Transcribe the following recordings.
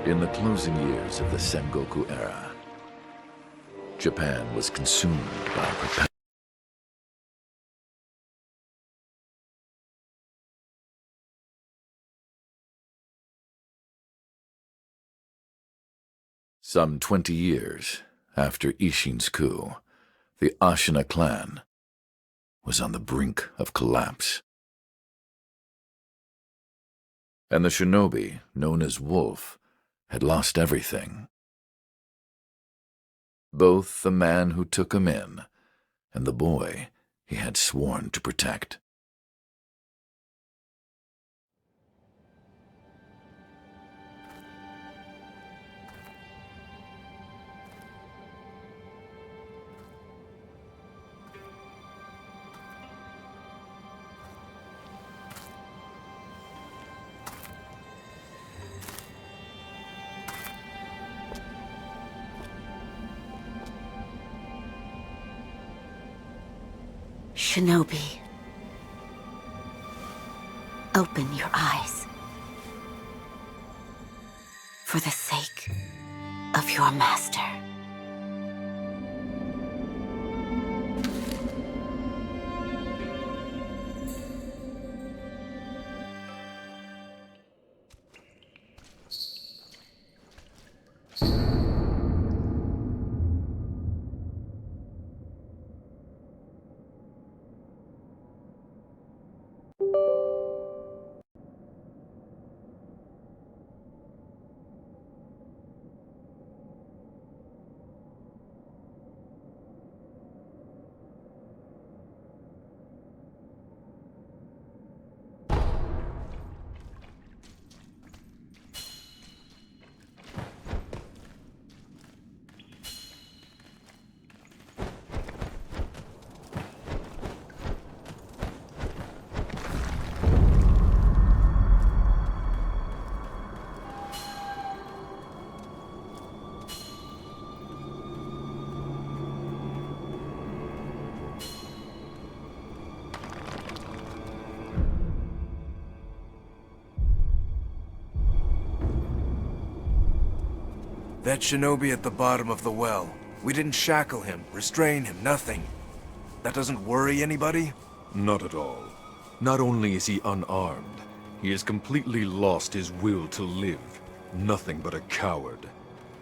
In the closing years of the Sengoku era, Japan was consumed by perpetual. Some 20 years after Ishin's coup, the Ashina clan was on the brink of collapse. And the shinobi, known as Wolf, had lost everything. Both the man who took him in and the boy he had sworn to protect. Shinobi, open your eyes. For the sake of your master. That shinobi at the bottom of the well. We didn't shackle him, restrain him, nothing. That doesn't worry anybody? Not at all. Not only is he unarmed, he has completely lost his will to live. Nothing but a coward.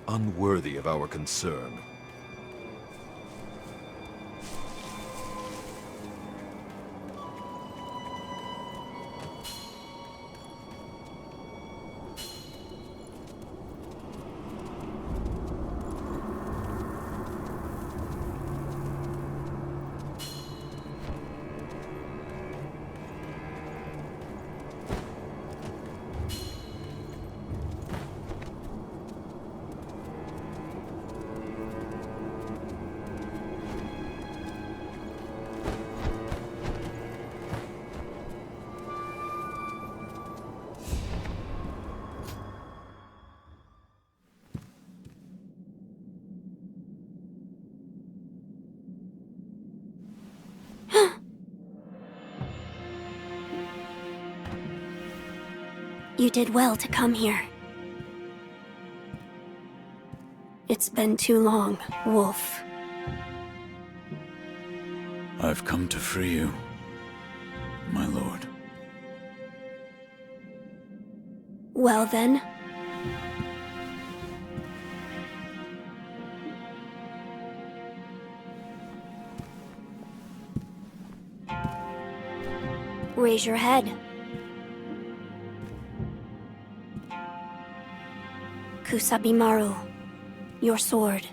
Unworthy of our concern. You did well to come here. It's been too long, Wolf. I've come to free you, my lord. Well then. Raise your head. Kusabimaru, your sword.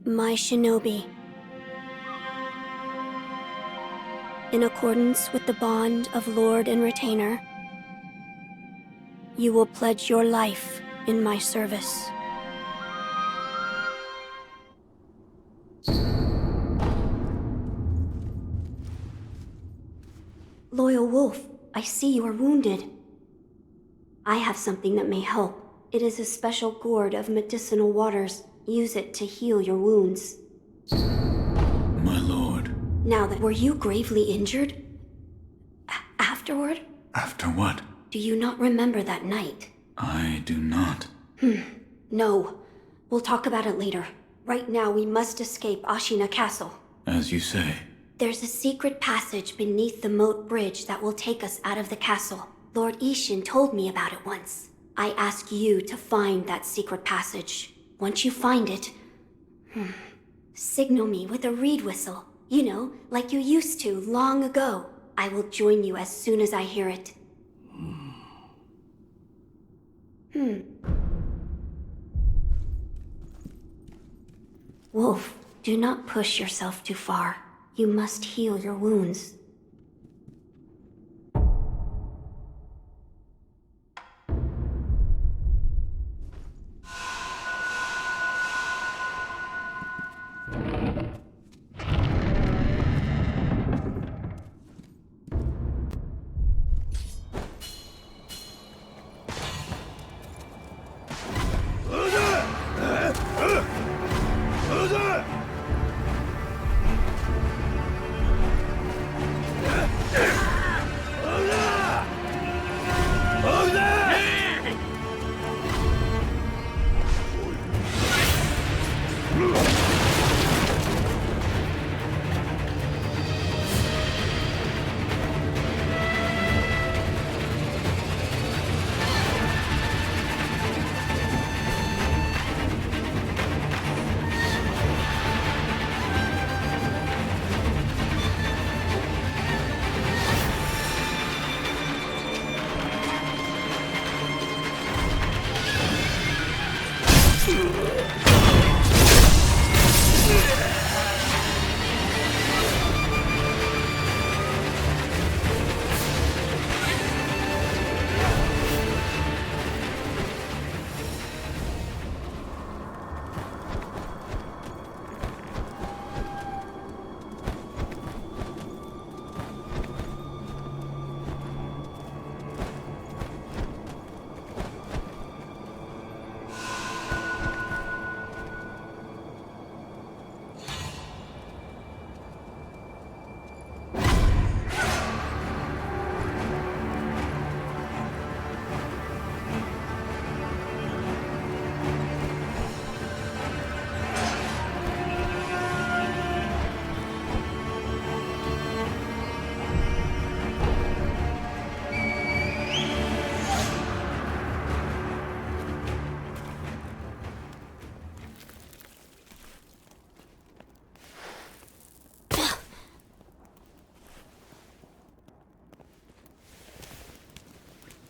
My shinobi. In accordance with the bond of Lord and Retainer, you will pledge your life in my service. Loyal Wolf, I see you are wounded. I have something that may help. It is a special gourd of medicinal waters. Use it to heal your wounds. My lord. Now that were you gravely injured? Afterward? After what? Do you not remember that night? I do not. No. We'll talk about it later. Right now, we must escape Ashina Castle. As you say. There's a secret passage beneath the moat bridge that will take us out of the castle. Lord Ishin told me about it once. I ask you to find that secret passage. Once you find it, signal me with a reed whistle. You know, like you used to long ago. I will join you as soon as I hear it. Wolf, do not push yourself too far. You must heal your wounds.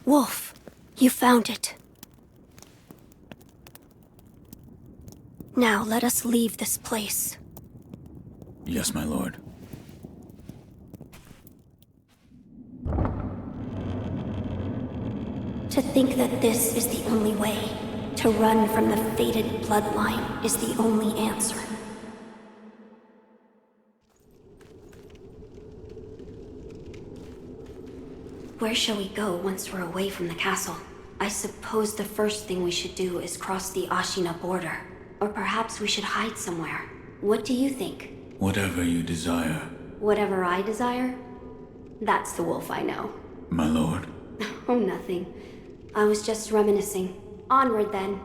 Wolf, you found it. Now let us leave this place. Yes, my lord. To think that this is the only way, to run from the fated bloodline, is the only answer. Where shall we go once we're away from the castle? I suppose the first thing we should do is cross the Ashina border. Or perhaps we should hide somewhere. What do you think? Whatever you desire. Whatever I desire? That's the wolf I know. My lord. Oh, nothing. I was just reminiscing. Onward, then.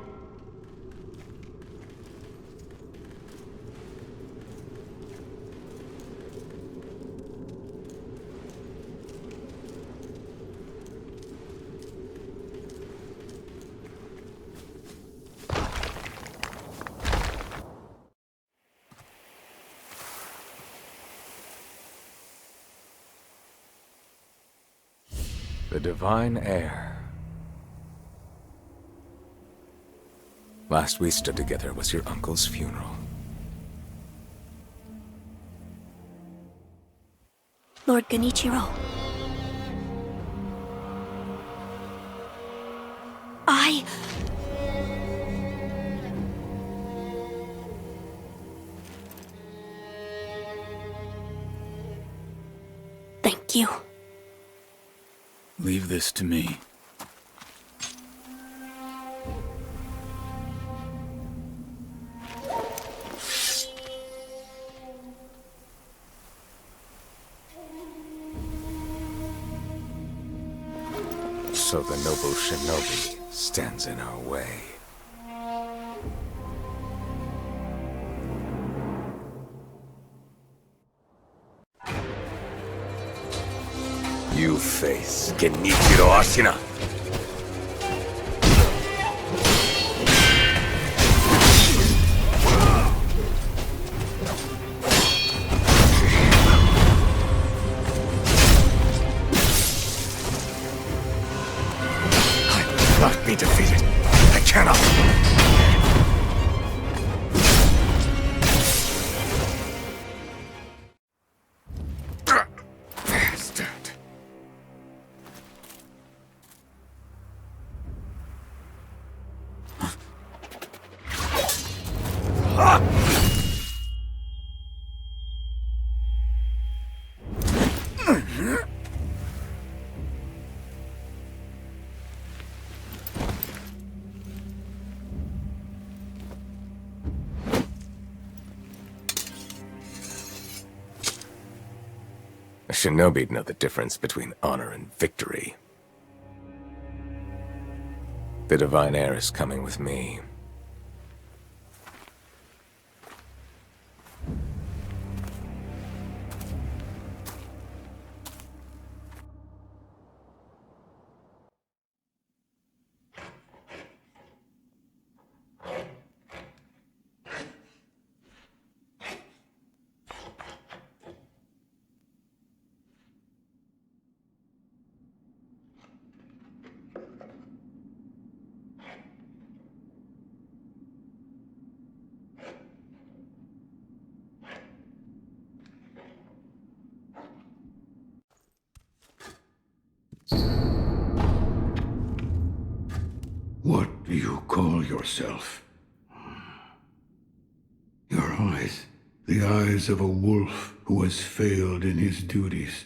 The divine heir. Last we stood together was your uncle's funeral. Lord Genichiro. Thank you. Leave this to me. So the noble shinobi stands in our way. You face Genichiro Ashina. I will not be defeated. I cannot. A shinobi'd know the difference between honor and victory. The divine heir is coming with me. What do you call yourself? Your eyes. The eyes of a wolf who has failed in his duties.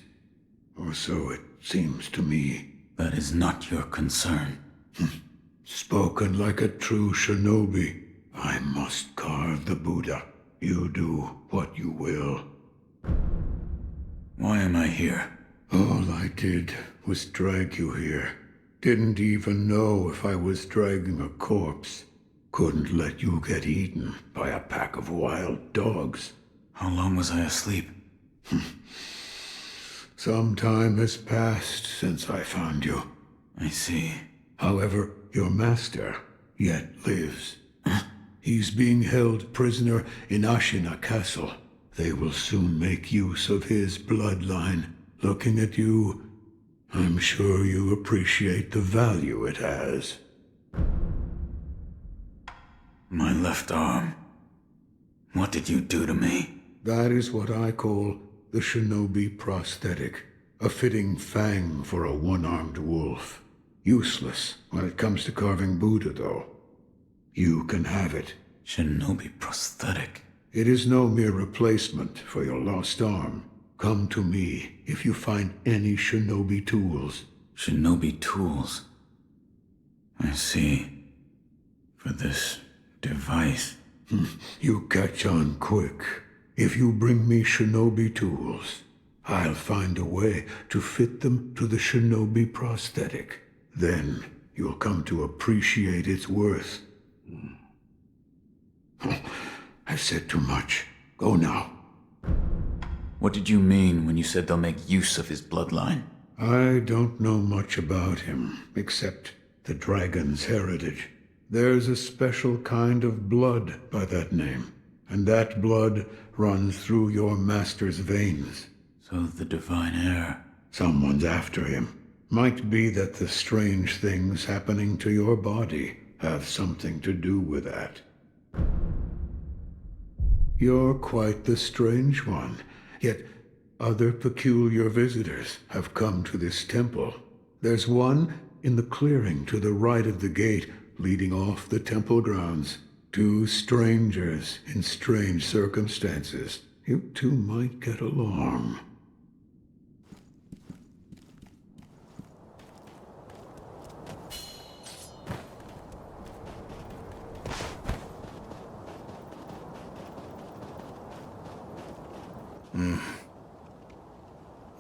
Or so it seems to me. That is not your concern. Spoken like a true shinobi. I must carve the Buddha. You do what you will. Why am I here? All I did was drag you here. Didn't even know if I was dragging a corpse. Couldn't let you get eaten by a pack of wild dogs. How long was I asleep? Some time has passed since I found you. I see. However, your master yet lives. He's being held prisoner in Ashina Castle. They will soon make use of his bloodline. Looking at you, I'm sure you appreciate the value it has. My left arm. What did you do to me? That is what I call the shinobi prosthetic. A fitting fang for a one-armed wolf. Useless when it comes to carving Buddha, though. You can have it. Shinobi prosthetic. It is no mere replacement for your lost arm. Come to me if you find any shinobi tools. Shinobi tools. I see. For this device. You catch on quick. If you bring me shinobi tools, I'll find a way to fit them to the shinobi prosthetic. Then you'll come to appreciate its worth. I've said too much. Go now. What did you mean when you said they'll make use of his bloodline? I don't know much about him, except the dragon's heritage. There's a special kind of blood by that name, and that blood runs through your master's veins. So the divine heir. Someone's after him. Might be that the strange things happening to your body have something to do with that. You're quite the strange one, yet other peculiar visitors have come to this temple. There's one in the clearing to the right of the gate leading off the temple grounds. Two strangers in strange circumstances. You two might get along.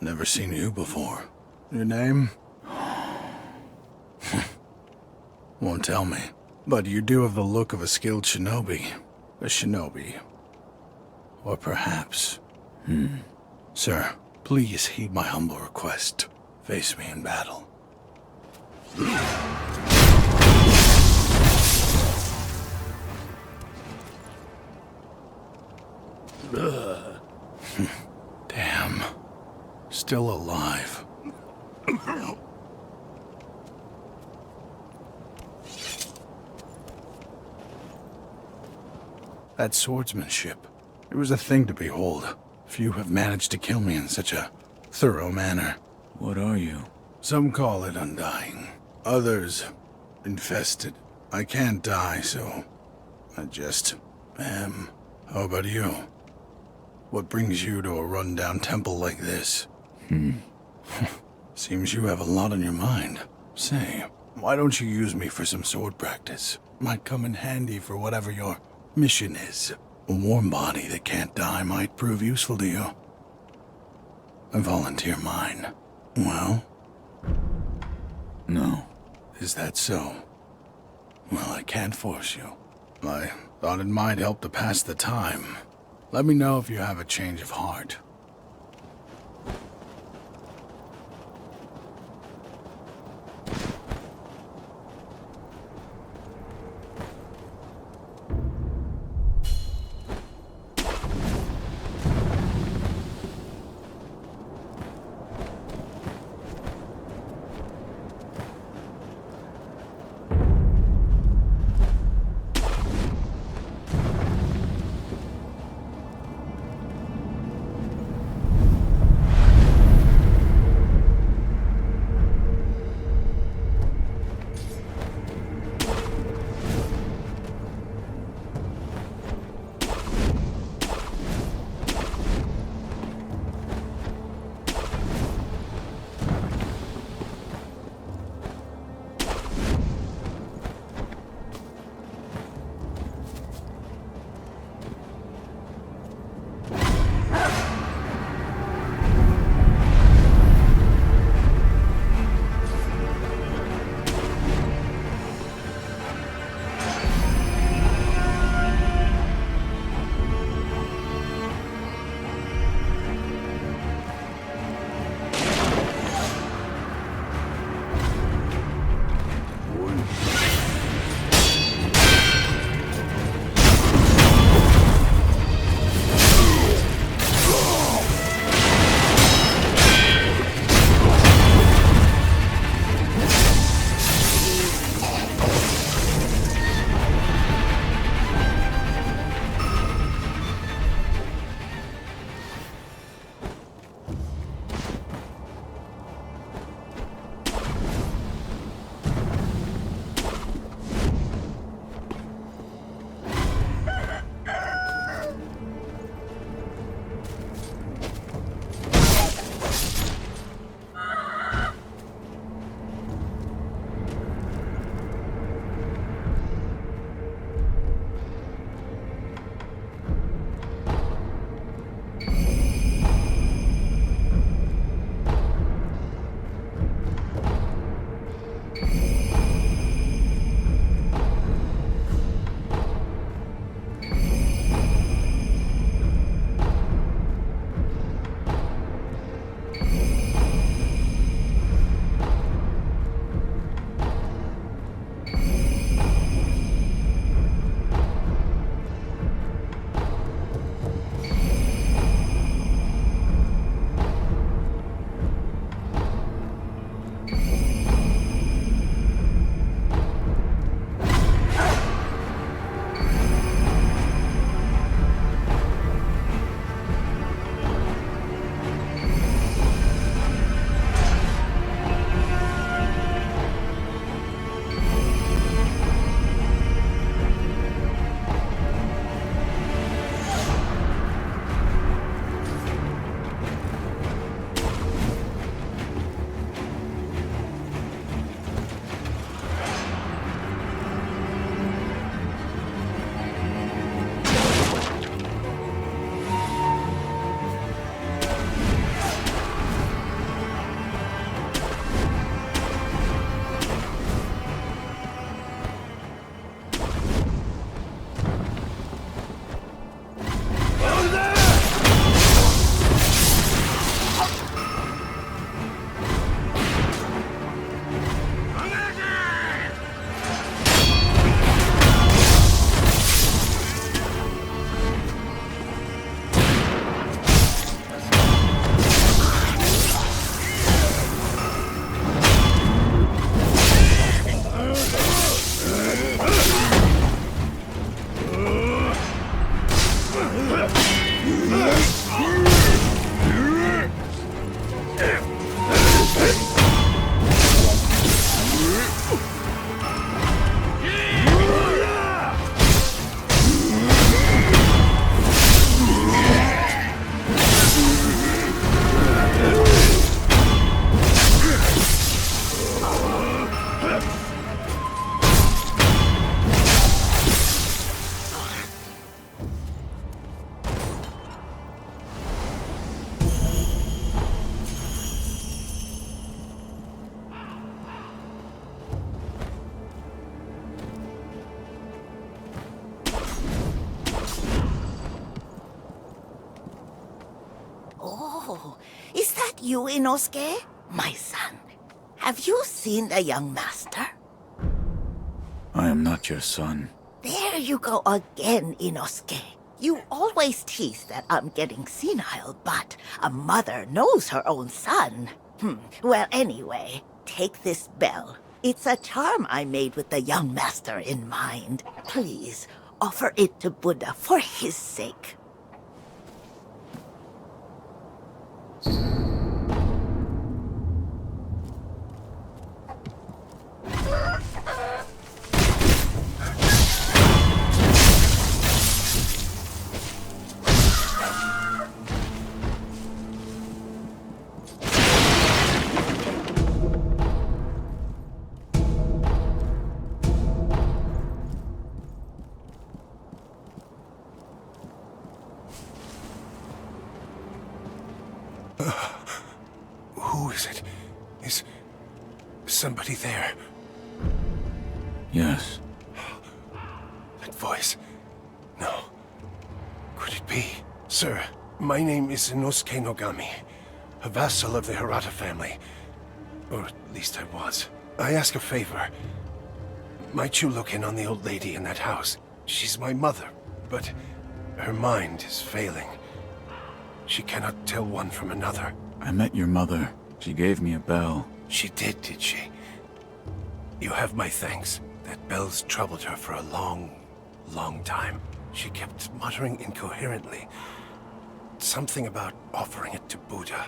Never seen you before. Your name? Won't tell me. But you do have the look of a skilled shinobi. A shinobi. Or perhaps... Sir, please heed my humble request. Face me in battle. Damn. Still alive. That swordsmanship. It was a thing to behold. Few have managed to kill me in such a thorough manner. What are you? Some call it undying. Others, infested. I can't die, so I just am. How about you? What brings you to a rundown temple like this? Seems you have a lot on your mind. Say, why don't you use me for some sword practice? Might come in handy for whatever your mission is. A warm body that can't die might prove useful to you. I volunteer mine. Well? No. Is that so? Well, I can't force you. I thought it might help to pass the time. Let me know if you have a change of heart. Oh, is that you, Inosuke? My son, have you seen the young master? I am not your son. There you go again, Inosuke. You always tease that I'm getting senile, but a mother knows her own son. Well, anyway, take this bell. It's a charm I made with the young master in mind. Please, offer it to Buddha for his sake. Who is it? Is somebody there? Yes. That voice. No. Could it be? Sir, my name is Inosuke Nogami, a vassal of the Hirata family. Or at least I was. I ask a favor. Might you look in on the old lady in that house? She's my mother, but her mind is failing. She cannot tell one from another. I met your mother. She gave me a bell. She did she? You have my thanks. That bell's troubled her for a long time. She kept muttering incoherently. Something about offering it to Buddha.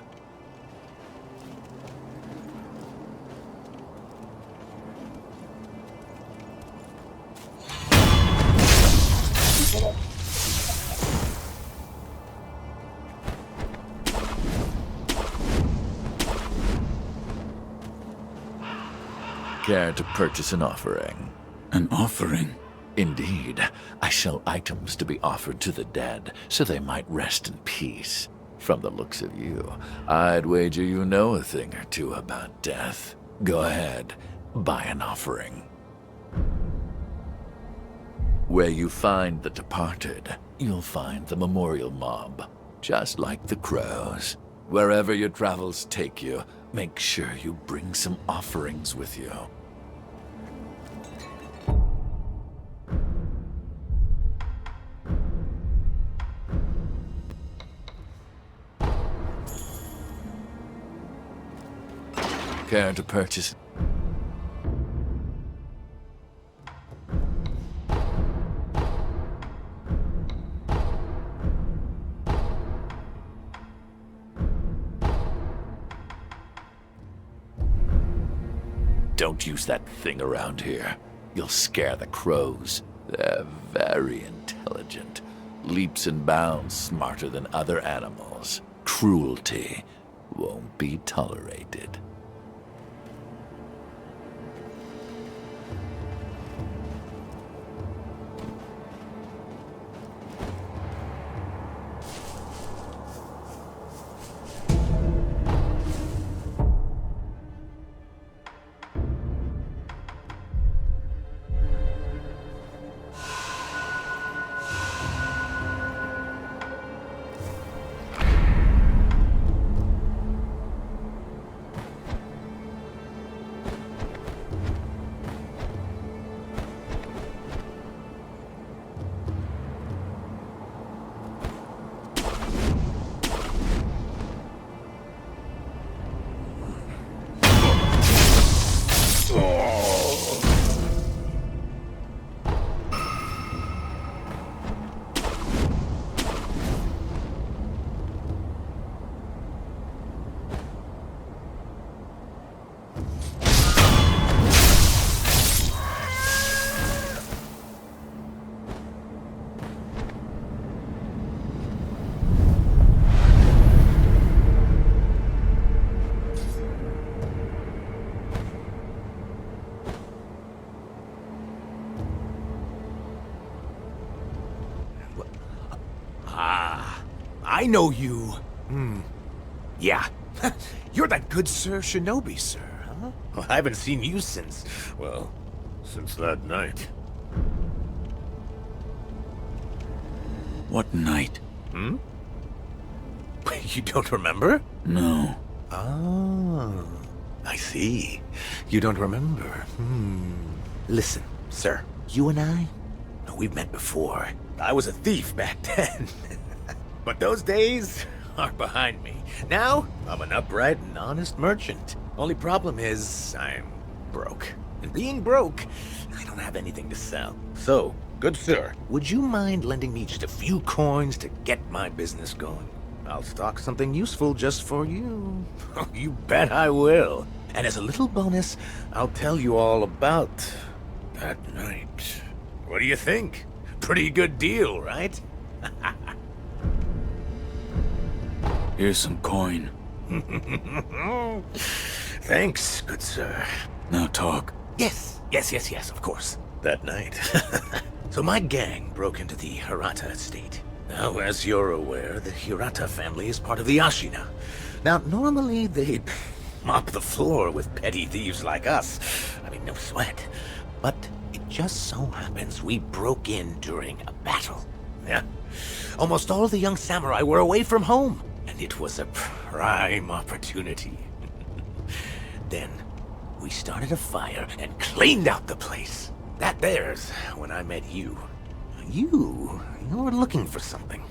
Care to purchase an offering? An offering? Indeed. I sell items to be offered to the dead, so they might rest in peace. From the looks of you, I'd wager you know a thing or two about death. Go ahead, buy an offering. Where you find the departed, you'll find the memorial mob, just like the crows. Wherever your travels take you, make sure you bring some offerings with you. Care to purchase? Don't use that thing around here. You'll scare the crows. They're very intelligent. Leaps and bounds smarter than other animals. Cruelty won't be tolerated. I know you. Yeah. You're that good Sir Shinobi, sir, huh? Well, I haven't seen you since, well, since that night. What night? You don't remember? No. Ah, I see. You don't remember. Listen, sir, you and I, we've met before. I was a thief back then. But those days are behind me. Now, I'm an upright and honest merchant. Only problem is, I'm broke. And being broke, I don't have anything to sell. So, good sir, would you mind lending me just a few coins to get my business going? I'll stock something useful just for you. You bet I will. And as a little bonus, I'll tell you all about that night. What do you think? Pretty good deal, right? Here's some coin. Thanks, good sir. Now talk. Yes, of course. That night. So my gang broke into the Hirata estate. Now, as you're aware, the Hirata family is part of the Ashina. Now, normally they'd mop the floor with petty thieves like us. I mean, no sweat. But it just so happens we broke in during a battle. Yeah. Almost all the young samurai were away from home, and it was a prime opportunity. Then, we started a fire and cleaned out the place. There's when I met you. You were looking for something.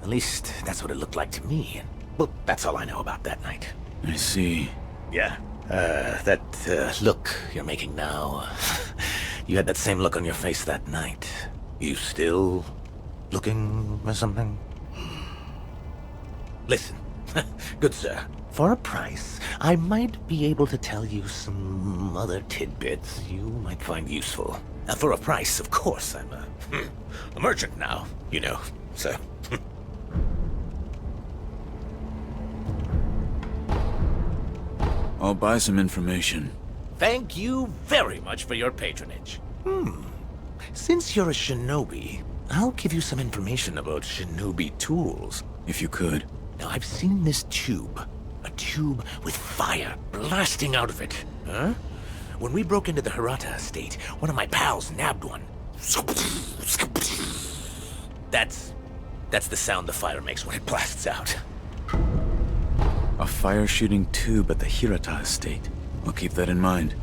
At least, that's what it looked like to me. Well, that's all I know about that night. I see. Yeah. That look you're making now. You had that same look on your face that night. You still looking for something? Listen, good sir. For a price, I might be able to tell you some other tidbits you might find useful. For a price, of course. I'm a merchant now, you know, so... I'll buy some information. Thank you very much for your patronage. Since you're a shinobi, I'll give you some information about shinobi tools. If you could. Now, I've seen this tube. A tube with fire blasting out of it. Huh? When we broke into the Hirata estate, one of my pals nabbed one. That's the sound the fire makes when it blasts out. A fire-shooting tube at the Hirata estate. I'll keep that in mind.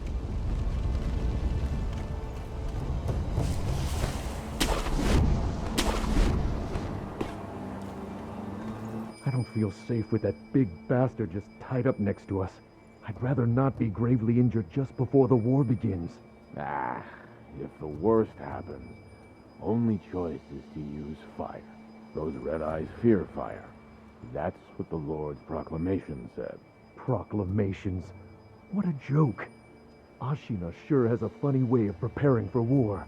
I don't feel safe with that big bastard just tied up next to us. I'd rather not be gravely injured just before the war begins. If the worst happens, only choice is to use fire. Those red eyes fear fire. That's what the Lord's proclamation said. Proclamations? What a joke. Ashina sure has a funny way of preparing for war.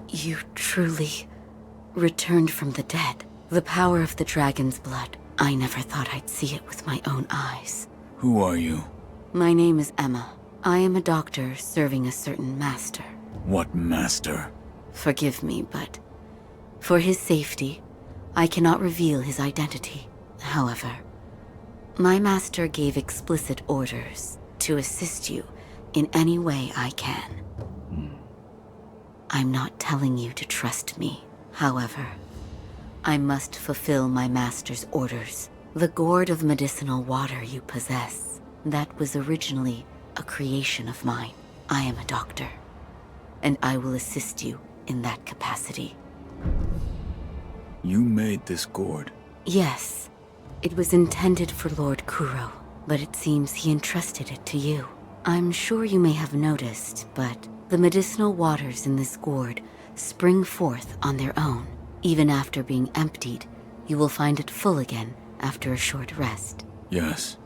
You truly returned from the dead. The power of the dragon's blood. I never thought I'd see it with my own eyes. Who are you? My name is Emma. I am a doctor serving a certain master. What master? Forgive me, but for his safety, I cannot reveal his identity. However, my master gave explicit orders to assist you in any way I can. I'm not telling you to trust me. However, I must fulfill my master's orders. The gourd of medicinal water you possess, that was originally a creation of mine. I am a doctor, and I will assist you in that capacity. You made this gourd? Yes. It was intended for Lord Kuro, but it seems he entrusted it to you. I'm sure you may have noticed, but the medicinal waters in this gourd spring forth on their own. Even after being emptied, you will find it full again after a short rest. Yes.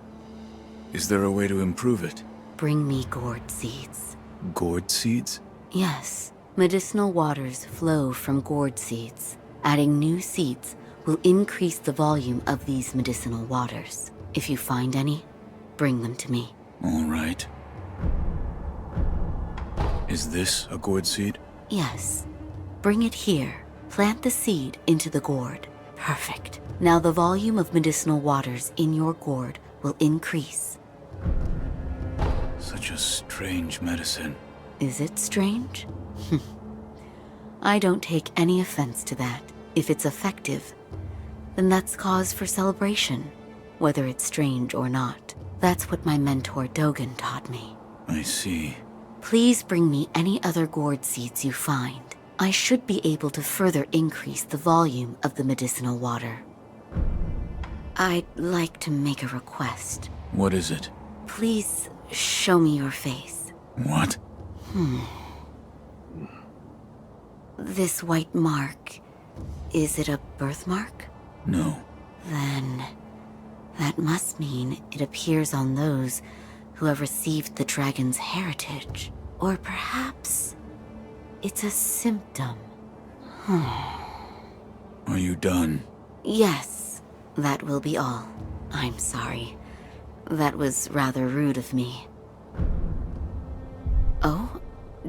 Is there a way to improve it? Bring me gourd seeds. Gourd seeds? Yes. Medicinal waters flow from gourd seeds. Adding new seeds will increase the volume of these medicinal waters. If you find any, bring them to me. All right. Is this a gourd seed? Yes. Bring it here. Plant the seed into the gourd. Perfect. Now the volume of medicinal waters in your gourd will increase. Such a strange medicine. Is it strange? I don't take any offense to that. If it's effective, then that's cause for celebration, whether it's strange or not. That's what my mentor Dogen taught me. I see. Please bring me any other gourd seeds you find. I should be able to further increase the volume of the medicinal water. I'd like to make a request. What is it? Please show me your face. What? This white mark, is it a birthmark? No. Then that must mean it appears on those who have received the dragon's heritage. Or perhaps it's a symptom. Are you done? Yes, that will be all. I'm sorry. That was rather rude of me. Oh,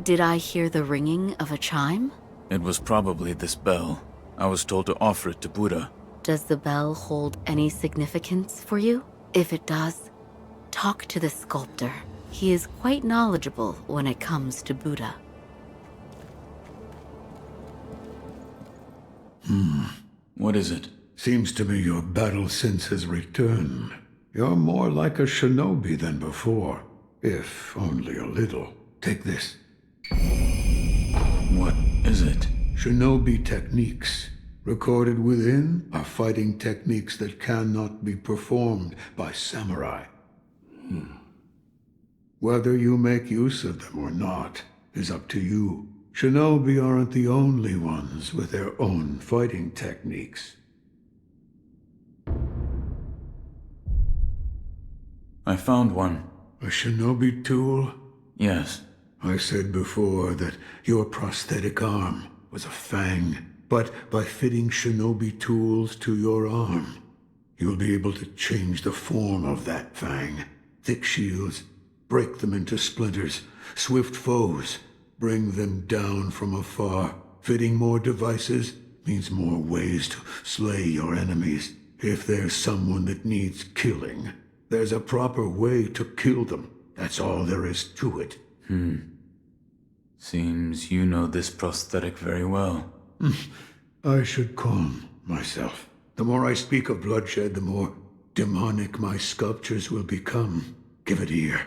did I hear the ringing of a chime? It was probably this bell. I was told to offer it to Buddha. Does the bell hold any significance for you? If it does, talk to the sculptor. He is quite knowledgeable when it comes to Buddha. What is it? Seems to me your battle sense has returned. You're more like a shinobi than before, if only a little. Take this. What is it? Shinobi techniques. Recorded within are fighting techniques that cannot be performed by samurai. Whether you make use of them or not is up to you. Shinobi aren't the only ones with their own fighting techniques. I found one. A shinobi tool? Yes. I said before that your prosthetic arm was a fang, but by fitting shinobi tools to your arm, you'll be able to change the form of that fang. Thick shields, break them into splinters. Swift foes, bring them down from afar. Fitting more devices means more ways to slay your enemies. If there's someone that needs killing, there's a proper way to kill them. That's all there is to it. Seems you know this prosthetic very well. I should calm myself. The more I speak of bloodshed, the more demonic my sculptures will become. Give it here.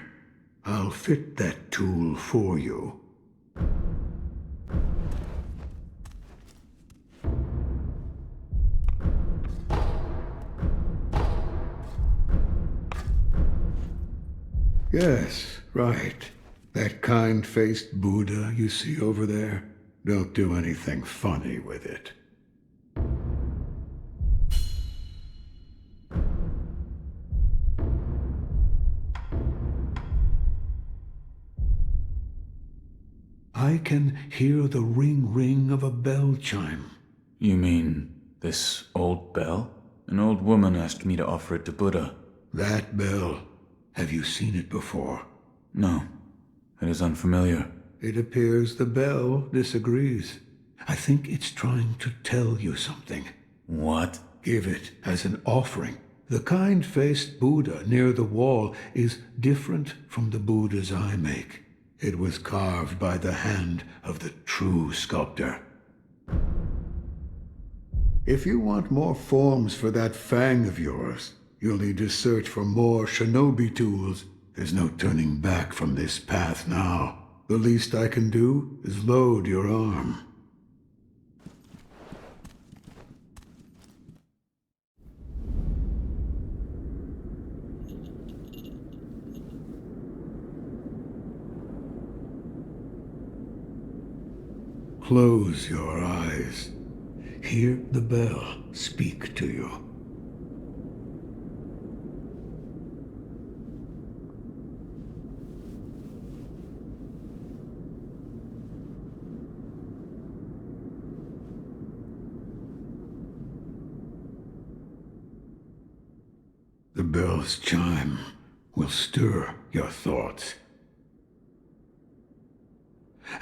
I'll fit that tool for you. Yes, right. That kind-faced Buddha you see over there, don't do anything funny with it. I can hear the ring of a bell chime. You mean this old bell? An old woman asked me to offer it to Buddha. That bell. Have you seen it before? No. It is unfamiliar. It appears the bell disagrees. I think it's trying to tell you something. What? Give it as an offering. The kind-faced Buddha near the wall is different from the Buddhas I make. It was carved by the hand of the true sculptor. If you want more forms for that fang of yours, you'll need to search for more shinobi tools. There's no turning back from this path now. The least I can do is load your arm. Close your eyes. Hear the bell speak to you. The bell's chime will stir your thoughts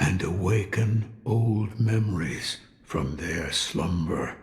and awaken old memories from their slumber.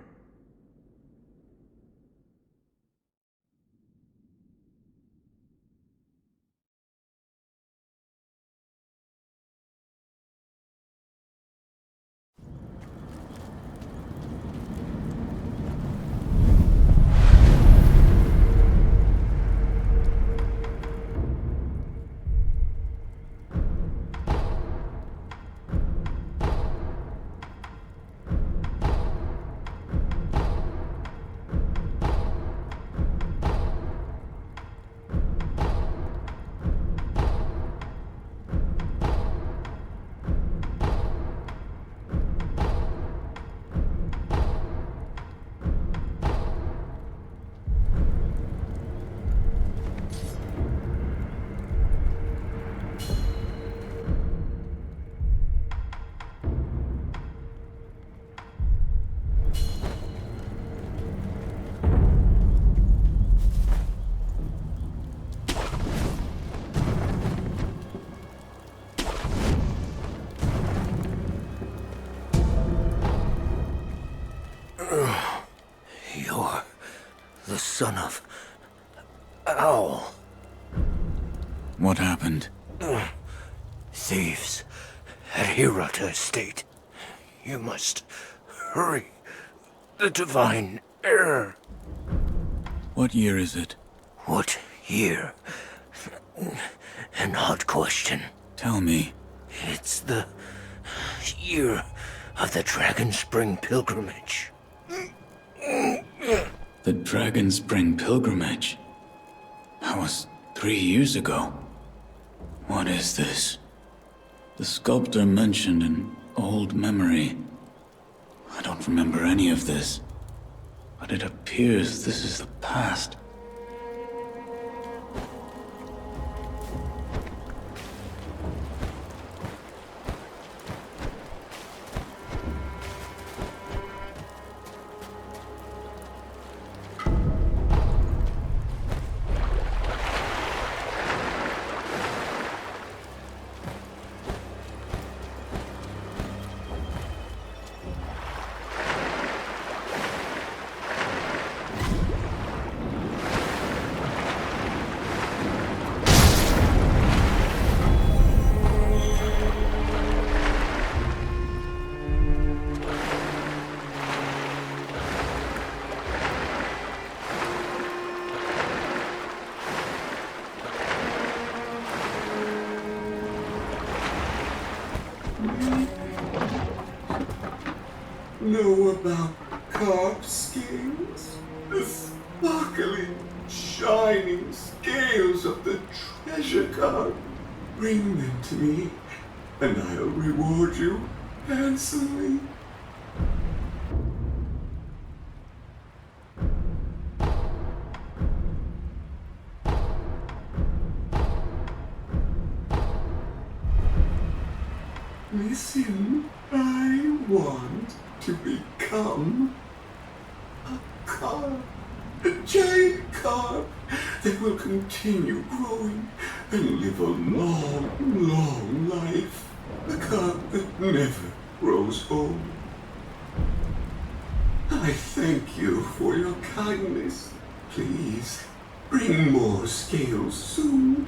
You're the son of... Owl. What happened? Thieves at Hirata Estate. You must hurry. The divine heir. What year is it? What year? An odd question. Tell me. It's the year of the Dragon Spring pilgrimage. The Dragon Spring pilgrimage? That was 3 years ago. What is this? The sculptor mentioned an old memory. I don't remember any of this, but it appears this is the past. Know about carved scales? The sparkling, shining scales of the treasure card. Bring them to me, and I'll reward you handsomely. Listen, I want to become a carp. A giant carp that will continue growing and live a long, long life. A carp that never grows old. I thank you for your kindness. Please, bring more scales soon.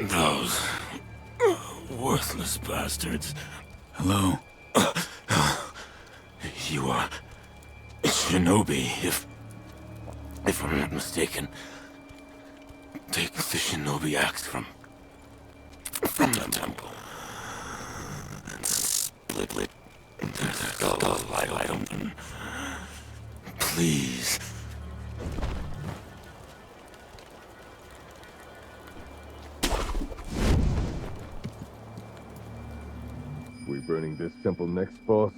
Those worthless bastards. Hello? You are Shinobi, if I'm not mistaken. Take the Shinobi axe from the temple and split their skull wide open. Please. We burning this temple next, boss?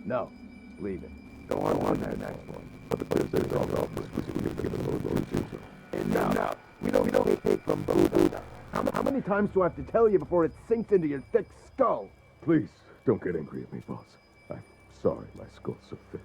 No, leave it. Don't want that next one. But there's all offers we can give a little to. And now, we don't take from Buddha. How many times do I have to tell you before it sinks into your thick skull? Please, don't get angry at me, boss. I'm sorry my skull's so thick.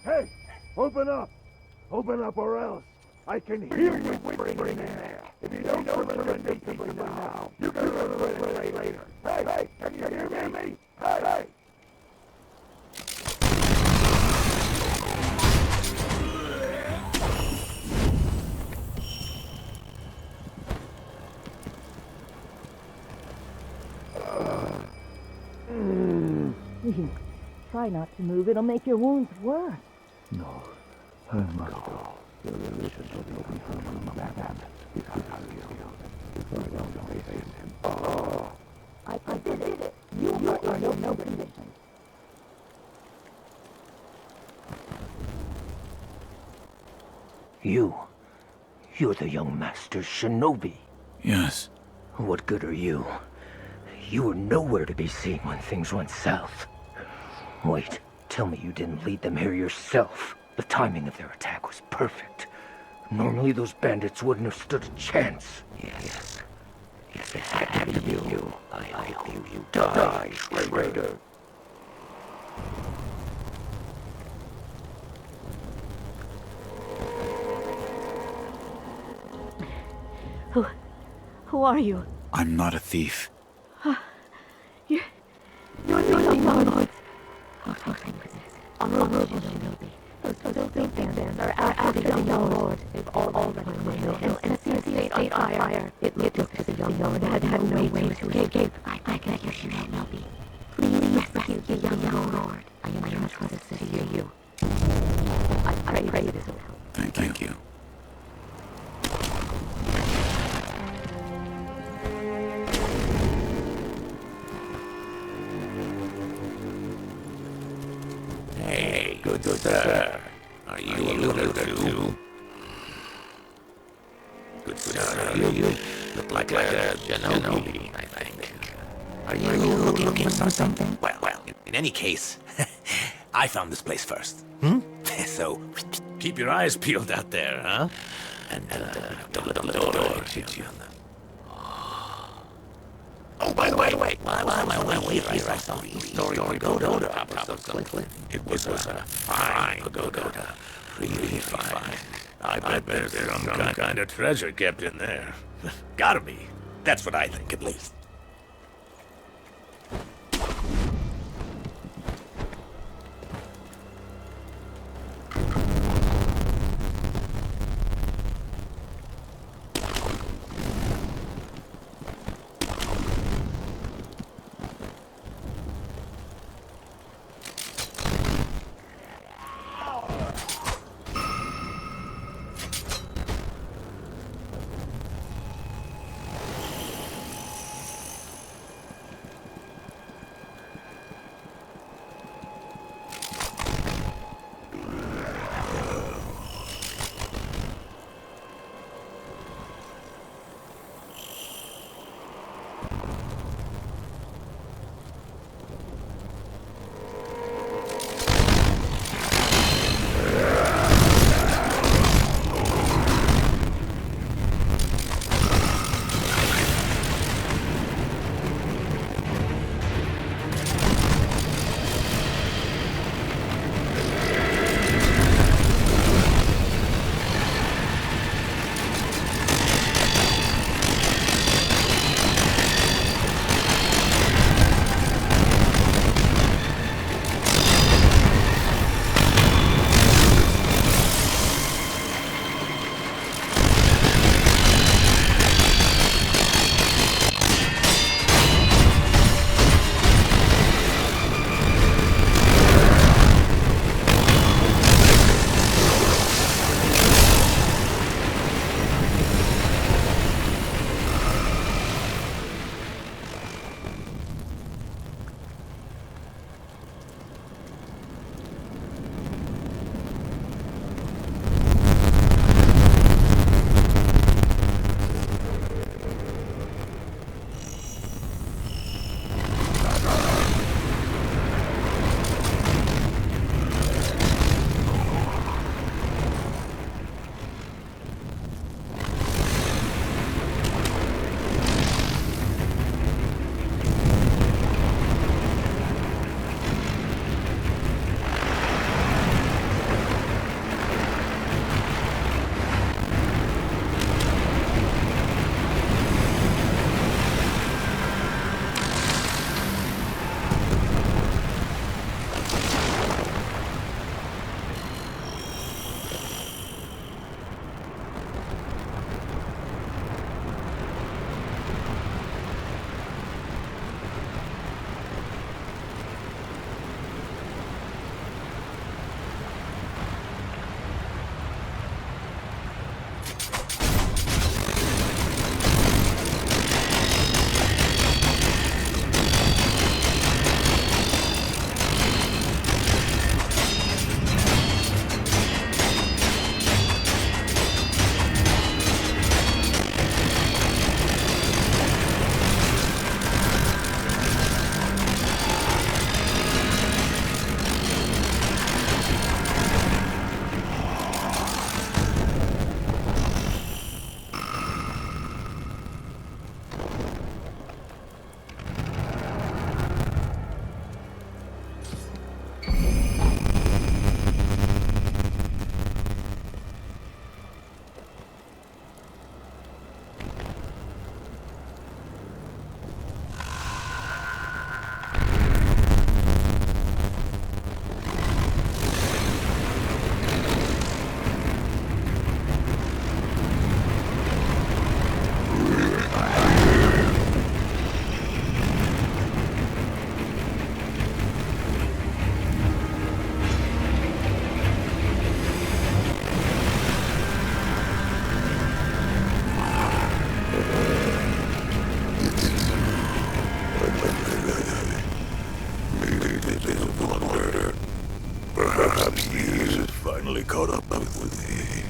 Hey! Open up! Open up or else I can hear you whispering in there. If you don't surrender peaceably now, you can surrender later. Hey, can you hear me? Hey! Please, try not to move. It'll make your wounds worse. No, I must go. The religion shall be confirmed from that hand. If I don't face him. Oh, I did it. You are no condition. You're the young master's shinobi. Yes. What good are you? You were nowhere to be seen when things went south. Wait, tell me you didn't lead them here yourself. The timing of their attack was perfect. Normally those bandits wouldn't have stood a chance. Yes, it had to be you. I hope you die, traitor. Who are you? I'm not a thief. You're the Lord. Oh, thank goodness. On the road to Shinobi. Those big bands are after the young Lord. They've all run away. And since they stayed on fire, it looked as if the young Lord had no way to escape. I can hear Shinobi. Please rescue the young Lord. I am trusted to hear you. I pray this will help. Thank you. Hey, good sir. Are you a looter too? Good sir, you look like a Shinobi, I think. Are you looking for something? Well, in any case, I found this place first. So, keep your eyes peeled out there, huh? And don't hit you. Oh, by the way, while I wait here, I saw the story pagoda pop up of something. It was a fine pagoda. Really fine. I bet there's some kind of treasure kept in there. Gotta be. That's what I think, at least.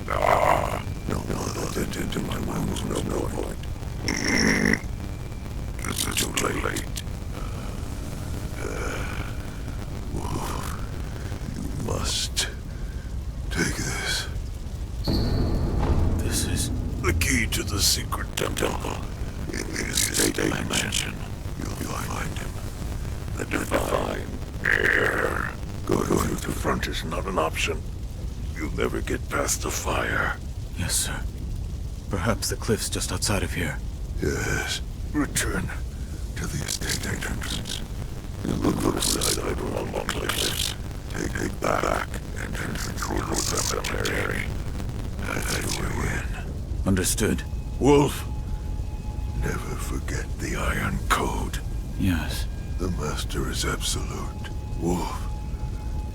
No blood that into my wounds, no void. It's too late. Wolf, you must take this. This is the key to the secret temple. In the estate mansion, you'll find him. The divine heir. Going through the front is not an option. You'll never get past the fire. Yes, sir. Perhaps the cliff's just outside of here. Yes. Return to the estate entrance. You look for the side along the cliffs. Take back and enter the cemetery. That's your way in. Understood. Wolf, never forget the Iron Code. Yes. The Master is absolute. Wolf,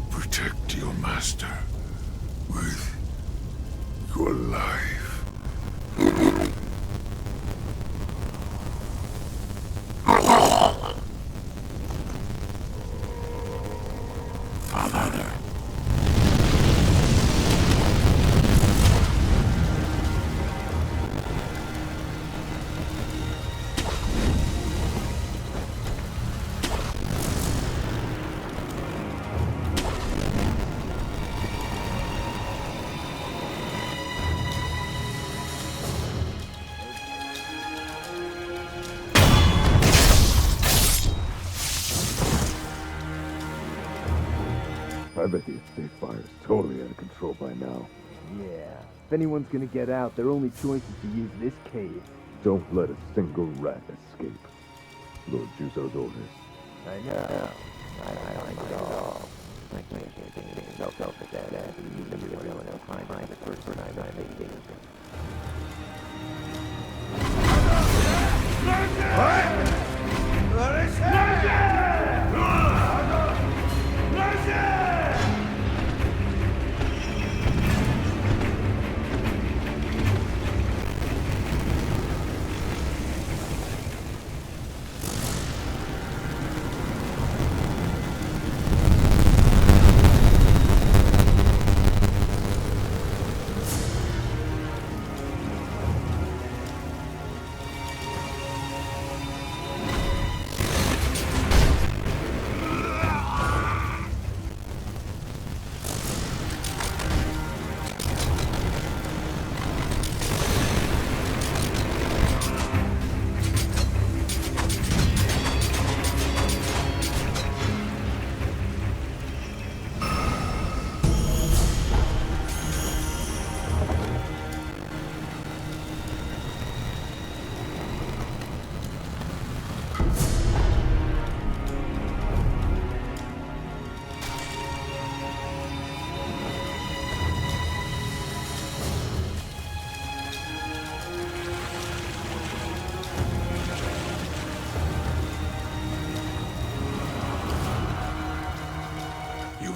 protect your Master with your life. Father. I bet the estate fire is totally out of control by now. Yeah. If anyone's gonna get out, their only choice is to use this cave. Don't let a single rat escape. Lord Juzo's orders. I know. I find it all. I can't get myself at that. You never really want to find the first time I made it.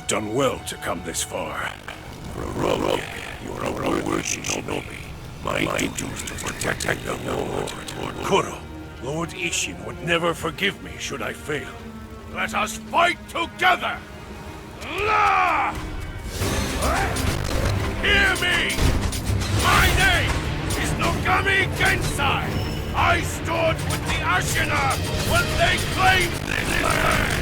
Done well to come this far. For a rogue, you're a worthy shinobi. My duty is to protect the Lord Kuro. Lord Ishin would never forgive me should I fail. Let us fight together! La! Hear me! My name is Nogami Gensai! I stood with the Ashina when they claimed this land!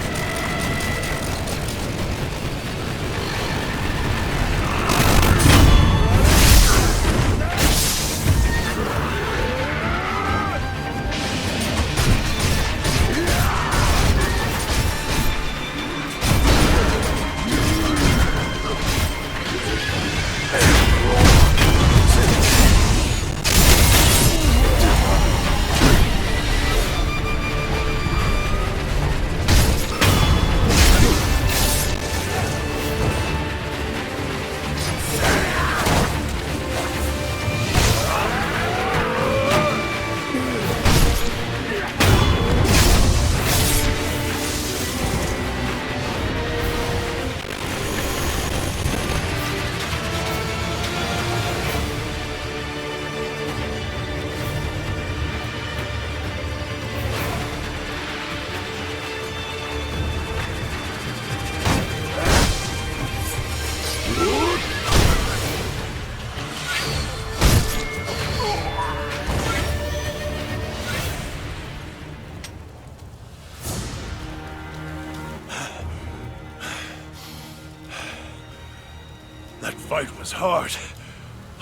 was hard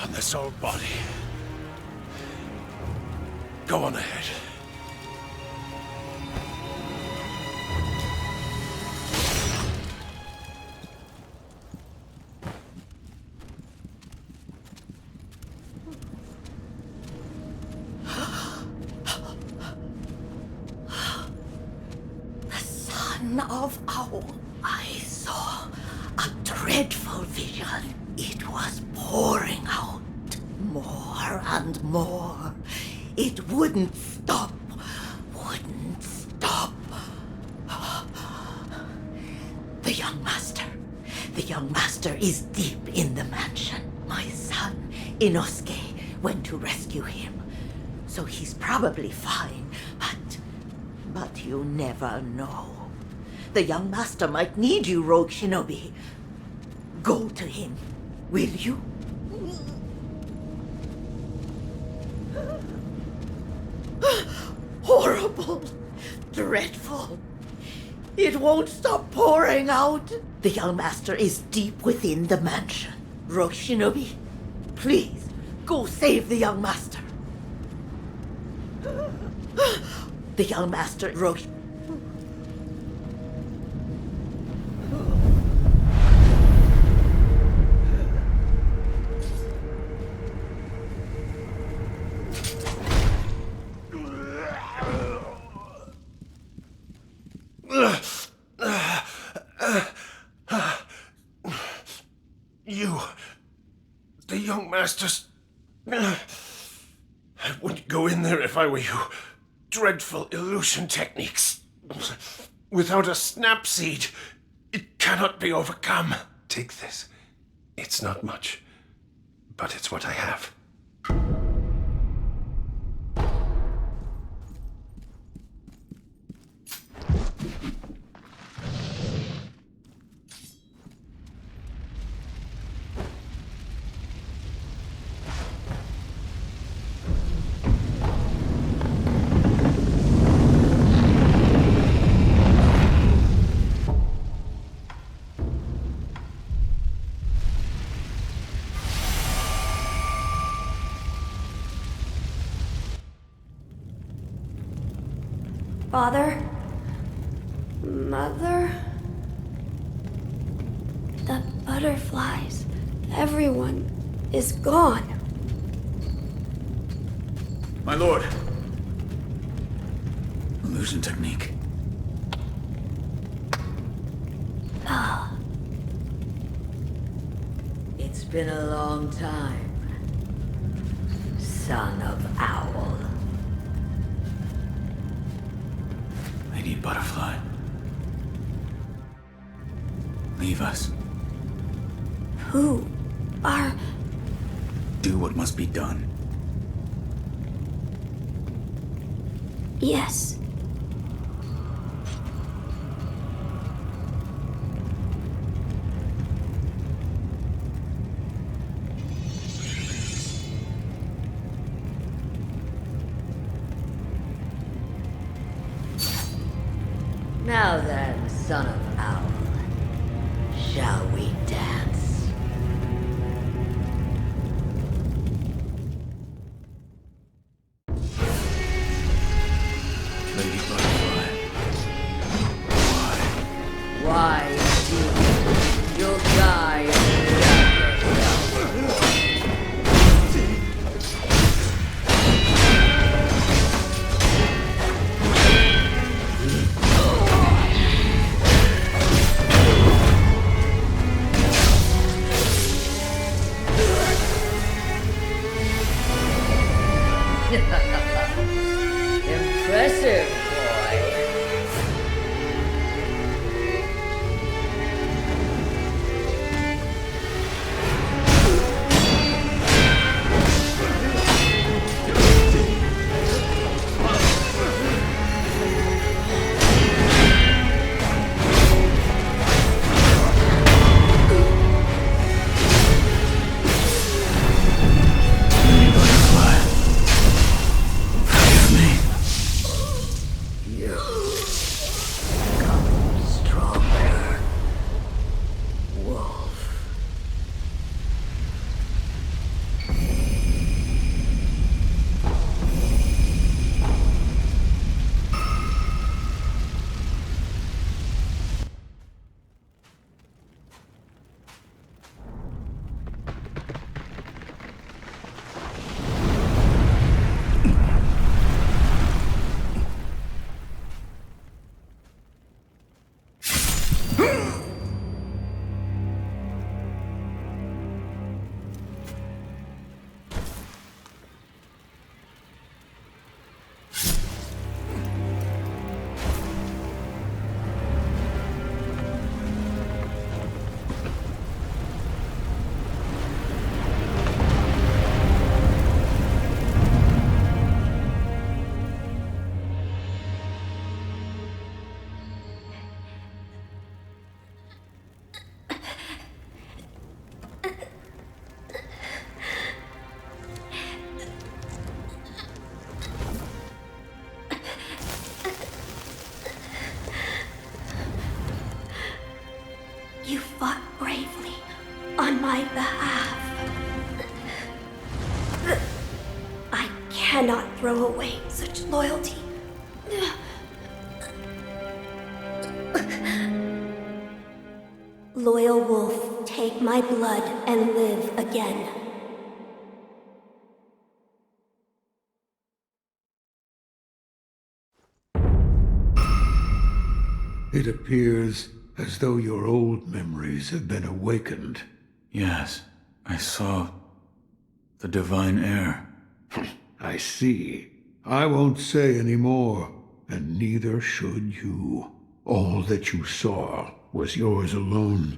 on this old body. Go on ahead. Of owl, I saw a dreadful vision. It was pouring out more and more. It wouldn't stop, wouldn't stop. The young master is deep in the mansion. My son, Inosuke, went to rescue him. So he's probably fine, but you never know. The young master might need you, rogue shinobi. Go to him, will you? Horrible, dreadful. It won't stop pouring out. The young master is deep within the mansion. Rogue shinobi, please, go save the young master. The young master, rogue... You, the young masters. I wouldn't go in there if I were you. Dreadful illusion techniques. Without a snap seed, it cannot be overcome. Take this. It's not much, but it's what I have. Father? Mother? The butterflies. Everyone is gone. My lord. Illusion technique. Ah. It's been a long time, son of Owl. I need Butterfly. Leave us. Who are... Do what must be done. Yes. Now then, son of Owl, shall we dance? Lady Butterfly. Why, indeed, you'll die in cannot throw away such loyalty. Loyal wolf, take my blood and live again. It appears as though your old memories have been awakened. Yes, I saw the divine air. I see. I won't say any more, and neither should you. All that you saw was yours alone.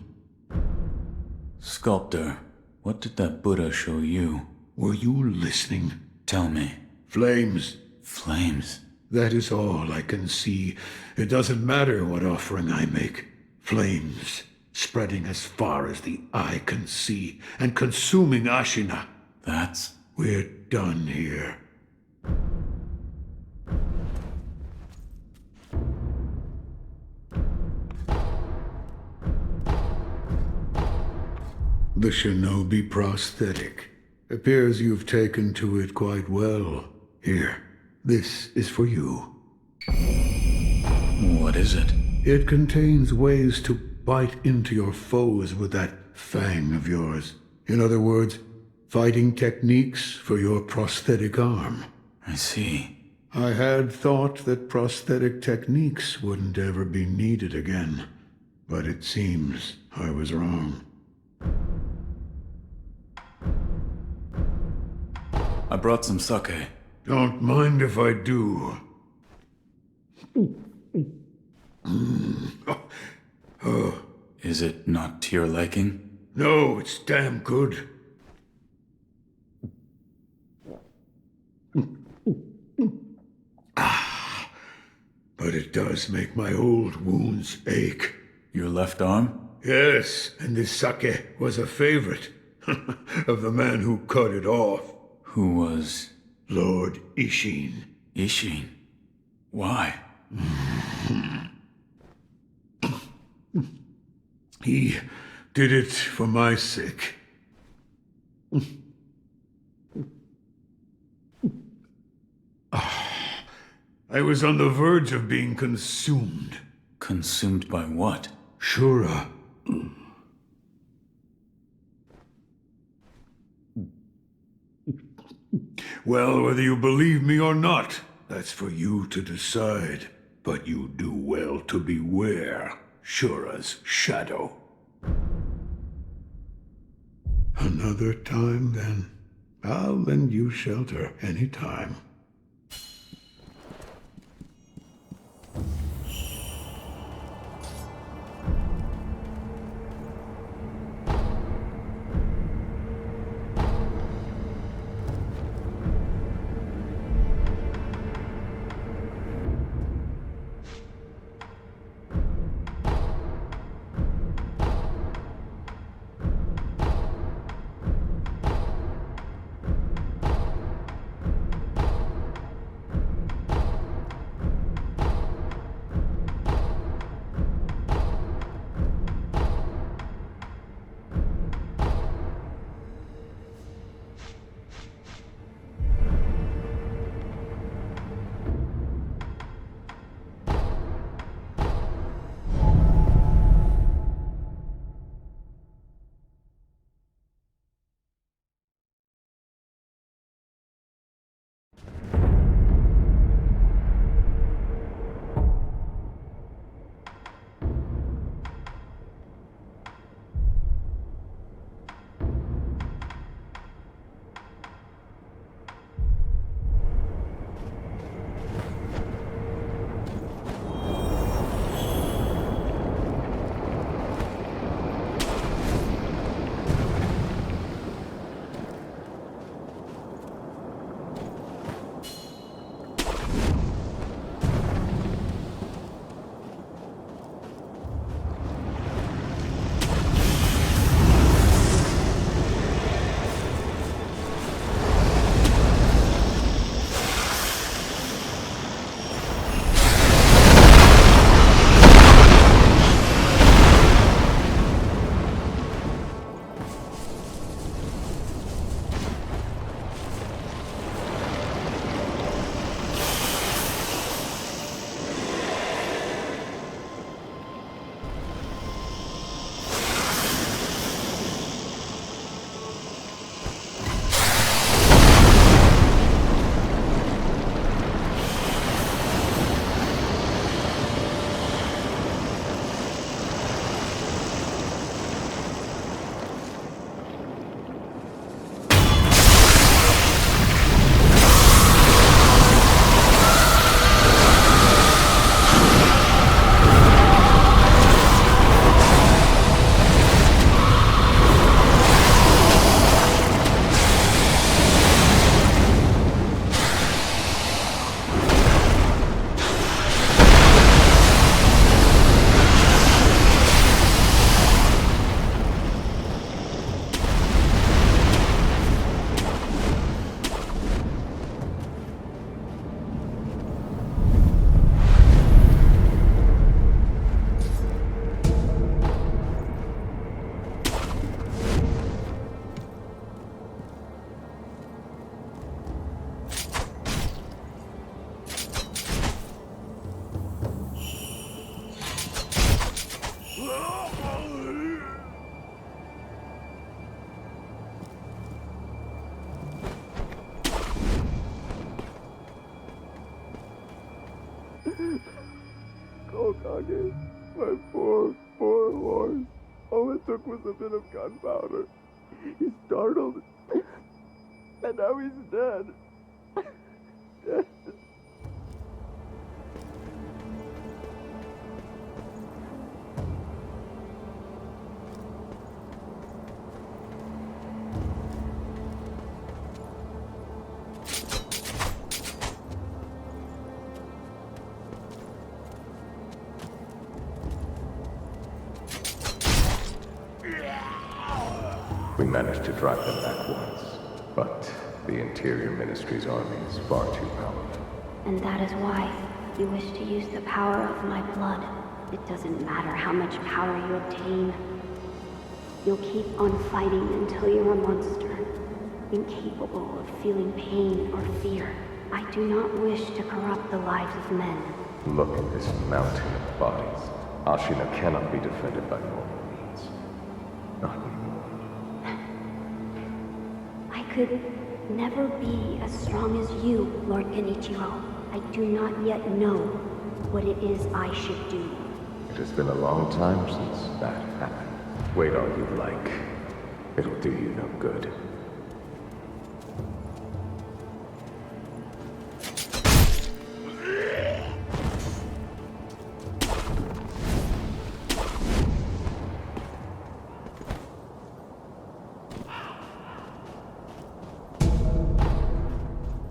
Sculptor, what did that Buddha show you? Were you listening? Tell me. Flames. Flames? That is all I can see. It doesn't matter what offering I make. Flames, spreading as far as the eye can see, and consuming Ashina. That's... We're done here. The shinobi prosthetic. Appears you've taken to it quite well. Here, this is for you. What is it? It contains ways to bite into your foes with that fang of yours. In other words, fighting techniques for your prosthetic arm. I see. I had thought that prosthetic techniques wouldn't ever be needed again, but it seems I was wrong. I brought some sake. Don't mind if I do. Is it not to your liking? No, it's damn good. But it does make my old wounds ache. Your left arm? Yes, and this sake was a favorite of the man who cut it off. Who was? Lord Ishin. Ishin? Why? He did it for my sake. I was on the verge of being consumed. Consumed by what? Shura. Well, whether you believe me or not, that's for you to decide. But you do well to beware Shura's shadow. Another time, then. I'll lend you shelter any time. doggy. My poor, poor horse. All it took was a bit of gunpowder. He startled, and now he's dead. Dead. We managed to drive them back once, but the Interior Ministry's army is far too powerful. And that is why you wish to use the power of my blood. It doesn't matter how much power you obtain. You'll keep on fighting until you're a monster, incapable of feeling pain or fear. I do not wish to corrupt the lives of men. Look at this mountain of bodies. Ashina cannot be defended by normal means. Not anymore. I could never be as strong as you, Lord Genichiro. I do not yet know what it is I should do. It has been a long time since that happened. Wait all you like. It'll do you no good.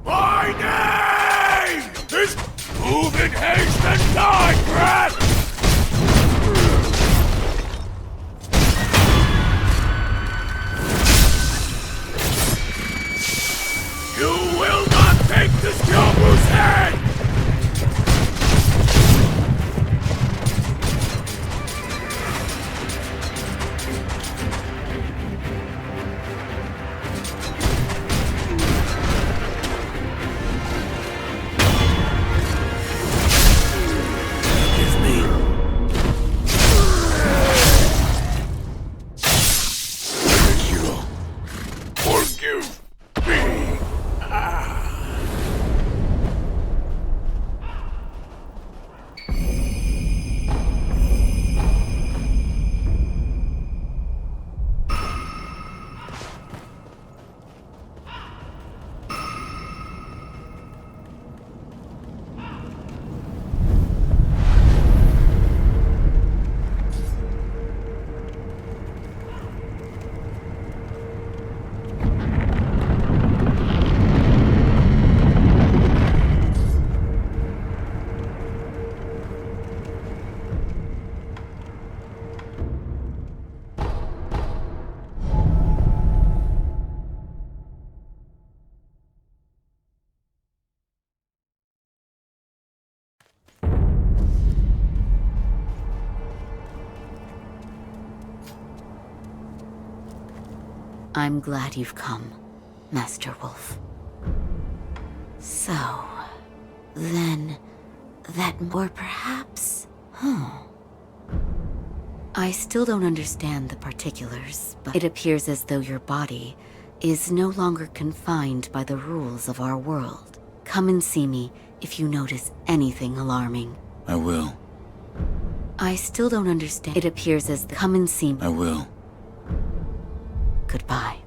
My name is Move in Haste and Die, brat! You will not take this Kyobu's head! I'm glad you've come, Master Wolf. So, then, or perhaps, I still don't understand the particulars, but it appears as though your body is no longer confined by the rules of our world. Come and see me if you notice anything alarming. I will. I still don't understand. It appears as come and see me. I will. Goodbye.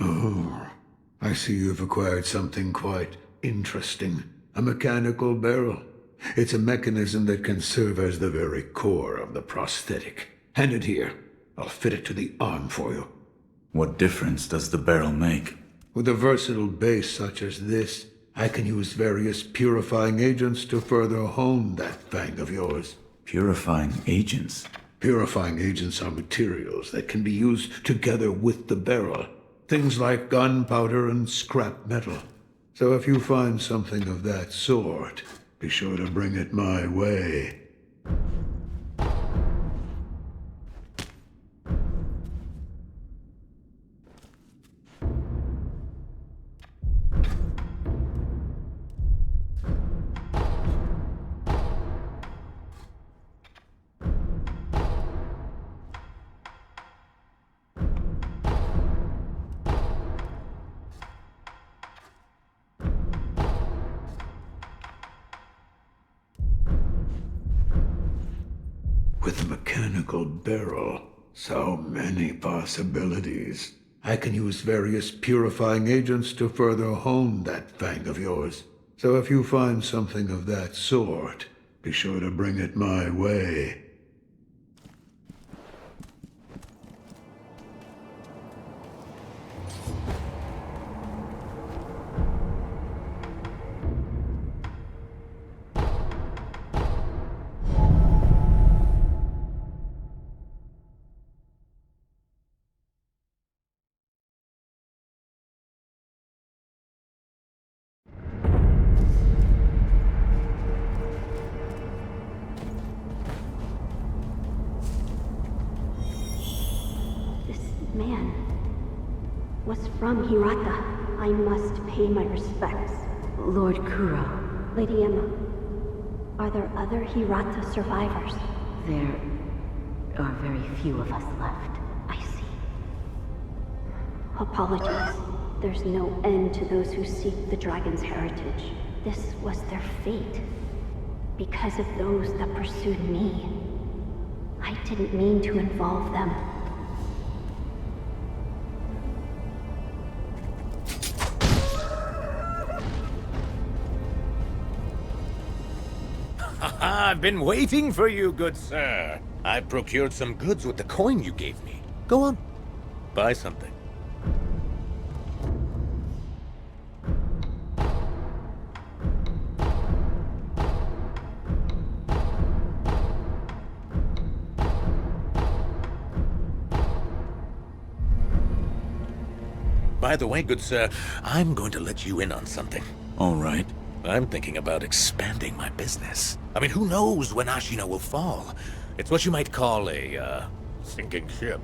Oh, I see you've acquired something quite interesting. A mechanical barrel. It's a mechanism that can serve as the very core of the prosthetic. Hand it here. I'll fit it to the arm for you. What difference does the barrel make? With a versatile base such as this, I can use various purifying agents to further hone that fang of yours. Purifying agents? Purifying agents are materials that can be used together with the barrel. Things like gunpowder and scrap metal. So if you find something of that sort, be sure to bring it my way. with a mechanical barrel. So many possibilities. I can use various purifying agents to further hone that fang of yours. So if you find something of that sort, be sure to bring it my way. Man was from Hirata. I must pay my respects. Lord Kuro. Lady Emma, are there other Hirata survivors? There are very few of us left. I see. Apologies. There's no end to those who seek the dragon's heritage. This was their fate. Because of those that pursued me. I didn't mean to involve them. I've been waiting for you, good sir. I procured some goods with the coin you gave me. Go on, buy something. By the way, good sir, I'm going to let you in on something. All right. I'm thinking about expanding my business. I mean, who knows when Ashina will fall? It's what you might call a, sinking ship.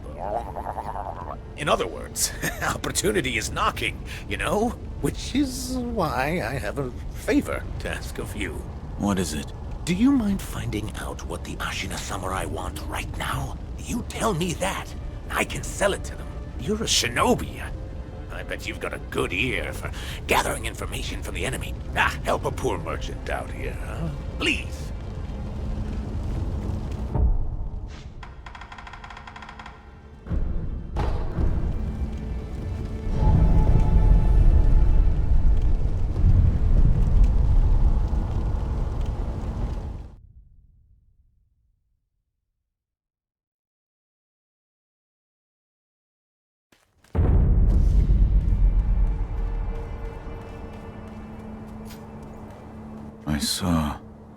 In other words, opportunity is knocking, you know? Which is why I have a favor to ask of you. What is it? Do you mind finding out what the Ashina samurai want right now? You tell me that, and I can sell it to them. You're a shinobi. I bet you've got a good ear for gathering information from the enemy. Help a poor merchant out here, huh? Please.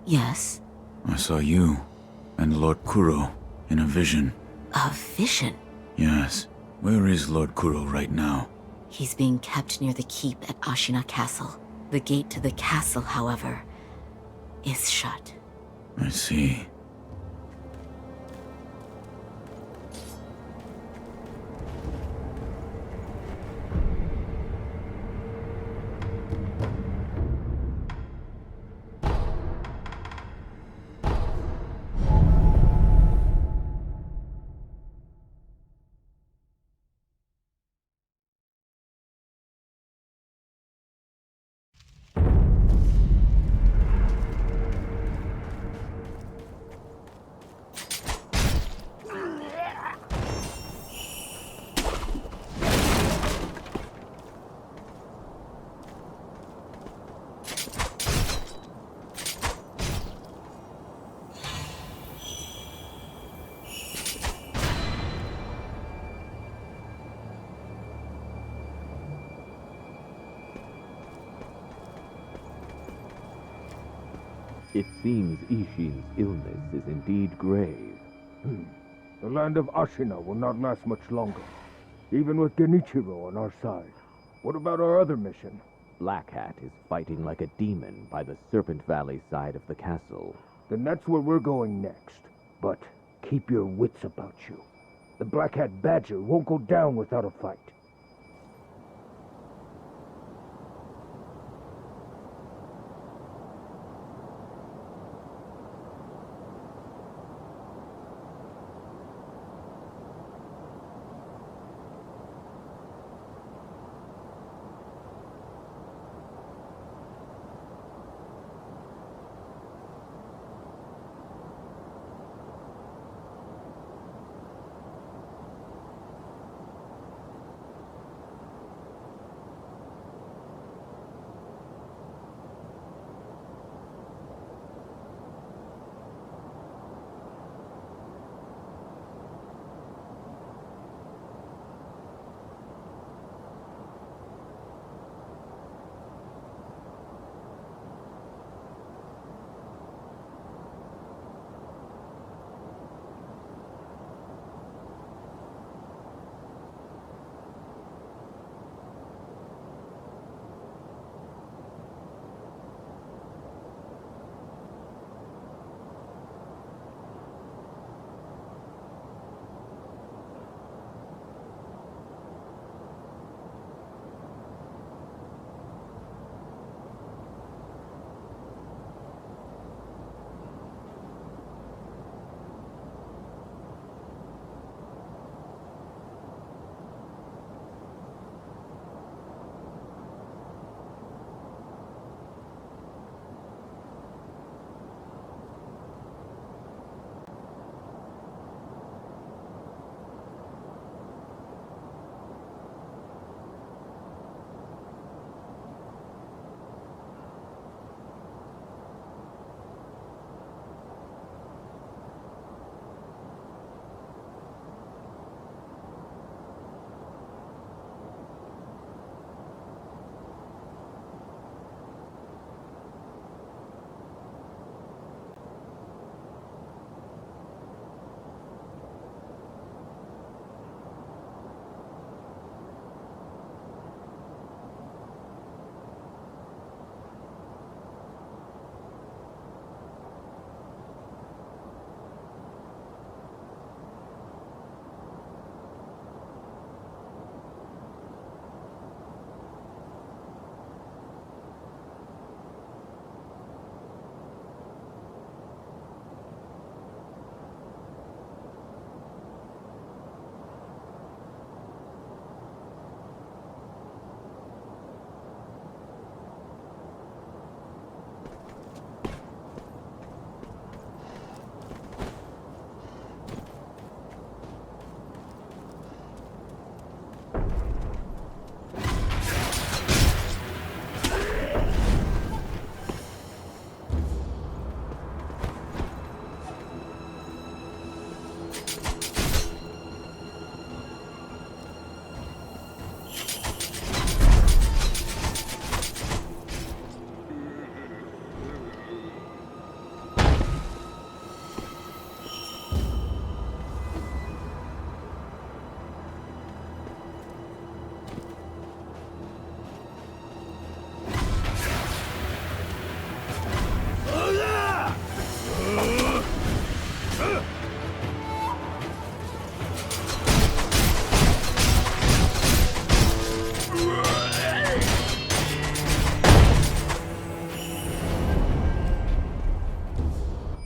Yes? I saw you and Lord Kuro in a vision. A vision? Yes. Where is Lord Kuro right now? He's being kept near the keep at Ashina Castle. The gate to the castle, however, is shut. I see. It seems Ishin's illness is indeed grave. The land of Ashina will not last much longer, even with Genichiro on our side. What about our other mission? Black Hat is fighting like a demon by the Serpent Valley side of the castle. Then that's where we're going next. But keep your wits about you. The Black Hat Badger won't go down without a fight.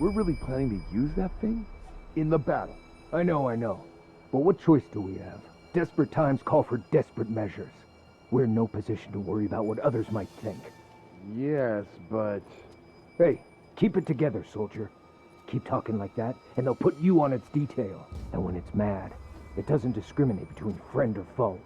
we're really planning to use that thing? In the battle. I know. But what choice do we have? Desperate times call for desperate measures. We're in no position to worry about what others might think. Yes, but... Hey, keep it together, soldier. Keep talking like that, and they'll put you on its detail. And when it's mad, it doesn't discriminate between friend or foe.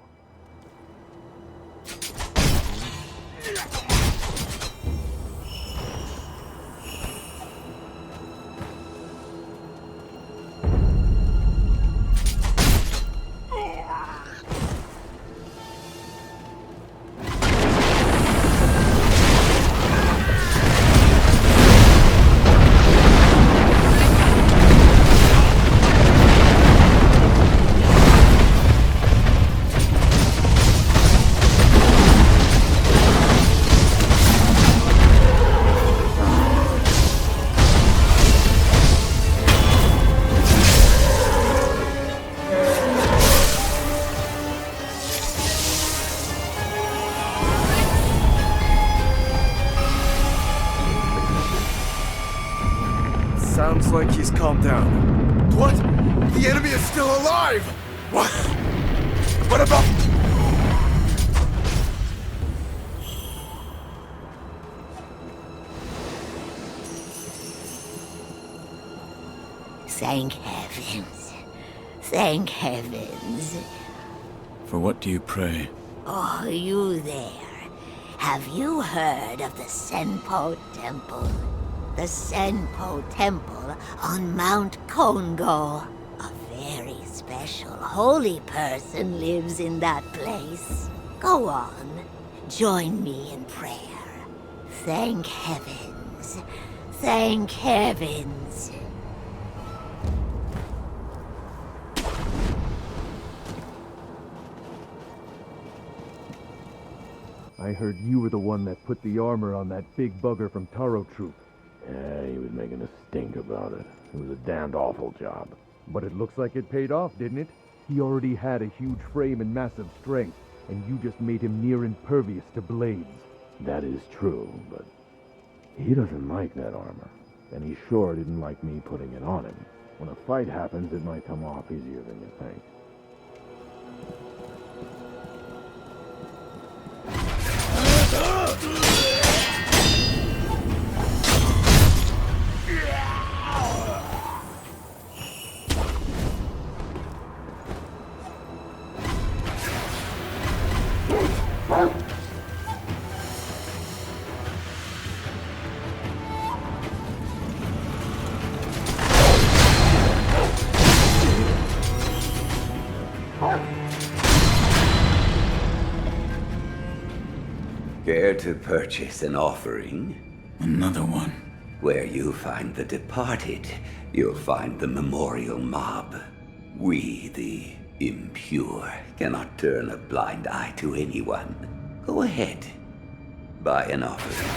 Sounds like he's calmed down. What? The enemy is still alive! What? What about... Thank heavens. Thank heavens. For what do you pray? Oh, you there. Have you heard of the Senpo Temple? The Senpo Temple on Mount Kongo. A very special holy person lives in that place. Go on. Join me in prayer. Thank heavens. Thank heavens. I heard you were the one that put the armor on that big bugger from Taro Troop. Yeah, he was making a stink about it. It was a damned awful job. But it looks like it paid off, didn't it? He already had a huge frame and massive strength, and you just made him near impervious to blades. That is true, but he doesn't like that armor. And he sure didn't like me putting it on him. When a fight happens, it might come off easier than you think. Care to purchase an offering? Another one. Where you find the departed, you'll find the memorial mob. We, the impure, cannot turn a blind eye to anyone. Go ahead. Buy an offering.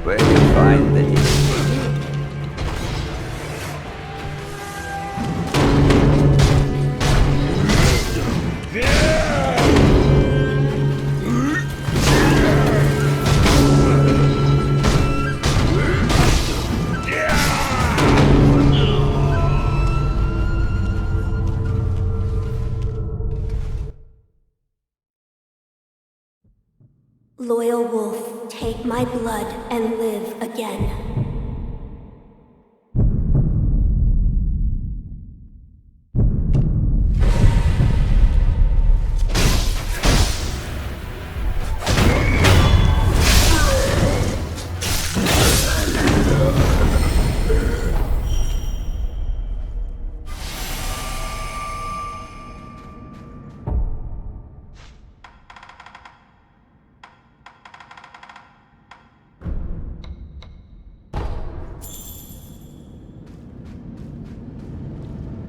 Where you find the... Loyal wolf, take my blood and live again.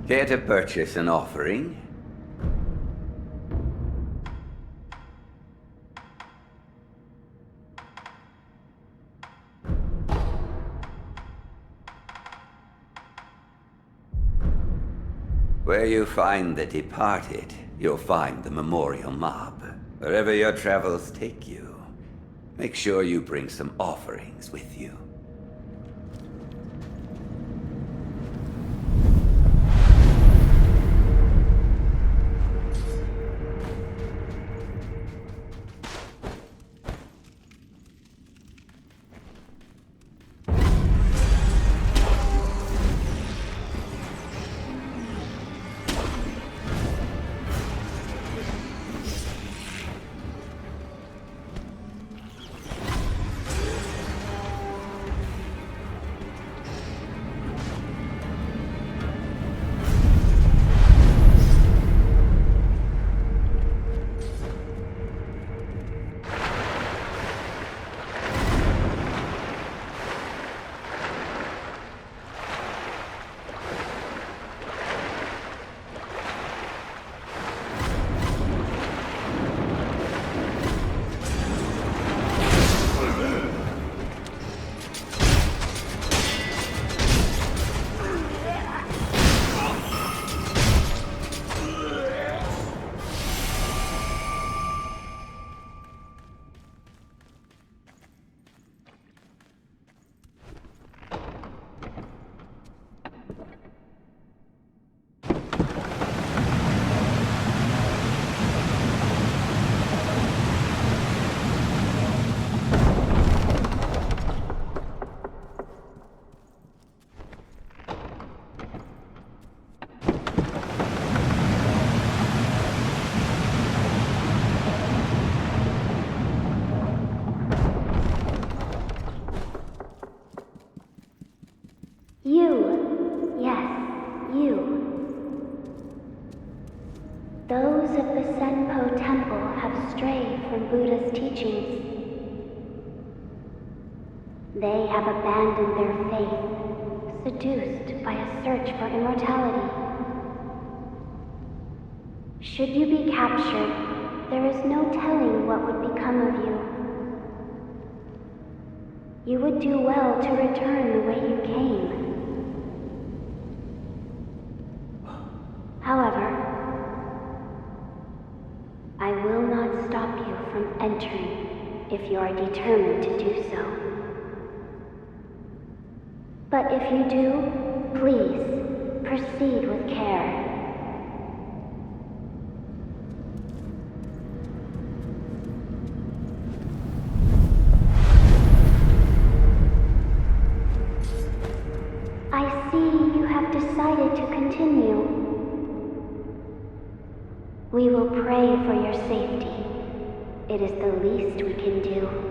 Care to purchase an offering? Where you find the departed, you'll find the memorial mob. Wherever your travels take you, make sure you bring some offerings with you. Those of the Senpo Temple have strayed from Buddha's teachings. They have abandoned their faith, seduced by a search for immortality. Should you be captured, there is no telling what would become of you. You would do well to return the way you came. However, I will not stop you from entering if you are determined to do so. But if you do, please proceed with care. I see you have decided to continue. We will pray for your safety. It is the least we can do.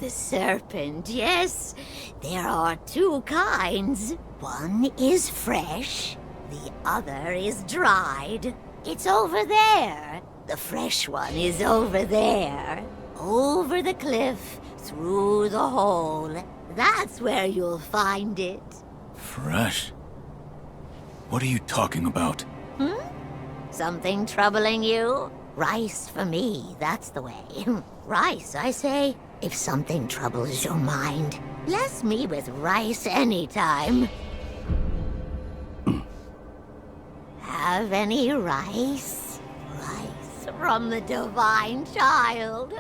the Serpent, yes. There are two kinds. One is fresh, the other is dried. It's over there. The fresh one is over there. Over the cliff, through the hole. That's where you'll find it. Fresh? What are you talking about? Something troubling you? Rice for me, that's the way. Rice, I say. If something troubles your mind, bless me with rice anytime. Have any rice? Rice from the divine child.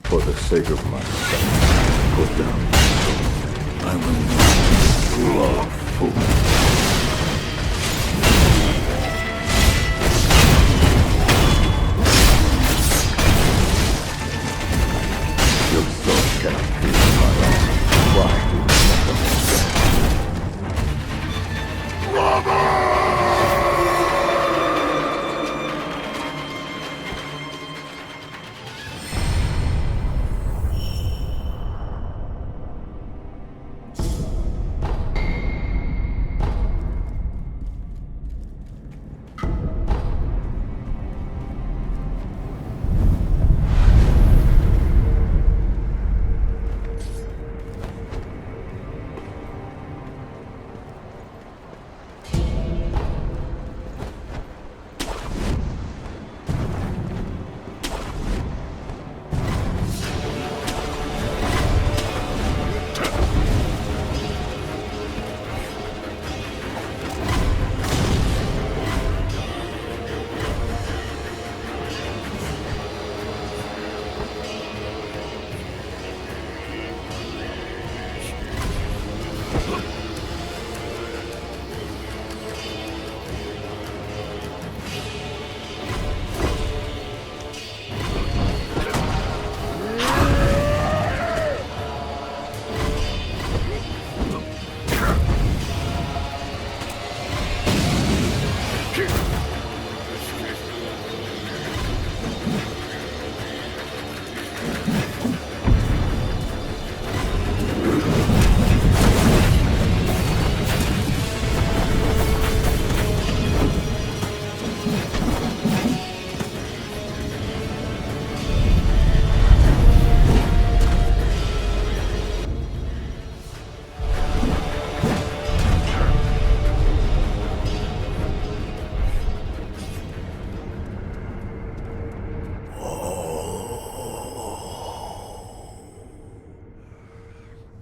For the sake of my son, put down. I will not. You are a fool. Your sword cannot pierce my arm. Why do you not understand?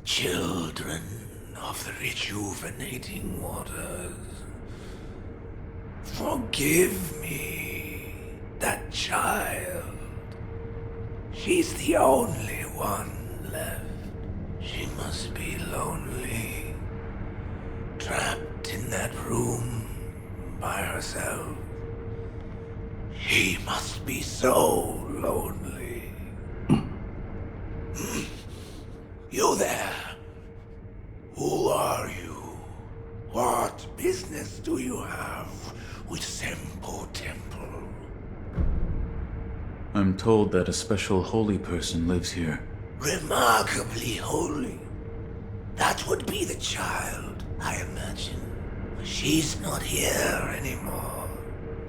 Children of the rejuvenating waters, forgive me, that child. She's the only one left. She must be lonely, trapped in that room by herself. She must be so lonely. You there? Who are you? What business do you have with Sempo Temple? I'm told that a special holy person lives here. Remarkably holy. That would be the child, I imagine. But she's not here anymore.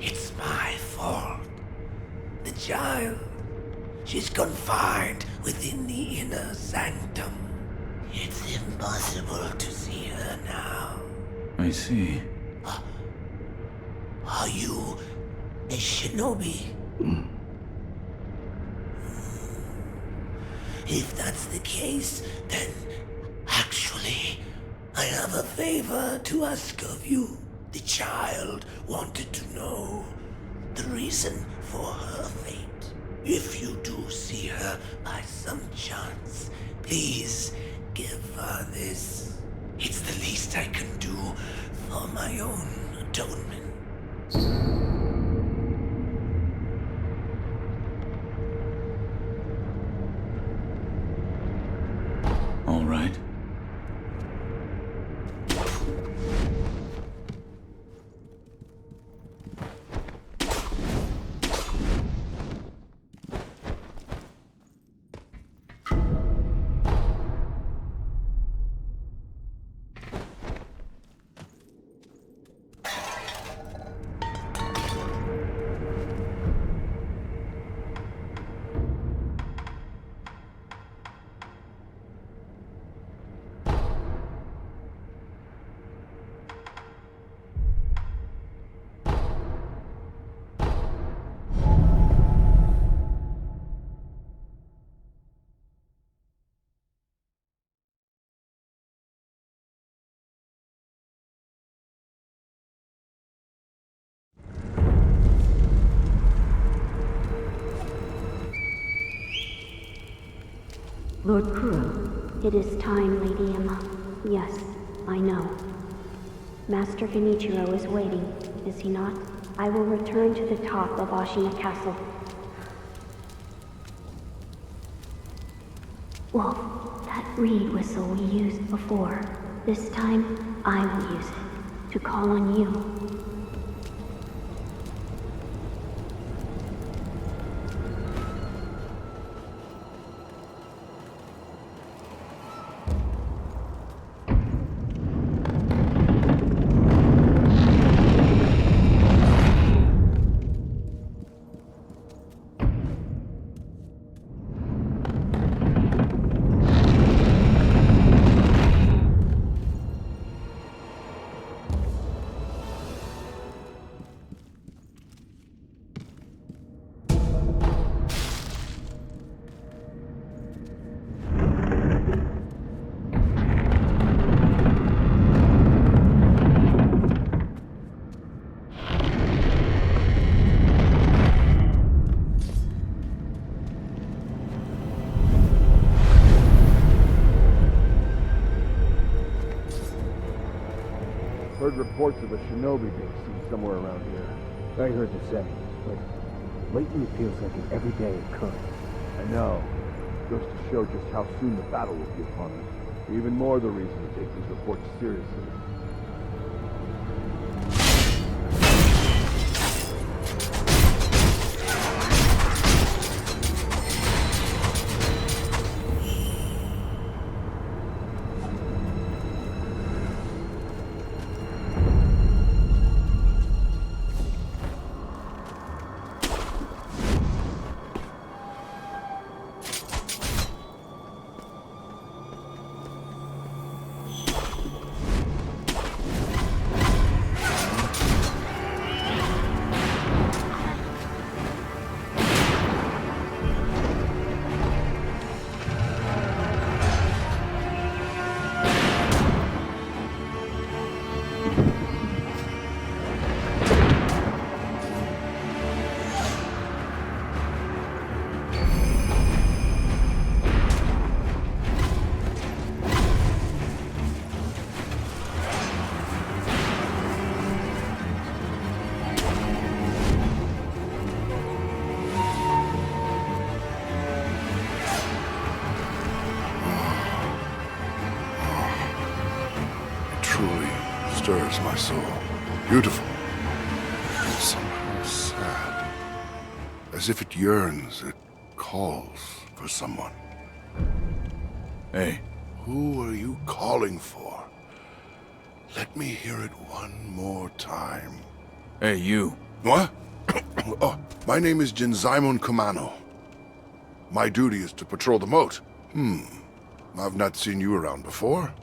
It's my fault. The child, she's confined within the inner sanctum. It's impossible to see her now. I see. Are you a shinobi? If that's the case, then actually, I have a favor to ask of you. The child wanted to know the reason for her fate. If you do see her by some chance, please give her this. It's the least I can do for my own atonement. All right. Lord Kuro. It is time, Lady Emma. Yes, I know. Master Genichiro is waiting, is he not? I will return to the top of Ashina Castle. Wolf, that reed whistle we used before. This time, I will use it to call on you. Heard reports of a shinobi being seen somewhere around here. I heard the same, but lately it feels like an everyday occurrence. I know. Goes to show just how soon the battle will be upon us. Even more the reason to take these reports seriously. my soul. Beautiful. And somehow sad. As if it yearns, it calls for someone. Hey. Who are you calling for? Let me hear it one more time. Hey, you. What? Oh, my name is Jinzaimon Kimono. My duty is to patrol the moat. I've not seen you around before.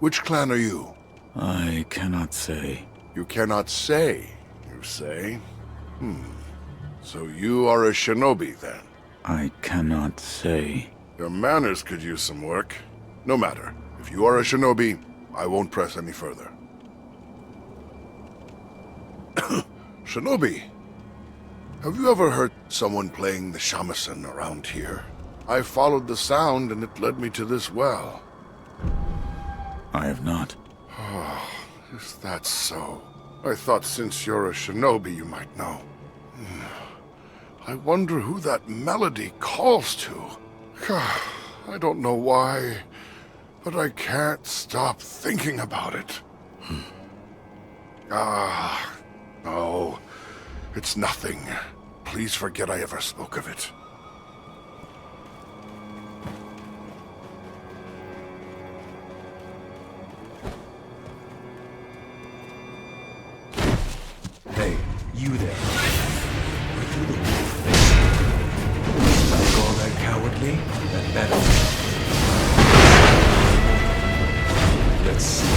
Which clan are you? I cannot say. You cannot say, you say? So you are a shinobi, then? I cannot say. Your manners could use some work. No matter. If you are a shinobi, I won't press any further. Shinobi, have you ever heard someone playing the shamisen around here? I followed the sound and it led me to this well. I have not. Oh, is that so? I thought since you're a shinobi you might know. I wonder who that melody calls to. I don't know why, but I can't stop thinking about it. No, it's nothing. Please forget I ever spoke of it. Hey, you there. Are you the real thing? Like all that cowardly? Then better. Let's see.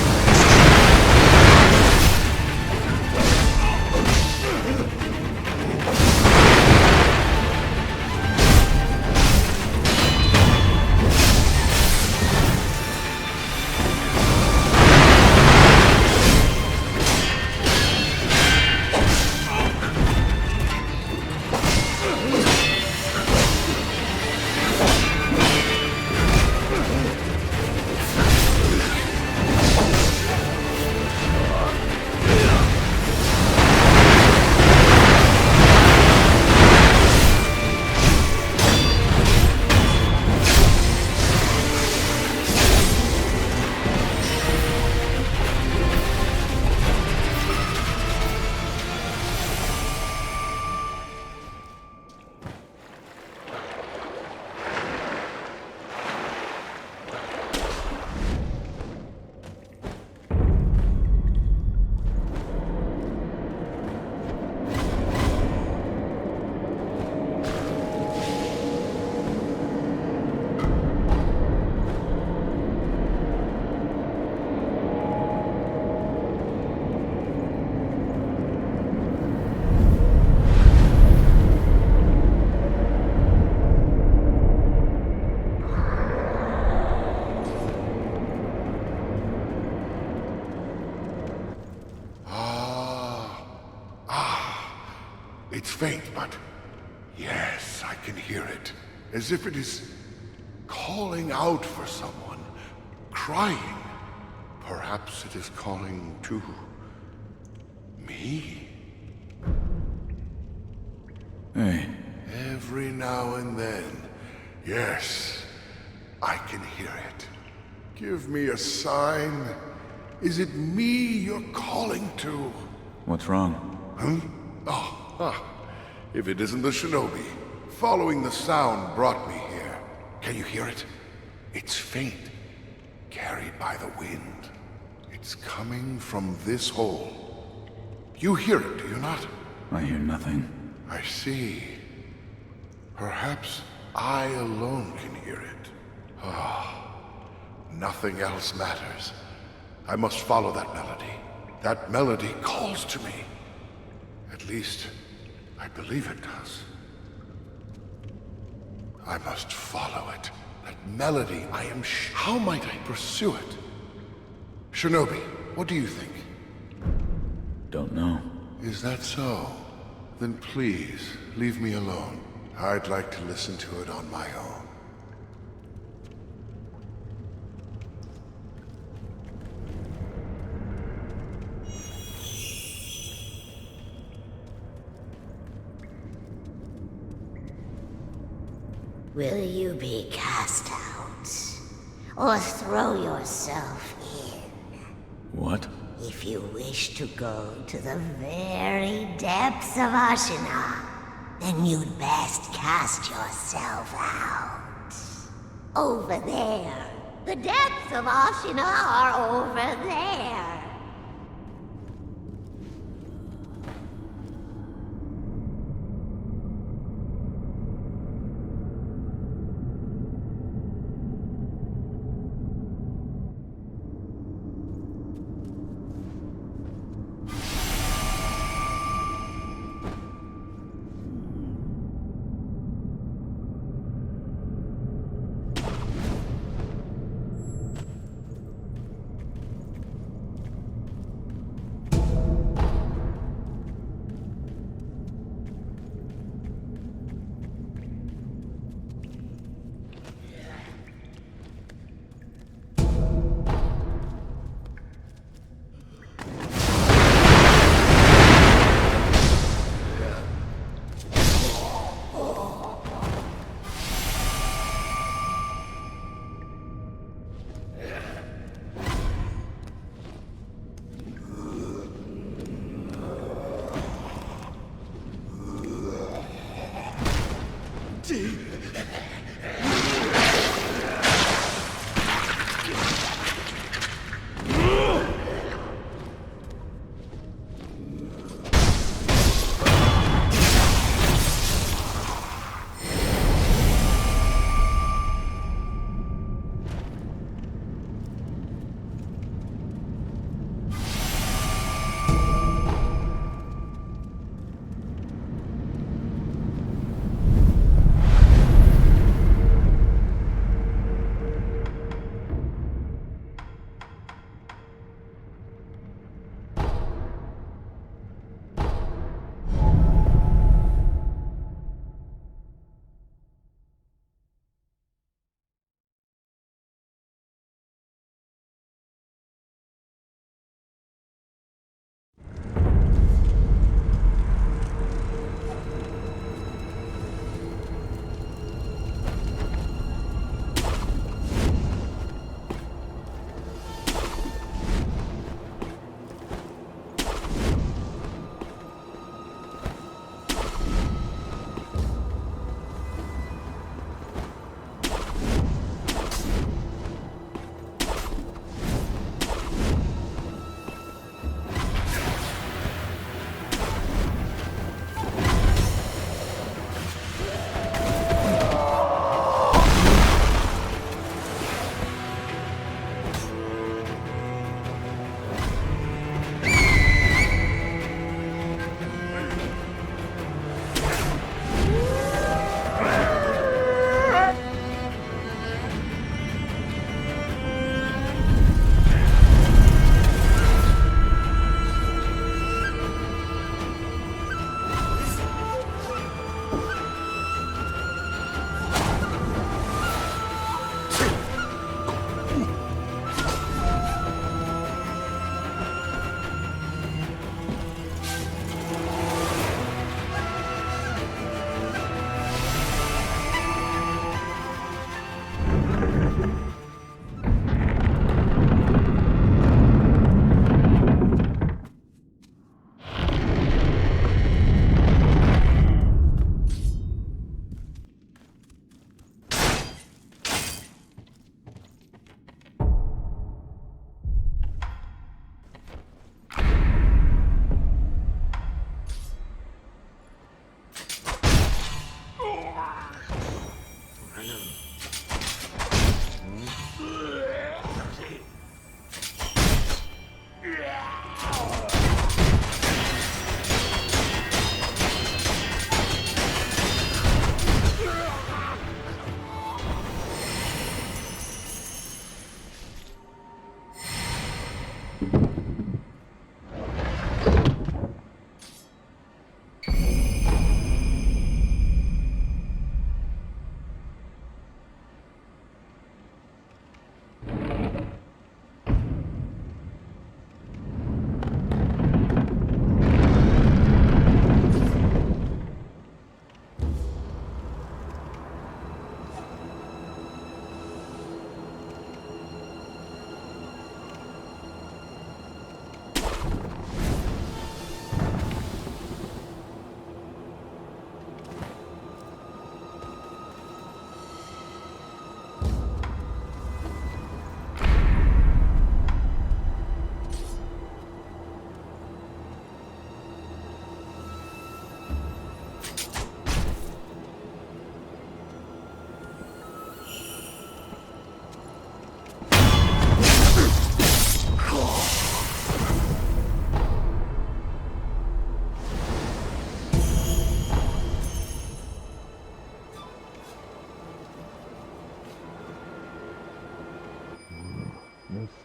It's faint, but yes, I can hear it. As if it is calling out for someone, crying. Perhaps it is calling to me? Hey. Every now and then, yes, I can hear it. Give me a sign. Is it me you're calling to? What's wrong? If it isn't the shinobi, following the sound brought me here. Can you hear it? It's faint, carried by the wind. It's coming from this hole. You hear it, do you not? I hear nothing. I see. Perhaps I alone can hear it. Nothing else matters. I must follow that melody. That melody calls to me. At least, I believe it does. I must follow it. That melody, how might I pursue it? Shinobi, what do you think? Don't know. Is that so? Then please, leave me alone. I'd like to listen to it on my own. Will you be cast out? Or throw yourself in? What? If you wish to go to the very depths of Ashina, then you'd best cast yourself out. Over there. The depths of Ashina are over there.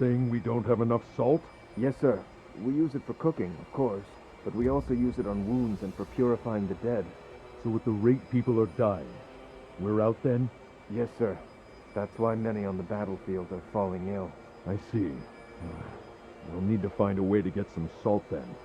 saying we don't have enough salt? Yes, sir. We use it for cooking, of course, but we also use it on wounds and for purifying the dead. So at the rate people are dying, we're out then? Yes, sir. That's why many on the battlefield are falling ill. I see. We'll need to find a way to get some salt then.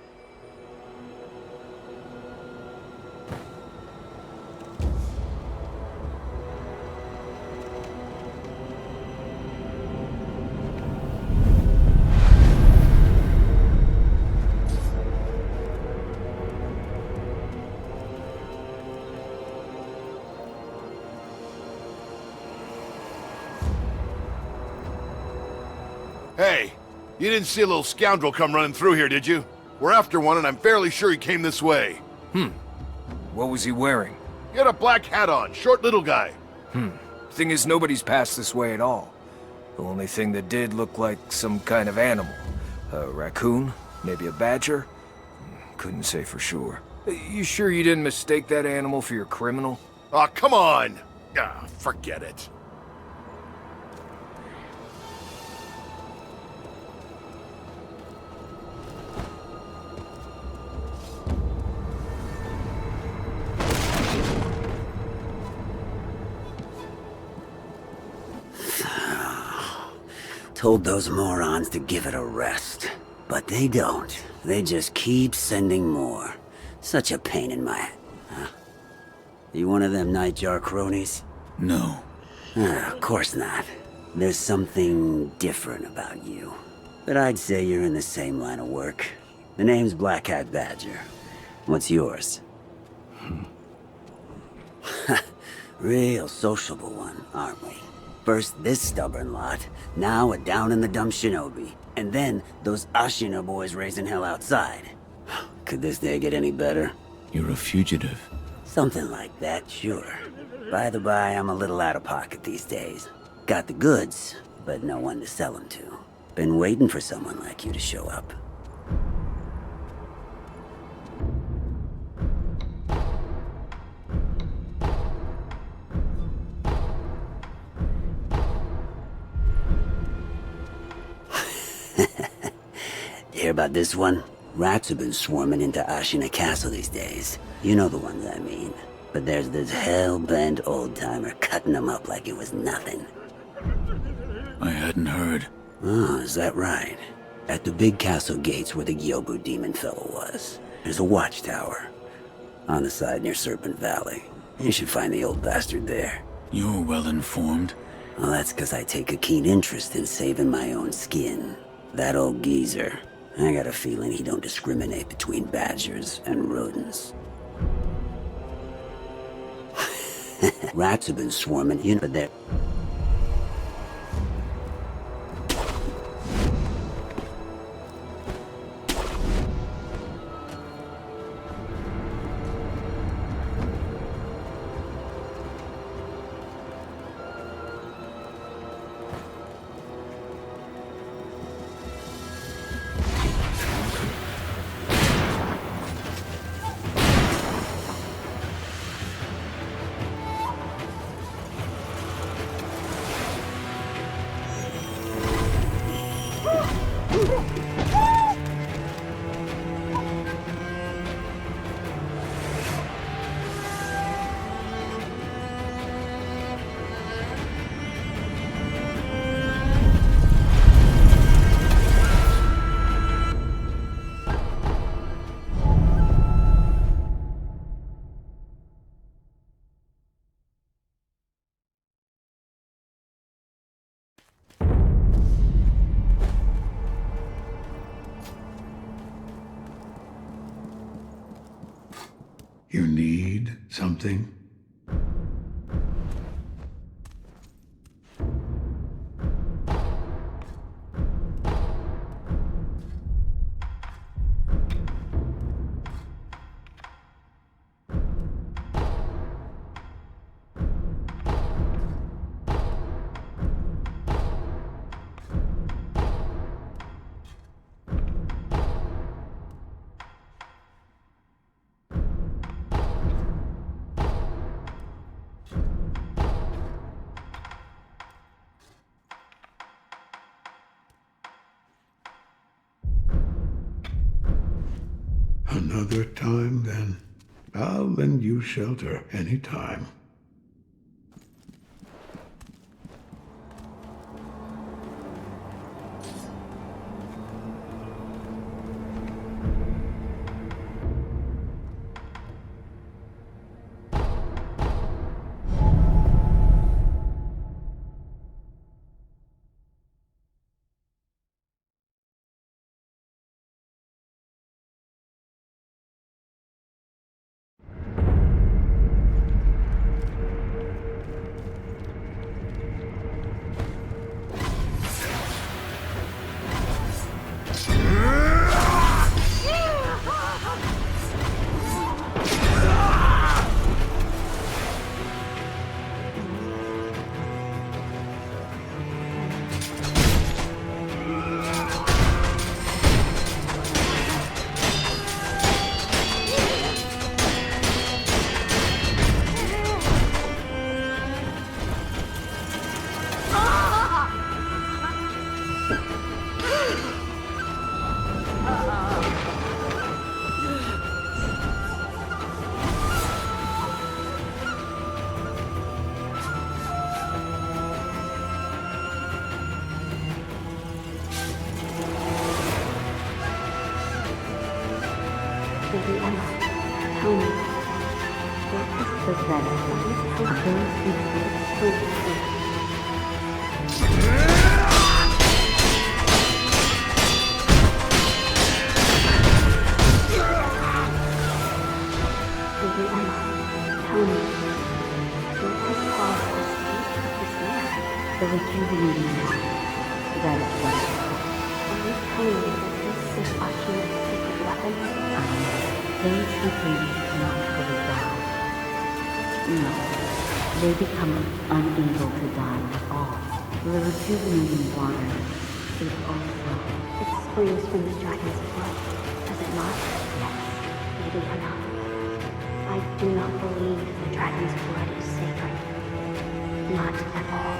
Hey, you didn't see a little scoundrel come running through here, did you? We're after one, and I'm fairly sure he came this way. What was he wearing? He had a black hat on, short little guy. Thing is, nobody's passed this way at all. The only thing that did look like some kind of animal. A raccoon? Maybe a badger? Couldn't say for sure. You sure you didn't mistake that animal for your criminal? Aw, come on! Ah, forget it. Told those morons to give it a rest. But they don't. They just keep sending more. Such a pain in my... Huh? You one of them Nightjar cronies? No. Of course not. There's something different about you. But I'd say you're in the same line of work. The name's Black Hat Badger. What's yours? Real sociable one, aren't we? First this stubborn lot, now a down-in-the-dump shinobi, and then those Ashina boys raising hell outside. Could this day get any better? You're a fugitive. Something like that, sure. By the by, I'm a little out of pocket these days. Got the goods, but no one to sell them to. Been waiting for someone like you to show up. Hear about this one? Rats have been swarming into Ashina Castle these days. You know the ones I mean. But there's this hell-bent old-timer cutting them up like it was nothing. I hadn't heard. Oh, is that right? At the big castle gates where the Gyobu demon fellow was, there's a watchtower. On the side near Serpent Valley. You should find the old bastard there. You're well informed. Well, that's because I take a keen interest in saving my own skin. That old geezer, I got a feeling he don't discriminate between badgers and rodents. Rats have been swarming, you know, they're... You need something? Another time, then. I'll lend you shelter any time. Lady Emma, tell me, what is the red of those who live so free? Lady Emma, tell me, what has caused the state of this man? The rejuvenating water. That is what it's called. Are you telling me that this is Ashina's secret weapon? Those who drink it cannot fully die. No, they become unable to die at all. The rejuvenating water is also... It springs from the dragon's blood, does it not? Yes. Lady Emma, I do not believe the dragon's blood is sacred. Not at all.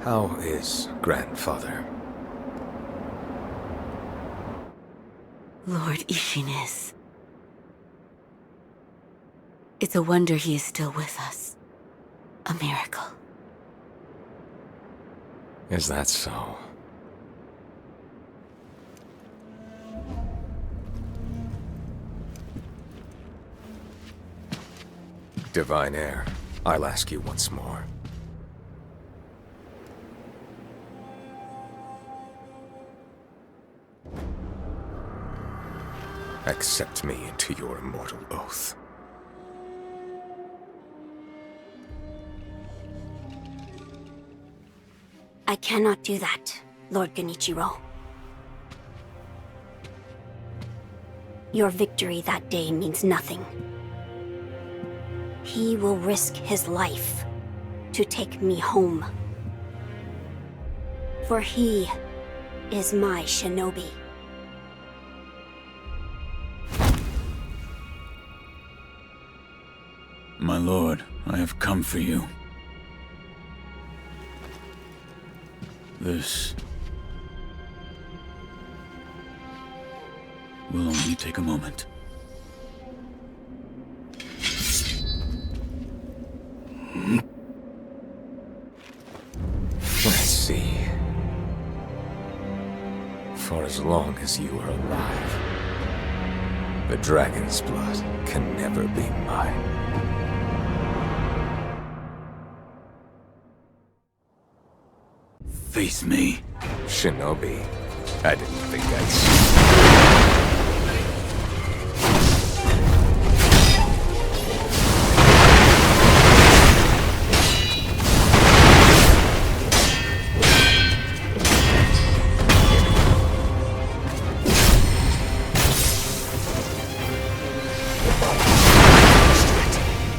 How is grandfather? Lord Ishin is. It's a wonder he is still with us. A miracle. Is that so? Divine Heir, I'll ask you once more. Accept me into your immortal oath. I cannot do that, Lord Genichiro. Your victory that day means nothing. He will risk his life to take me home. For he is my shinobi. My lord, I have come for you. This will only take a moment. Let's see. For as long as you are alive, the dragon's blood can never be mine. Face me. Shinobi, I didn't think I'd see.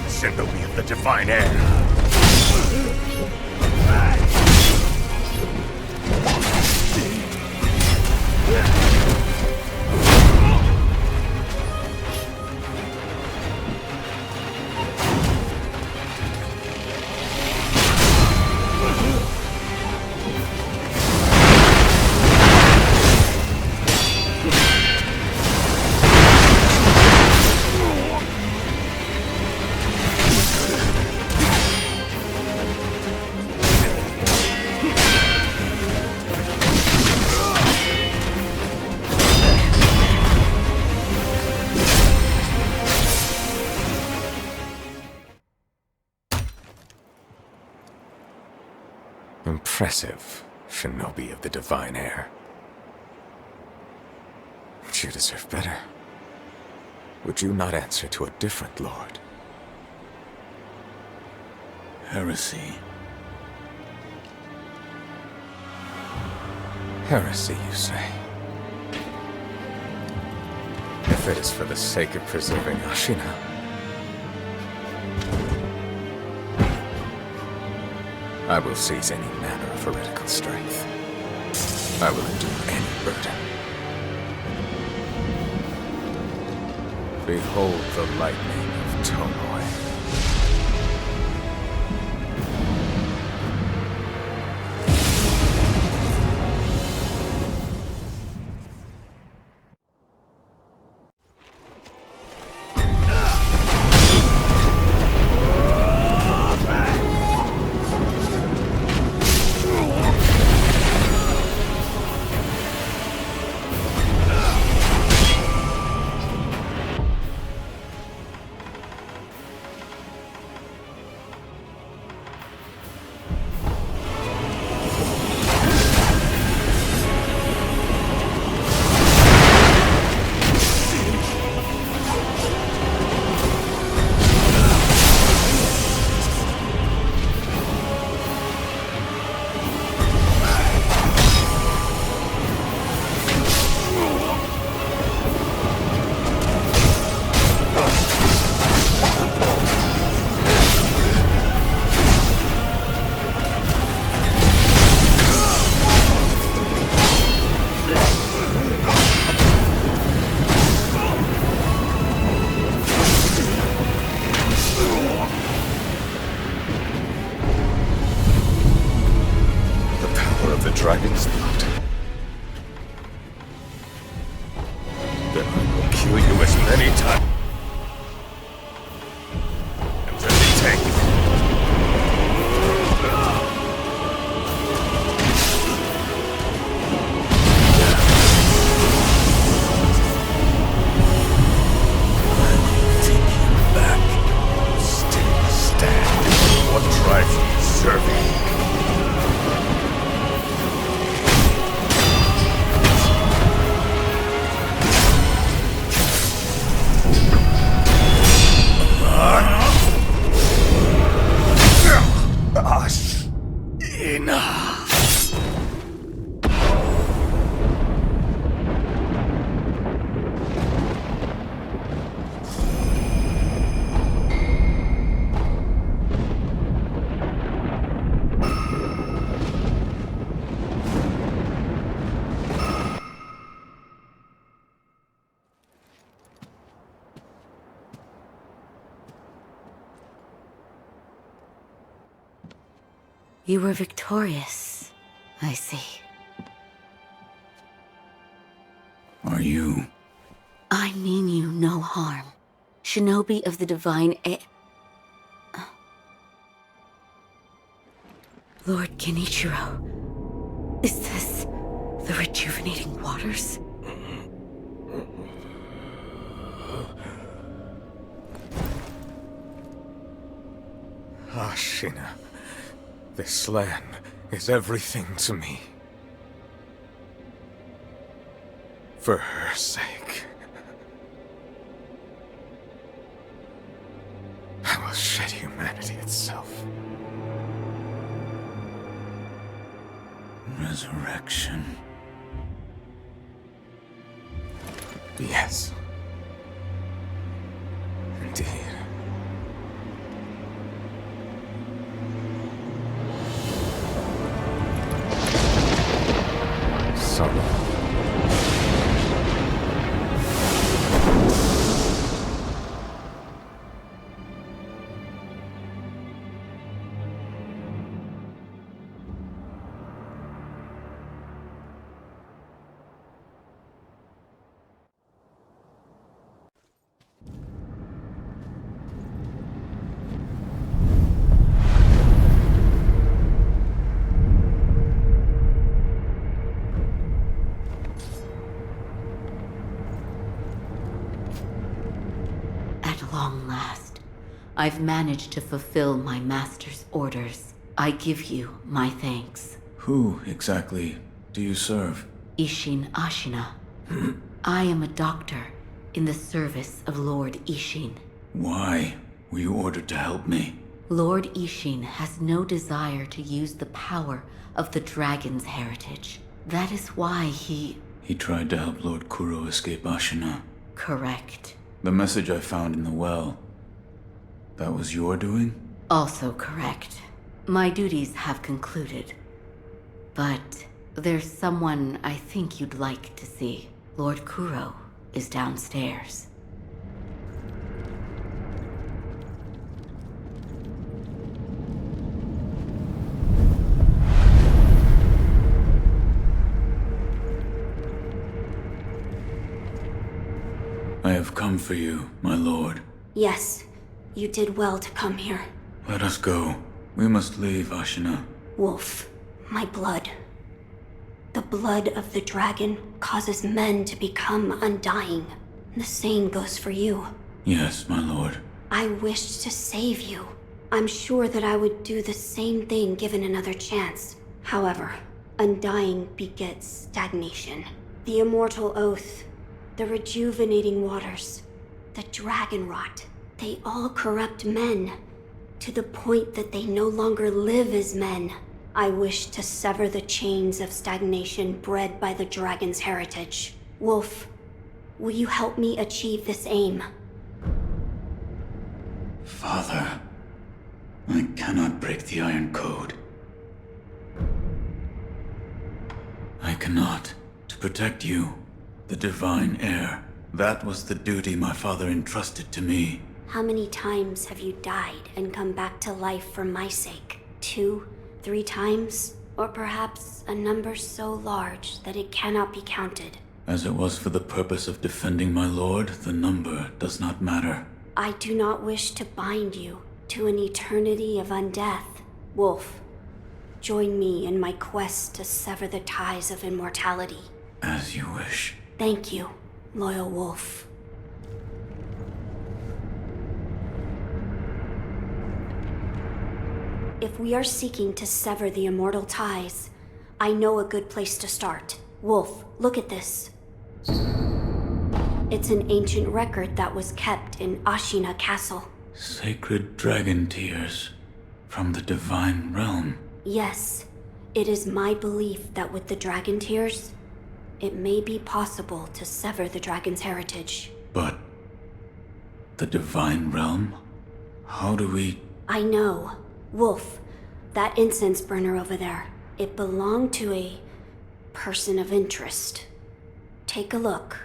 Shinobi of the Divine Air. Impressive, Shinobi of the Divine Air. But you deserve better. Would you not answer to a different lord? Heresy. Heresy, you say? If it is for the sake of preserving Ashina, I will seize any manner of heretical strength. I will endure any burden. Behold the lightning of Tomoe. Dragon's blood. Then I will kill you as many times as it takes. Take you back. Still stand. What drives you serving? You were victorious, I see. Are you? I mean you no harm. Shinobi of the Divine Lord Genichiro, is this the rejuvenating waters? Ashina, this land is everything to me. For her sake, I will shed humanity itself. Resurrection. Yes. Indeed. Son. Long last, I've managed to fulfill my master's orders. I give you my thanks. Who exactly do you serve? Isshin Ashina. I am a doctor in the service of Lord Isshin. Why were you ordered to help me? Lord Isshin has no desire to use the power of the dragon's heritage. That is why he tried to help Lord Kuro escape Ashina. Correct. The message I found in the well, that was your doing? Also correct. My duties have concluded. But there's someone I think you'd like to see. Lord Kuro is downstairs. I have come for you, my lord. Yes, you did well to come here. Let us go. We must leave Ashina. Wolf, my blood. The blood of the dragon causes men to become undying. The same goes for you. Yes, my lord. I wished to save you. I'm sure that I would do the same thing given another chance. However, undying begets stagnation. The immortal oath, the rejuvenating waters, the dragon rot, they all corrupt men, to the point that they no longer live as men. I wish to sever the chains of stagnation bred by the dragon's heritage. Wolf, will you help me achieve this aim? Father, I cannot break the Iron Code. I cannot. To protect you, the divine heir. That was the duty my father entrusted to me. How many times have you died and come back to life for my sake? 2, 3 times? Or perhaps a number so large that it cannot be counted? As it was for the purpose of defending my lord, the number does not matter. I do not wish to bind you to an eternity of undeath. Wolf, join me in my quest to sever the ties of immortality. As you wish. Thank you, loyal wolf. If we are seeking to sever the immortal ties, I know a good place to start. Wolf, look at this. It's an ancient record that was kept in Ashina Castle. Sacred dragon tears from the divine realm. Yes, it is my belief that with the dragon tears, it may be possible to sever the dragon's heritage. But the divine realm? How do we... I know. Wolf, that incense burner over there, it belonged to a person of interest. Take a look.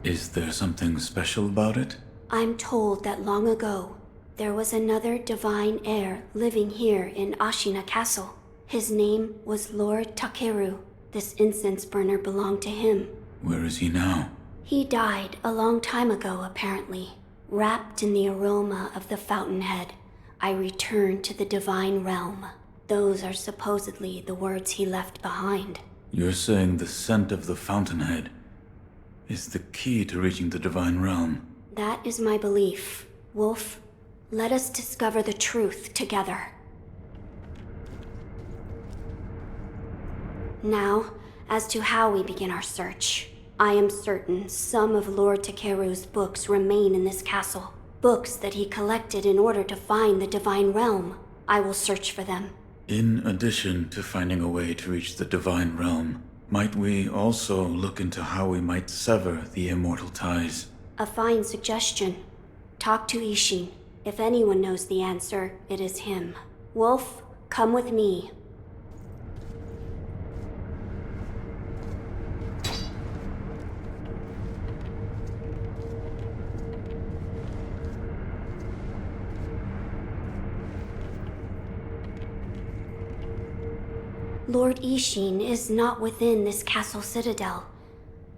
Is there something special about it? I'm told that long ago, There was another divine heir living here in Ashina Castle. His name was Lord Takeru. This incense burner belonged to him. Where is he now? He died a long time ago, apparently. Wrapped in the aroma of the Fountainhead, I returned to the divine realm. Those are supposedly the words he left behind. You're saying the scent of the Fountainhead is the key to reaching the divine realm? That is my belief. Wolf, let us discover the truth together. Now, as to how we begin our search. I am certain some of Lord Takeru's books remain in this castle. Books that he collected in order to find the divine realm. I will search for them. In addition to finding a way to reach the divine realm, might we also look into how we might sever the immortal ties? A fine suggestion. Talk to Ishin. If anyone knows the answer, it is him. Wolf, come with me. Lord Ishin is not within this castle citadel.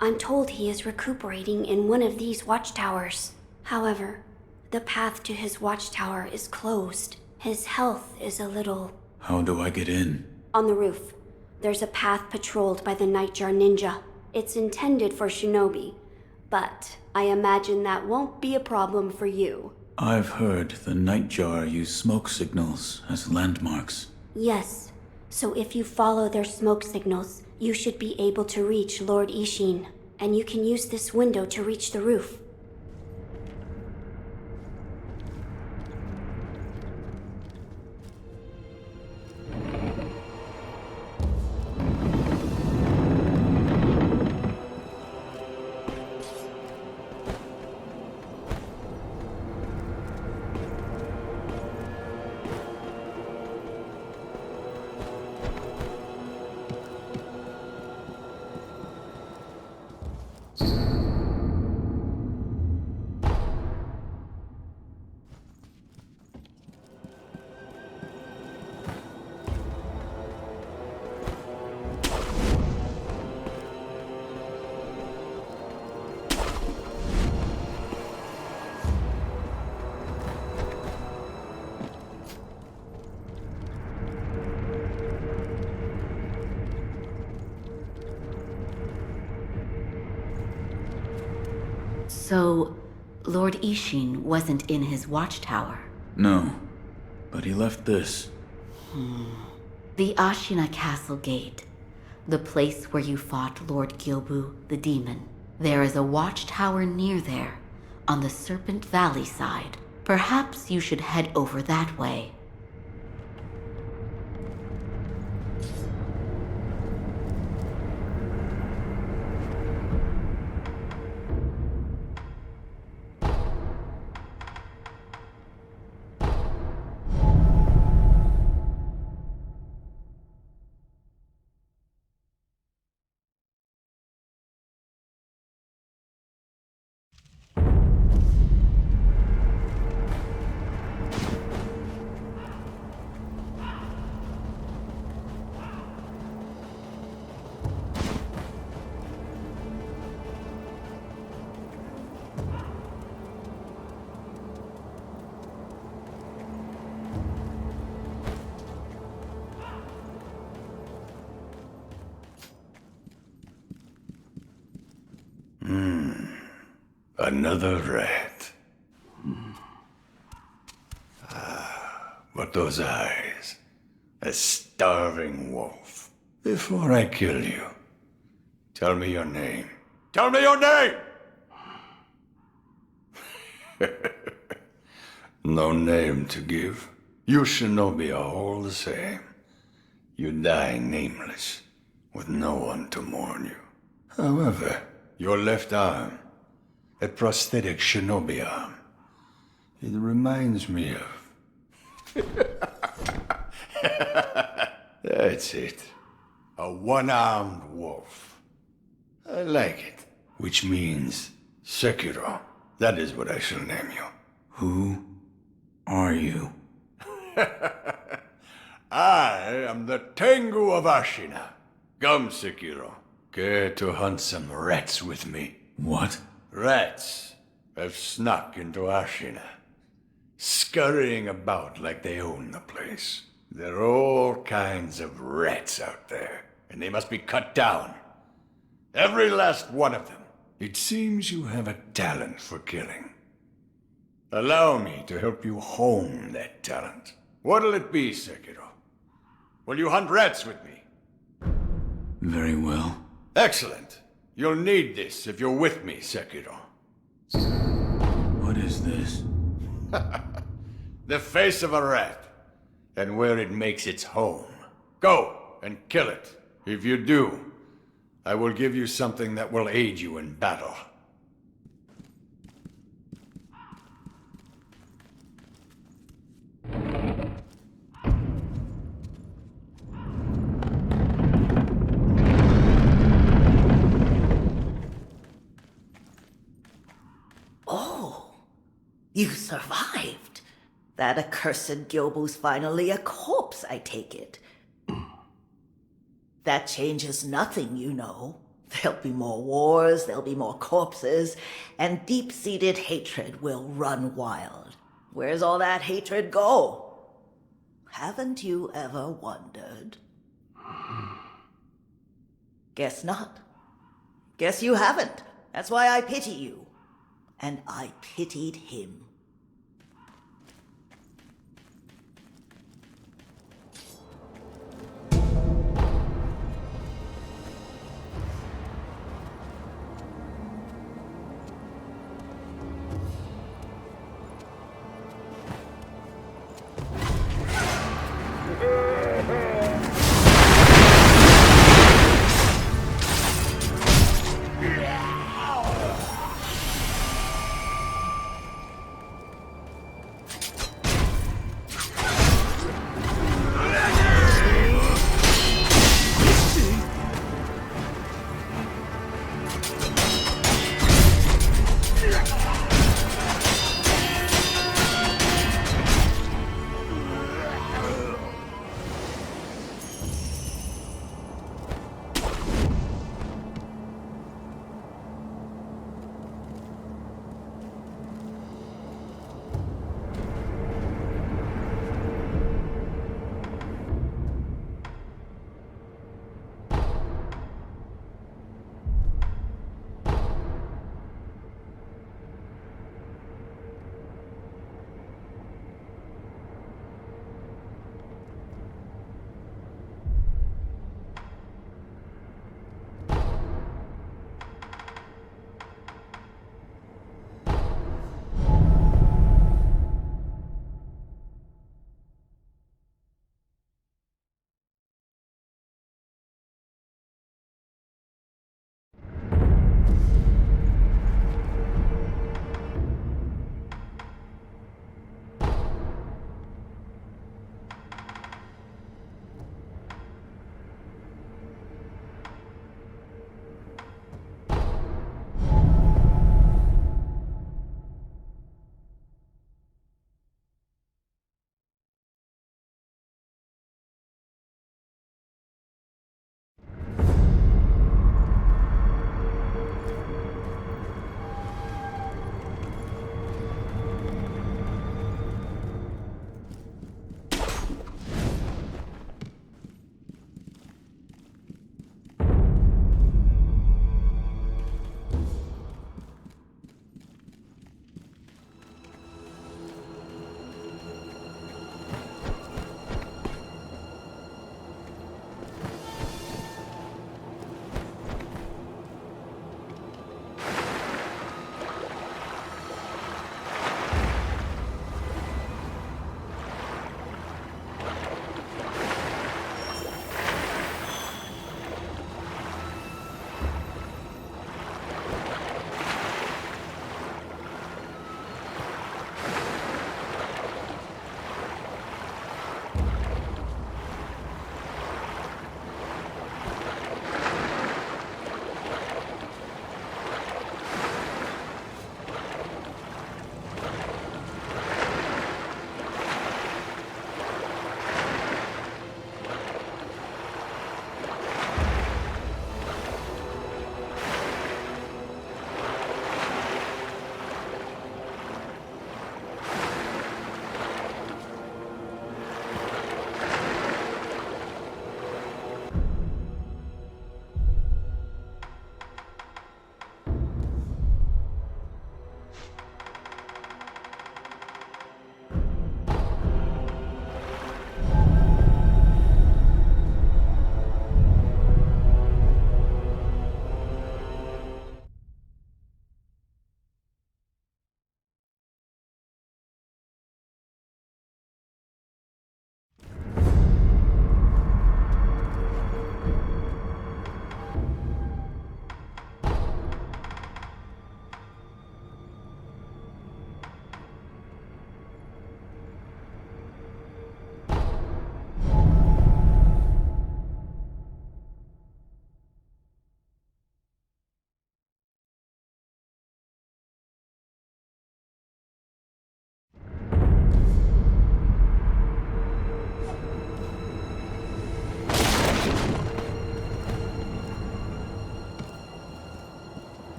I'm told he is recuperating in one of these watchtowers. However, the path to his watchtower is closed. His health is a little... How do I get in? On the roof. There's a path patrolled by the Nightjar Ninja. It's intended for shinobi, but I imagine that won't be a problem for you. I've heard the Nightjar use smoke signals as landmarks. Yes. So if you follow their smoke signals, you should be able to reach Lord Ishin, and you can use this window to reach the roof. So, Lord Ishin wasn't in his watchtower? No, but he left this. The Ashina Castle Gate. The place where you fought Lord Gyobu, the demon. There is a watchtower near there, on the Serpent Valley side. Perhaps you should head over that way. Another rat. But those eyes. A starving wolf. Before I kill you, tell me your name. Tell me your name! No name to give. You shinobi are all the same. You die nameless, with no one to mourn you. However, your left arm, a prosthetic shinobi arm, it reminds me of... That's it. A one-armed wolf. I like it. Which means Sekiro. That is what I shall name you. Who are you? I am the Tengu of Ashina. Come, Sekiro. Care to hunt some rats with me? What? Rats have snuck into Ashina, scurrying about like they own the place. There are all kinds of rats out there, and they must be cut down. Every last one of them. It seems you have a talent for killing. Allow me to help you hone that talent. What'll it be, Sekiro? Will you hunt rats with me? Very well. Excellent. You'll need this if you're with me, Sekiro. What is this? The face of a rat, and where it makes its home. Go and kill it. If you do, I will give you something that will aid you in battle. Oh, you survived. That accursed Gyobu's finally a corpse, I take it. That changes nothing, you know. There'll be more wars, there'll be more corpses, and deep-seated hatred will run wild. Where's all that hatred go? Haven't you ever wondered? Guess not. Guess you haven't. That's why I pity you. And I pitied him.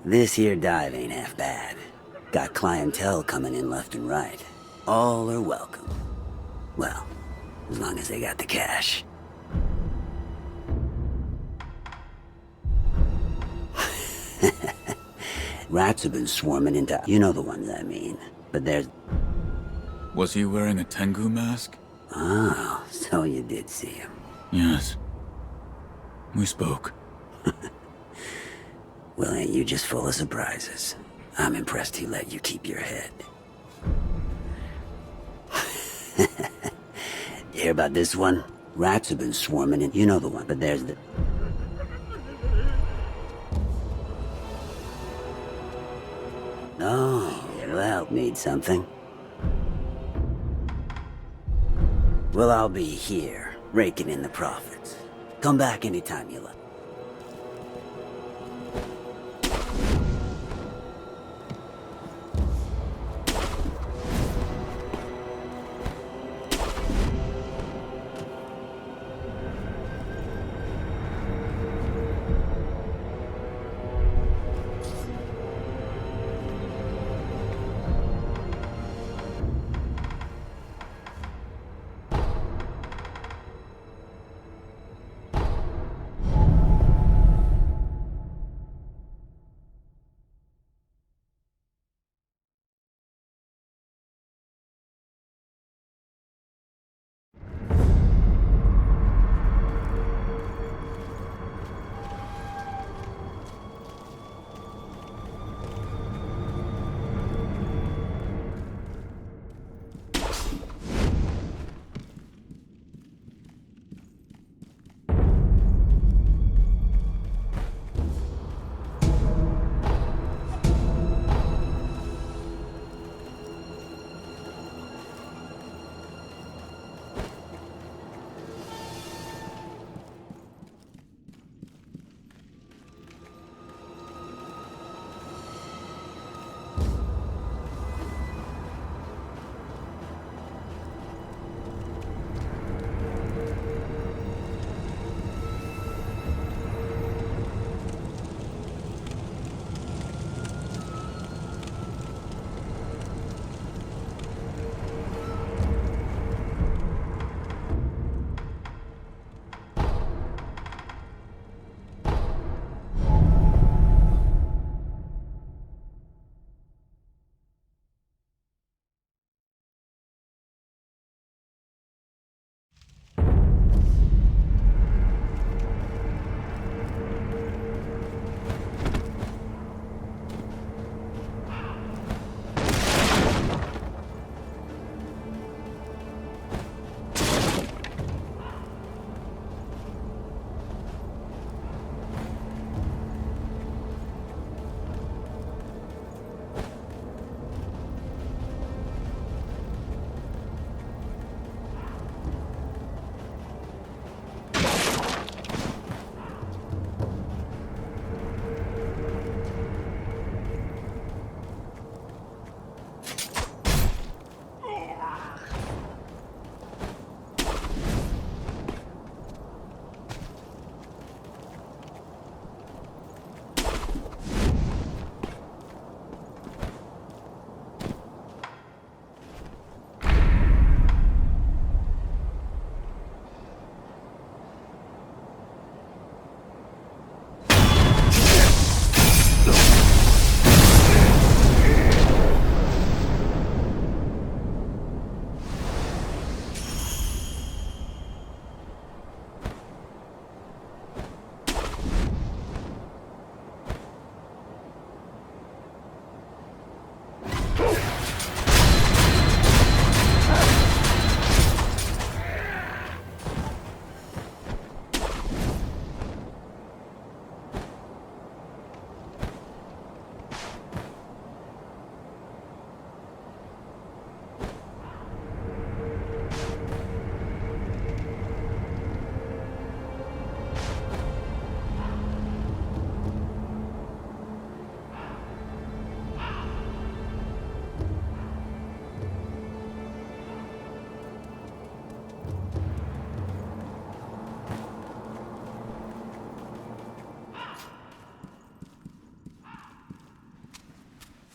This here dive ain't half bad. Got clientele coming in left and right. All are welcome. Well, as long as they got the cash. Rats have been swarming into... You know the ones I mean. But there's... Was he wearing a Tengu mask? Oh, so you did see him. Yes. We spoke. Well, ain't you just full of surprises? I'm impressed he let you keep your head. You hear about this one? Rats have been swarming in... You know the one, but there's the... Oh, well, need something? Well, I'll be here, raking in the profits. Come back anytime you like.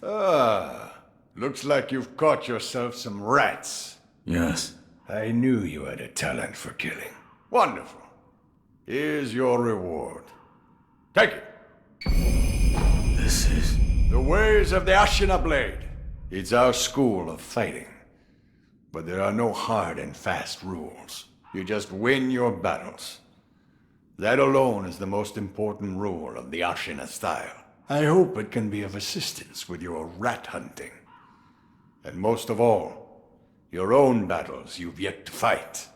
Ah, looks like you've caught yourself some rats. Yes. I knew you had a talent for killing. Wonderful. Here's your reward. Take it. This is... The ways of the Ashina Blade. It's our school of fighting. But there are no hard and fast rules. You just win your battles. That alone is the most important rule of the Ashina style. I hope it can be of assistance with your rat hunting. And most of all, your own battles you've yet to fight.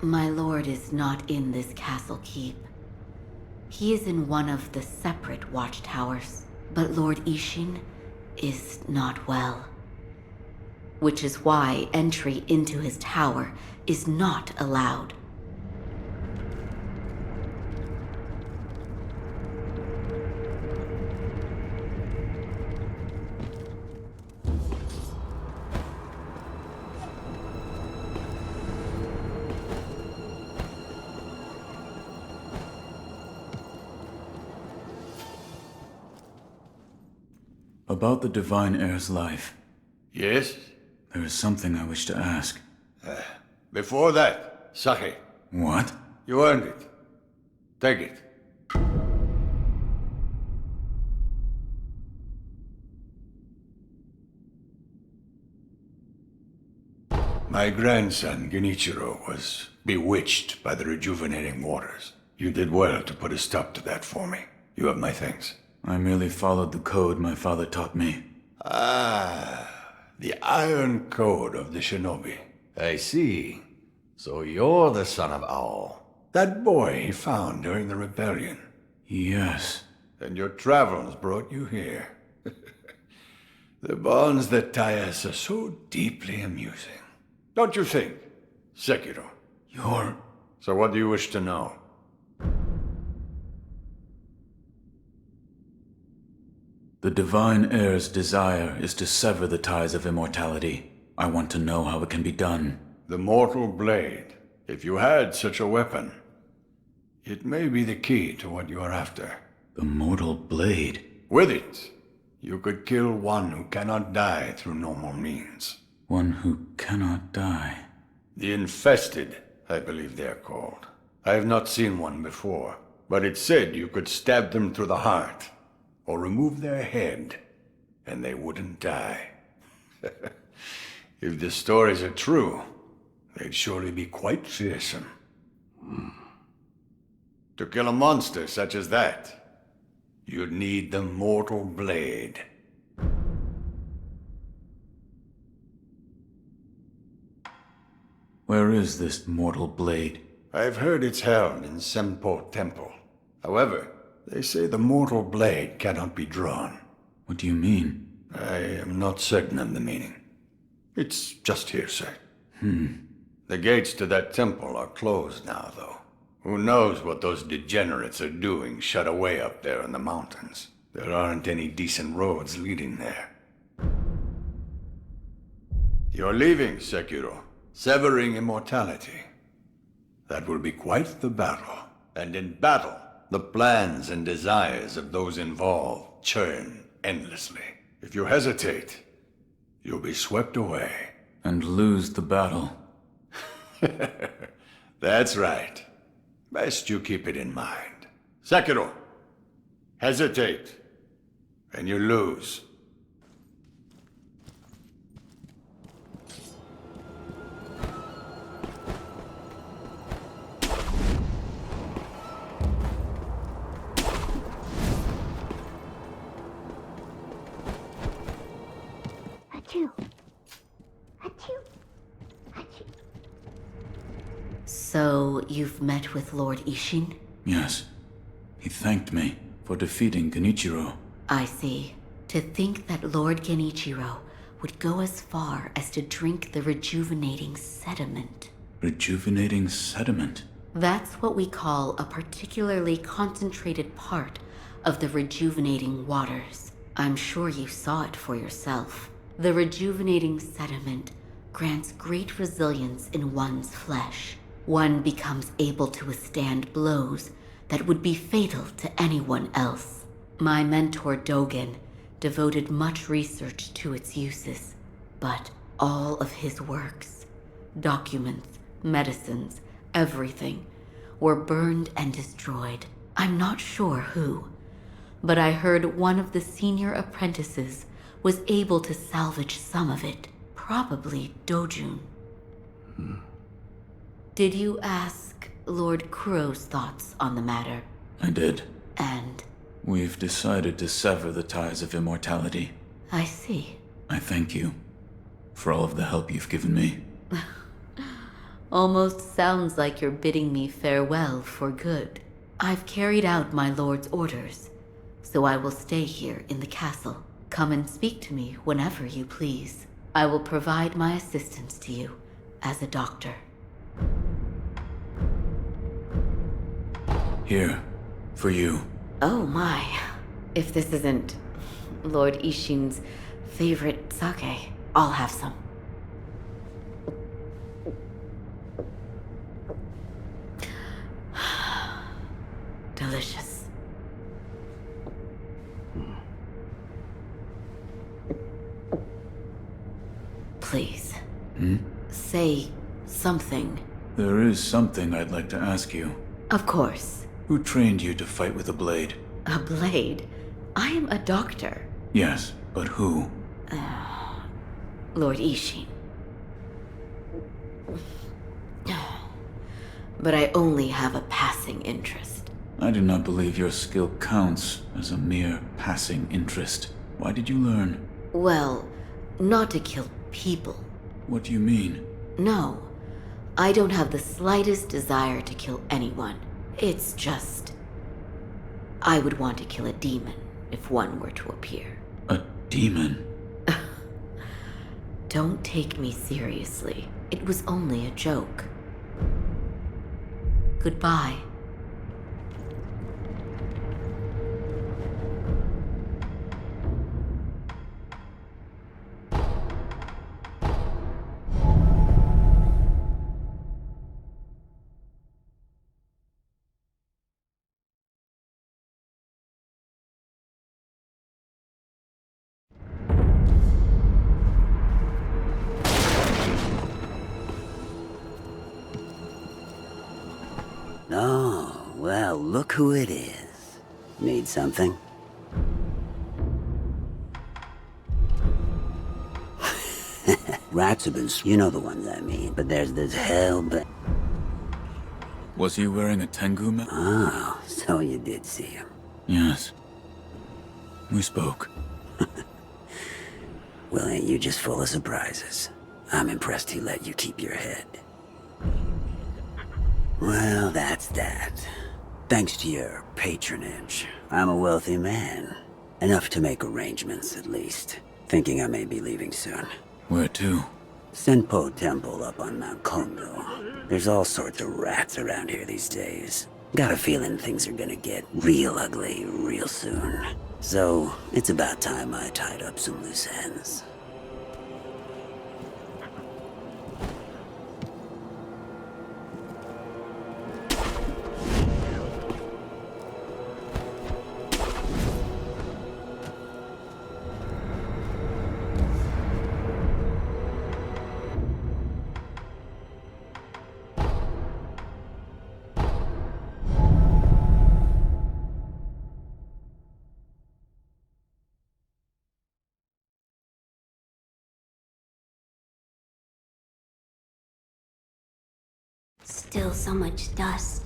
My lord is not in this castle keep. He is in one of the separate watchtowers, but Lord Ishin is not well. Which is why entry into his tower is not allowed. About the Divine Heir's life. Yes? There is something I wish to ask. Before that, Sake. What? You earned it. Take it. My grandson, Genichiro, was bewitched by the rejuvenating waters. You did well to put a stop to that for me. You have my thanks. I merely followed the code my father taught me. Ah, the Iron Code of the Shinobi. I see. So you're the son of Owl. That boy he found during the rebellion. Yes. And your travels brought you here. The bonds that tie us are so deeply amusing. Don't you think, Sekiro? You're... So what do you wish to know? The Divine Heir's desire is to sever the ties of immortality. I want to know how it can be done. The Mortal Blade. If you had such a weapon, it may be the key to what you are after. The Mortal Blade? With it, you could kill one who cannot die through normal means. One who cannot die? The Infested, I believe they are called. I have not seen one before, but it said you could stab them through the heart, or remove their head, and they wouldn't die. If the stories are true, they'd surely be quite fearsome. To kill a monster such as that, you'd need the Mortal Blade. Where is this Mortal Blade? I've heard it's held in Senpo Temple. However, they say the Mortal Blade cannot be drawn. What do you mean? I am not certain of the meaning. It's just hearsay. The gates to that temple are closed now, though. Who knows what those degenerates are doing shut away up there in the mountains. There aren't any decent roads leading there. You're leaving, Sekiro. Severing immortality. That will be quite the battle. And in battle, the plans and desires of those involved churn endlessly. If you hesitate, you'll be swept away. And lose the battle. That's right. Best you keep it in mind. Sekiro, hesitate, and you lose. Achoo. Achoo. Achoo. So, you've met with Lord Ishin? Yes. He thanked me for defeating Genichiro. I see. To think that Lord Genichiro would go as far as to drink the rejuvenating sediment. Rejuvenating sediment? That's what we call a particularly concentrated part of the rejuvenating waters. I'm sure you saw it for yourself. The rejuvenating sediment grants great resilience in one's flesh. One becomes able to withstand blows that would be fatal to anyone else. My mentor Dogen devoted much research to its uses, but all of his works, documents, medicines, everything, were burned and destroyed. I'm not sure who, but I heard one of the senior apprentices was able to salvage some of it, probably Dojun. Did you ask Lord Kuro's thoughts on the matter? I did. And? We've decided to sever the ties of immortality. I see. I thank you for all of the help you've given me. Almost sounds like you're bidding me farewell for good. I've carried out my lord's orders, so I will stay here in the castle. Come and speak to me whenever you please. I will provide my assistance to you as a doctor. Here, for you. Oh my. If this isn't Lord Ishin's favorite sake, I'll have some. Delicious. Please. Say something. There is something I'd like to ask you. Of course. Who trained you to fight with a blade? A blade? I am a doctor. Yes, but who? Lord Ishin. But I only have a passing interest. I do not believe your skill counts as a mere passing interest. Why did you learn? Well, not to kill people. What do you mean? No. I don't have the slightest desire to kill anyone. It's just... I would want to kill a demon if one were to appear. A demon? Don't take me seriously. It was only a joke. Goodbye. Oh, well, look who it is. Need something? Rats have been... You know the ones I mean, but there's this hell... Was he wearing a Tengu mask? Oh, so you did see him. Yes. We spoke. Well, ain't you just full of surprises? I'm impressed he let you keep your head. Well, that's that. Thanks to your patronage, I'm a wealthy man. Enough to make arrangements, at least. Thinking I may be leaving soon. Where to? Senpo Temple up on Mount Kondo. There's all sorts of rats around here these days. Got a feeling things are gonna get real ugly real soon. So, it's about time I tied up some loose ends. Still so much dust.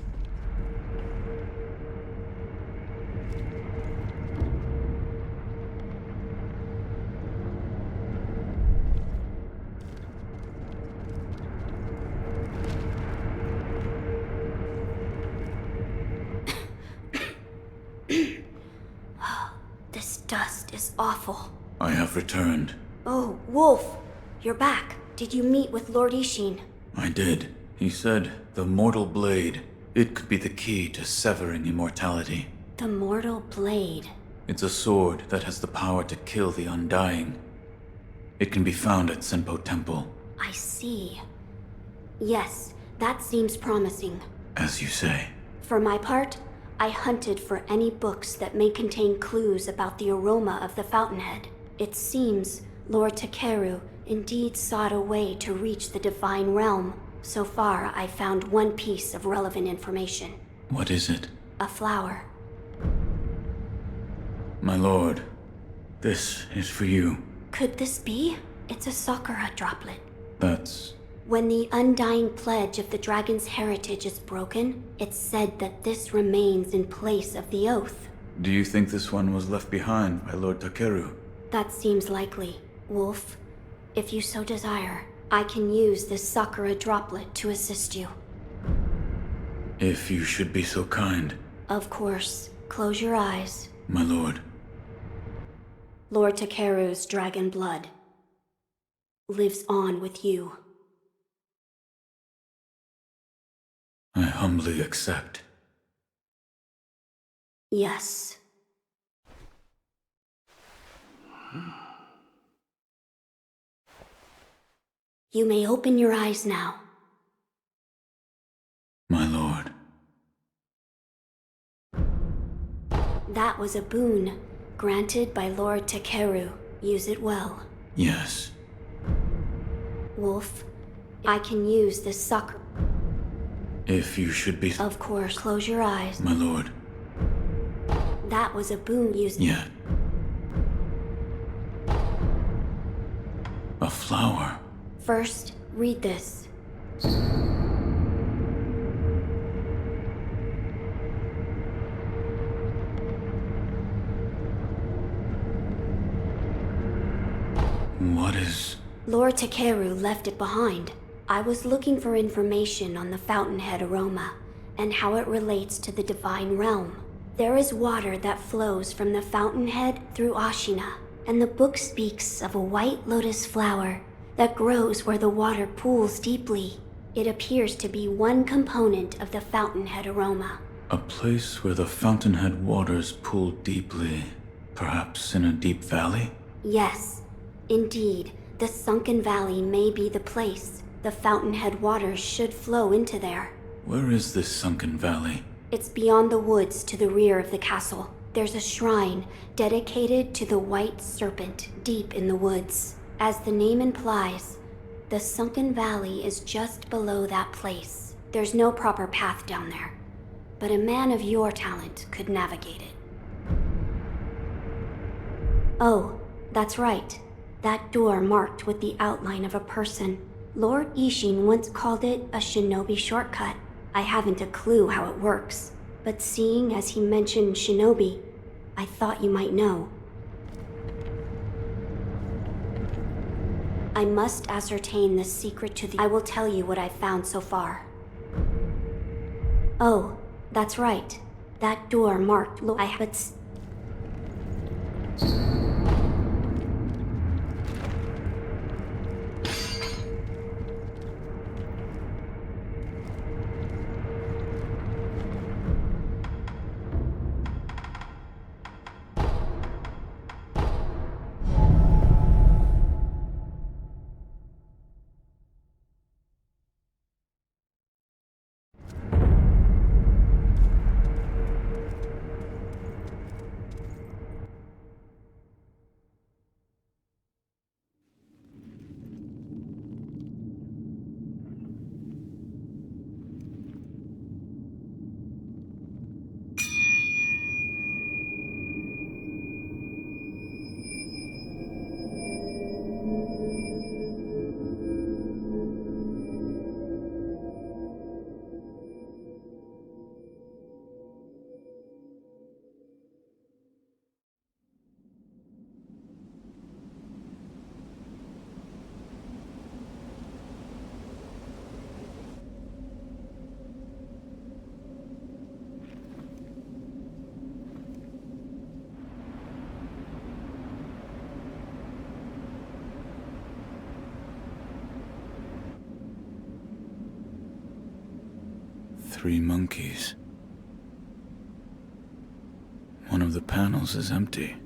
This dust is awful. I have returned. Oh, Wolf! You're back. Did you meet with Lord Ishin? I did. He said the mortal blade, it could be the key to severing immortality. The mortal blade. It's a sword that has the power to kill the undying. It can be found at Senpo Temple. I see. Yes, that seems promising. As you say. For my part, I hunted for any books that may contain clues about the aroma of the Fountainhead. It seems Lord Takeru indeed sought a way to reach the divine realm. So far, I found one piece of relevant information. What is it? A flower. My lord, this is for you. Could this be? It's a Sakura droplet. That's... When the undying pledge of the dragon's heritage is broken, it's said that this remains in place of the oath. Do you think this one was left behind by Lord Takeru? That seems likely. Wolf, if you so desire, I can use this Sakura droplet to assist you. If you should be so kind. Of course. Close your eyes. My lord. Lord Takeru's dragon blood lives on with you. I humbly accept. Yes. You may open your eyes now. My lord. That was a boon, granted by Lord Takeru. Use it well. Yes. Wolf, I can use this Sakura. If you should be... Of course, close your eyes. My lord. That was a boon used... Yeah. A flower. First, read this. What is... Lord Takeru left it behind. I was looking for information on the Fountainhead aroma, and how it relates to the divine realm. There is water that flows from the Fountainhead through Ashina, and the book speaks of a white lotus flower that grows where the water pools deeply. It appears to be one component of the Fountainhead aroma. A place where the Fountainhead waters pool deeply, perhaps in a deep valley? Yes, indeed, the sunken valley may be the place. The Fountainhead waters should flow into there. Where is this sunken valley? It's beyond the woods to the rear of the castle. There's a shrine dedicated to the White Serpent deep in the woods. As the name implies, the sunken valley is just below that place. There's no proper path down there, but a man of your talent could navigate it. Oh, that's right. That door marked with the outline of a person. Lord Ishin once called it a shinobi shortcut. I haven't a clue how it works, but seeing as he mentioned shinobi, I thought you might know. I must ascertain the secret to the... I will tell you what I've found so far. Oh, that's right. That door marked 3 monkeys. One of the panels is empty.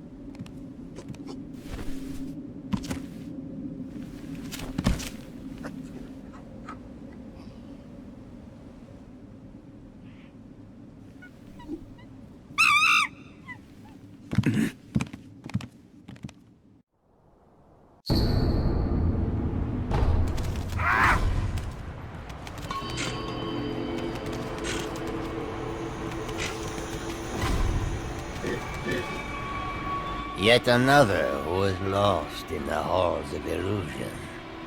Yet another who is lost in the halls of illusion.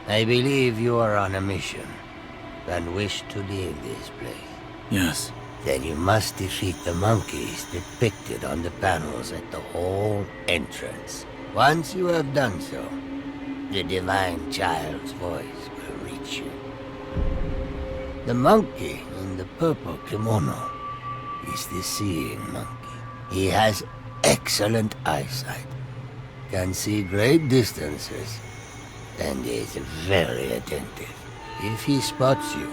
I believe you are on a mission, and wish to leave this place. Yes. Then you must defeat the monkeys depicted on the panels at the hall entrance. Once you have done so, the divine child's voice will reach you. The monkey in the purple kimono is the seeing monkey. He has excellent eyesight, can see great distances, and is very attentive. If he spots you,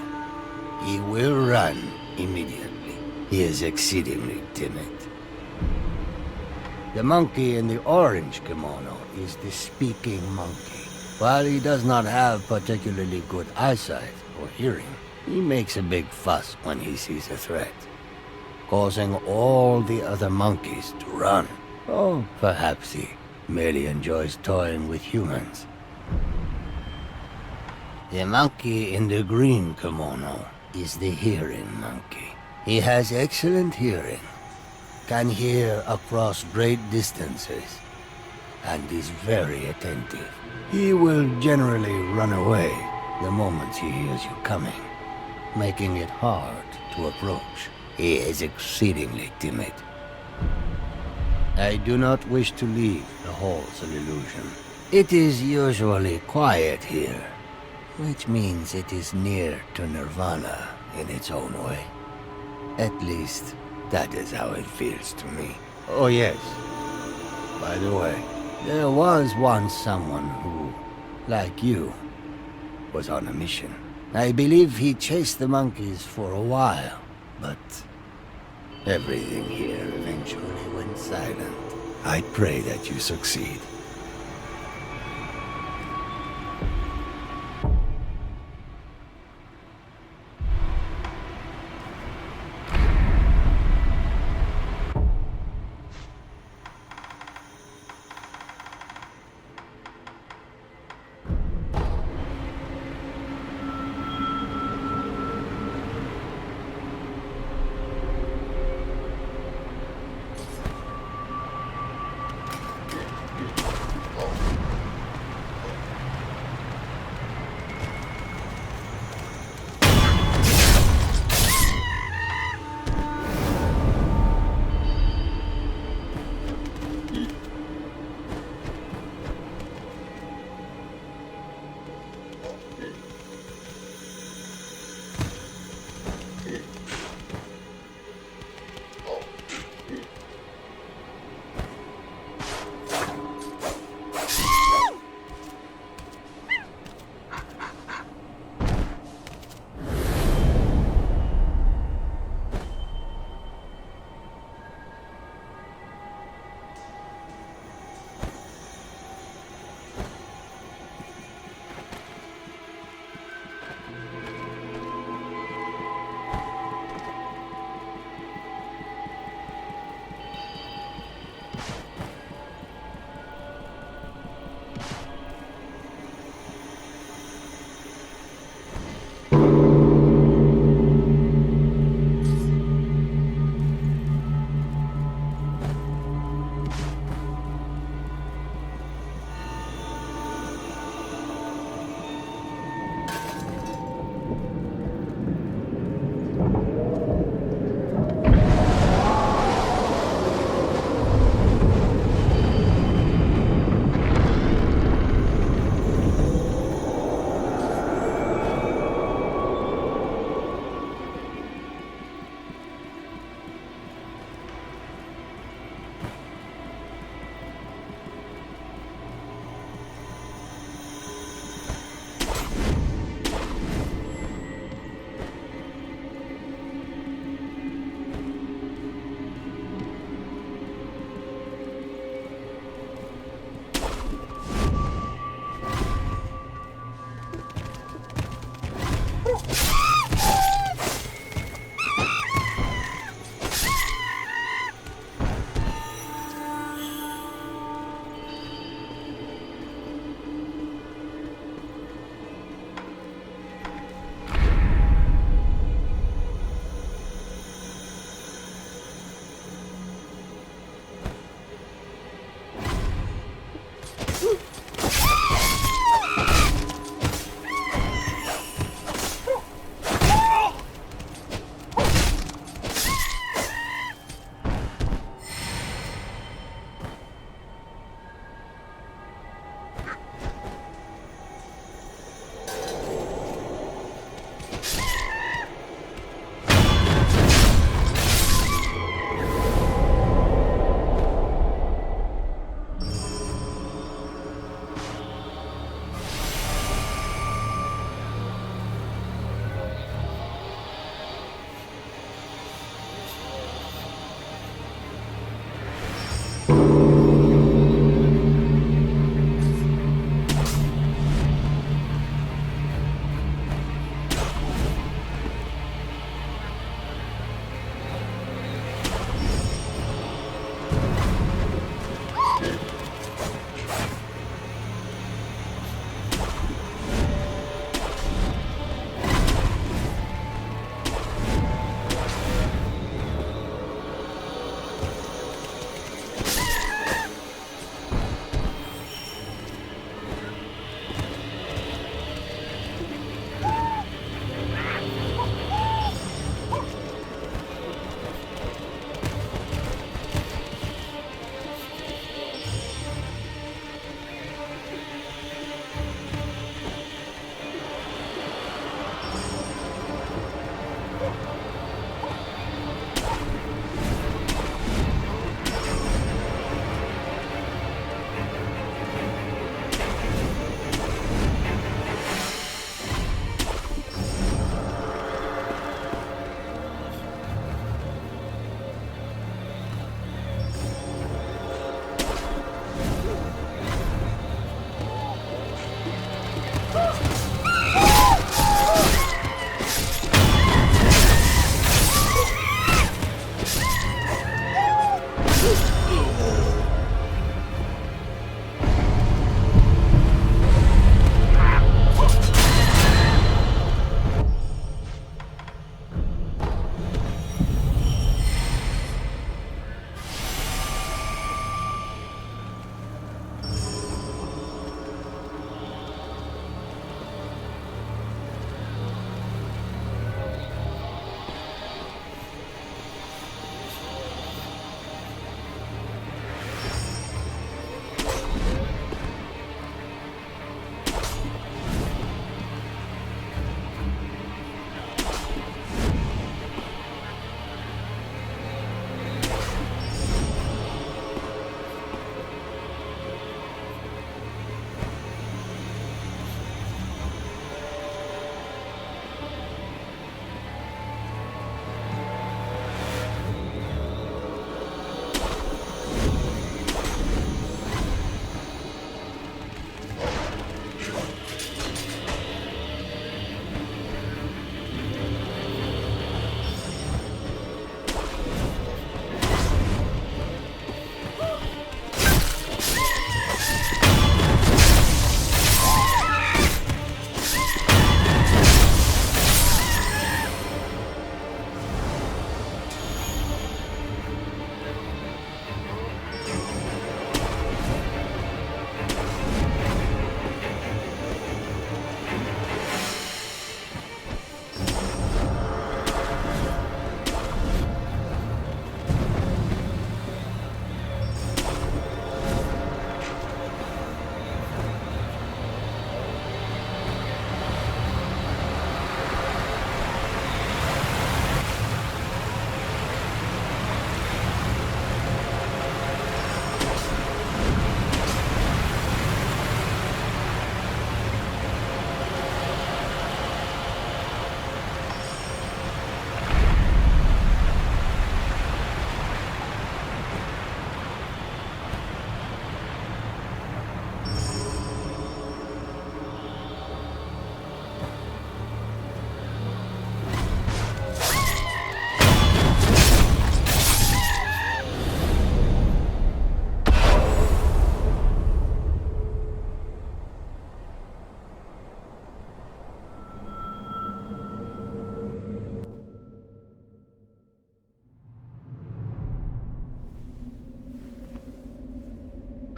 he will run immediately. He is exceedingly timid. The monkey in the orange kimono is the speaking monkey. While he does not have particularly good eyesight or hearing, he makes a big fuss when he sees a threat, causing all the other monkeys to run. Or perhaps he merely enjoys toying with humans. The monkey in the green kimono is the hearing monkey. He has excellent hearing, can hear across great distances, and is very attentive. He will generally run away the moment he hears you coming, making it hard to approach. He is exceedingly timid. I do not wish to leave the halls of illusion. It is usually quiet here, which means it is near to nirvana in its own way. At least, that is how it feels to me. Oh yes, by the way, there was once someone who, like you, was on a mission. I believe he chased the monkeys for a while, but everything here eventually went silent. I pray that you succeed.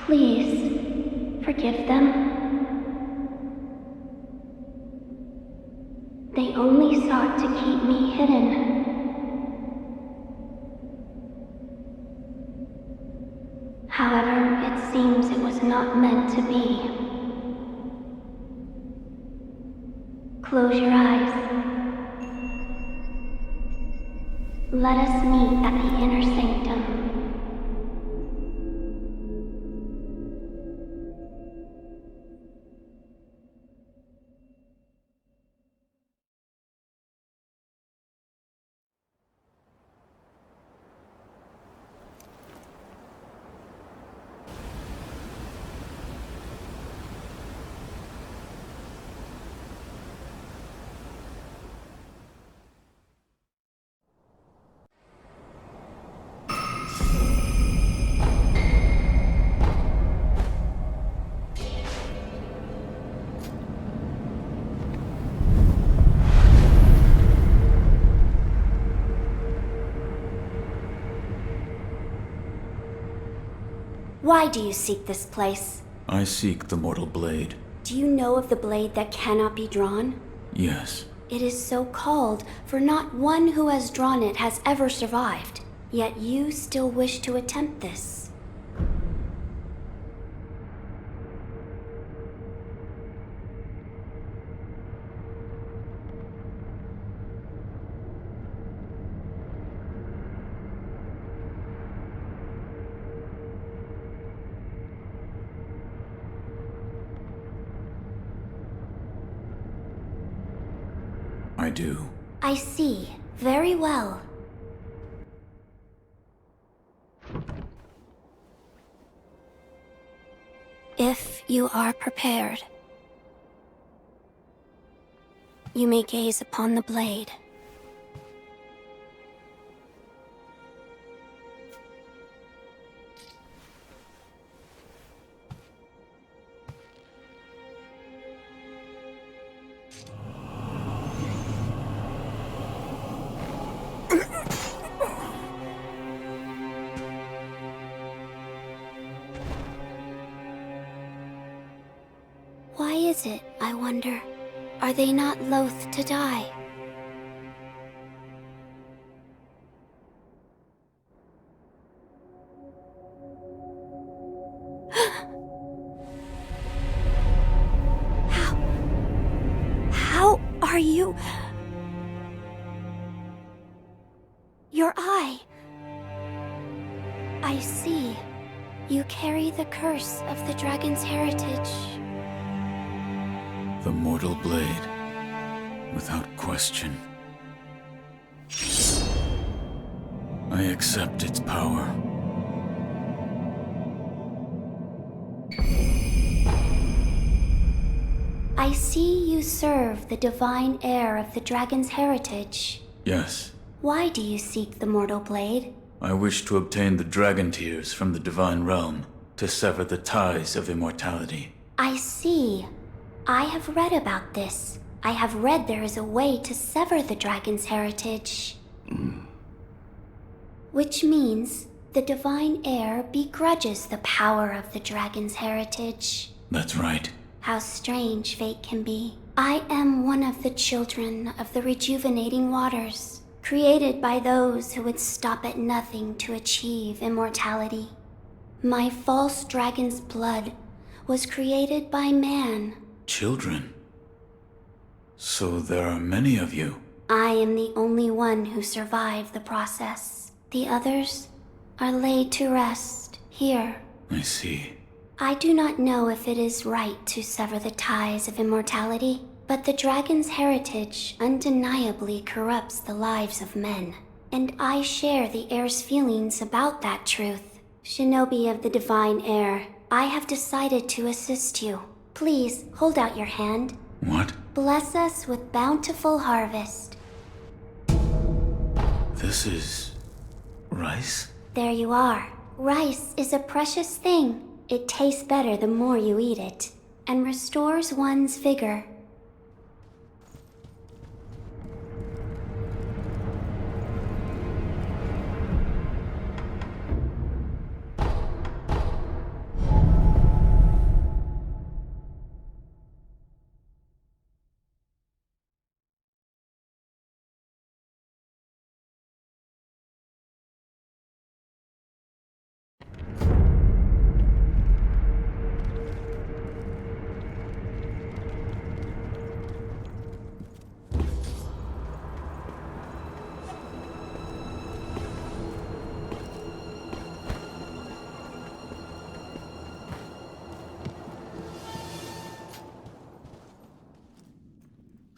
Please, forgive them. They only sought to keep me hidden. However, it seems it was not meant to be. Close your eyes. Let us meet at the inner sanctum. Why do you seek this place? I seek the mortal blade. Do you know of the blade that cannot be drawn? Yes. It is so called, for not one who has drawn it has ever survived. Yet you still wish to attempt this. I do. I see. Very well. If you are prepared, you may gaze upon the blade. Why is it, I wonder? Are they not loath to die? How are you? Your eye. I see. You carry the curse of the dragon's heritage. The mortal blade. Without question. I accept its power. I see you serve the divine heir of the dragon's heritage. Yes. Why do you seek the mortal blade? I wish to obtain the dragon tears from the divine realm to sever the ties of immortality. I see. I have read about this. I have read there is a way to sever the dragon's heritage. Which means the divine heir begrudges the power of the dragon's heritage. That's right. How strange fate can be. I am one of the children of the rejuvenating waters, created by those who would stop at nothing to achieve immortality. My false dragon's blood was created by man. Children? So there are many of you. I am the only one who survived the process. The others are laid to rest here. I see. I do not know if it is right to sever the ties of immortality, but the dragon's heritage undeniably corrupts the lives of men. And I share the heir's feelings about that truth. Shinobi of the divine heir, I have decided to assist you. Please, hold out your hand. What? Bless us with bountiful harvest. This is... rice? There you are. Rice is a precious thing. It tastes better the more you eat it, and restores one's vigor.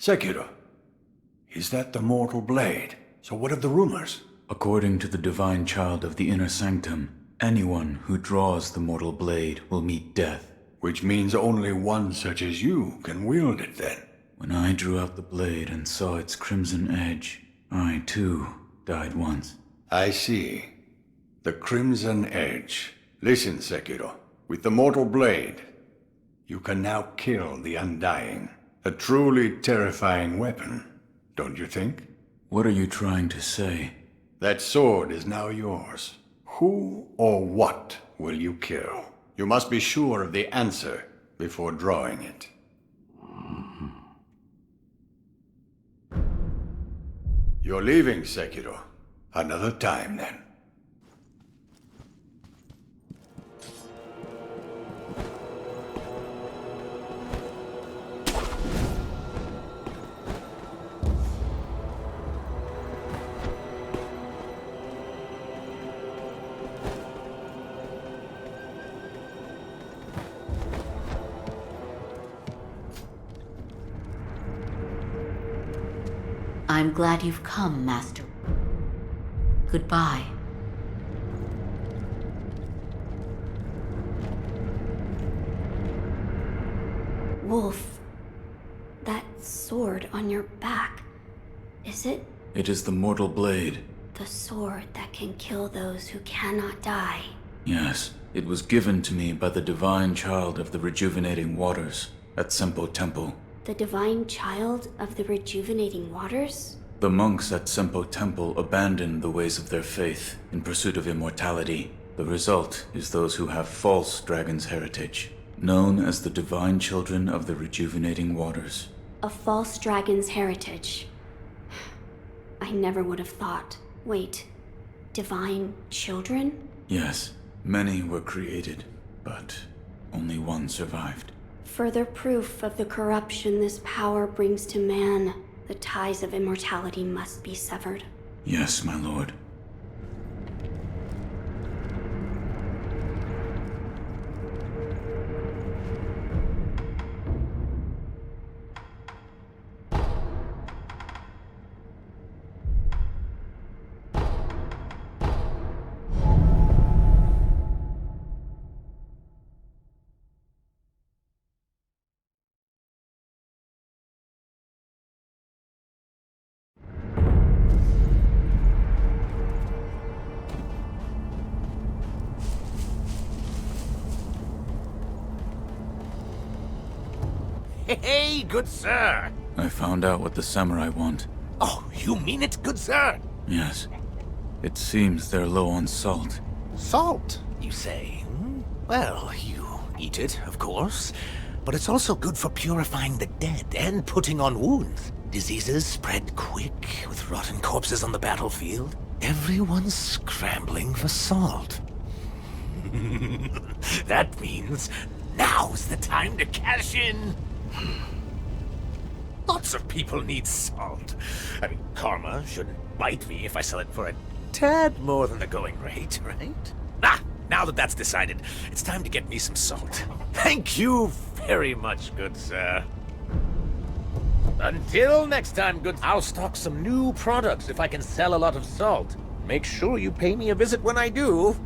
Sekiro. Is that the mortal blade? So what of the rumors? According to the divine child of the inner sanctum, anyone who draws the mortal blade will meet death. Which means only one such as you can wield it then. When I drew out the blade and saw its crimson edge, I too died once. I see. The crimson edge. Listen, Sekiro. With the mortal blade, you can now kill the undying. A truly terrifying weapon, don't you think? What are you trying to say? That sword is now yours. Who or what will you kill? You must be sure of the answer before drawing it. You're leaving, Sekiro. Another time, then. I'm glad you've come, Master. Goodbye. Wolf, that sword on your back, is it It is the mortal blade. the sword that can kill those who cannot die? Yes, it was given to me by the divine child of the rejuvenating waters at Sempo Temple. The divine child of the rejuvenating waters? The monks at Sempo Temple abandoned the ways of their faith in pursuit of immortality. The result is those who have false dragon's heritage, known as the divine children of the rejuvenating waters. A false dragon's heritage. I never would have thought. Wait, divine children? Yes, many were created, but only one survived. Further proof of the corruption this power brings to man. The ties of immortality must be severed. Yes, my lord. Hey, good sir! I found out what the samurai want. Oh, you mean it, good sir? Yes. It seems they're low on salt. Salt, you say? Well, you eat it, of course. But it's also good for purifying the dead and putting on wounds. Diseases spread quick with rotten corpses on the battlefield. Everyone's scrambling for salt. That means now's the time to cash in. Lots of people need salt. I mean, karma shouldn't bite me if I sell it for a tad more than the going rate, right? Now that that's decided, it's time to get me some salt. Thank you very much, good sir. Until next time, good. I'll stock some new products if I can sell a lot of salt. Make sure you pay me a visit when I do.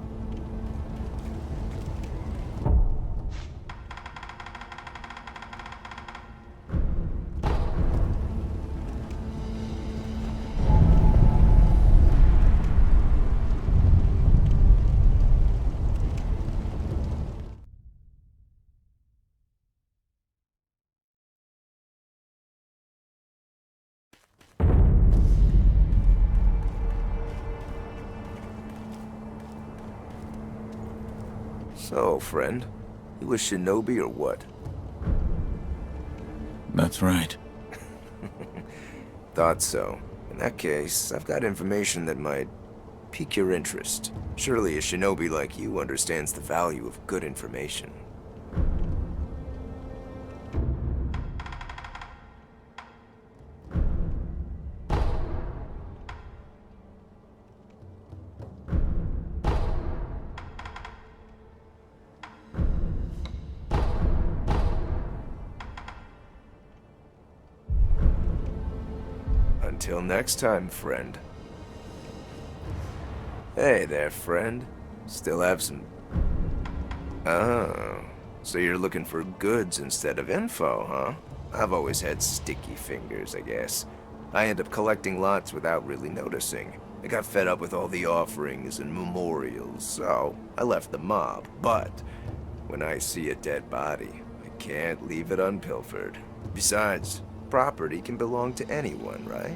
So, friend, you a shinobi or what? That's right. Thought so. In that case, I've got information that might pique your interest. Surely a shinobi like you understands the value of good information. Until next time, friend. Hey there, friend. Still have some... Oh, so you're looking for goods instead of info, huh? I've always had sticky fingers, I guess. I end up collecting lots without really noticing. I got fed up with all the offerings and memorials, so I left the mob. But when I see a dead body, I can't leave it unpilfered. Besides, property can belong to anyone, right?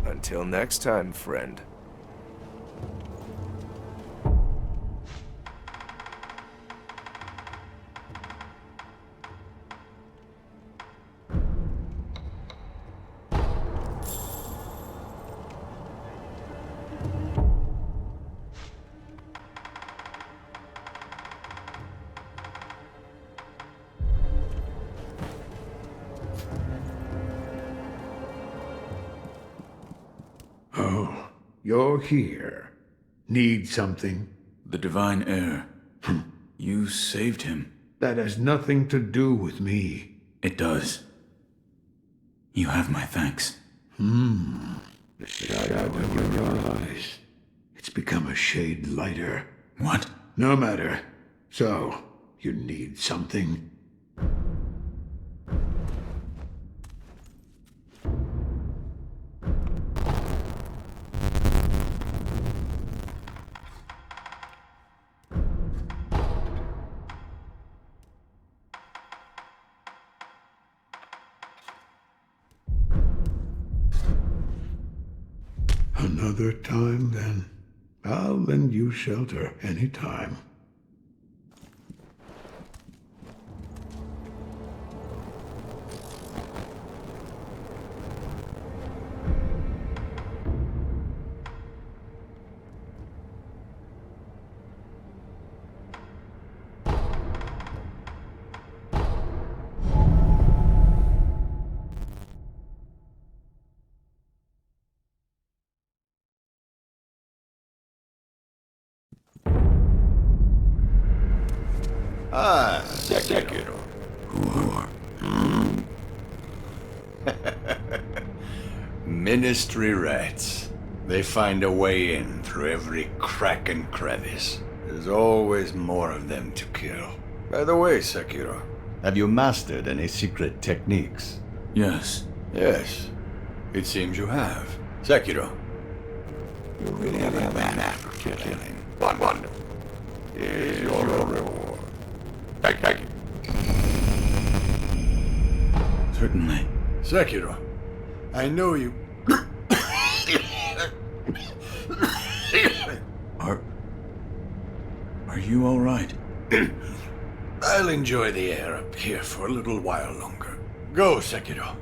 Until next time, friend. Oh, you're here. Need something? The Divine Heir. You saved him. That has nothing to do with me. It does. You have my thanks. The shadow in your eyes. It's become a shade lighter. What? No matter. So, you need something? Another time, then. I'll lend you shelter anytime. Ah, Sekiro. Ministry rats. They find a way in through every crack and crevice. There's always more of them to kill. By the way, Sekiro, have you mastered any secret techniques? Yes. Yes. It seems you have. Sekiro. You really have a man for killing. One. Here's your reward. Thank you. Certainly. Sekiro, I know you... Are you all right? I'll enjoy the air up here for a little while longer. Go, Sekiro.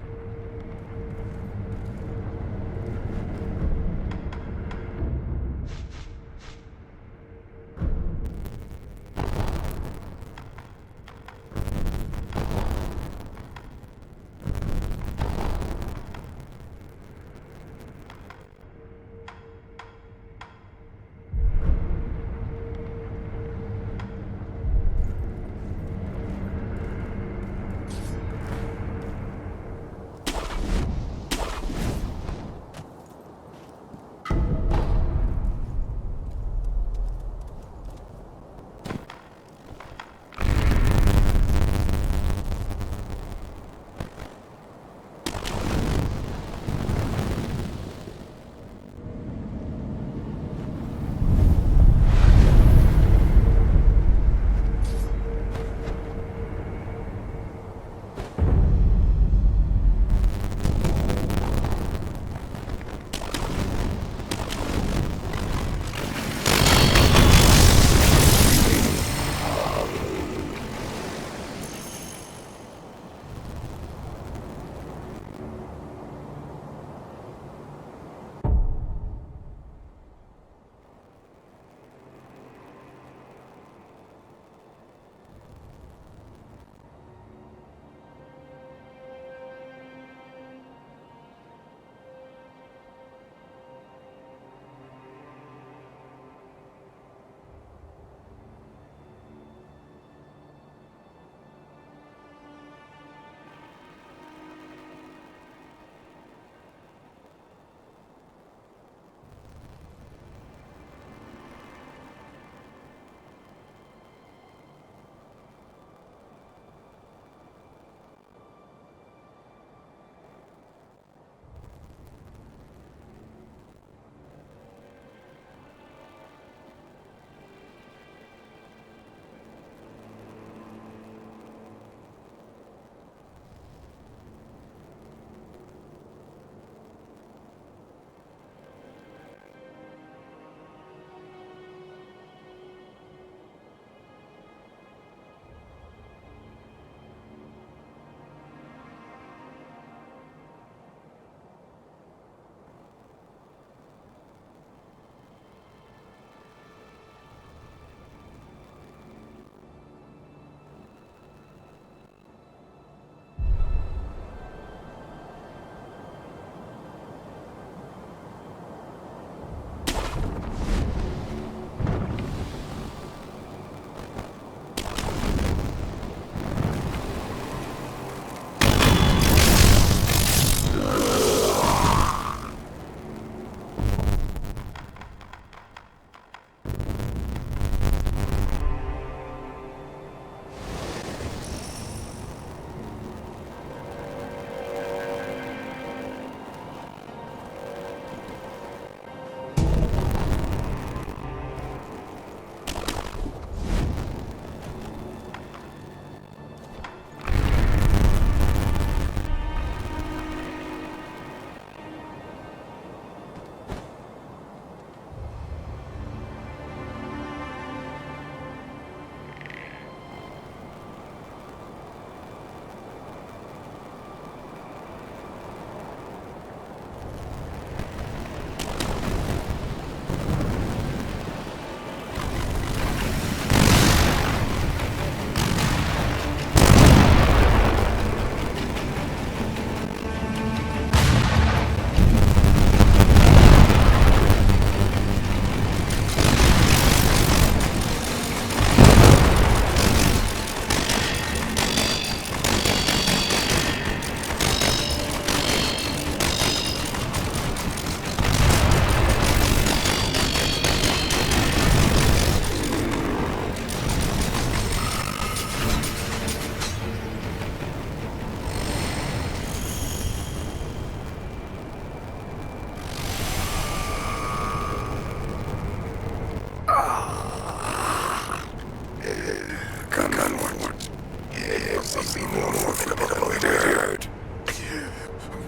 be more formidable than feared.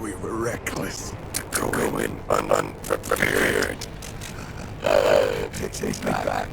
We were reckless to go in unprepared. Take me back.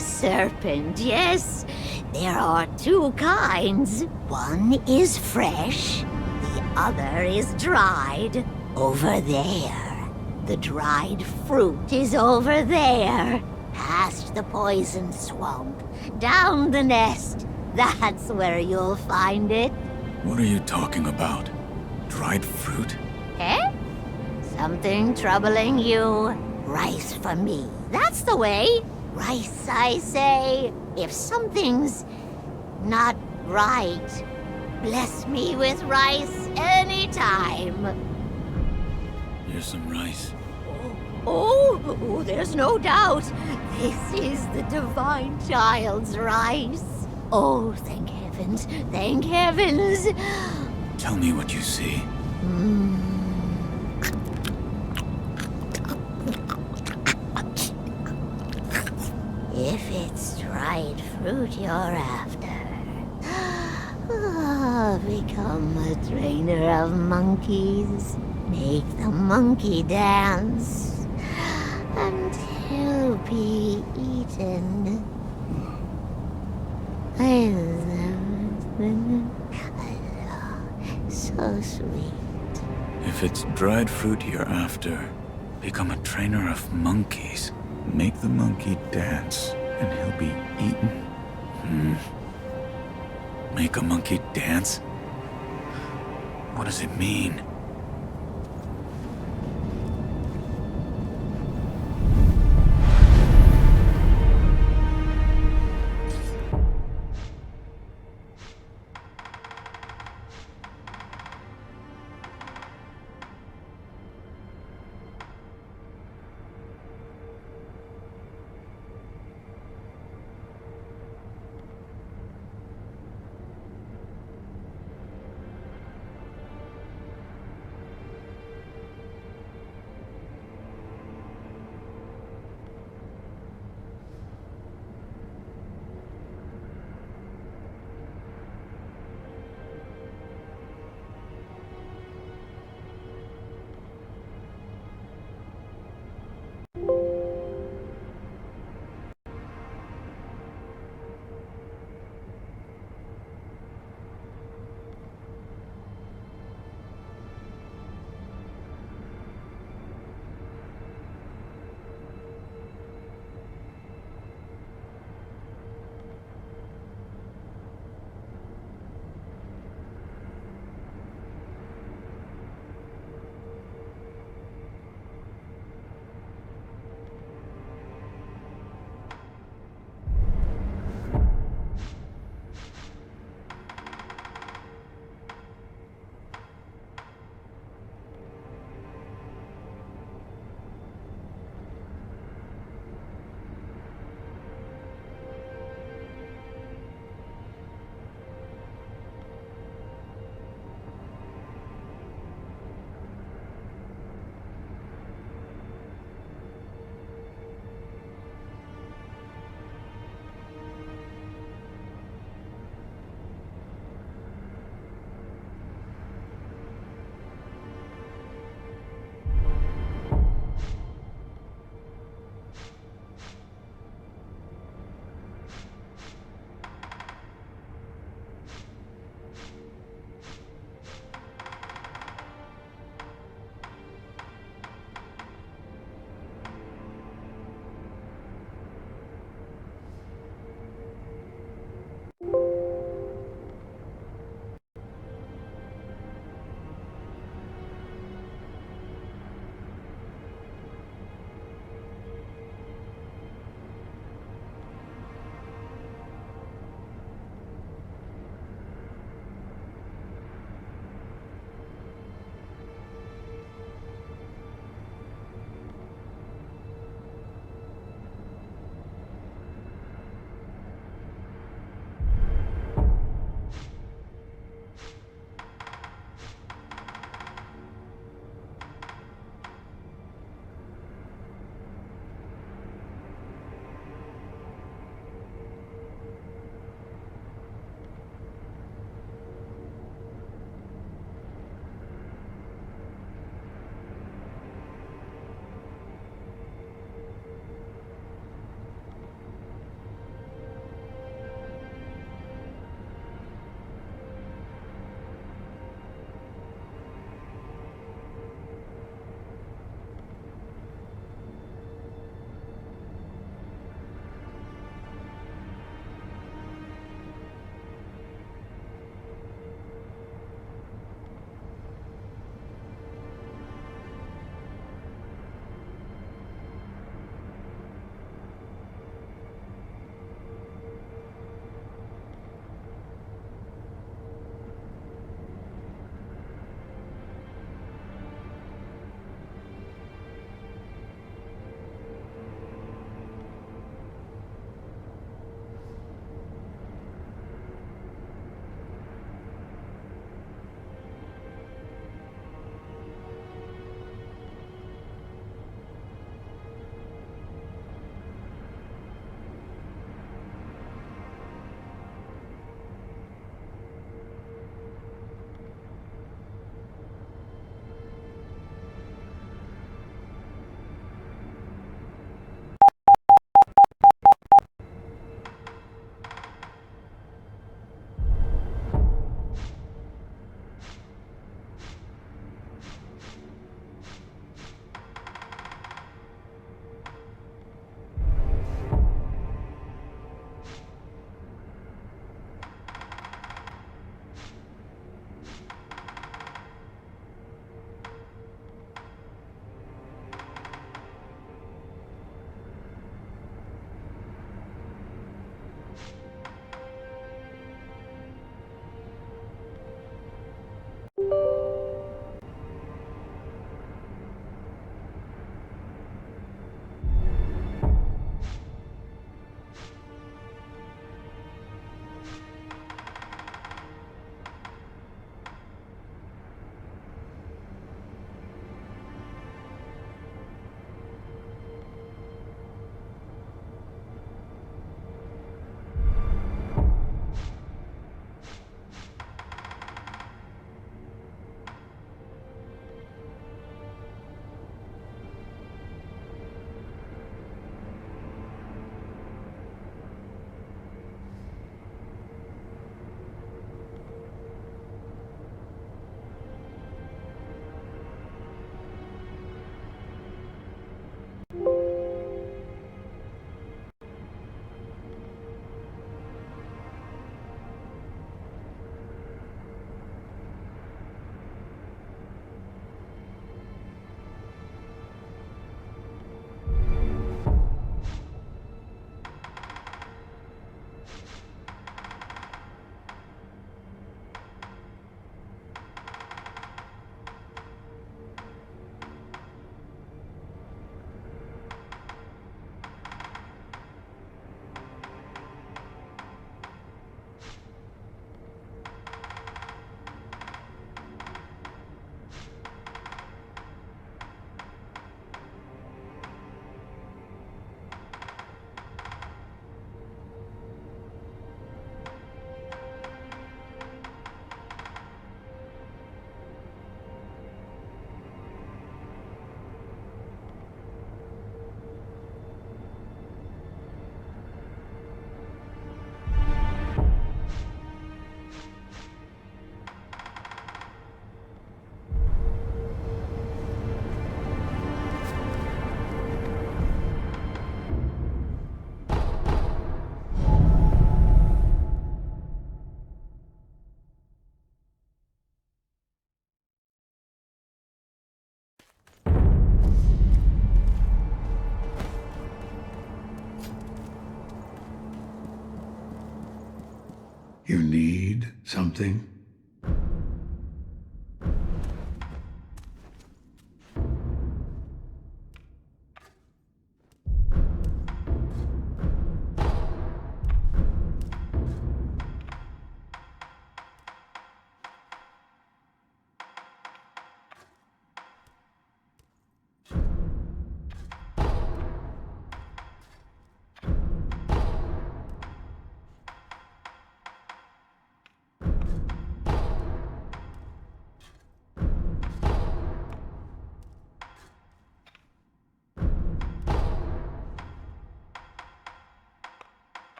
Serpent, yes. There are two kinds. One is fresh, the other is dried. Over there. The dried fruit is over there. Past the poison swamp, down the nest. That's where you'll find it. What are you talking about? Dried fruit? Eh? Something troubling you? Rice for me. That's the way. Rice, I say. If something's not right, bless me with rice anytime. Here's some rice. Oh, there's no doubt. This is the divine child's rice. Oh, thank heavens, thank heavens. Tell me what you see. If it's dried fruit you're after, become a trainer of monkeys. Make the monkey dance, and he'll be eaten. So sweet. If it's dried fruit you're after, become a trainer of monkeys. Make the monkey dance, and he'll be eaten. Make a monkey dance? What does it mean? You need something?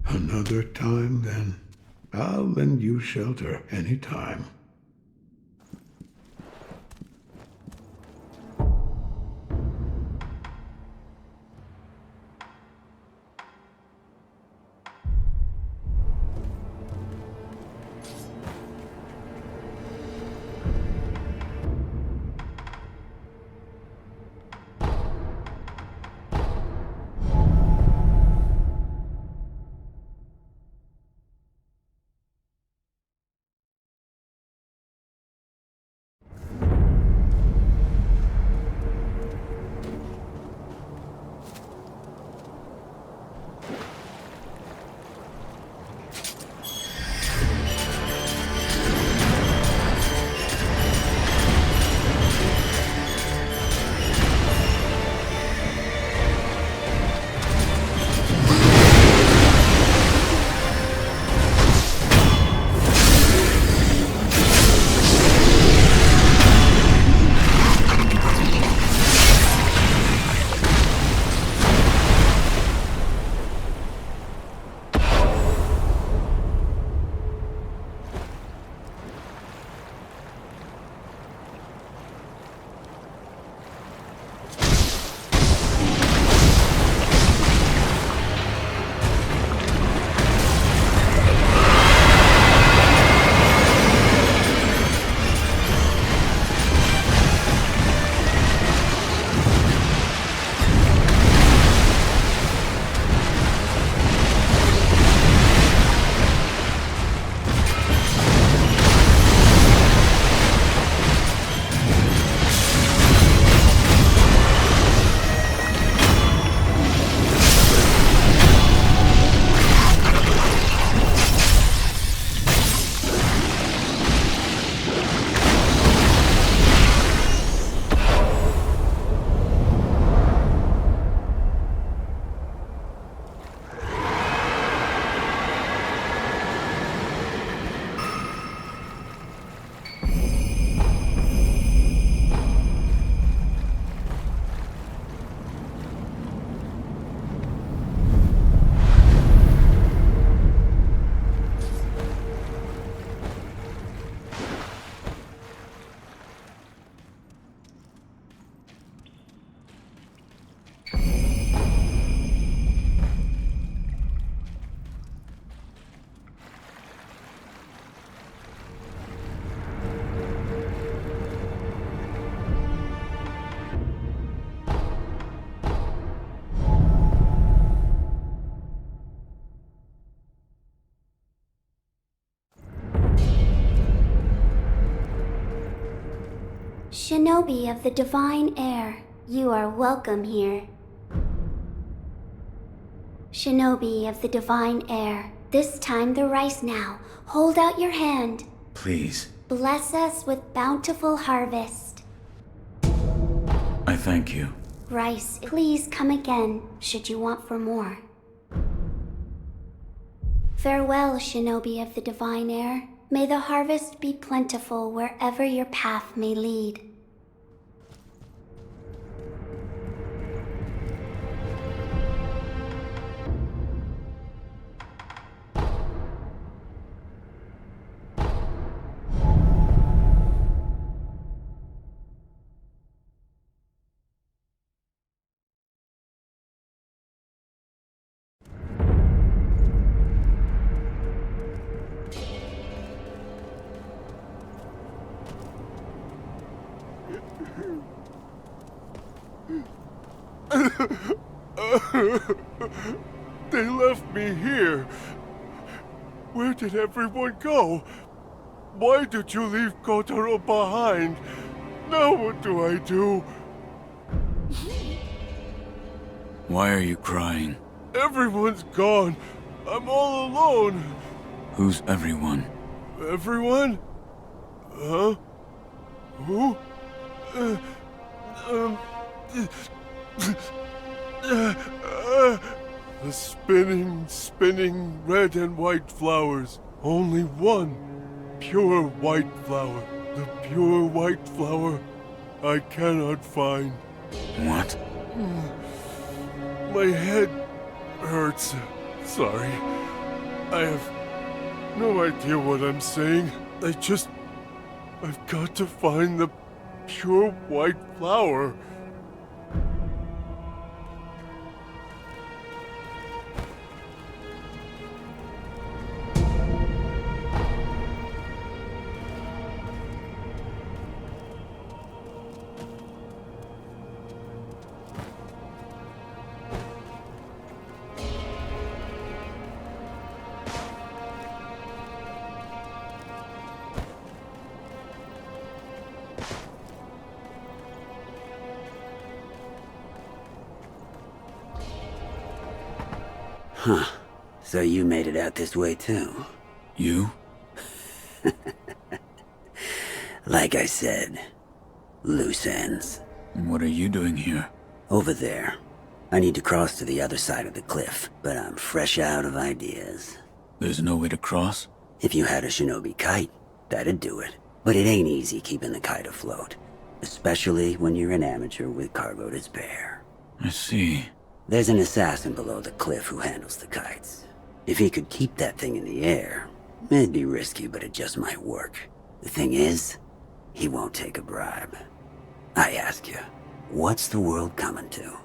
Another time, then. I'll lend you shelter any time. Shinobi of the Divine Air, you are welcome here. Shinobi of the Divine Air, this time the rice now. Hold out your hand. Please. Bless us with bountiful harvest. I thank you. Rice, please come again, should you want for more. Farewell, Shinobi of the Divine Air. May the harvest be plentiful wherever your path may lead. They left me here. Where did everyone go? Why did you leave Kotaro behind? Now what do I do? Why are you crying? Everyone's gone. I'm all alone. Who's everyone? Everyone? Huh? Who? The spinning red and white flowers. Only one pure white flower. The pure white flower I cannot find. What? My head hurts. Sorry. I have no idea what I'm saying. I've got to find the pure white flower. Huh. So you made it out this way too? You? Like I said, loose ends. What are you doing here? Over there. I need to cross to the other side of the cliff, but I'm fresh out of ideas. There's no way to cross? If you had a shinobi kite, that'd do it. But it ain't easy keeping the kite afloat, especially when you're an amateur with cargo to spare. I see. There's an assassin below the cliff who handles the kites. If he could keep that thing in the air, it'd be risky, but it just might work. The thing is, he won't take a bribe. I ask you, what's the world coming to?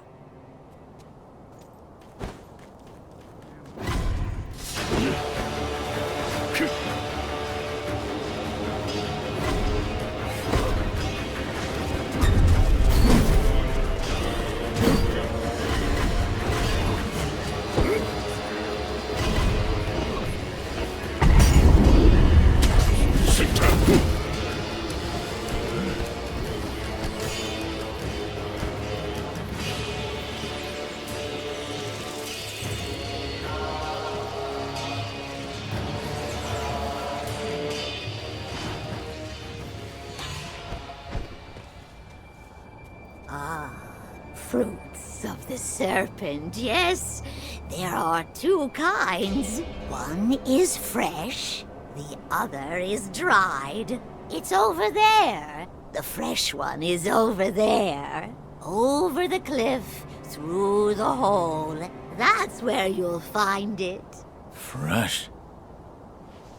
Fruits of the Serpent, yes. There are two kinds. One is fresh, the other is dried. It's over there. The fresh one is over there. Over the cliff, through the hole. That's where you'll find it. Fresh?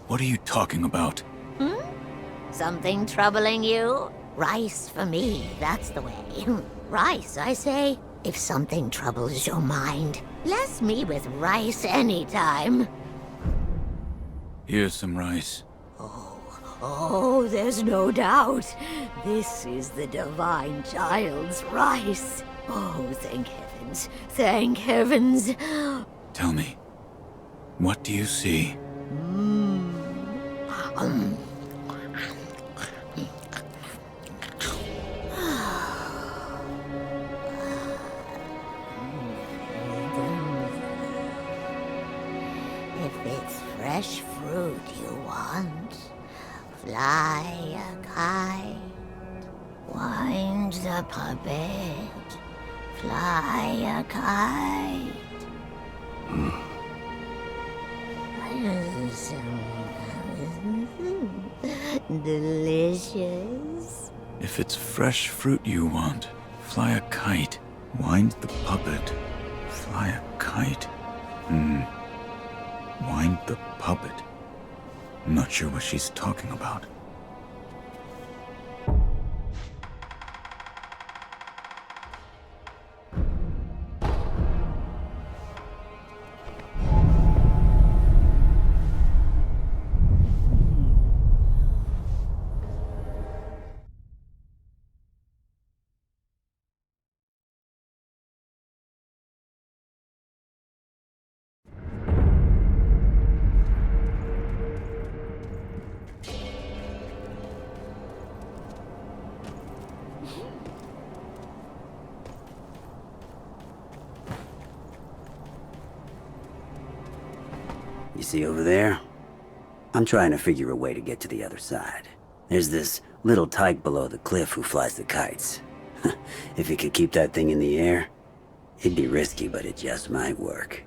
What are you talking about? Something troubling you? Rice for me, that's the way. Rice, I say. If something troubles your mind, bless me with rice anytime. Here's some rice. Oh, there's no doubt. This is the divine child's rice. Oh, thank heavens. Thank heavens. Tell me, what do you see? If it's fresh fruit you want, fly a kite, wind the puppet, fly a kite. Delicious. If it's fresh fruit you want, fly a kite, wind the puppet, fly a kite. Wind the puppet. I'm not sure what she's talking about. You see over there? I'm trying to figure a way to get to the other side. There's this little tyke below the cliff who flies the kites. If he could keep that thing in the air, it'd be risky, but it just might work.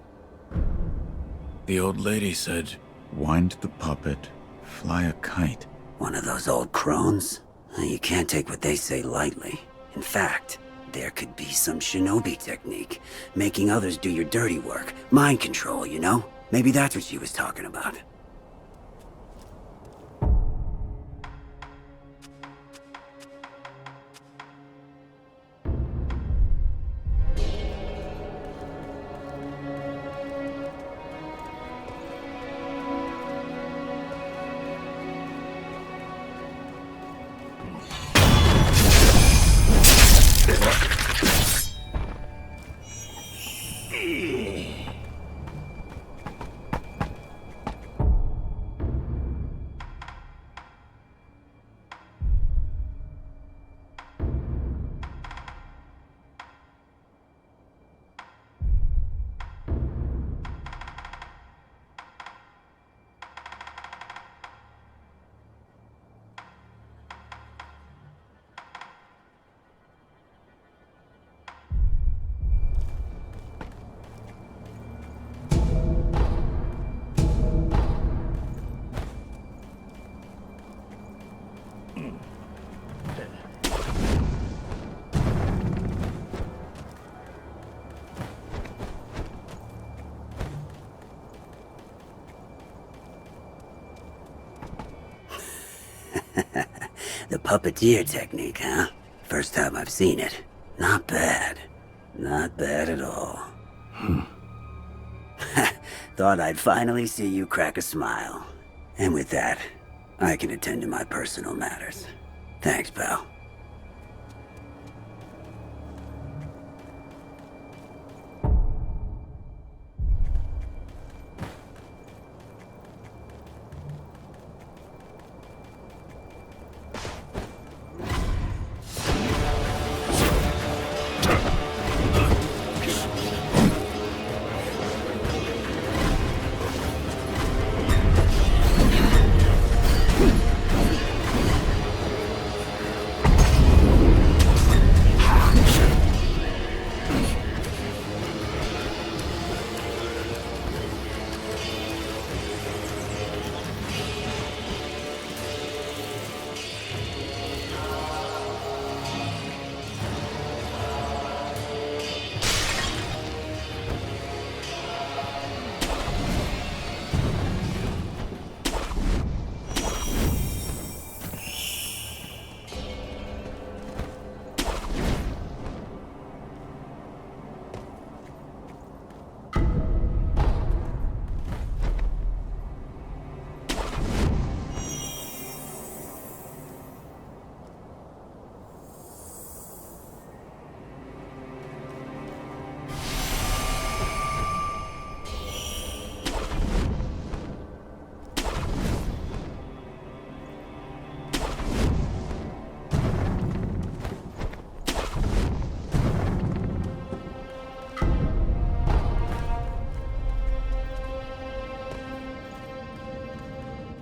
The old lady said, wind the puppet, fly a kite. One of those old crones? You can't take what they say lightly. In fact, there could be some shinobi technique, making others do your dirty work. Mind control, you know? Maybe that's what she was talking about. The puppeteer technique, huh? First time I've seen it. Not bad. Not bad at all. Thought I'd finally see you crack a smile. And with that, I can attend to my personal matters. Thanks, pal.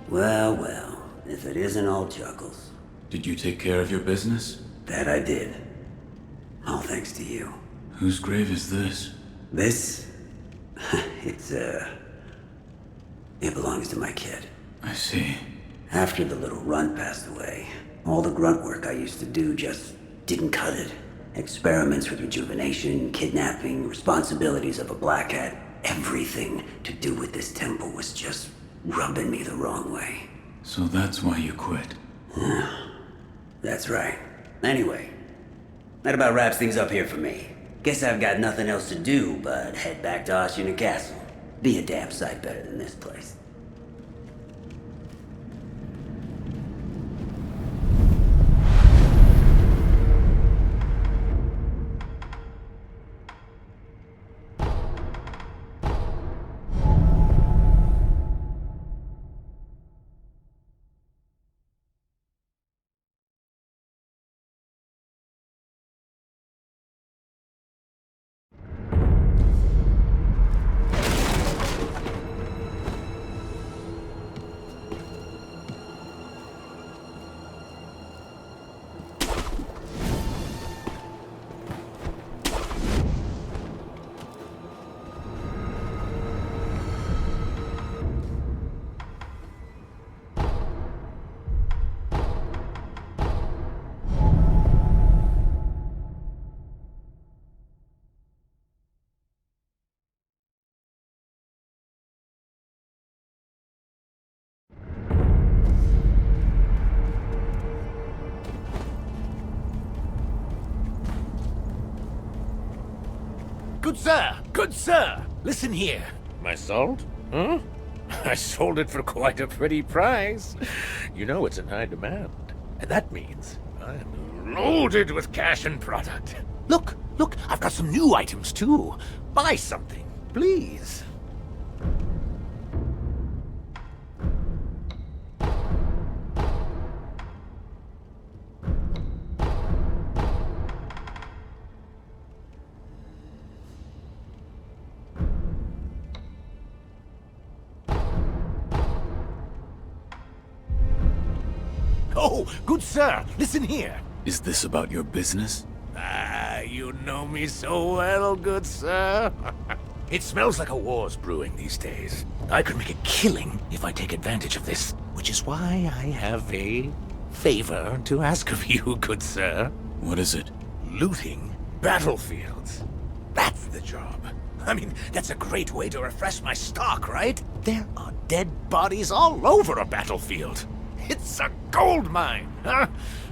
Well, well, if it isn't all chuckles. Did you take care of your business? That I did. All thanks to you. Whose grave is this? This? It belongs to my kid. I see. After the little runt passed away, all the grunt work I used to do just didn't cut it. Experiments with rejuvenation, kidnapping, responsibilities of a black hat, everything to do with this temple was just rubbing me the wrong way. So that's why you quit? That's right. Anyway, that about wraps things up here for me. Guess I've got nothing else to do but head back to Ashina Castle. Be a damn sight better than this place. Good sir! Good sir! Listen here. My salt? Huh? I sold it for quite a pretty price. You know it's in high demand. And that means I'm loaded with cash and product. Look, look, I've got some new items too. Buy something, please. Oh, good sir, listen here. Is this about your business? Ah, you know me so well, good sir. It smells like a war's brewing these days. I could make a killing if I take advantage of this, which is why I have a favor to ask of you, good sir. What is it? Looting battlefields. That's the job. I mean, that's a great way to refresh my stock, right? There are dead bodies all over a battlefield. It's a gold mine, huh?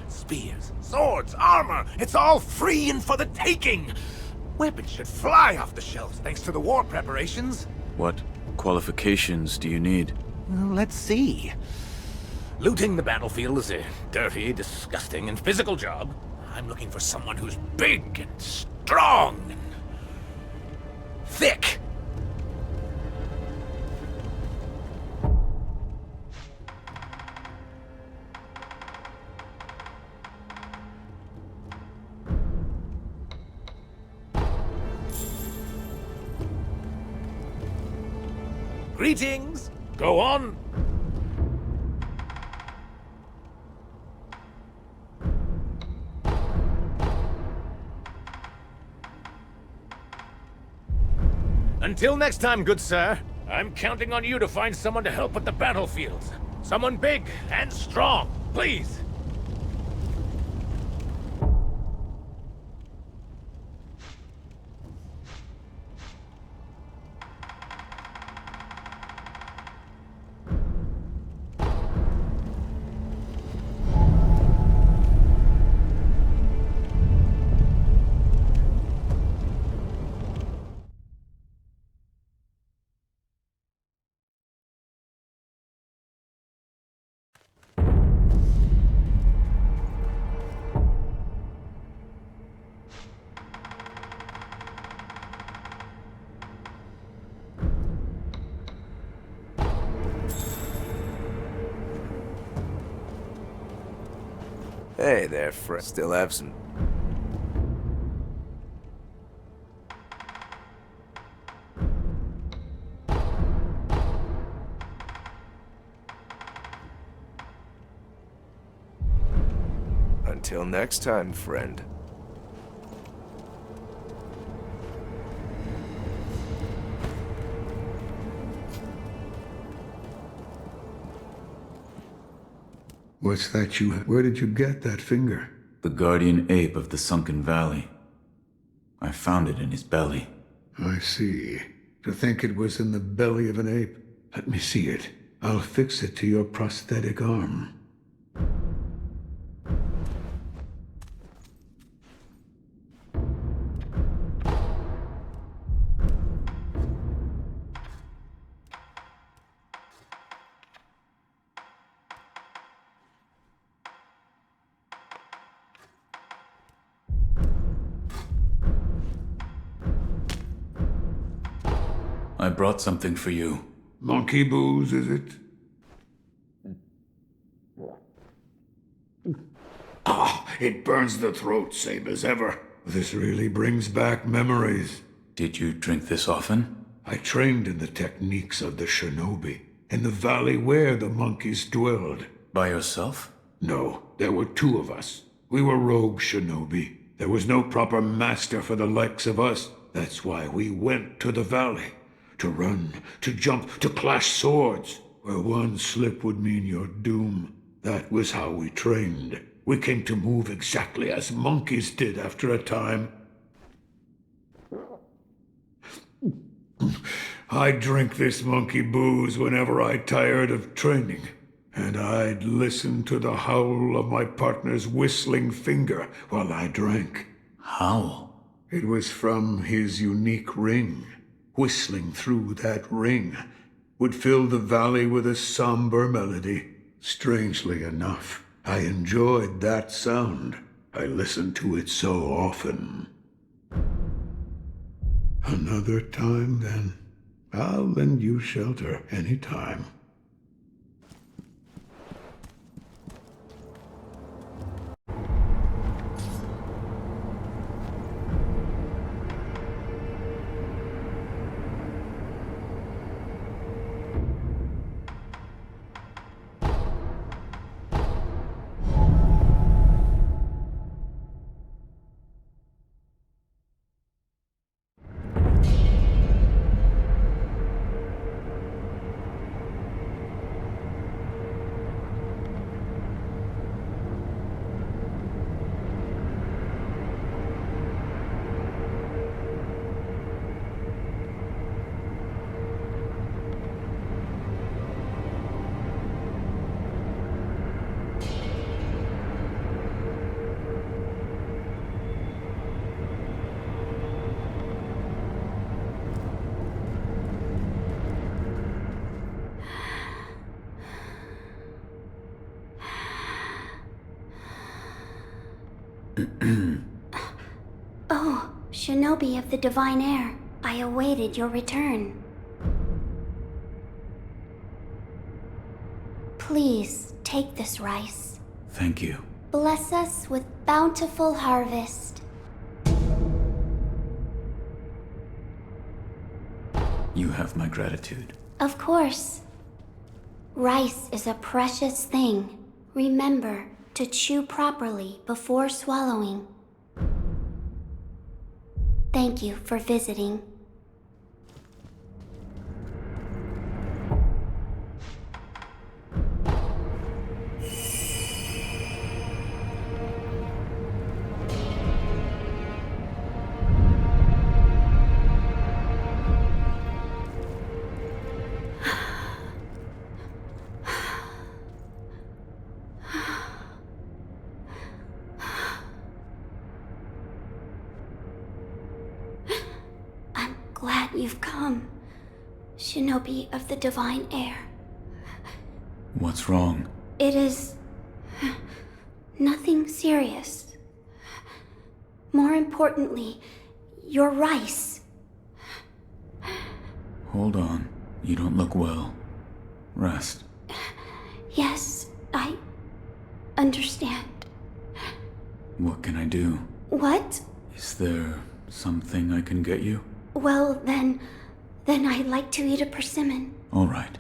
Spears, swords, armor, it's all free and for the taking! Weapons should fly off the shelves thanks to the war preparations. What qualifications do you need? Well, let's see. Looting the battlefield is a dirty, disgusting, and physical job. I'm looking for someone who's big and strong and thick. Greetings! Go on! Until next time, good sir. I'm counting on you to find someone to help with the battlefields. Someone big and strong, please! Hey there, friend. Still have some... Until next time, friend. What's that you... Where did you get that finger? The guardian ape of the sunken valley. I found it in his belly. I see. To think it was in the belly of an ape. Let me see it. I'll fix it to your prosthetic arm. I brought something for you. Monkey booze, is it? Ah, it burns the throat, same as ever. This really brings back memories. Did you drink this often? I trained in the techniques of the shinobi, in the valley where the monkeys dwelled. By yourself? No, there were two of us. We were rogue shinobi. There was no proper master for the likes of us. That's why we went to the valley. To run, to jump, to clash swords. Where one slip would mean your doom. That was how we trained. We came to move exactly as monkeys did after a time. I'd drink this monkey booze whenever I tired of training. And I'd listen to the howl of my partner's whistling finger while I drank. Howl? It was from his unique ring. Whistling through that ring would fill the valley with a somber melody. Strangely enough, I enjoyed that sound. I listened to it so often. Another time, then. I'll lend you shelter anytime. Oh, Shinobi of the Divine Air, I awaited your return. Please, take this rice. Thank you. Bless us with bountiful harvest. You have my gratitude. Of course. Rice is a precious thing. Remember to chew properly before swallowing. Thank you for visiting. Glad you've come, Shinobi of the Divine Air. What's wrong? It is nothing serious. More importantly, your rice. Hold on. You don't look well. Rest. Yes, I understand. What can I do? What? Is there something I can get you? Well, then I'd like to eat a persimmon. All right.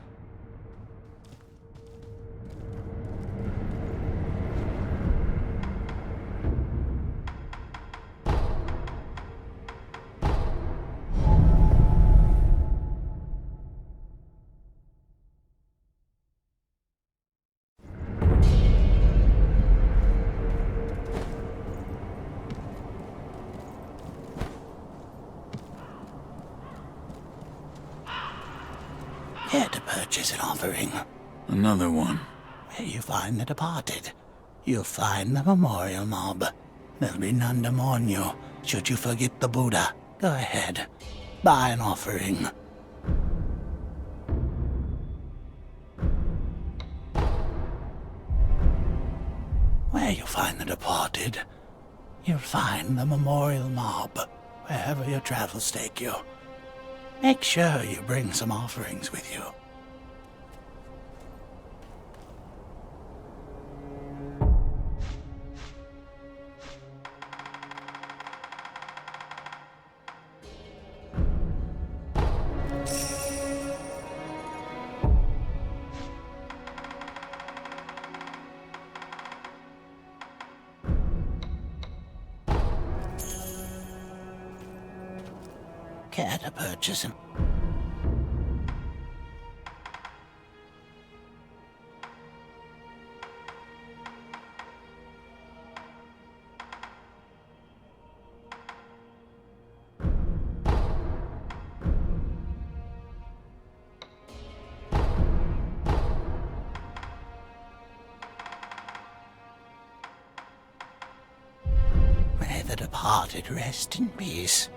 Here to purchase an offering. Another one. Where you find the departed, you'll find the memorial mob. There'll be none to mourn you, should you forget the Buddha. Go ahead, buy an offering. Where you find the departed, you'll find the memorial mob, wherever your travels take you. Make sure you bring some offerings with you. Care to purchase him? the departed rest in peace.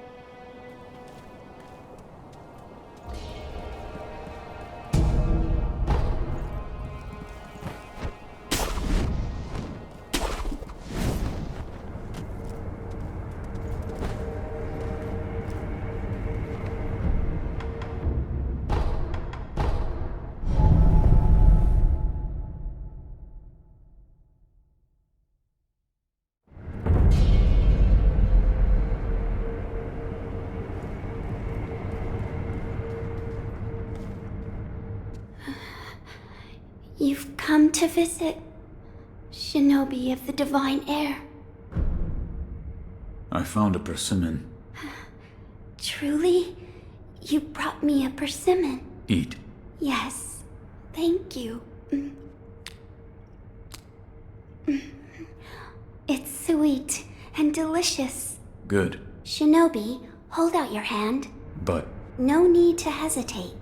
You've come to visit Shinobi of the Divine Air. I found a persimmon. Truly? You brought me a persimmon. Eat. Yes, thank you. It's sweet and delicious. Good. Shinobi, hold out your hand. But... No need to hesitate.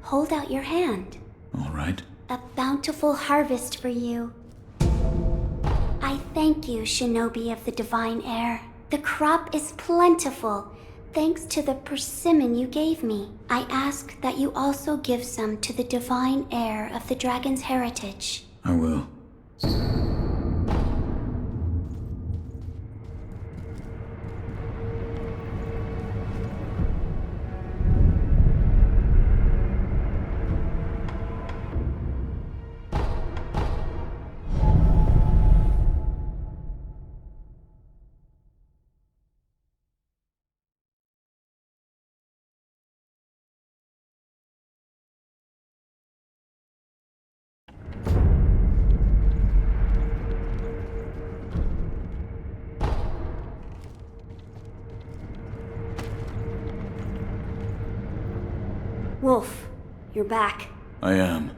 Hold out your hand. all right. A bountiful harvest for you. I thank you, Shinobi of the Divine Air. The crop is plentiful, thanks to the persimmon you gave me. I ask that you also give some to the Divine Heir of the Dragon's heritage. I will. Wolf, you're back. I am.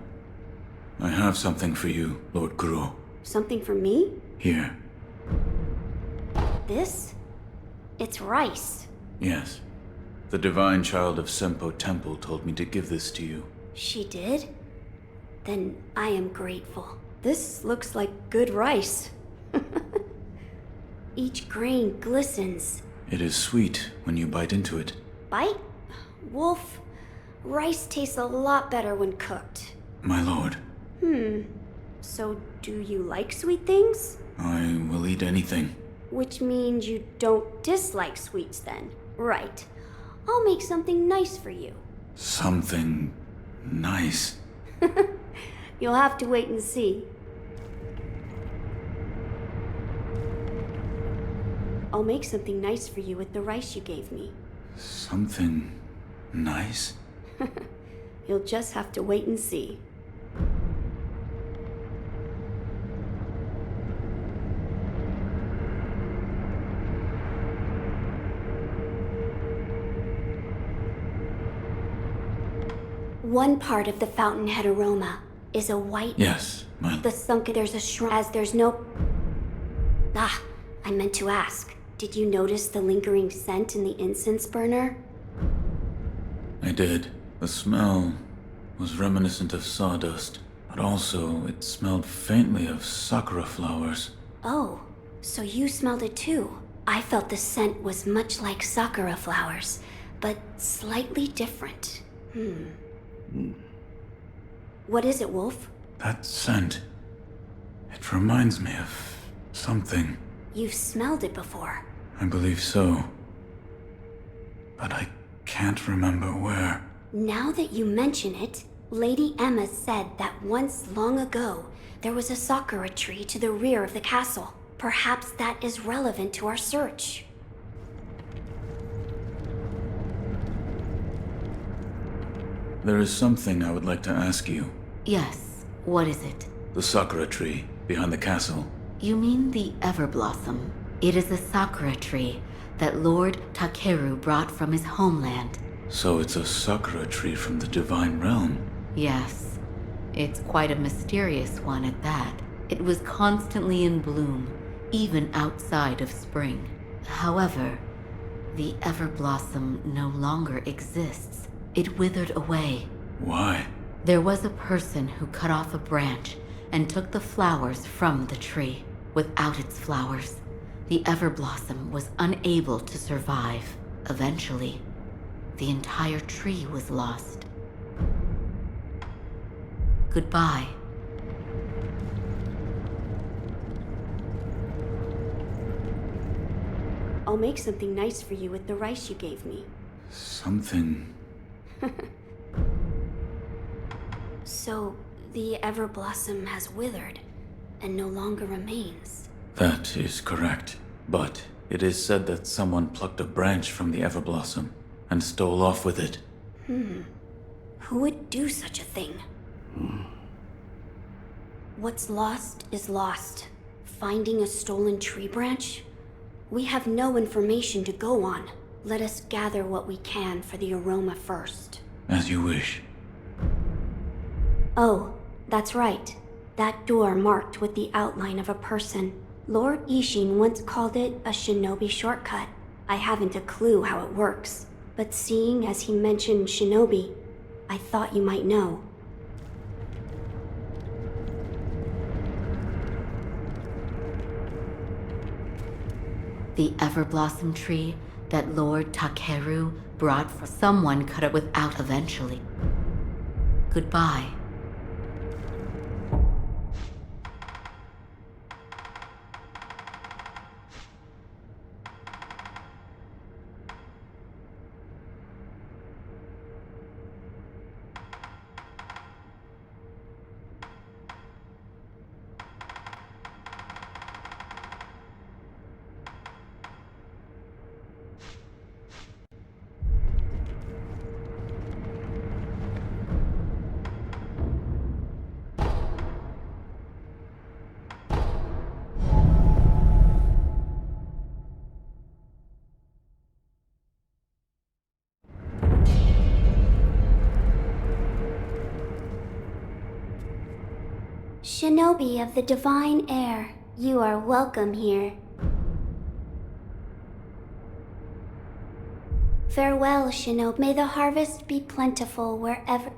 I have something for you, Lord Kuro. Something for me? Here. This? It's rice. Yes. The divine child of Senpo Temple told me to give this to you. She did? Then I am grateful. This looks like good rice. Each grain glistens. It is sweet when you bite into it. Bite? Wolf, rice tastes a lot better when cooked. My lord. So do you like sweet things? I will eat anything. Which means you don't dislike sweets then. Right. I'll make something nice for you. Something nice. You'll have to wait and see. I'll make something nice for you with the rice you gave me. Something nice? You'll just have to wait and see. One part of the Fountainhead aroma is a white... Yes, The sunken... There's a shrine... As there's no... I meant to ask. Did you notice the lingering scent in the incense burner? I did. The smell was reminiscent of sawdust, but also it smelled faintly of sakura flowers. Oh, so you smelled it too. I felt the scent was much like sakura flowers, but slightly different. What is it, Wolf? That scent. It reminds me of something. You've smelled it before. I believe so. But I can't remember where. Now that you mention it, Lady Emma said that once long ago, there was a sakura tree to the rear of the castle. Perhaps that is relevant to our search. There is something I would like to ask you. Yes, what is it? The sakura tree behind the castle. You mean the Everblossom? It is a sakura tree that Lord Takeru brought from his homeland. So it's a sakura tree from the divine realm. Yes, it's quite a mysterious one at that. It was constantly in bloom, even outside of spring. However, the Everblossom no longer exists. It withered away. Why? There was a person who cut off a branch and took the flowers from the tree. Without its flowers, The Everblossom was unable to survive. Eventually, the entire tree was lost. Goodbye. I'll make something nice for you with the rice you gave me. Something... So, the Everblossom has withered and no longer remains. That is correct. But it is said that someone plucked a branch from the Everblossom and stole off with it. Who would do such a thing? What's lost is lost. Finding a stolen tree branch? We have no information to go on. Let us gather what we can for the aroma first. As you wish. Oh, that's right. That door marked with the outline of a person. Lord Ishin once called it a shinobi shortcut. I haven't a clue how it works, but seeing as he mentioned shinobi, I thought you might know. The Everblossom tree that Lord Takeru brought for someone cut it without eventually. Goodbye. Shinobi of the Divine Air, you are welcome here. Farewell, Shinobi. May the harvest be plentiful wherever...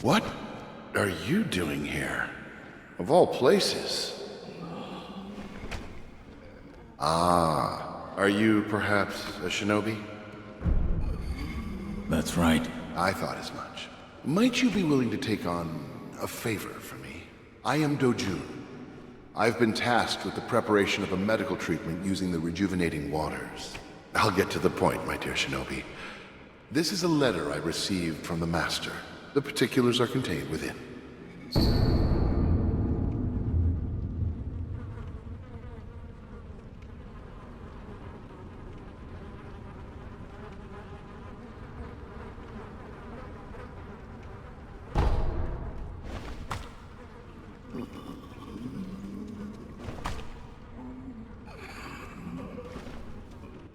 What are you doing here? Of all places. Ah, are you perhaps a shinobi? That's right. I thought as much. Might you be willing to take on a favor for me? I am Dojun. I've been tasked with the preparation of a medical treatment using the rejuvenating waters. I'll get to the point, my dear shinobi. This is a letter I received from the Master. The particulars are contained within.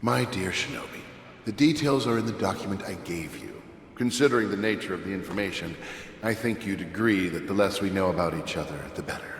My dear shinobi, the details are in the document I gave you. Considering the nature of the information, I think you'd agree that the less we know about each other, the better.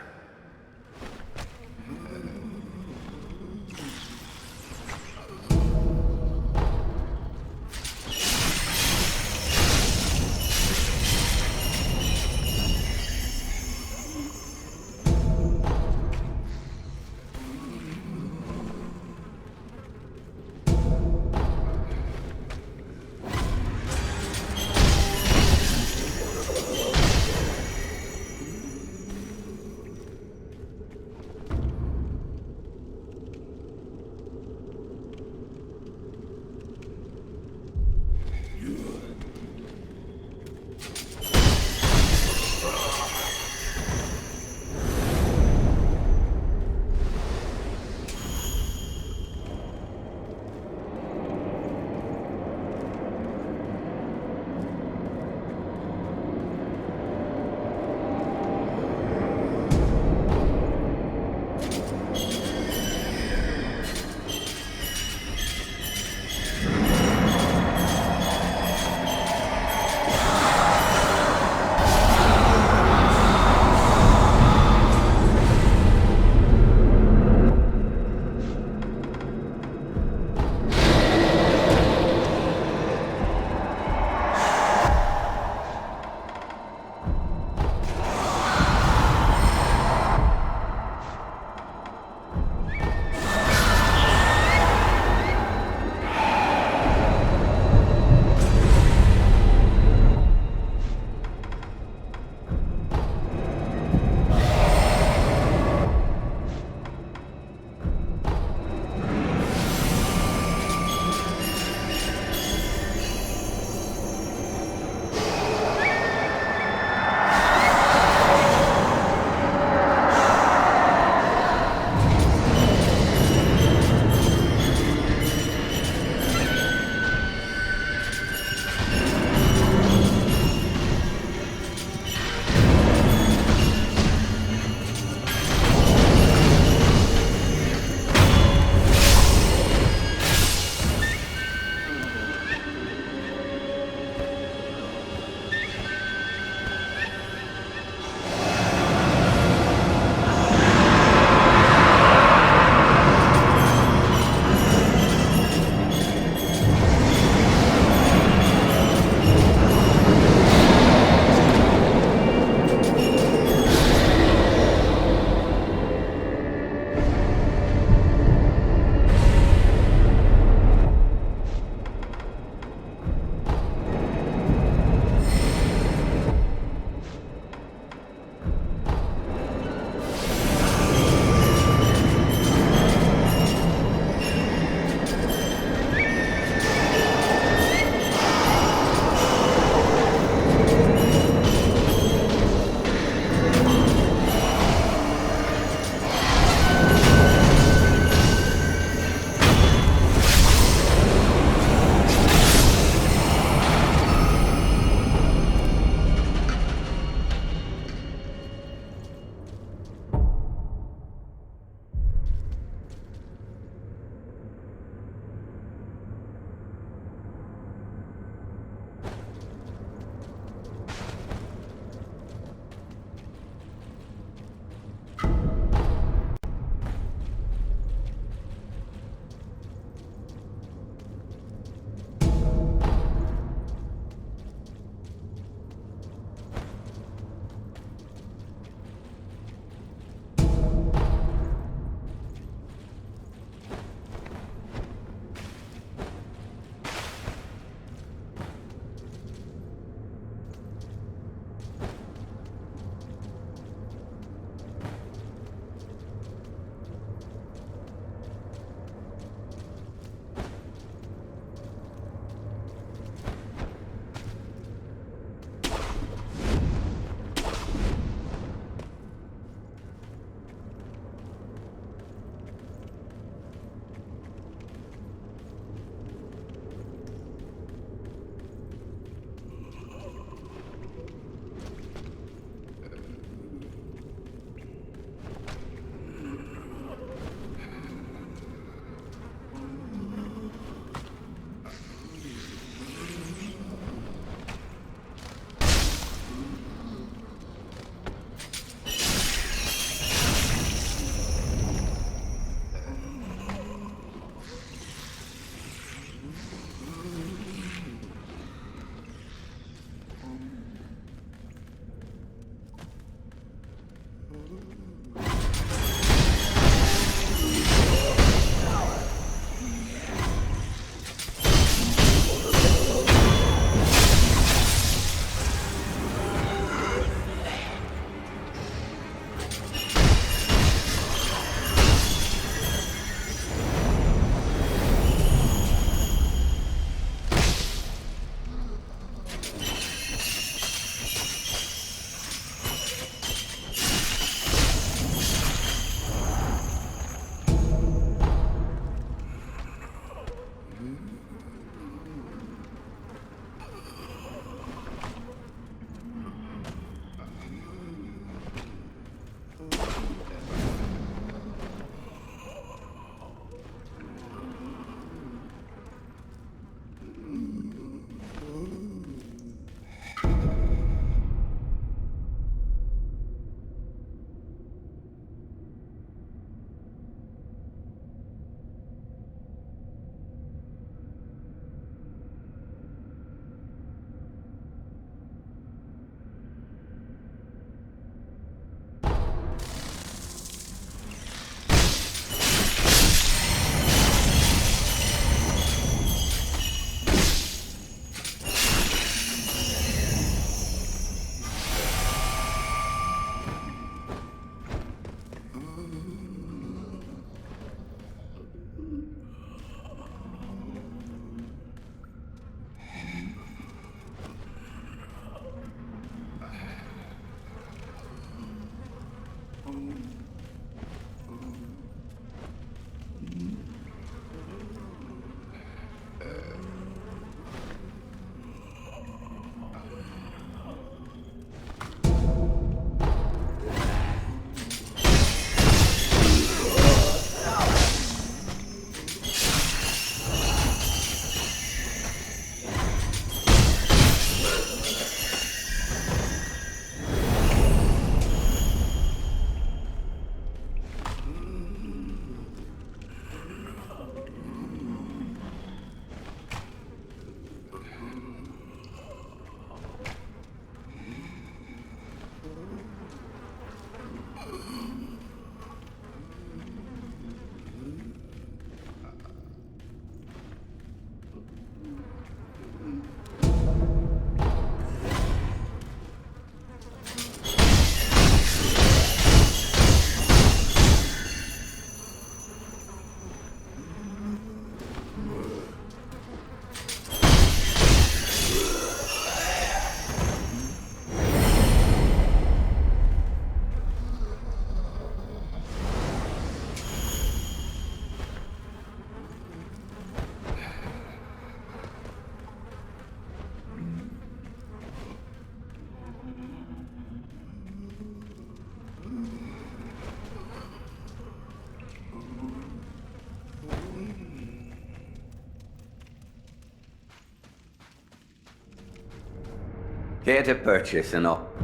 Here to purchase an op.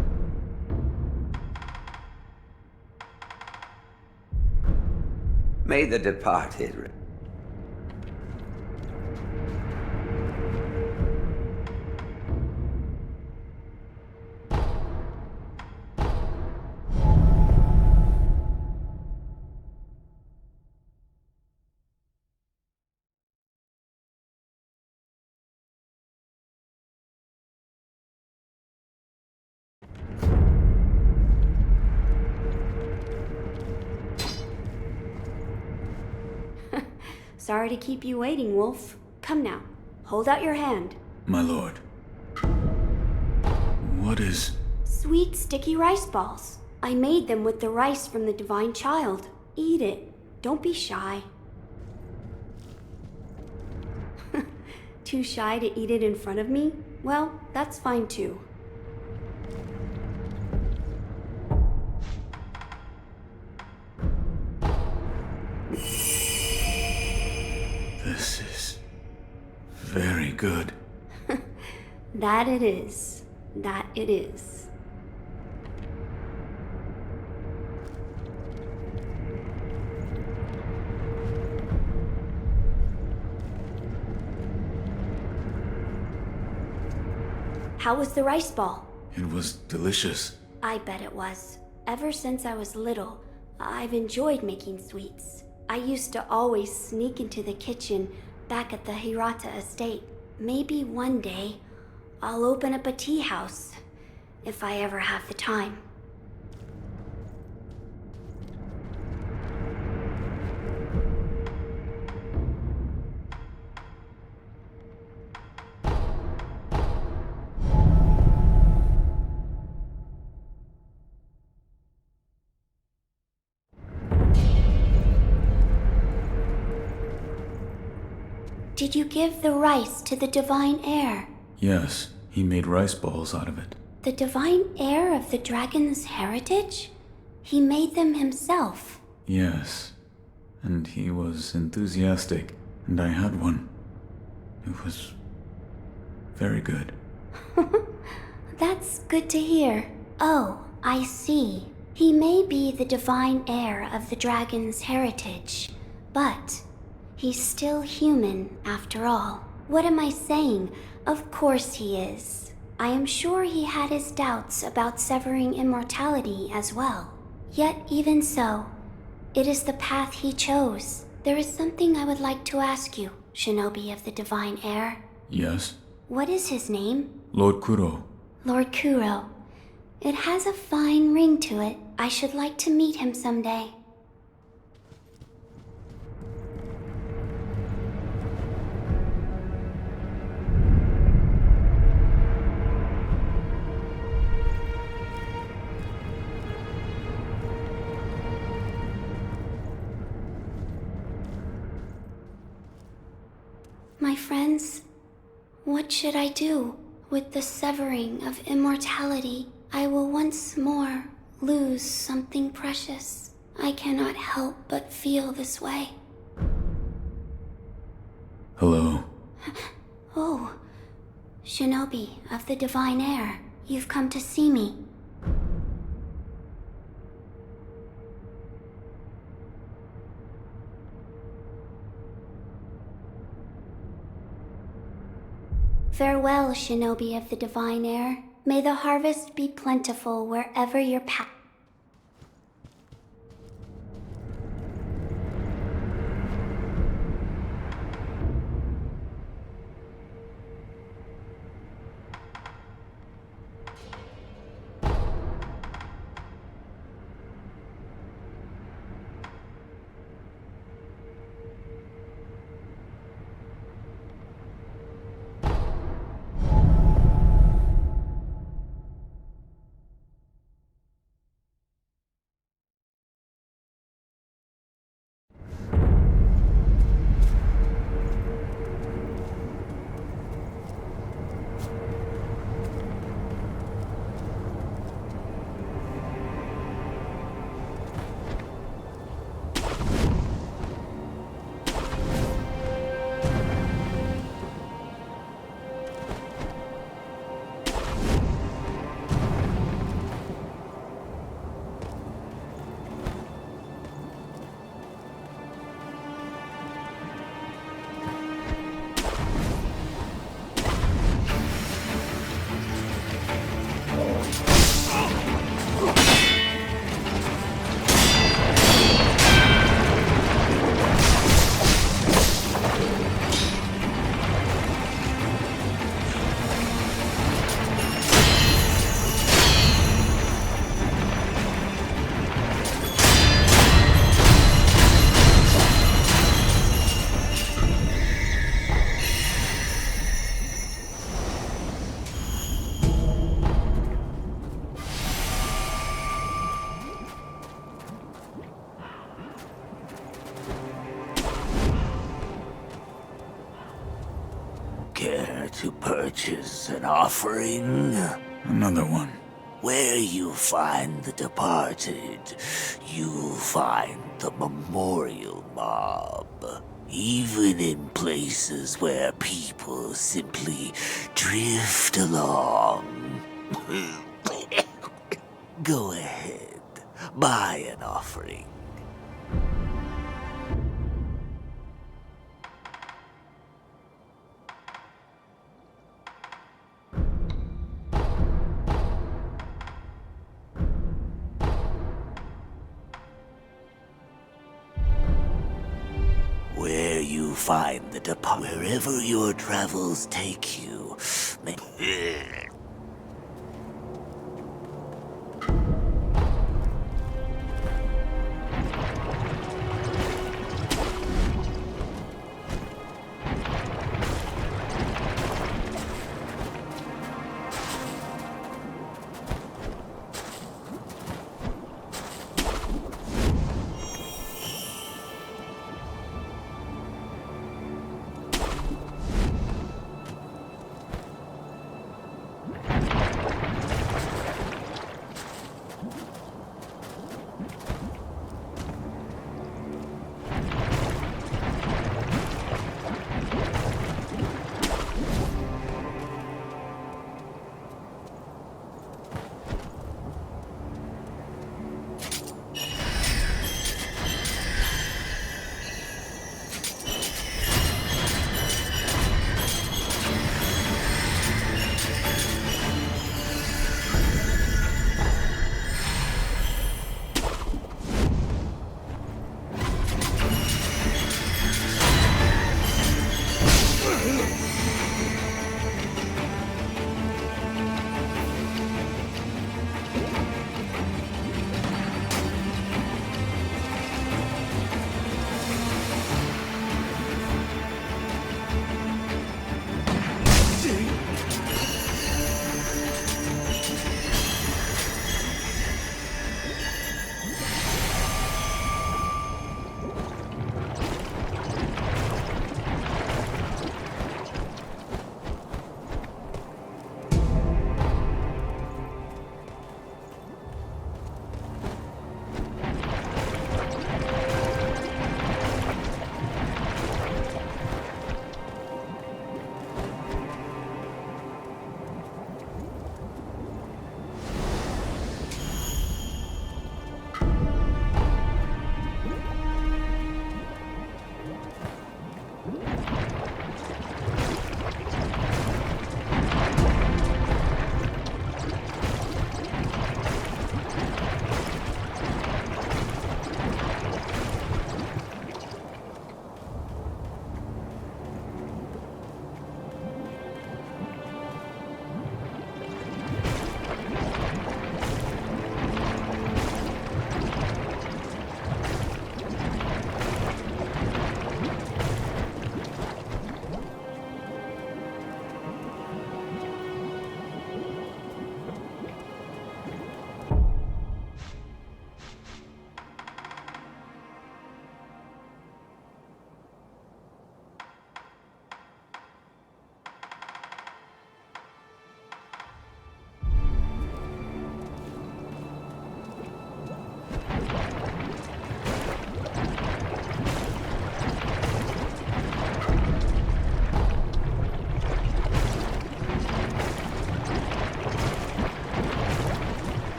May the departed. Sorry to keep you waiting, Wolf. Come now, hold out your hand. My lord. What is... Sweet, sticky rice balls. I made them with the rice from the Divine Child. Eat it. Don't be shy. Too shy to eat it in front of me? Well, that's fine too. This is... very good. That it is. That it is. How was the rice ball? It was delicious. I bet it was. Ever since I was little, I've enjoyed making sweets. I used to always sneak into the kitchen back at the Hirata estate. Maybe one day, I'll open up a tea house, if I ever have the time. Did you give the rice to the divine heir? Yes, he made rice balls out of it. The divine heir of the dragon's heritage? He made them himself. Yes, and he was enthusiastic, and I had one. It was very good. That's good to hear. Oh, I see. He may be the divine heir of the dragon's heritage, but he's still human after all. What am I saying? Of course he is. I am sure he had his doubts about severing immortality as well. Yet even so, it is the path he chose. There is something I would like to ask you, Shinobi of the Divine Heir. Yes? What is his name? Lord Kuro. Lord Kuro. It has a fine ring to it. I should like to meet him someday. My friends, what should I do? With the severing of immortality, I will once more lose something precious. I cannot help but feel this way. Hello. Oh, Shinobi of the Divine Heir, you've come to see me. Farewell, Shinobi of the Divine Heir. May the harvest be plentiful wherever your path. Care to purchase an offering? Another one. Where you find the departed, you find the memorial mob. Even in places where people simply drift along. Go ahead, buy an offering. Where you find the wherever your travels take you.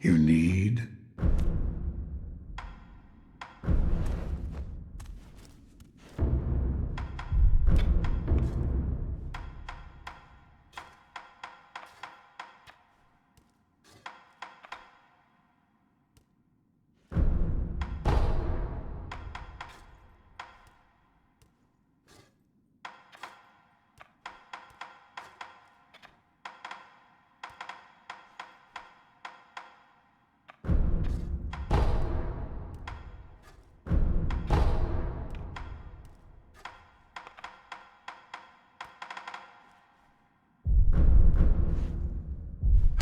you need?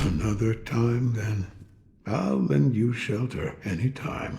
Another time, then. I'll lend you shelter any time.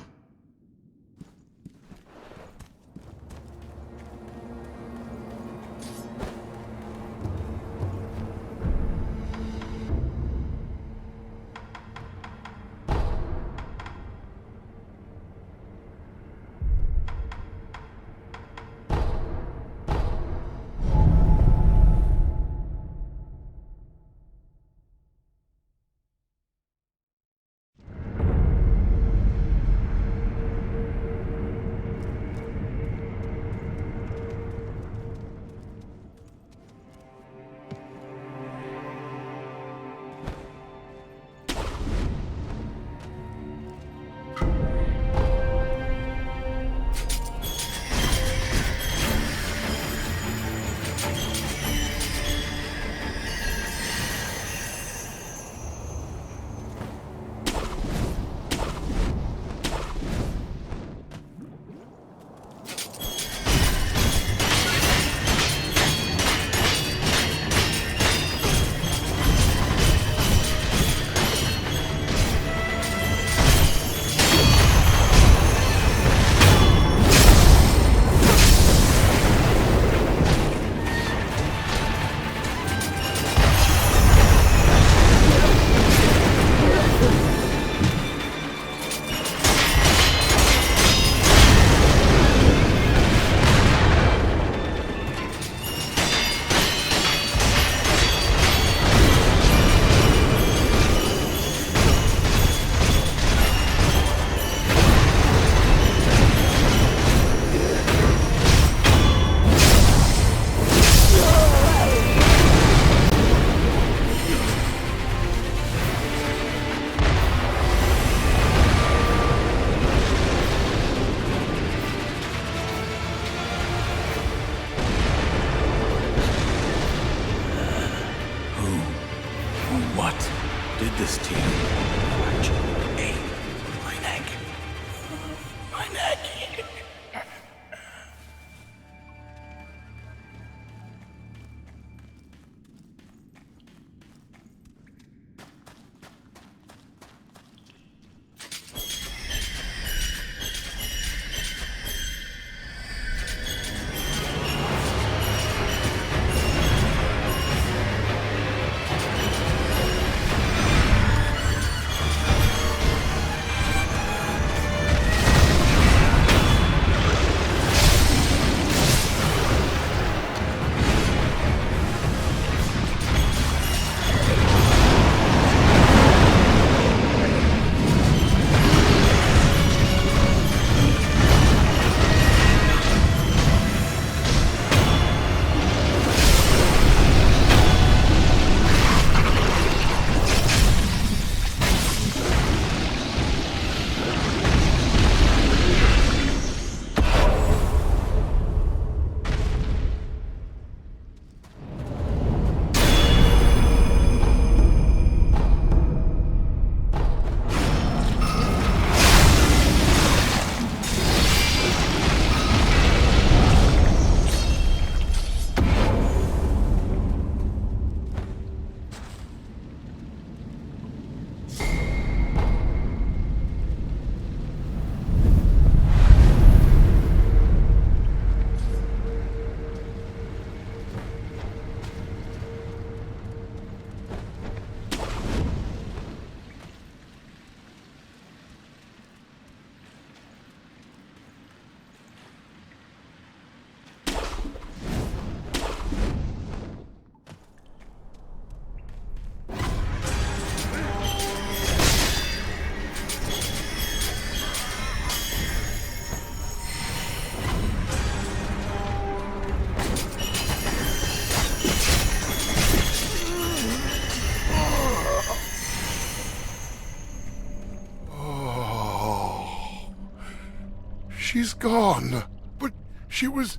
She's gone. But she was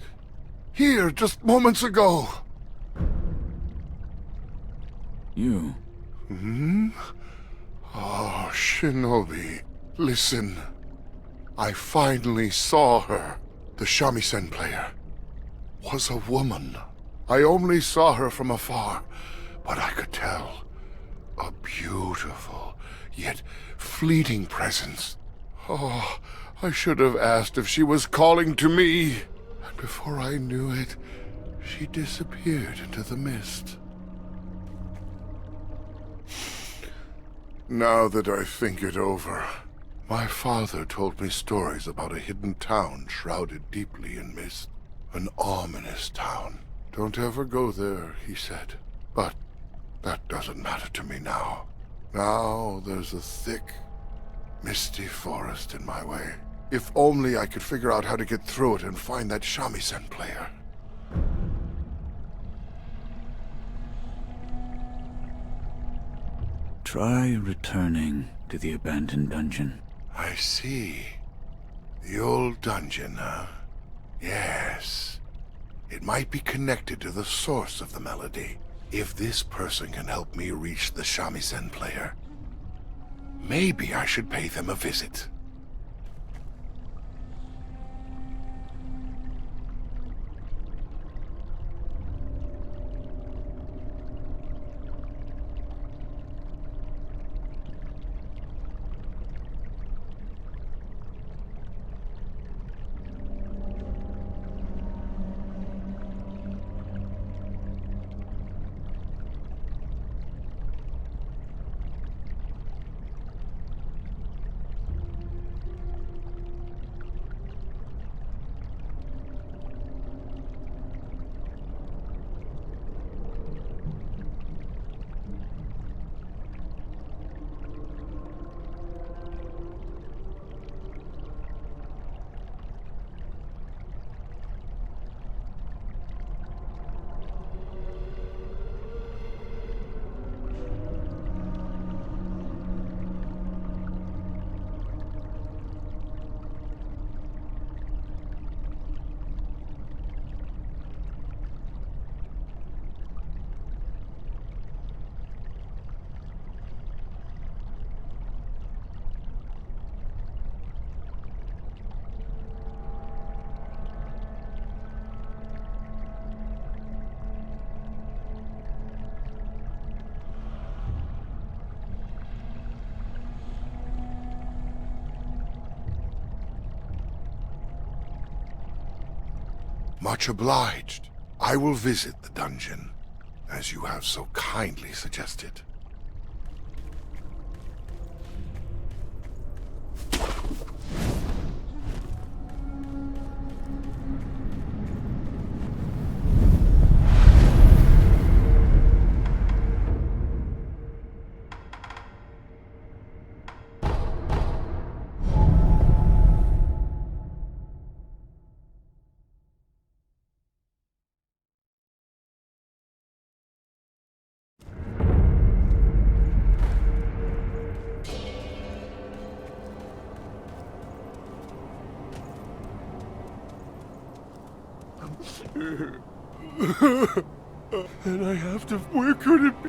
here just moments ago. You? Hmm? Oh, Shinobi. Listen. I finally saw her. The shamisen player was a woman. I only saw her from afar, but I could tell. A beautiful, yet fleeting presence. Oh, I should have asked if she was calling to me. And before I knew it, she disappeared into the mist. Now that I think it over, my father told me stories about a hidden town shrouded deeply in mist. An ominous town. Don't ever go there, he said. But that doesn't matter to me now. Now there's a thick, misty forest in my way. If only I could figure out how to get through it and find that shamisen player. Try returning to the abandoned dungeon. I see. The old dungeon, huh? Yes. It might be connected to the source of the melody. If this person can help me reach the shamisen player, maybe I should pay them a visit. Much obliged. I will visit the dungeon, as you have so kindly suggested. And I have to... Where could it be?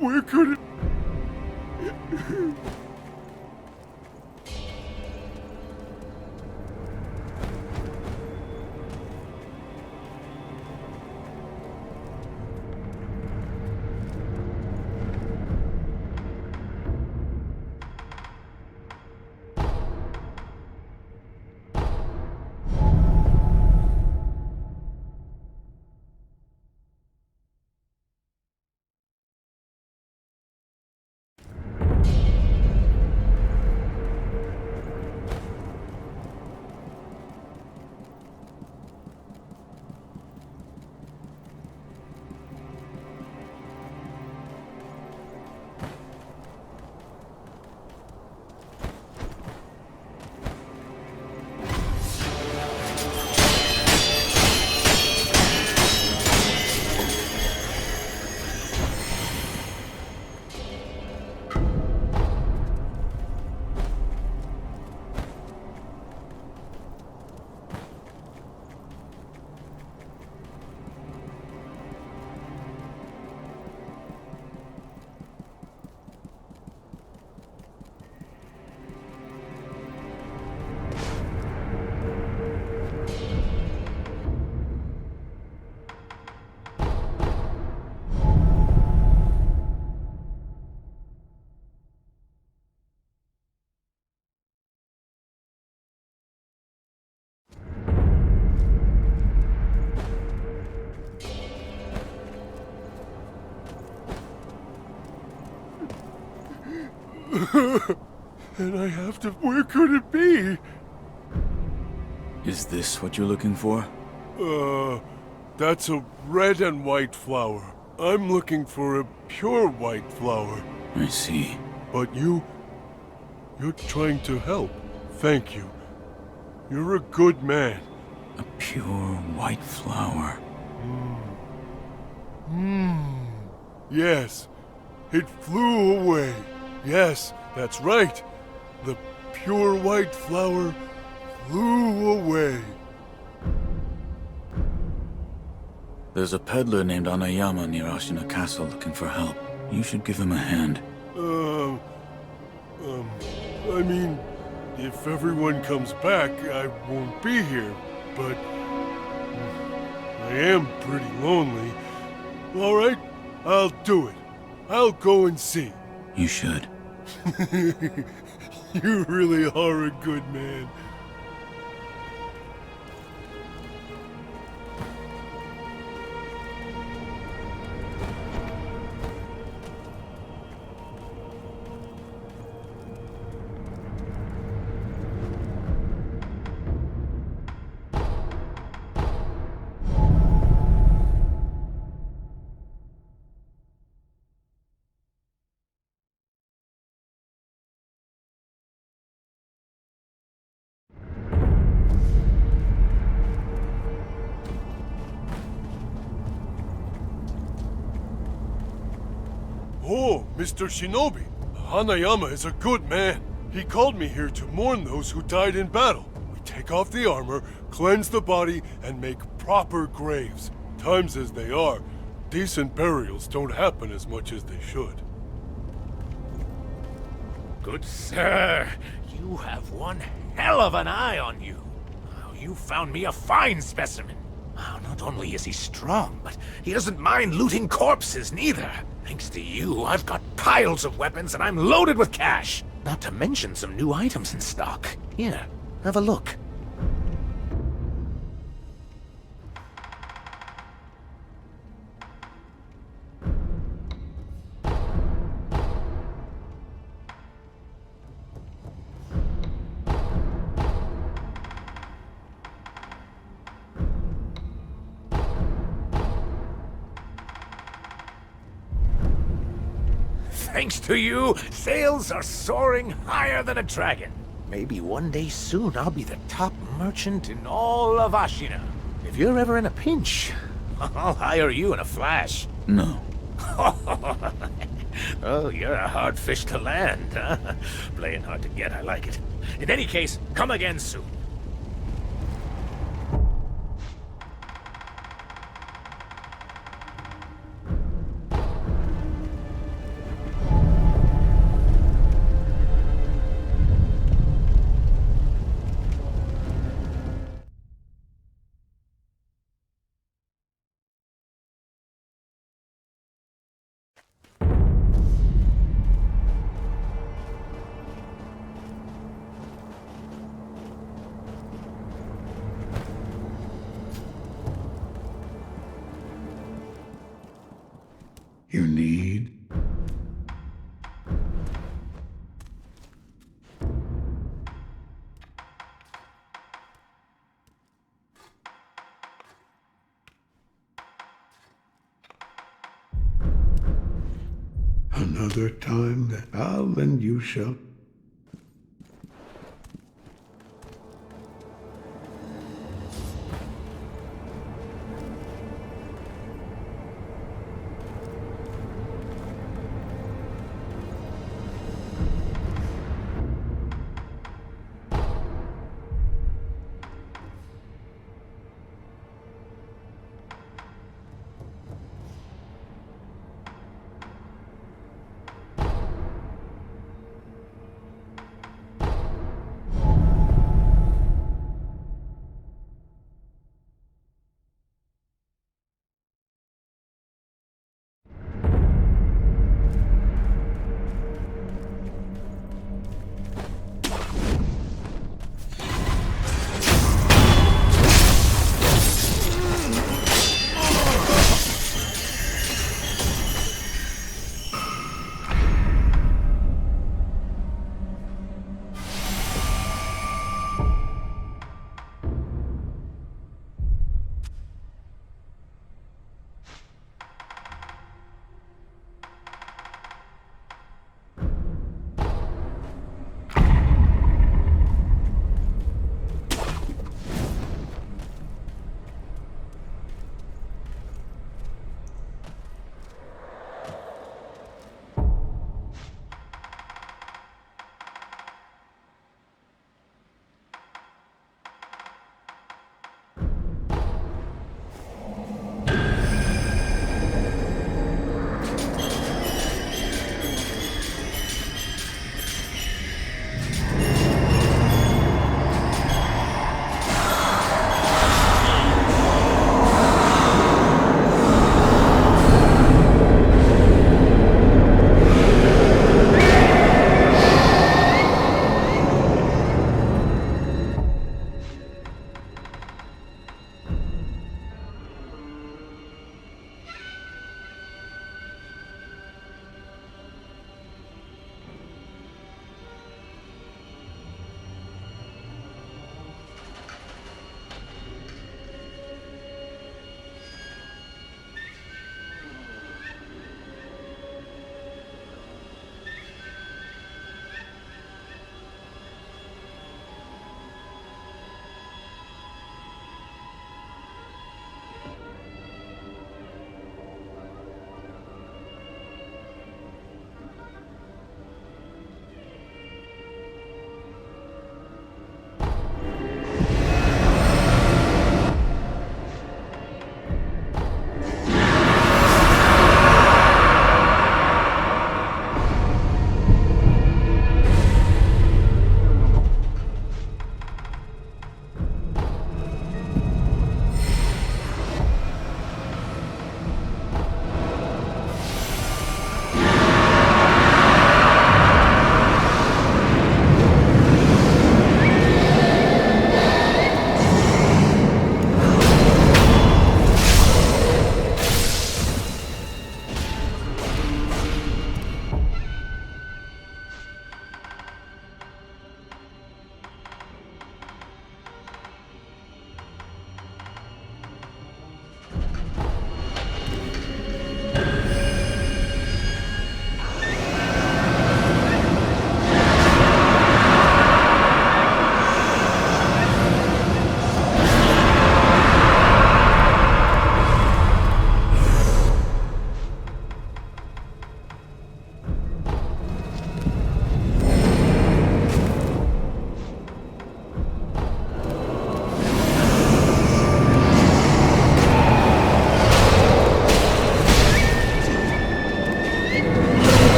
Where could it... And I have to... Where could it be? Is this what you're looking for? That's a red and white flower. I'm looking for a pure white flower. I see. But you're trying to help. Thank you. You're a good man. A pure white flower. Yes. It flew away. Yes, that's right. The pure white flower flew away. There's a peddler named Anayama near Ashina Castle looking for help. You should give him a hand. I mean, if everyone comes back, I won't be here, but I am pretty lonely. All right, I'll do it. I'll go and see. You should. You really are a good man. Oh, Mr. Shinobi, Hanayama is a good man. He called me here to mourn those who died in battle. We take off the armor, cleanse the body, and make proper graves. Times as they are, decent burials don't happen as much as they should. Good sir, you have one hell of an eye on you. Oh, you found me a fine specimen. Oh, not only is he strong, but he doesn't mind looting corpses, neither. Thanks to you, I've got piles of weapons and I'm loaded with cash. Not to mention some new items in stock. Here, have a look. Thanks to you, sales are soaring higher than a dragon. Maybe one day soon I'll be the top merchant in all of Ashina. If you're ever in a pinch, I'll hire you in a flash. No. Oh, you're a hard fish to land, huh? Playing hard to get, I like it. In any case, come again soon. You need? Another time that I'll lend you shall.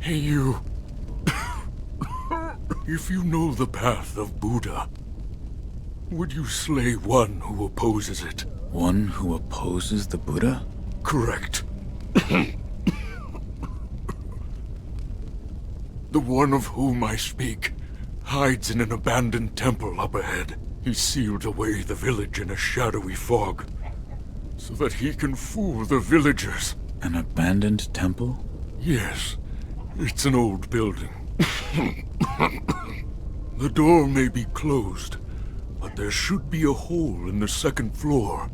Hey, you. If you know the path of Buddha, would you slay one who opposes it? One who opposes the Buddha? Correct. The one of whom I speak hides in an abandoned temple up ahead. He sealed away the village in a shadowy fog, so that he can fool the villagers. An abandoned temple? Yes, it's an old building. The door may be closed, but there should be a hole in the second floor.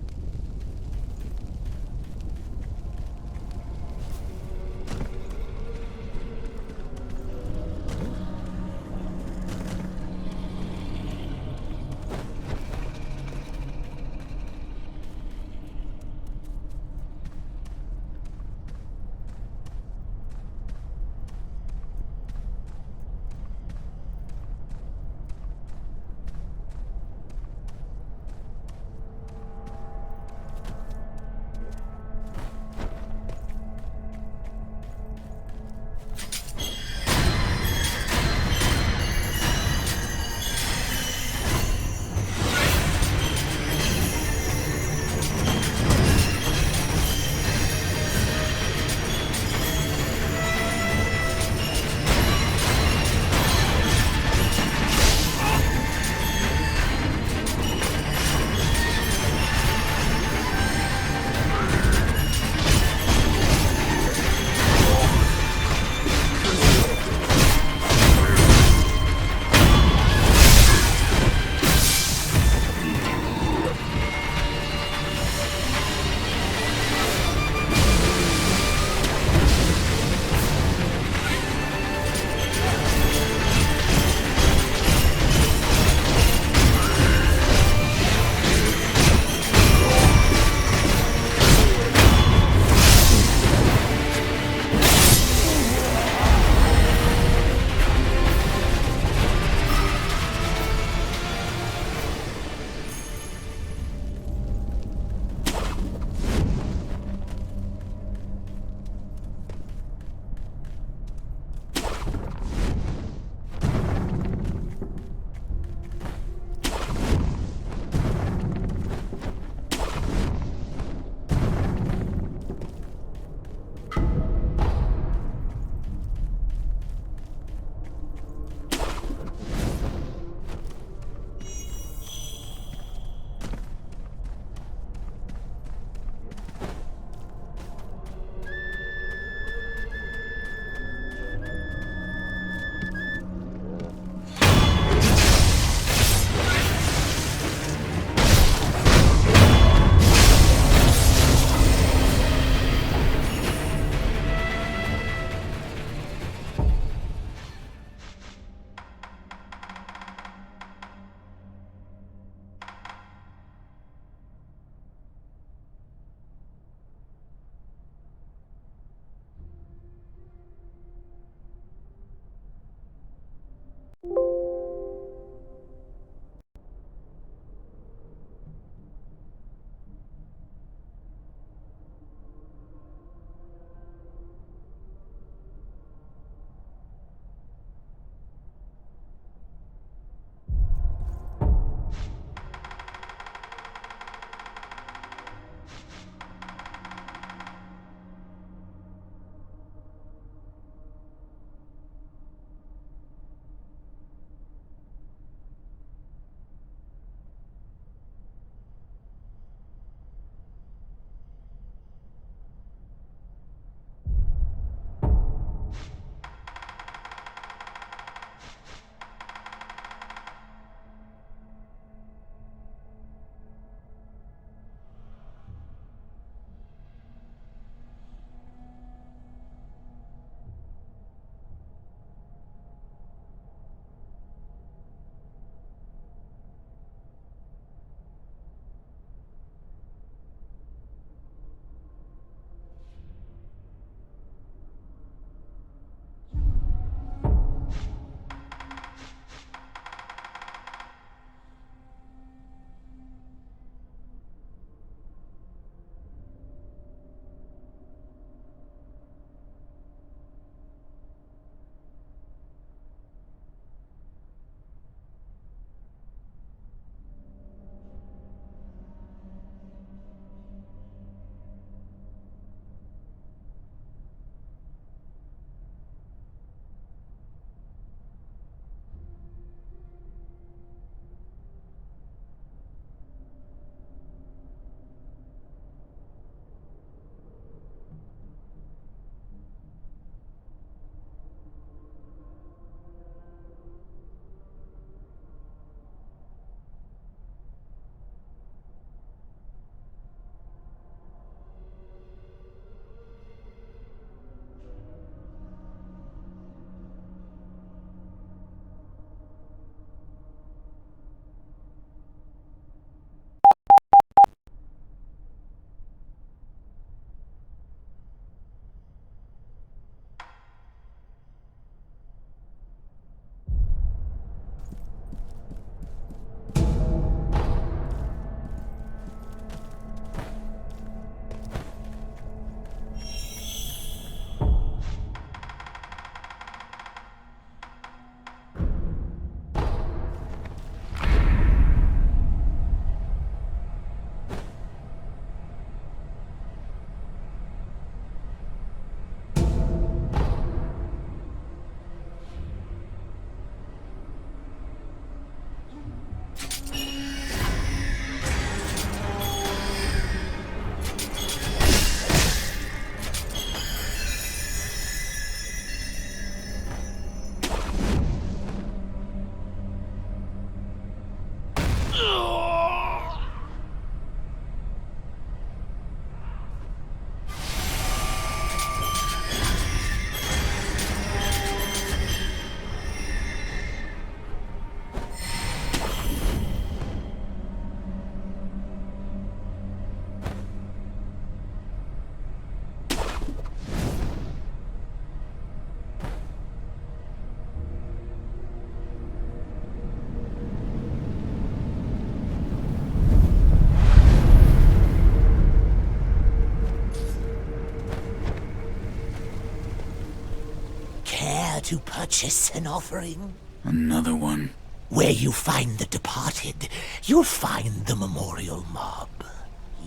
to purchase an offering? Another one. Where you find the departed, you'll find the memorial mob.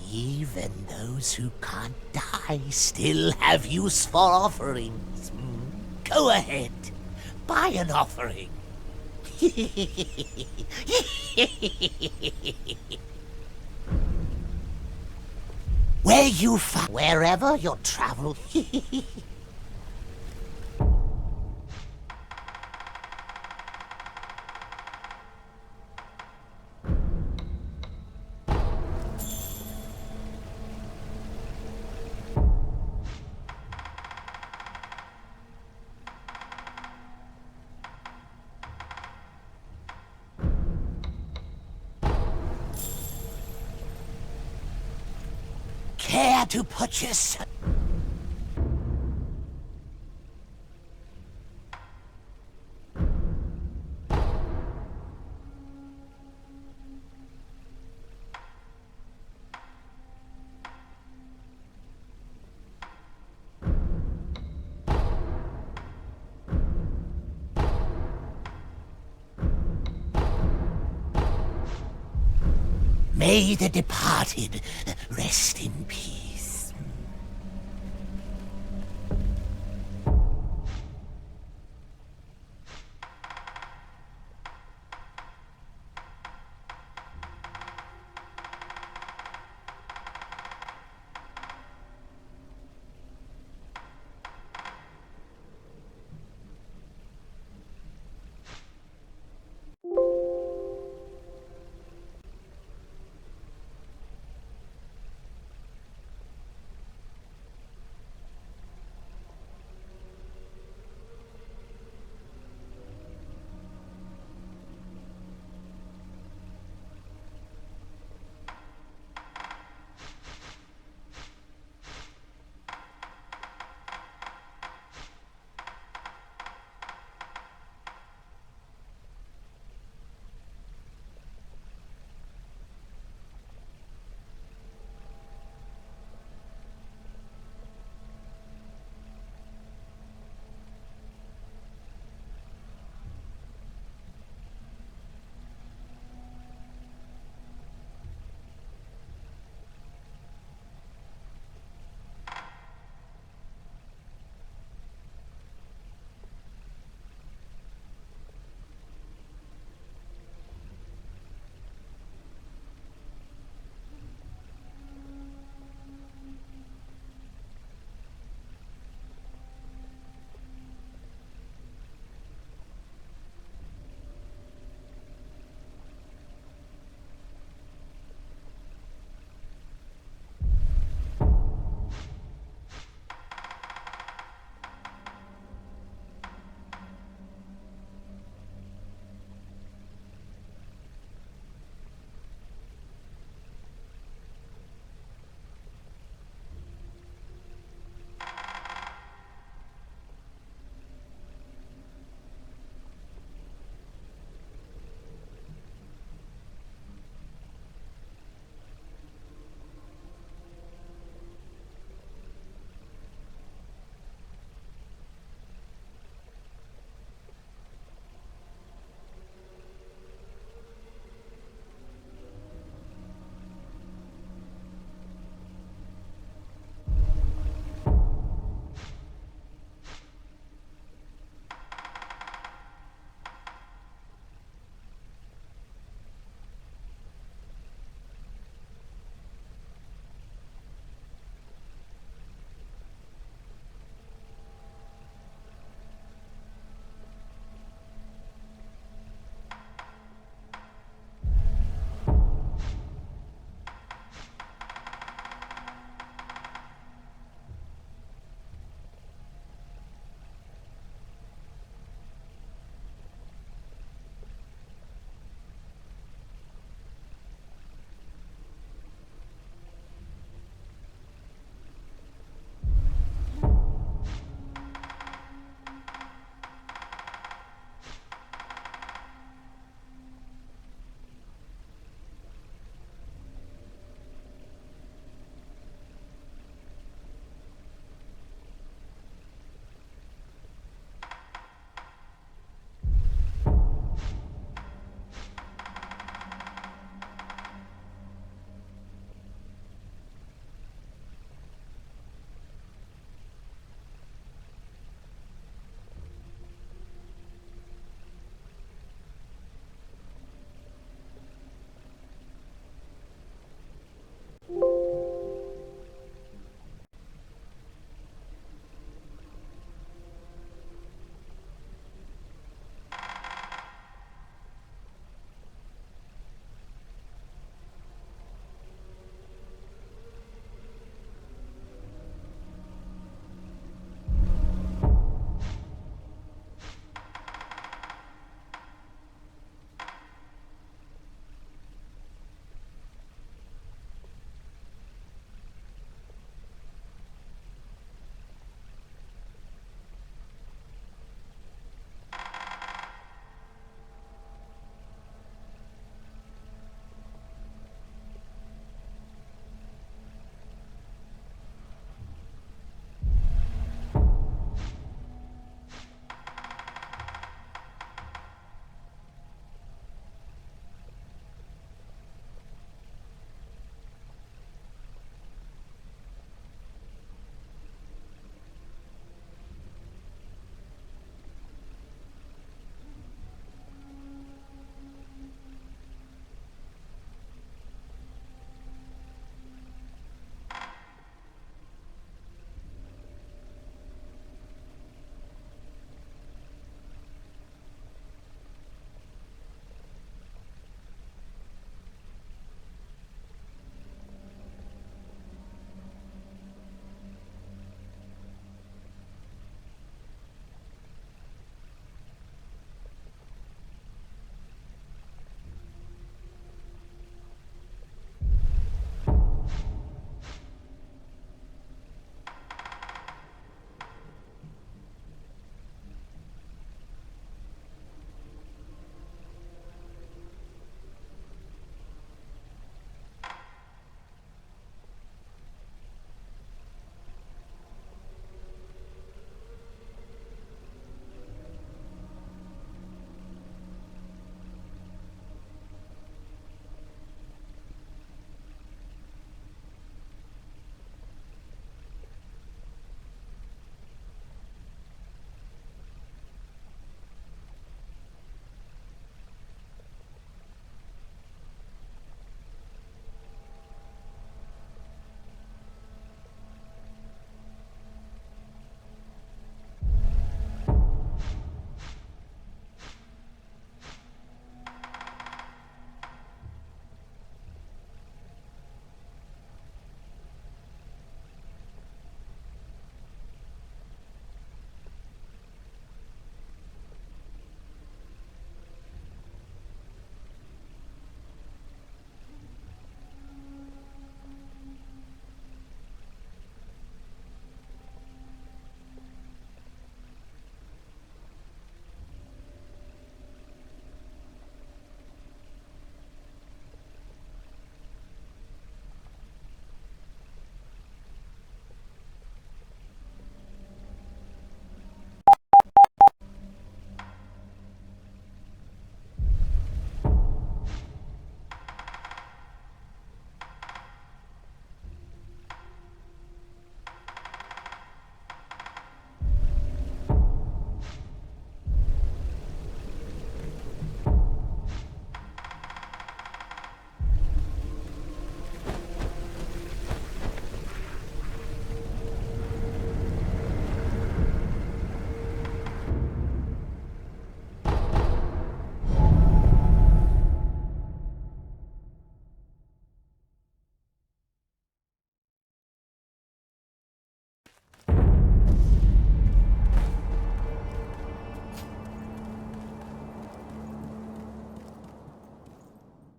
Even those who can't die still have use for offerings. Go ahead, buy an offering. Wherever your travel. Care to purchase? May the departed rest in peace.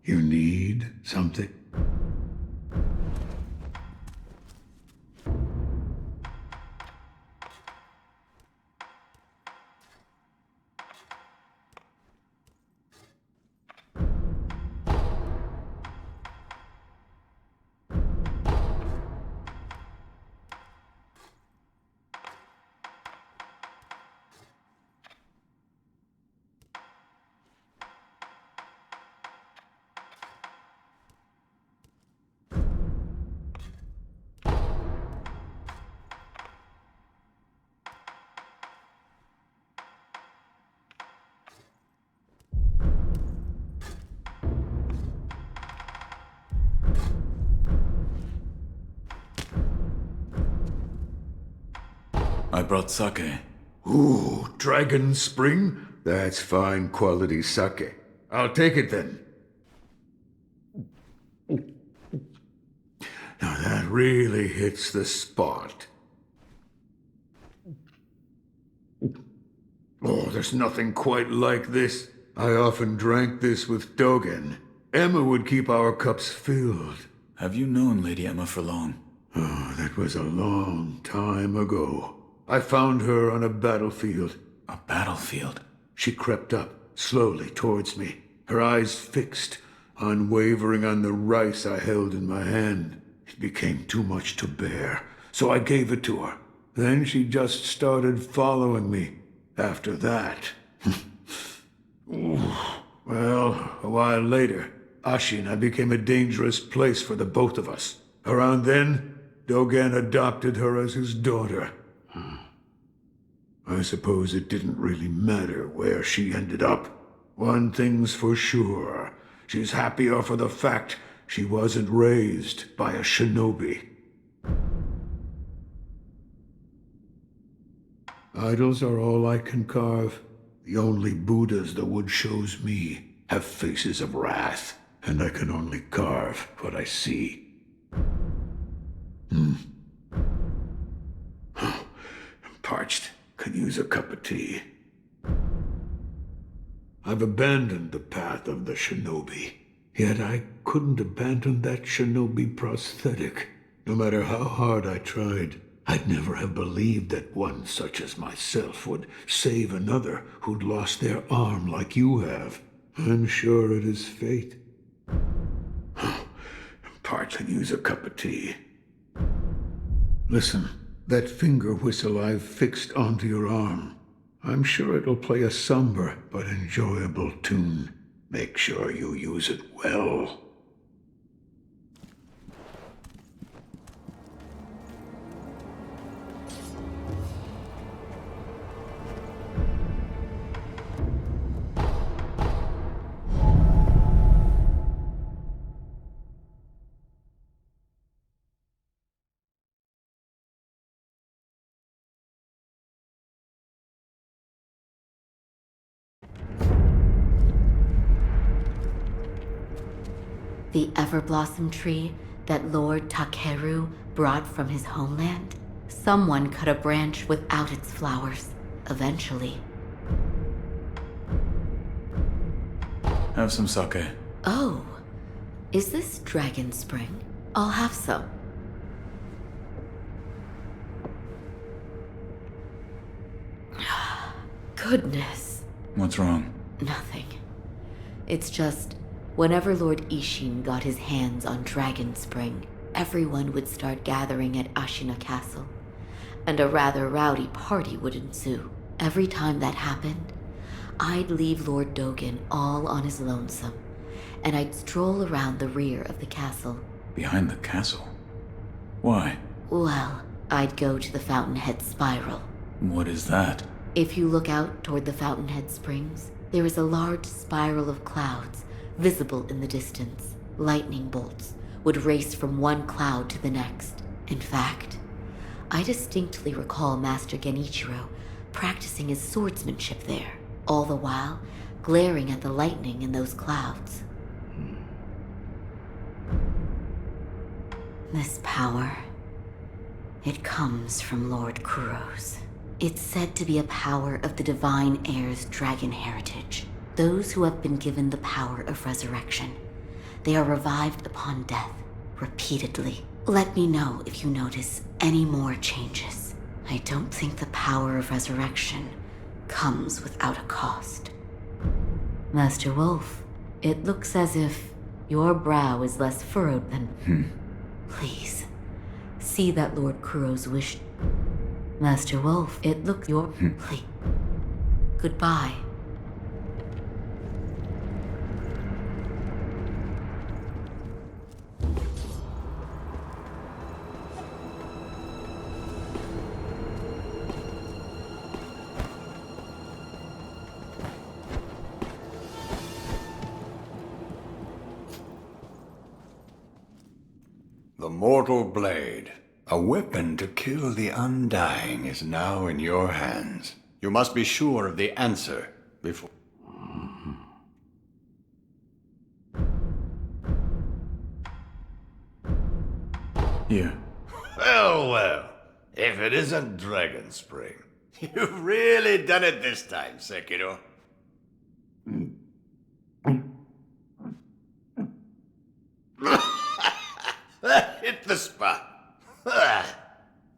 You need something? I brought sake. Ooh, Dragon Spring? That's fine quality sake. I'll take it then. Now that really hits the spot. Oh, there's nothing quite like this. I often drank this with Dogen. Emma would keep our cups filled. Have you known Lady Emma for long? Oh, that was a long time ago. I found her on a battlefield. A battlefield? She crept up, slowly towards me, her eyes fixed, unwavering on the rice I held in my hand. It became too much to bear, so I gave it to her. Then she just started following me. After that... Well, a while later, Ashina became a dangerous place for the both of us. Around then, Dogen adopted her as his daughter. I suppose it didn't really matter where she ended up. One thing's for sure. She's happier for the fact she wasn't raised by a shinobi. Idols are all I can carve. The only Buddhas the wood shows me have faces of wrath, and I can only carve what I see. I'm parched. Could use a cup of tea. I've abandoned the path of the shinobi, yet I couldn't abandon that shinobi prosthetic. No matter how hard I tried, I'd never have believed that one such as myself would save another who'd lost their arm like you have. I'm sure it is fate. Parched and use a cup of tea. Listen. That finger whistle I've fixed onto your arm. I'm sure it'll play a somber but enjoyable tune. Make sure you use it well. The Everblossom tree that Lord Takeru brought from his homeland? Someone cut a branch without its flowers, eventually. Have some sake. Oh, is this Dragon Spring? I'll have some. Goodness. What's wrong? Nothing. It's just, whenever Lord Ishin got his hands on Dragon Spring, everyone would start gathering at Ashina Castle, and a rather rowdy party would ensue. Every time that happened, I'd leave Lord Dogen all on his lonesome, and I'd stroll around the rear of the castle. Behind the castle? Why? Well, I'd go to the Fountainhead Spiral. What is that? If you look out toward the Fountainhead Springs, there is a large spiral of clouds visible in the distance. Lightning bolts would race from one cloud to the next. In fact, I distinctly recall Master Genichiro practicing his swordsmanship there, all the while glaring at the lightning in those clouds. This power, it comes from Lord Kuros. It's said to be a power of the Divine Heir's dragon heritage, those who have been given the power of resurrection, They are revived upon death, repeatedly. Let me know if you notice any more changes. I don't think the power of resurrection comes without a cost. Master Wolf, it looks as if your brow is less furrowed than... Please, see that Lord Kuro's wish. Master Wolf, it looks your... Please. Goodbye. The mortal blade, a weapon to kill the undying, is now in your hands. You must be sure of the answer before... Here. Well, well. If it isn't Dragon Spring. You've really done it this time, Sekiro. That hit the spot.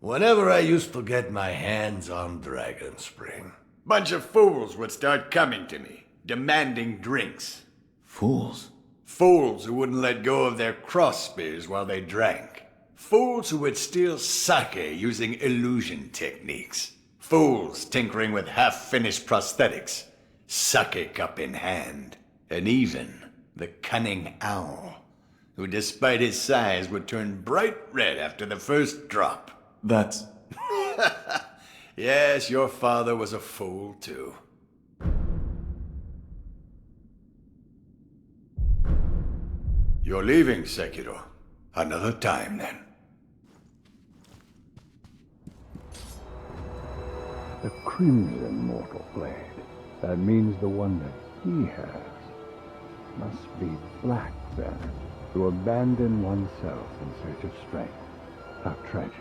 Whenever I used to get my hands on Dragon Spring, bunch of fools would start coming to me, demanding drinks. Fools? Fools who wouldn't let go of their cross spears while they drank. Fools who would steal sake using illusion techniques. Fools tinkering with half-finished prosthetics, sake cup in hand. And even the cunning owl, who despite his size would turn bright red after the first drop. That's... Yes, your father was a fool too. You're leaving, Sekiro. Another time, then. The Crimson Mortal Blade. That means the one that he has must be black, then. To abandon oneself in search of strength. How tragic.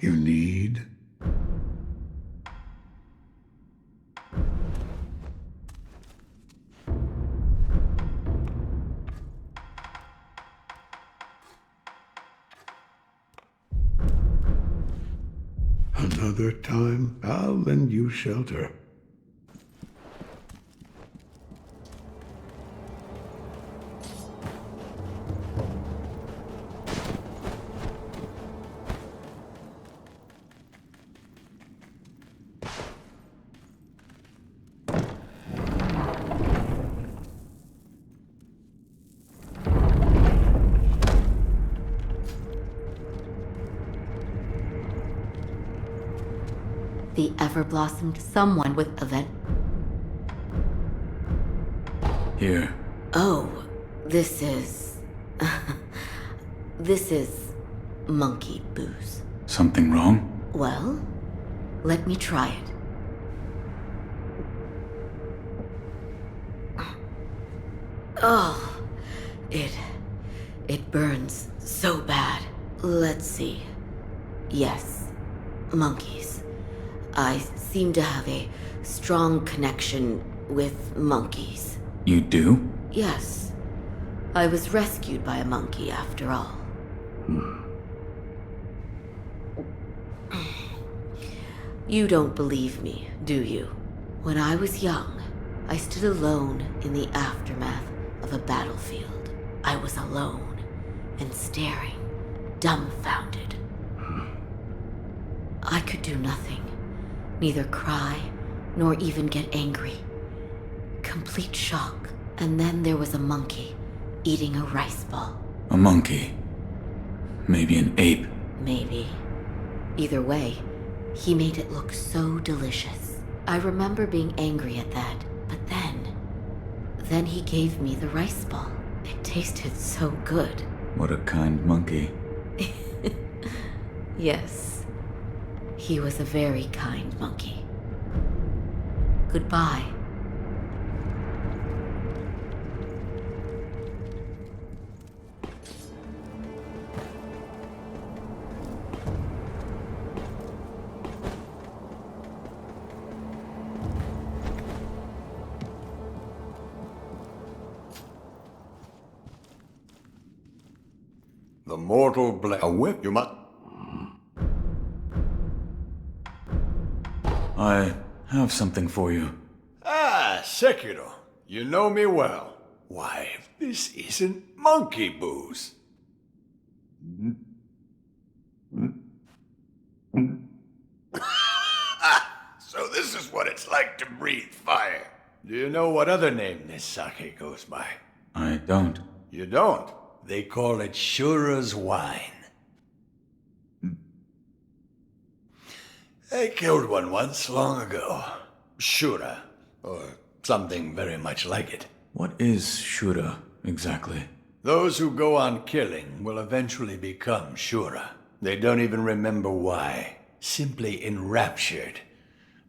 you need? Another time, I'll lend you shelter. The ever-blossomed someone with event. Here. Oh, this is... this is... monkey booze. Something wrong? Well, let me try it. Oh, it burns so bad. Let's see. Yes, monkeys. I seem to have a strong connection with monkeys. You do? Yes. I was rescued by a monkey after all. You don't believe me, do you? When I was young, I stood alone in the aftermath of a battlefield. I was alone and staring, dumbfounded. I could do nothing. Neither cry, nor even get angry. Complete shock. And then there was a monkey, eating a rice ball. A monkey? Maybe an ape? Maybe. Either way, he made it look so delicious. I remember being angry at that, but then he gave me the rice ball. It tasted so good. What a kind monkey. Yes. He was a very kind monkey. Goodbye. The mortal blade. A whip, you must... I have something for you. Ah, Sekiro. You know me well. Why, this isn't monkey booze. So this is what it's like to breathe fire. Do you know what other name this sake goes by? I don't. You don't? They call it Shura's wine. I killed one once, long ago. Shura, or something very much like it. What is Shura, exactly? Those who go on killing will eventually become Shura. They don't even remember why. Simply enraptured.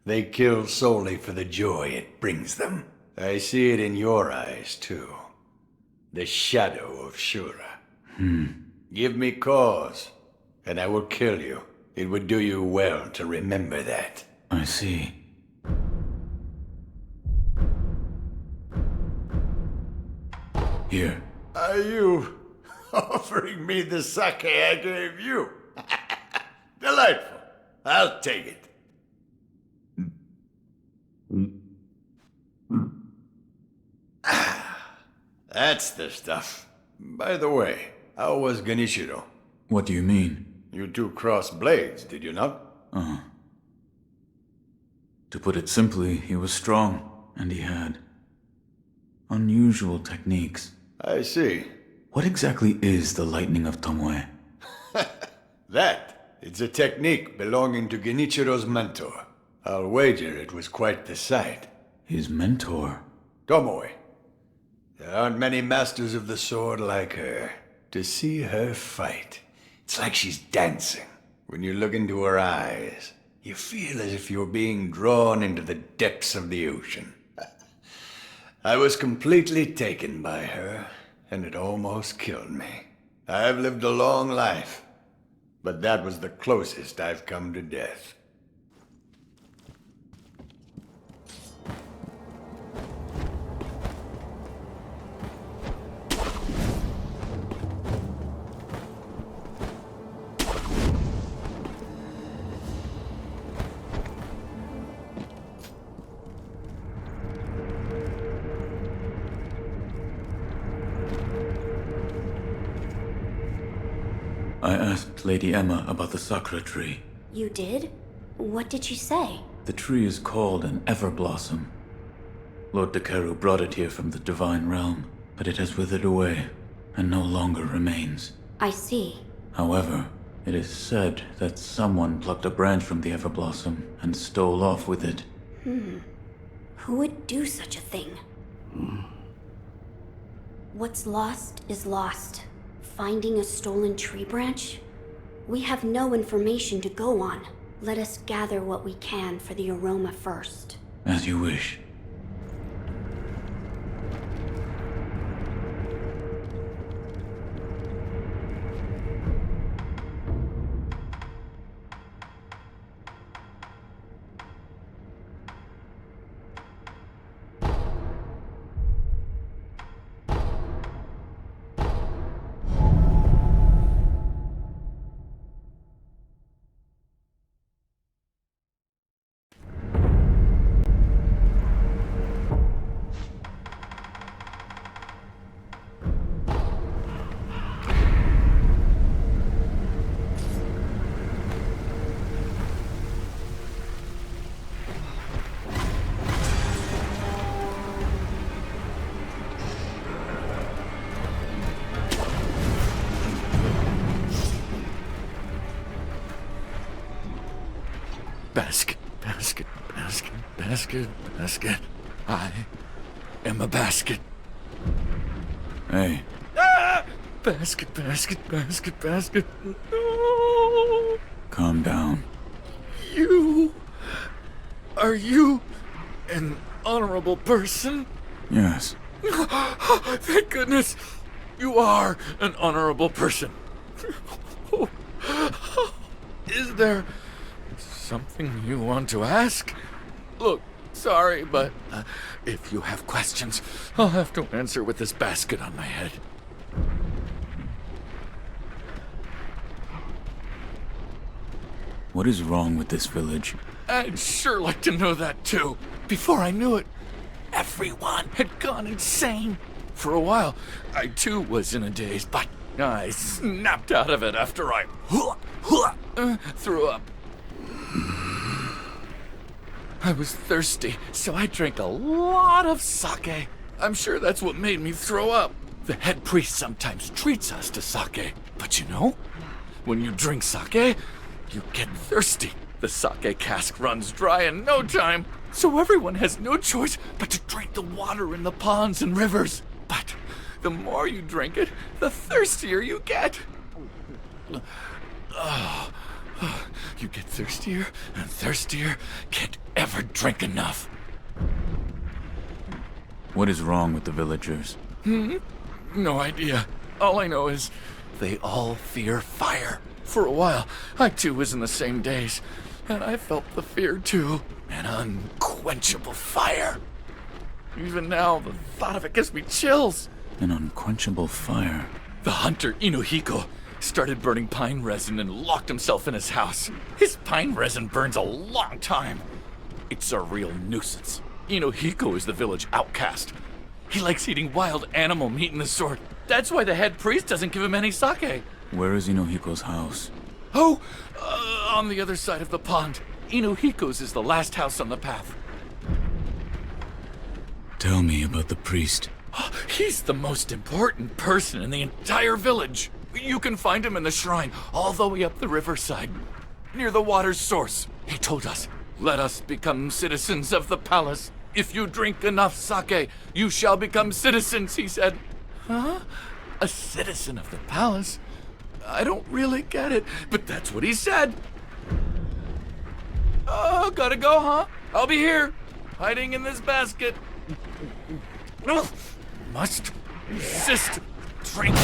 They kill solely for the joy it brings them. I see it in your eyes, too. The shadow of Shura. Give me cause, and I will kill you. It would do you well to remember that. I see. Here. Are you offering me the sake I gave you? Delightful. I'll take it. That's the stuff. By the way, how was Genichiro? What do you mean? You two crossed blades, did you not? Uh-huh. To put it simply, he was strong, and he had unusual techniques. I see. What exactly is the Lightning of Tomoe? That, it's a technique belonging to Genichiro's mentor. I'll wager it was quite the sight. His mentor? Tomoe. There aren't many masters of the sword like her. To see her fight, it's like she's dancing. When you look into her eyes, you feel as if you're being drawn into the depths of the ocean. I was completely taken by her, and it almost killed me. I've lived a long life, but that was the closest I've come to death. I asked Lady Emma about the Sakura tree. You did? What did she say? The tree is called an Everblossom. Lord Dekeru brought it here from the Divine Realm, but it has withered away and no longer remains. I see. However, it is said that someone plucked a branch from the Everblossom and stole off with it. Who would do such a thing? What's lost is lost. Finding a stolen tree branch? We have no information to go on. Let us gather what we can for the aroma first. As you wish. Basket, basket, basket, basket, basket. I am a basket. Hey. Ah! Basket, basket, basket, basket. No! Calm down. Are you an honorable person? Yes. Thank goodness you are an honorable person. Is there something you want to ask? Look, sorry, but if you have questions, I'll have to answer with this basket on my head. What is wrong with this village? I'd sure like to know that too. Before I knew it, everyone had gone insane. For a while, I too was in a daze, but I snapped out of it after I threw up. I was thirsty, so I drank a lot of sake. I'm sure that's what made me throw up. The head priest sometimes treats us to sake, but you know, when you drink sake, you get thirsty. The sake cask runs dry in no time, so everyone has no choice but to drink the water in the ponds and rivers. But the more you drink it, the thirstier you get. You get thirstier and thirstier, can't ever drink enough. What is wrong with the villagers? No idea. All I know is they all fear fire. For a while, I too was in the same daze, and I felt the fear too. An unquenchable fire. Even now, the thought of it gives me chills. An unquenchable fire. The hunter Inuhiko started burning pine resin and locked himself in his house. His pine resin burns a long time. It's a real nuisance. Inuhiko is the village outcast. He likes eating wild animal meat and the sort. That's why the head priest doesn't give him any sake. Where is Inuhiko's house? Oh, on the other side of the pond. Inuhiko's is the last house on the path. Tell me about the priest. He's the most important person in the entire village. You can find him in the shrine, all the way up the riverside, near the water's source. He told us, let us become citizens of the palace. If you drink enough sake, you shall become citizens, he said. Huh? A citizen of the palace? I don't really get it, but that's what he said. Oh, gotta go, huh? I'll be here, hiding in this basket. Must resist drink.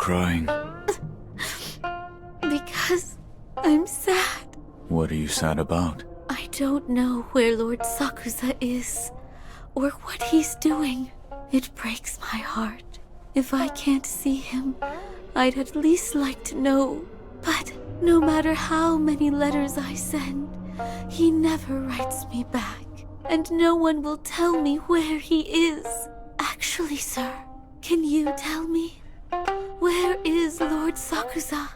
crying? Because I'm sad. What are you sad about? I don't know where Lord Sakusa is, or what he's doing. It breaks my heart. If I can't see him, I'd at least like to know. But no matter how many letters I send, he never writes me back, and no one will tell me where he is. Actually, sir, can you tell me? Where is Lord Sakusa?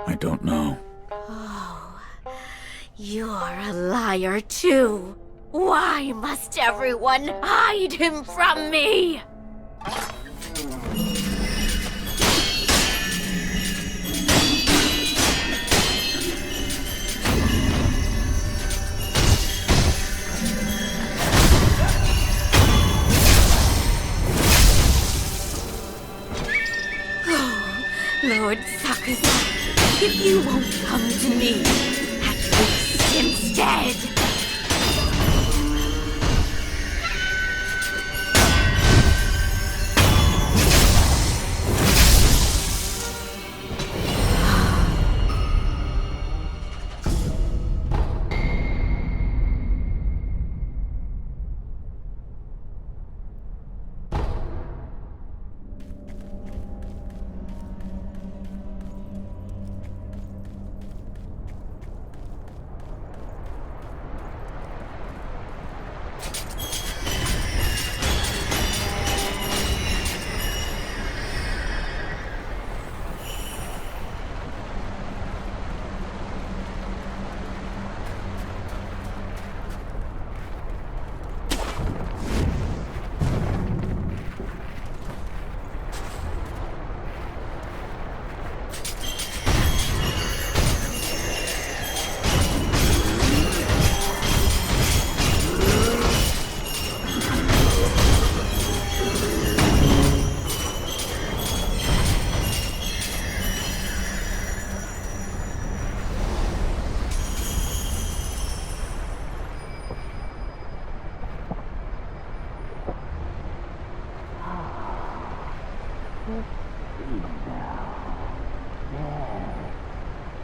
I don't know. Oh, you're a liar too. Why must everyone hide him from me? Lord Sakusa, if you won't come to me, at least instead.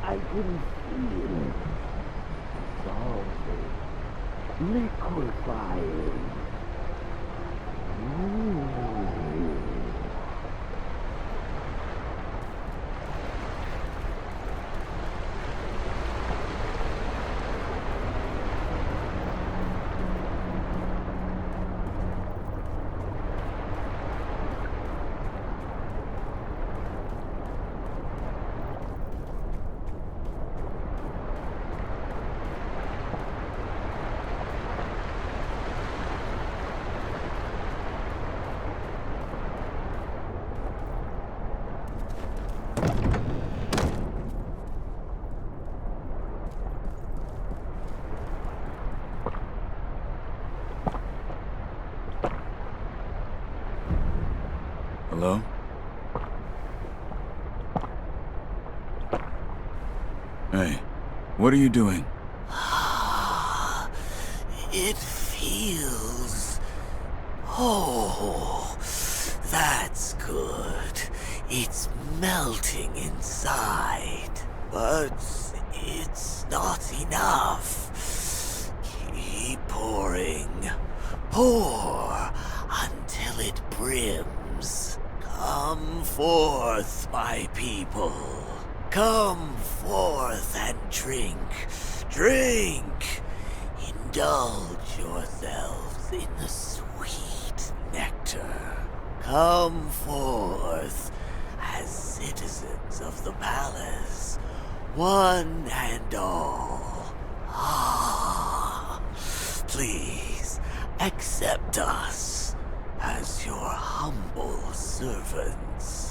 I can feel it. Dissolving. Liquefying. Hello? Hey, what are you doing? It feels... Oh, that's good. It's melting inside. But it's not enough. Keep pouring. Pour until it brims. Come forth, my people. Come forth and drink. Drink. Indulge yourselves in the sweet nectar. Come forth as citizens of the palace, one and all. Ah, please accept us as your humble servants.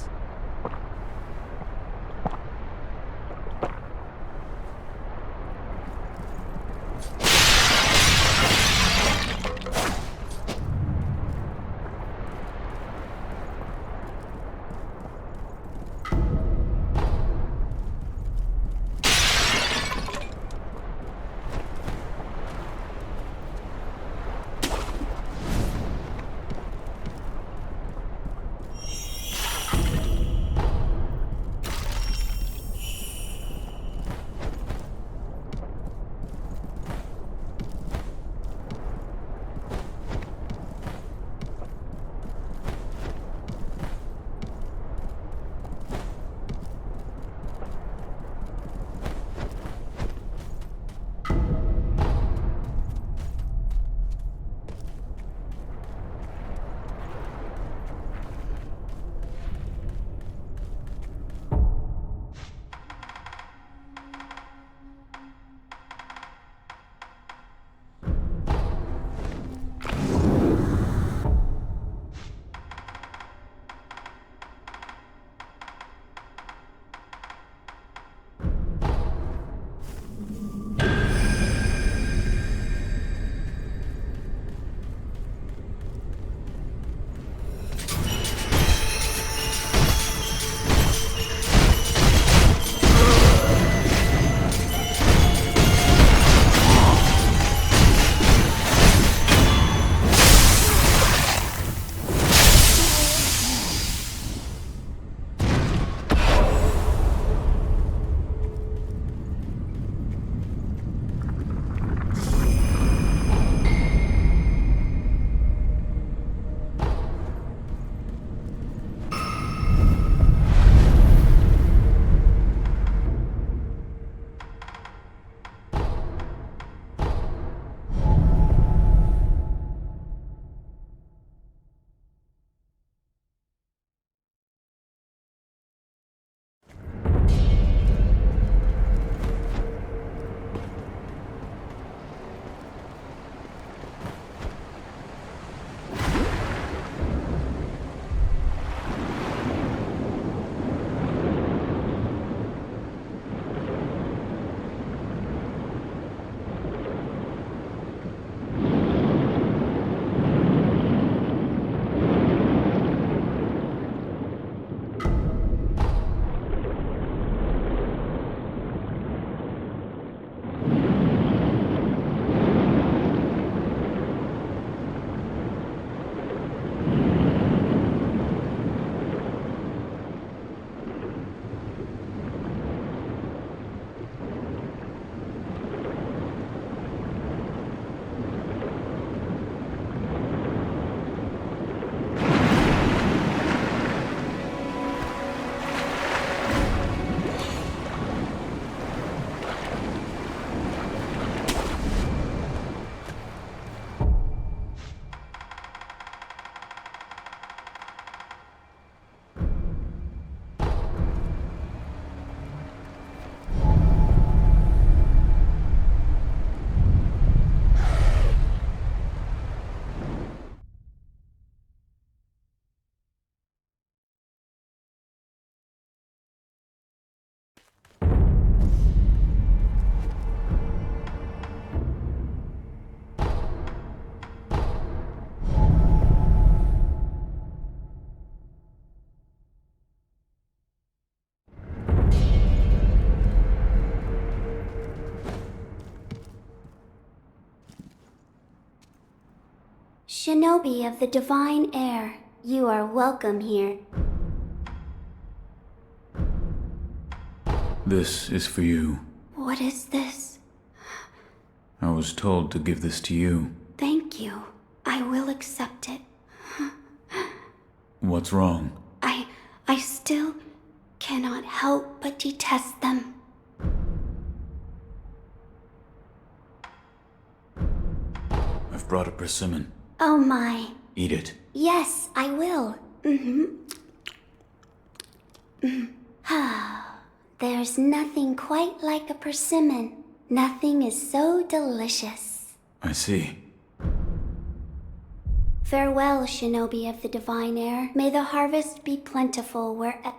Shinobi of the Divine Air, you are welcome here. This is for you. What is this? I was told to give this to you. Thank you. I will accept it. What's wrong? I still cannot help but detest them. I've brought a persimmon. Oh my. Eat it. Yes, I will. There's nothing quite like a persimmon. Nothing is so delicious. I see. Farewell, Shinobi of the Divine Air. May the harvest be plentiful wherever...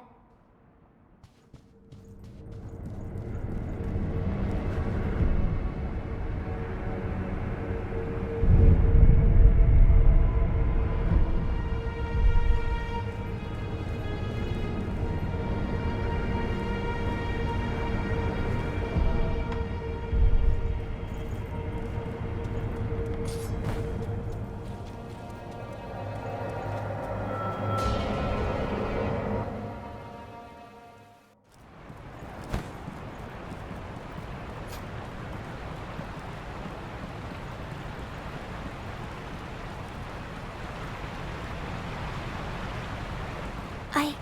I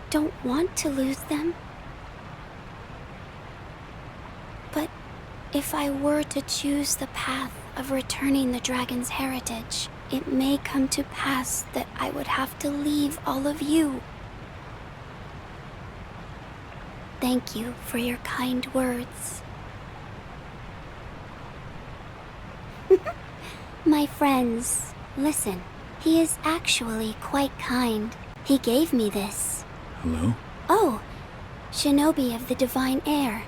don't want to lose them. But if I were to choose the path of returning the dragon's heritage, it may come to pass that I would have to leave all of you. Thank you for your kind words. My friends, listen. He is actually quite kind. He gave me this. Hello? Oh, Shinobi of the Divine Air.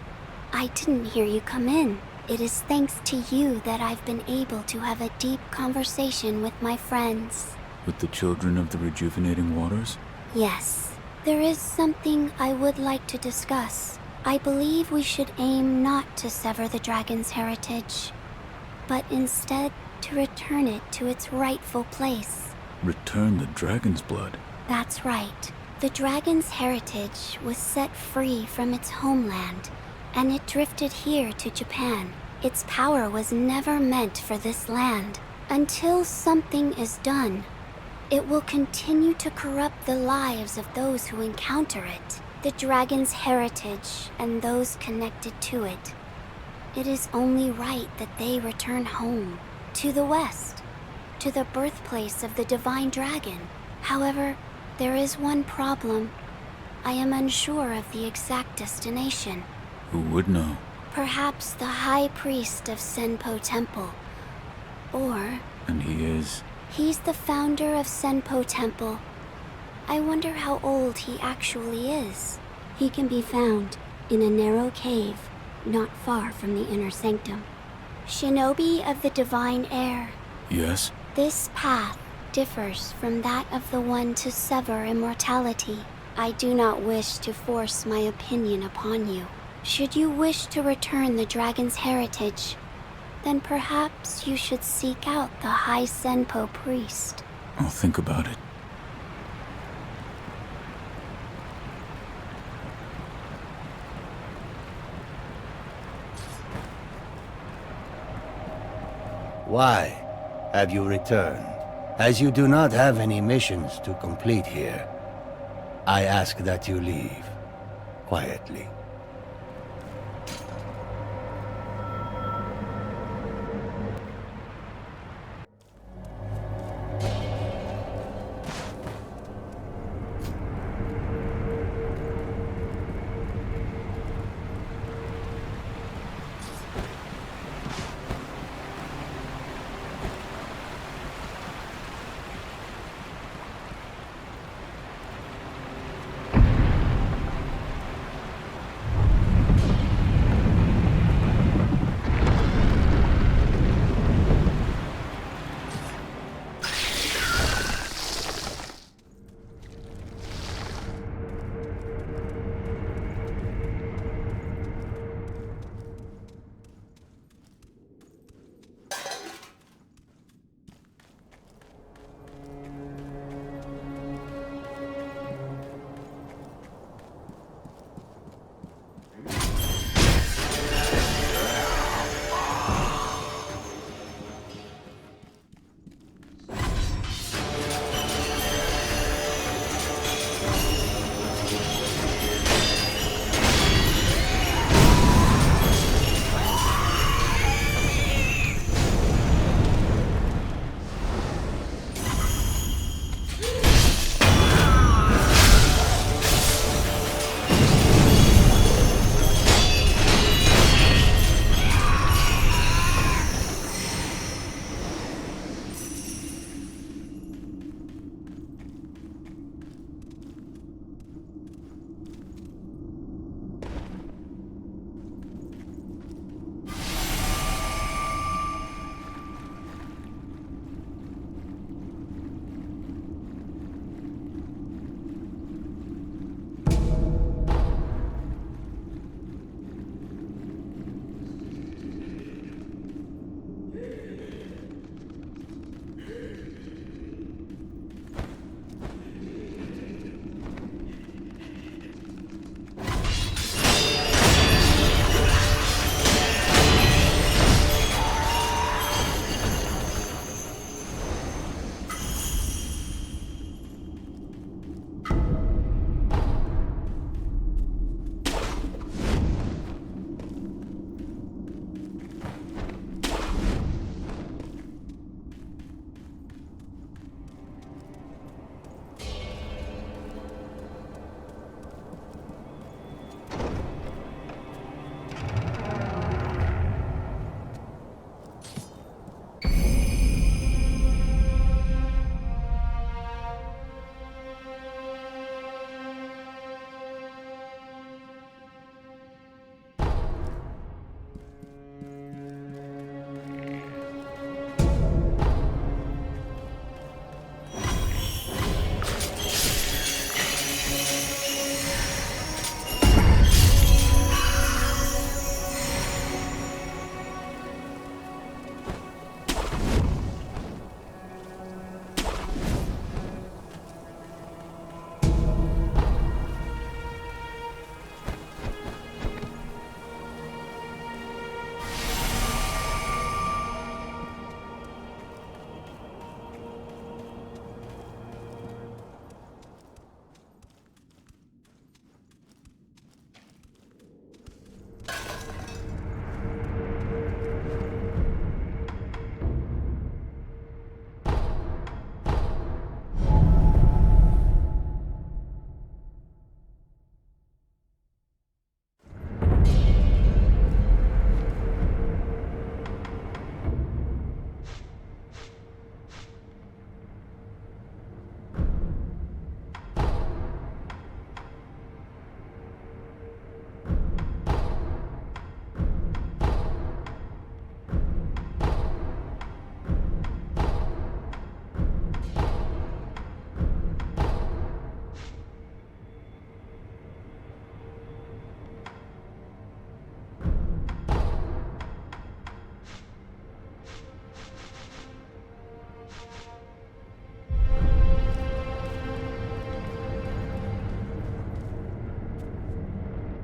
I didn't hear you come in. It is thanks to you that I've been able to have a deep conversation with my friends. With the children of the rejuvenating waters? Yes. There is something I would like to discuss. I believe we should aim not to sever the dragon's heritage, but instead to return it to its rightful place. Return the dragon's blood? That's right. The dragon's heritage was set free from its homeland, and it drifted here to Japan. Its power was never meant for this land. Until something is done, it will continue to corrupt the lives of those who encounter it, the dragon's heritage and those connected to it. It is only right that they return home, to the west, to the birthplace of the divine dragon. However, there is one problem. I am unsure of the exact destination. Who would know? Perhaps the High Priest of Senpo Temple. Or... And he is? He's the founder of Senpo Temple. I wonder how old he actually is. He can be found in a narrow cave, not far from the inner sanctum. Shinobi of the Divine Air. Yes? This path differs from that of the one to sever immortality. I do not wish to force my opinion upon you. Should you wish to return the dragon's heritage, then perhaps you should seek out the High Senpo priest. I'll think about it. Why have you returned? As you do not have any missions to complete here, I ask that you leave quietly.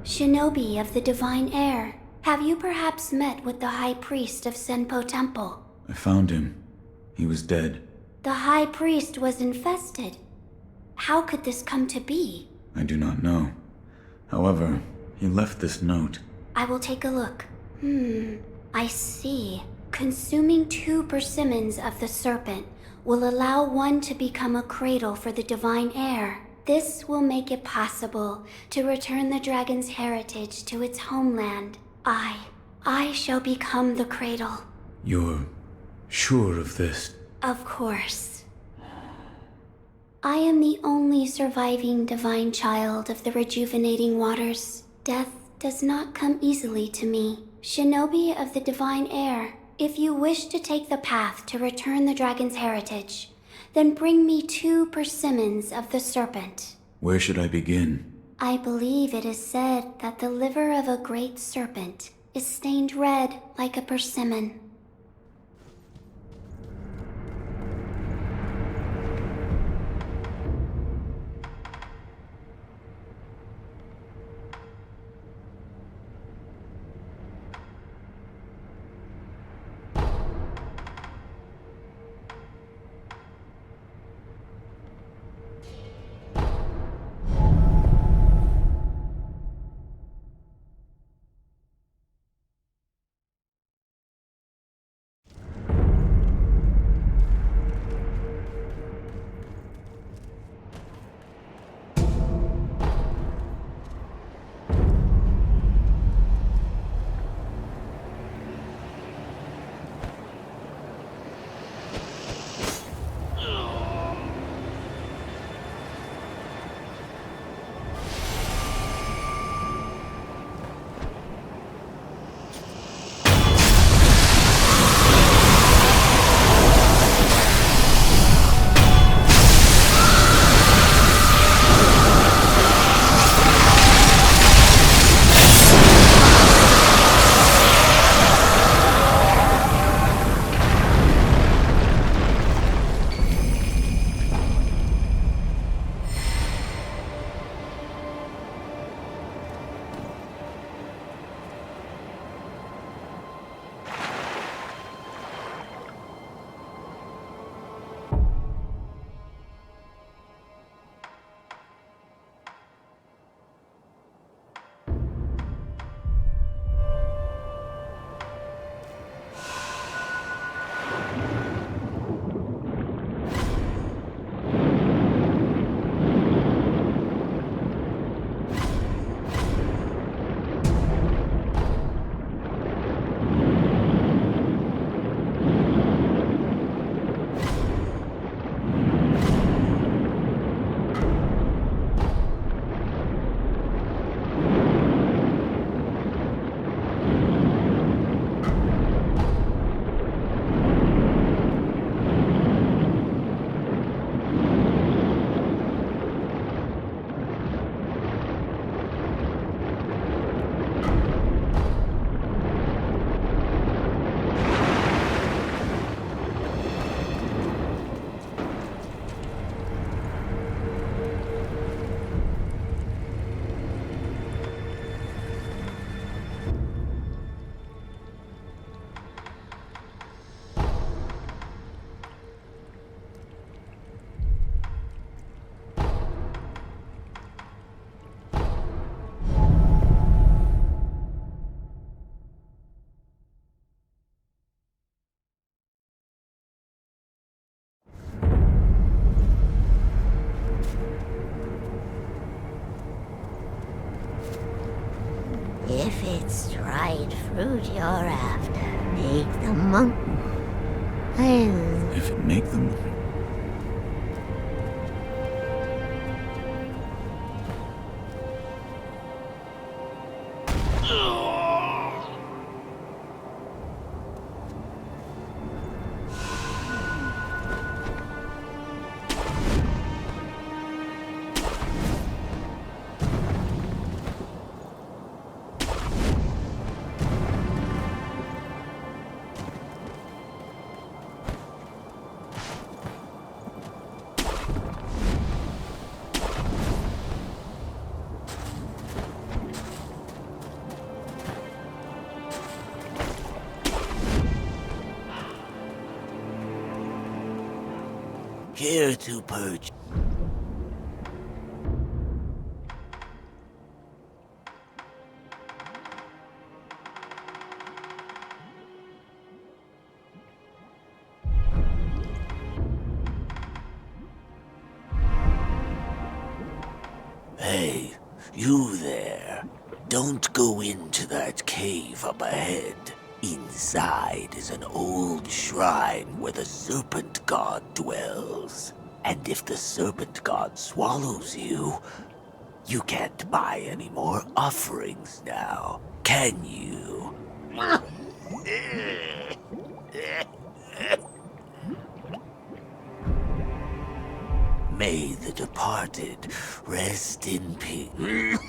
Shinobi of the Divine Air. Have you perhaps met with the High Priest of Senpo Temple? I found him. He was dead. The High Priest was infested. How could this come to be? I do not know. However, he left this note. I will take a look. I see. Consuming 2 Persimmons of the Serpent will allow one to become a cradle for the Divine Air. This will make it possible to return the dragon's heritage to its homeland. I shall become the cradle. You're sure of this? Of course. I am the only surviving divine child of the rejuvenating waters. Death does not come easily to me. Shinobi of the Divine Air, if you wish to take the path to return the dragon's heritage, then bring me 2 Persimmons of the Serpent. Where should I begin? I believe it is said that the liver of a great serpent is stained red like a persimmon. If it's dried fruit you're after, make the monk. If it make them... Care to purge? Hey, you there. Don't go into that cave up ahead. Inside is an old shrine where the Serpent God dwells. And if the Serpent God swallows you, you can't buy any more offerings now, can you? May the departed rest in peace.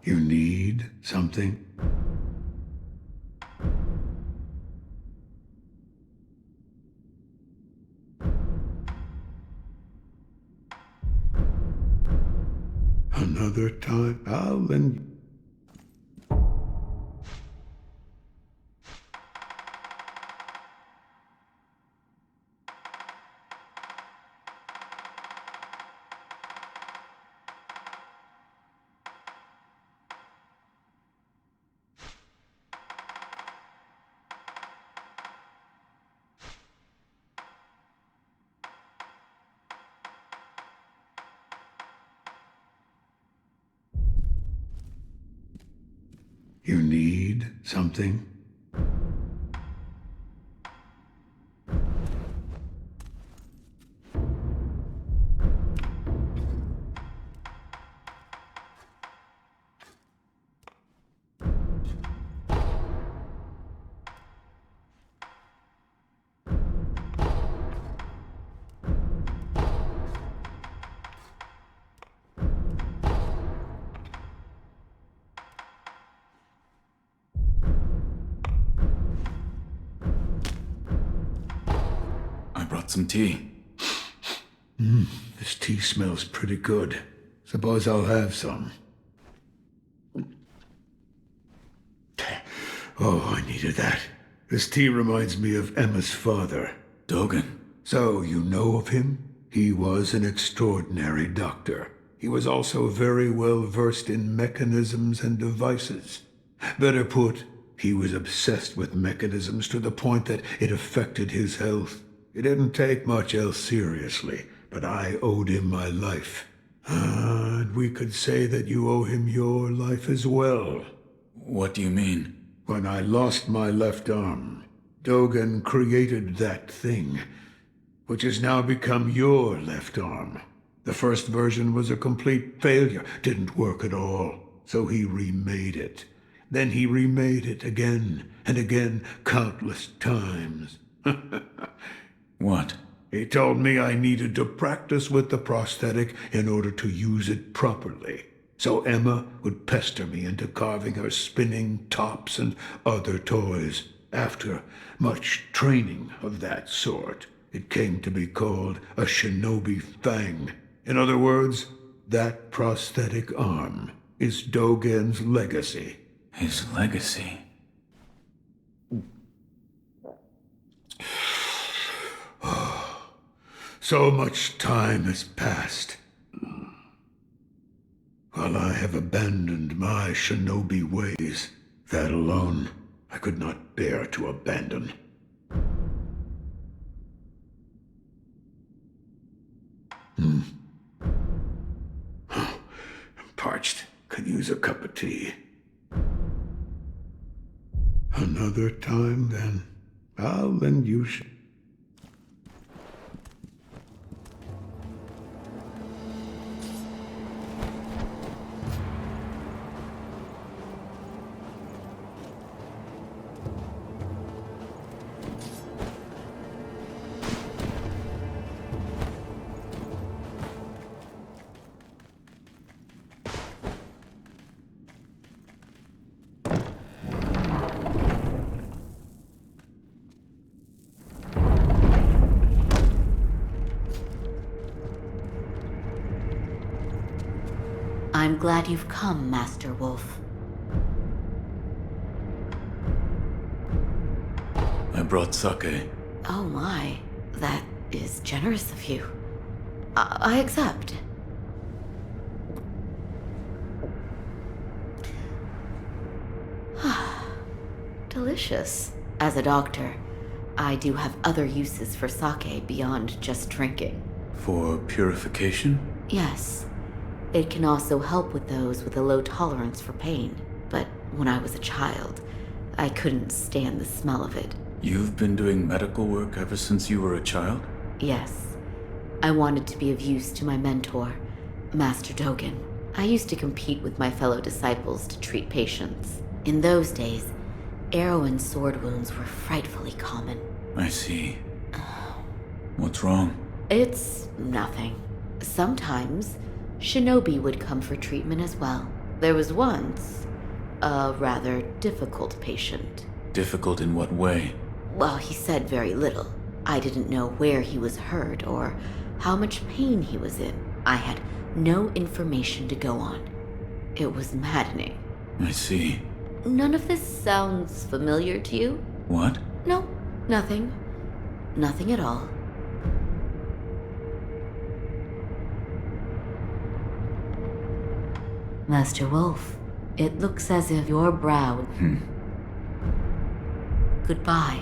You need something? Another time, I'll lend. You need something? Some tea. This tea smells pretty good. Suppose I'll have some. Oh, I needed that. This tea reminds me of Emma's father. Dogen. So, you know of him? He was an extraordinary doctor. He was also very well versed in mechanisms and devices. Better put, he was obsessed with mechanisms to the point that it affected his health. He didn't take much else seriously, but I owed him my life. And we could say that you owe him your life as well. What do you mean? When I lost my left arm, Dogen created that thing, which has now become your left arm. The first version was a complete failure, didn't work at all, so he remade it. Then he remade it again and again, countless times. What? He told me I needed to practice with the prosthetic in order to use it properly. So Emma would pester me into carving her spinning tops and other toys. After much training of that sort, it came to be called a shinobi fang. In other words, that prosthetic arm is Dogen's legacy. His legacy? So much time has passed. While I have abandoned my shinobi ways, that alone I could not bear to abandon. I'm parched. Could use a cup of tea. Another time, then. I'll lend you I'm glad you've come, Master Wolf. I brought sake. Oh my, that is generous of you. I accept. Delicious. As a doctor, I do have other uses for sake beyond just drinking. For purification? Yes. It can also help with those with a low tolerance for pain. But when I was a child, I couldn't stand the smell of it. You've been doing medical work ever since you were a child? Yes. I wanted to be of use to my mentor, Master Dogen. I used to compete with my fellow disciples to treat patients. In those days, arrow and sword wounds were frightfully common. I see. What's wrong? It's nothing. Sometimes, shinobi would come for treatment as well. There was once a rather difficult patient. Difficult in what way? Well, he said very little. I didn't know where he was hurt or how much pain he was in. I had no information to go on. It was maddening. I see. None of this sounds familiar to you? What? No, nothing. Nothing at all. Master Wolf, it looks as if your brow... Goodbye.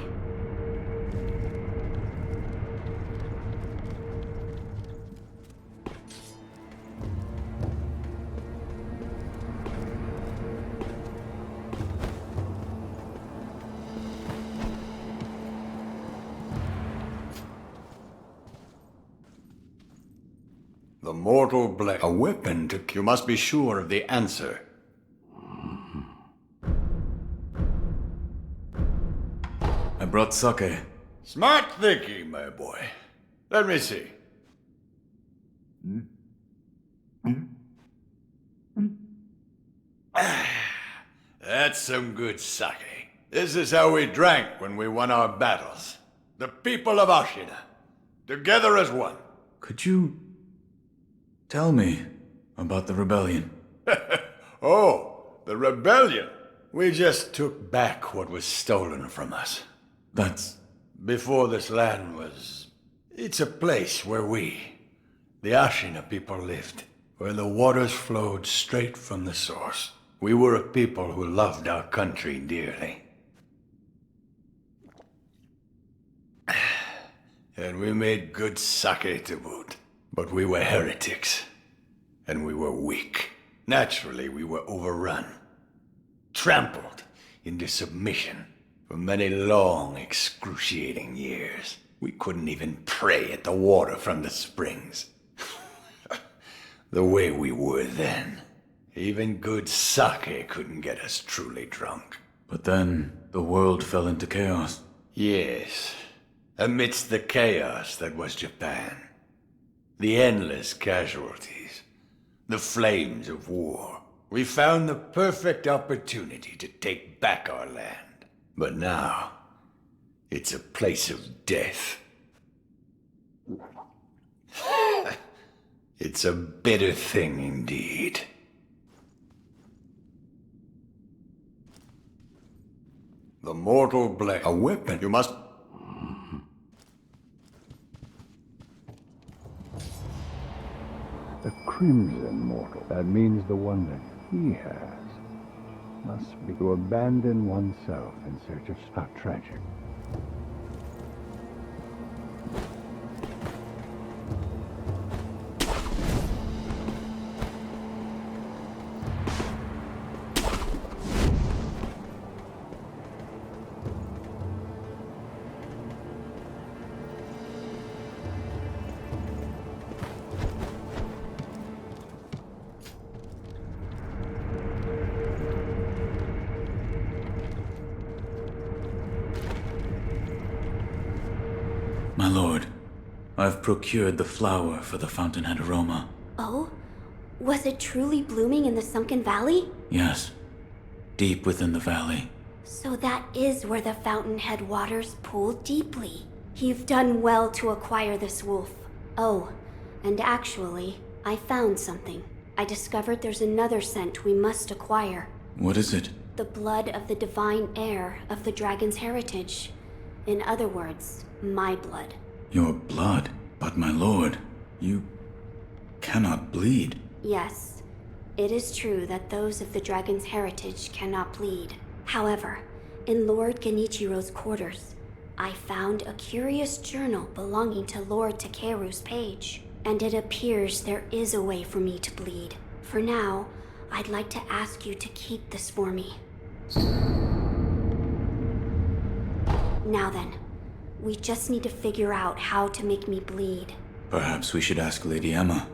The mortal blade. A weapon to... You must be sure of the answer. I brought sake. Smart thinking, my boy. Let me see. That's some good sake. This is how we drank when we won our battles. The people of Ashina. Together as one. Could you tell me about the rebellion? Oh, the rebellion. We just took back what was stolen from us. That's... Before this land was... It's a place where we, the Ashina people, lived. Where the waters flowed straight from the source. We were a people who loved our country dearly. And we made good sake to boot. But we were heretics. And we were weak. Naturally, we were overrun. Trampled into submission. For many long, excruciating years. We couldn't even pray at the water from the springs. The way we were then. Even good sake couldn't get us truly drunk. But then, the world fell into chaos. Yes. Amidst the chaos that was Japan. The endless casualties. The flames of war. We found the perfect opportunity to take back our land. But now, it's a place of death. It's a bitter thing indeed. The mortal blade. A weapon. You must... The crimson mortal. That means the one that he has must be to abandon oneself in search of... How tragic. My lord, I've procured the flower for the Fountainhead aroma. Oh? Was it truly blooming in the sunken valley? Yes, deep within the valley. So that is where the Fountainhead waters pool deeply. You've done well to acquire this wolf. Oh, and actually, I found something. I discovered there's another scent we must acquire. What is it? The blood of the divine heir of the dragon's heritage. In other words, my blood. Your blood? But my lord, you cannot bleed. Yes, it is true that those of the dragon's heritage cannot bleed. However, in Lord Genichiro's quarters, I found a curious journal belonging to Lord Takeru's page, and it appears there is a way for me to bleed. For now, I'd like to ask you to keep this for me. Now then, we just need to figure out how to make me bleed. Perhaps we should ask Lady Emma.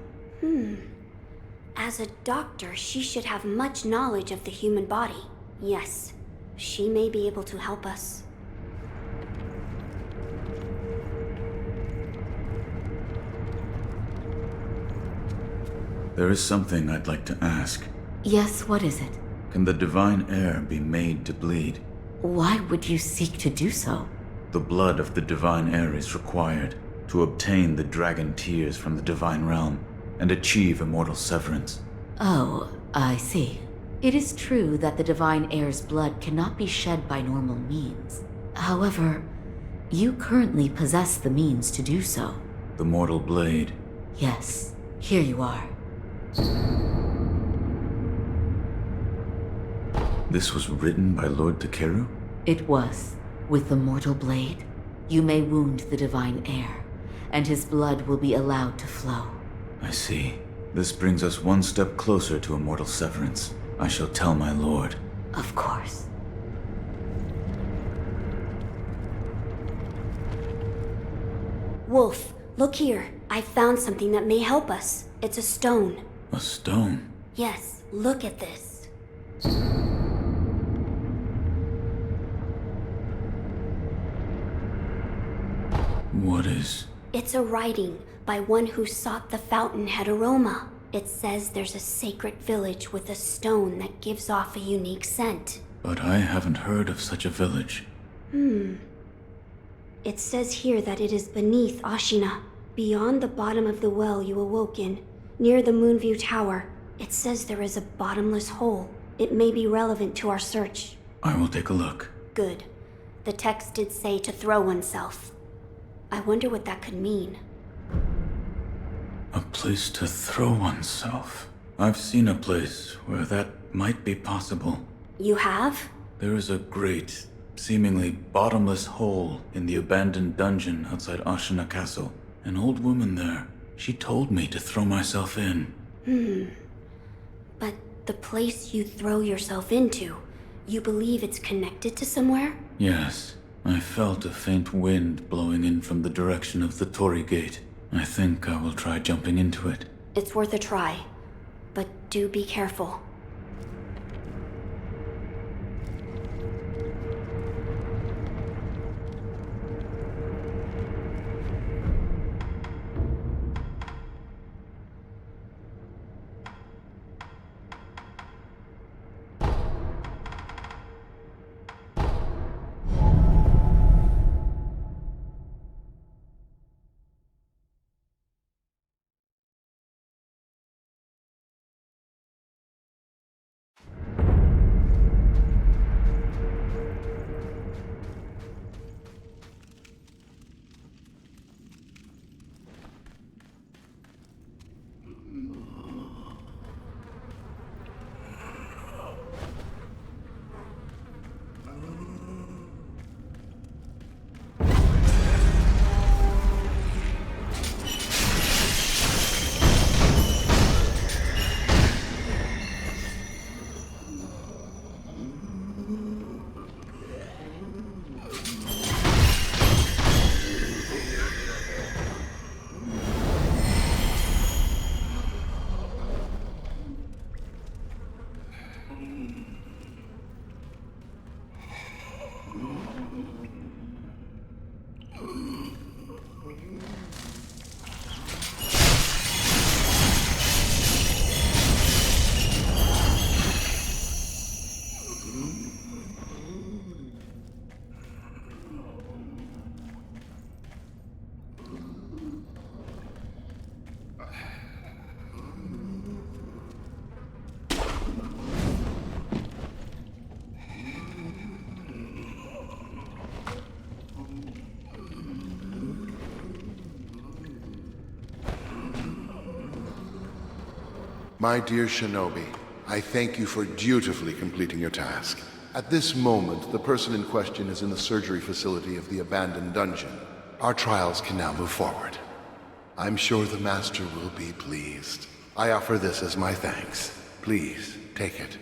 As a doctor, she should have much knowledge of the human body. Yes, she may be able to help us. There is something I'd like to ask. Yes, what is it? Can the divine air be made to bleed? Why would you seek to do so? The blood of the divine air is required to obtain the dragon tears from the divine realm and achieve immortal severance. Oh, I see. It is true that the divine air's blood cannot be shed by normal means. However, you currently possess the means to do so. The mortal blade. Yes, here you are. This was written by Lord Takeru? It was. With the mortal blade, you may wound the divine air, and his blood will be allowed to flow. I see. This brings us one step closer to immortal severance. I shall tell my lord. Of course. Wolf, look here. I found something that may help us. It's a stone. A stone? Yes, look at this. What is... It's a writing by one who sought the Fountainhead aroma. It says there's a sacred village with a stone that gives off a unique scent. But I haven't heard of such a village. It says here that it is beneath Ashina, beyond the bottom of the well you awoke in, near the Moonview Tower. It says there is a bottomless hole. It may be relevant to our search. I will take a look. Good. The text did say to throw oneself. I wonder what that could mean. A place to throw oneself. I've seen a place where that might be possible. You have? There is a great, seemingly bottomless hole in the abandoned dungeon outside Ashina Castle. An old woman there. She told me to throw myself in. But the place you throw yourself into, you believe it's connected to somewhere? Yes. I felt a faint wind blowing in from the direction of the Torii Gate. I think I will try jumping into it. It's worth a try, but do be careful. My dear Shinobi, I thank you for dutifully completing your task. At this moment, the person in question is in the surgery facility of the abandoned dungeon. Our trials can now move forward. I'm sure the Master will be pleased. I offer this as my thanks. Please, take it.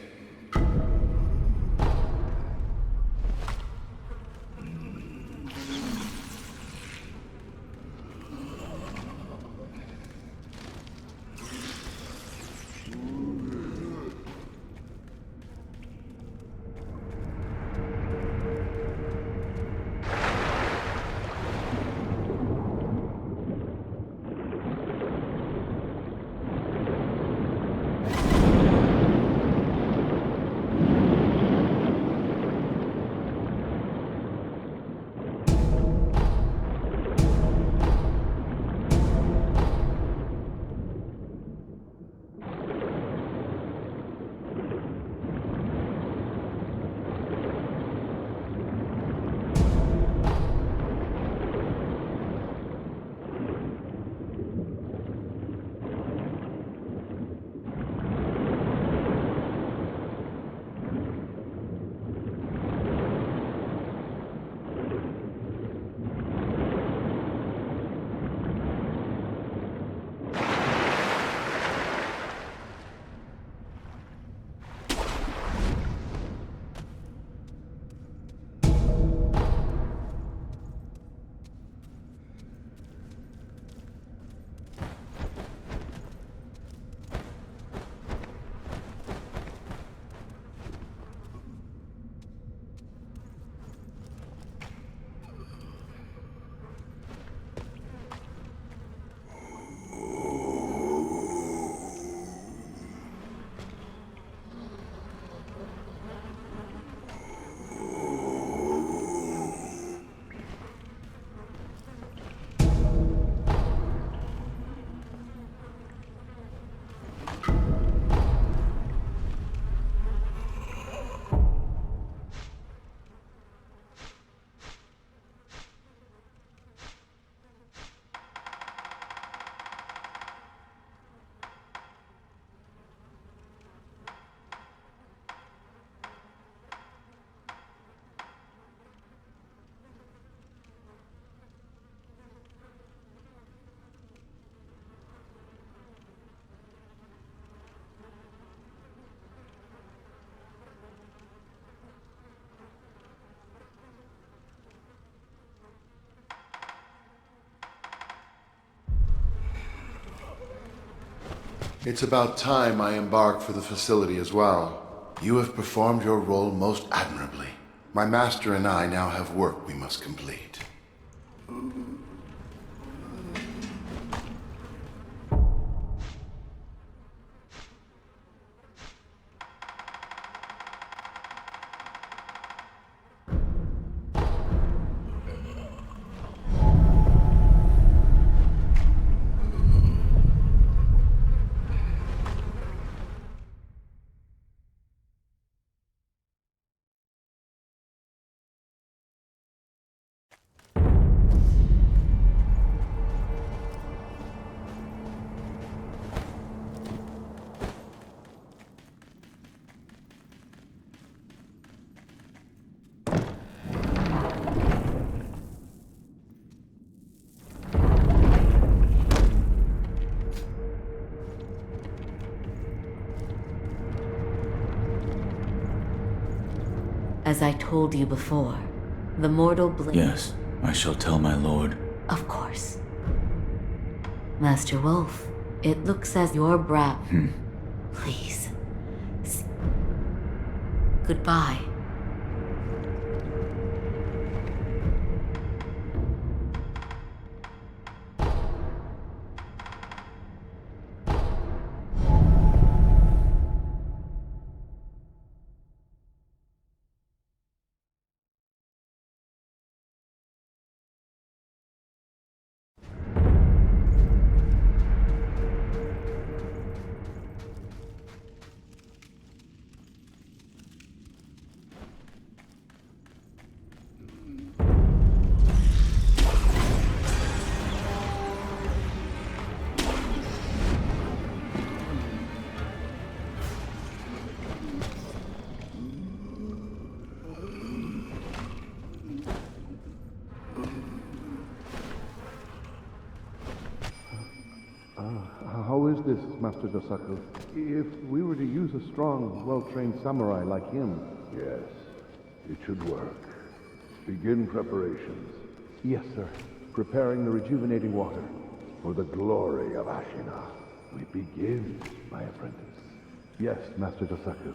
It's about time I embark for the facility as well. You have performed your role most admirably. My master and I now have work we must complete. As I told you before, the mortal blade... Yes, I shall tell my lord. Of course. Master Wolf, it looks as your brow... Please. Goodbye. How is this, Master Dosaku? If we were to use a strong, well-trained samurai like him... Yes, it should work. Begin preparations. Yes, sir. Preparing the rejuvenating water. For the glory of Ashina, we begin, my apprentice. Yes, Master Dosaku.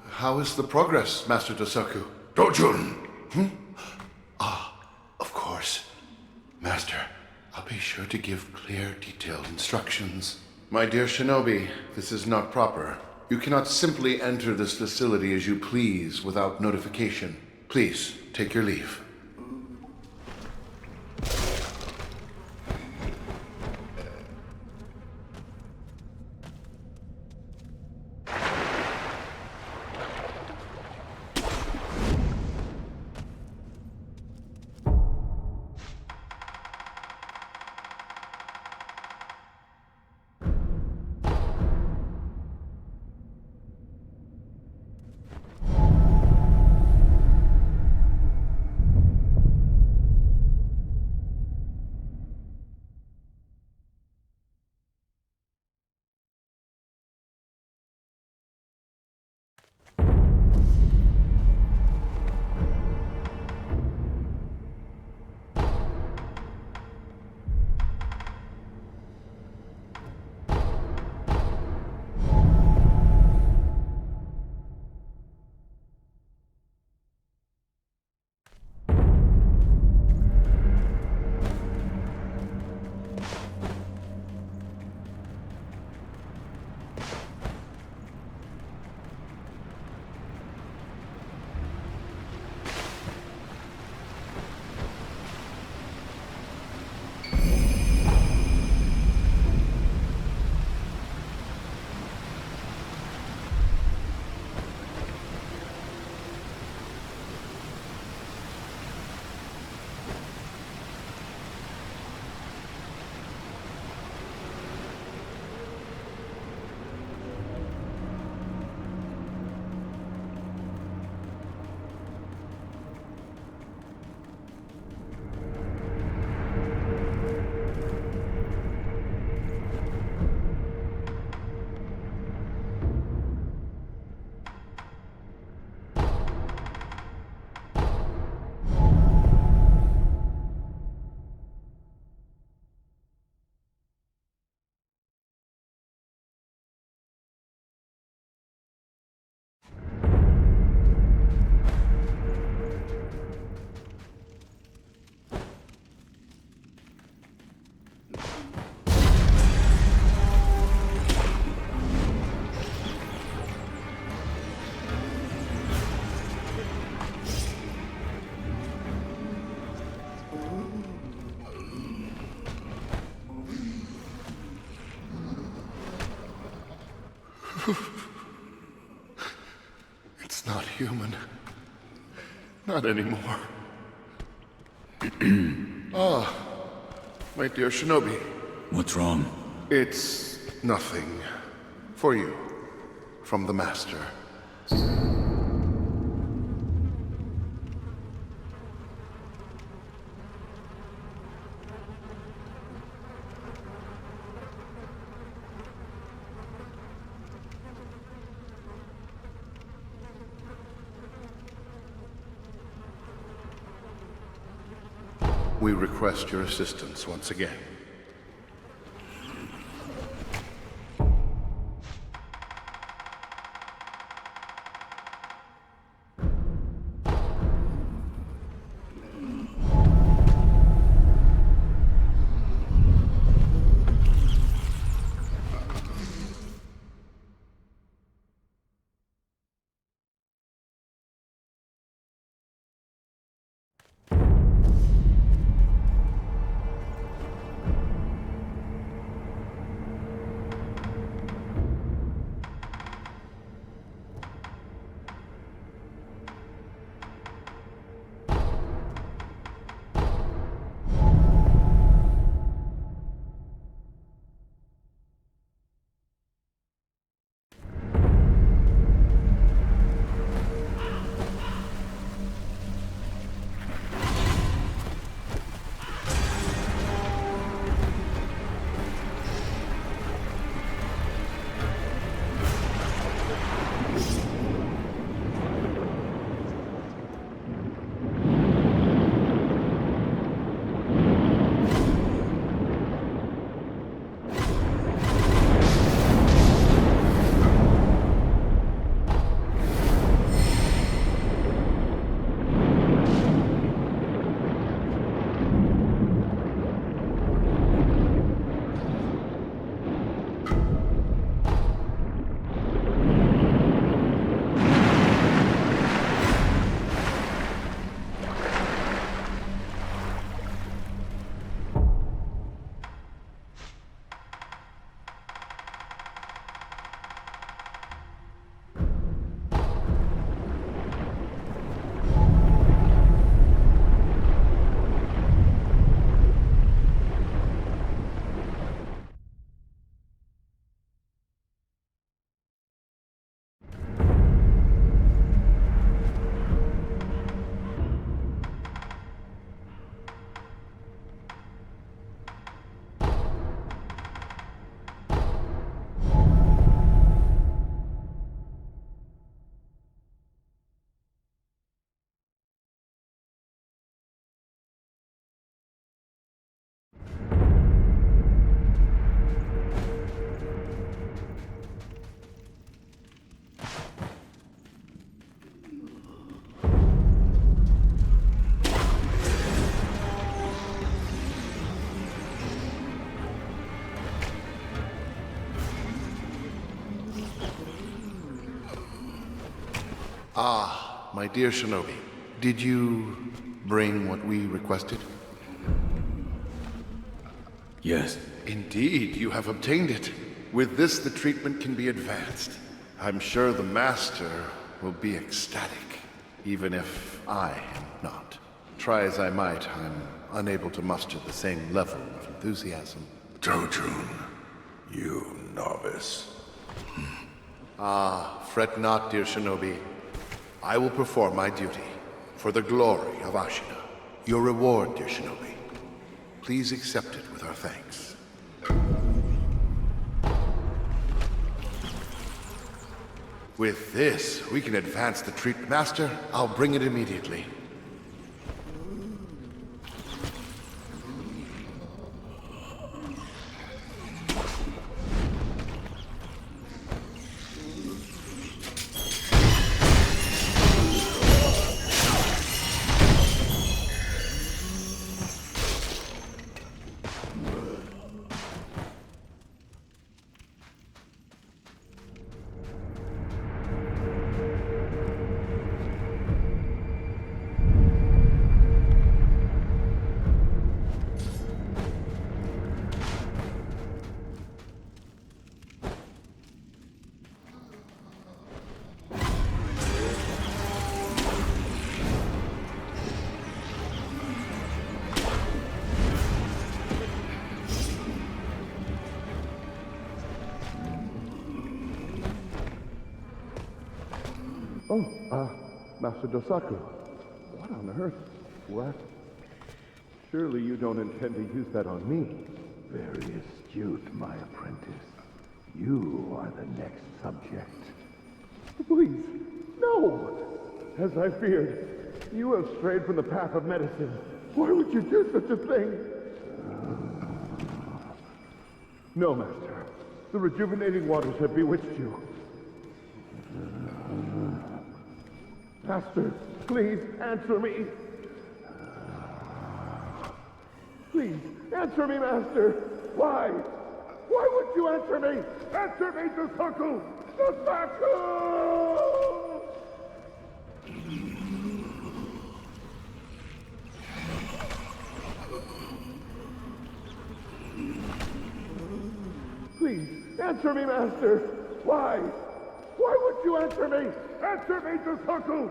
How is the progress, Master Dosaku? Dojun! Of course. Master, I'll be sure to give clear, detailed instructions. My dear shinobi, this is not proper. You cannot simply enter this facility as you please without notification. Please, take your leave. It's not human. Not anymore. Ah, my dear Shinobi. What's wrong? It's nothing. For you. From the Master. We request your assistance once again. Ah, my dear Shinobi, did you bring what we requested? Yes. Indeed, you have obtained it. With this, the treatment can be advanced. I'm sure the Master will be ecstatic, even if I am not. Try as I might, I'm unable to muster the same level of enthusiasm. Dojun, you novice. Ah, fret not, dear Shinobi. I will perform my duty, for the glory of Ashina. Your reward, dear Shinobi. Please accept it with our thanks. With this, we can advance the treatment. Master, I'll bring it immediately. Master Dosaku, what on earth? What? Surely you don't intend to use that on me. Very astute, my apprentice. You are the next subject. Please, no! As I feared, you have strayed from the path of medicine. Why would you do such a thing? No, Master. The rejuvenating waters have bewitched you. Master, please answer me. Please, answer me, Master. Why? Why would you answer me? Answer me, Dosaku! Dosaku! Please, answer me, Master! Why? Why would you answer me? Answer me, Dosaku!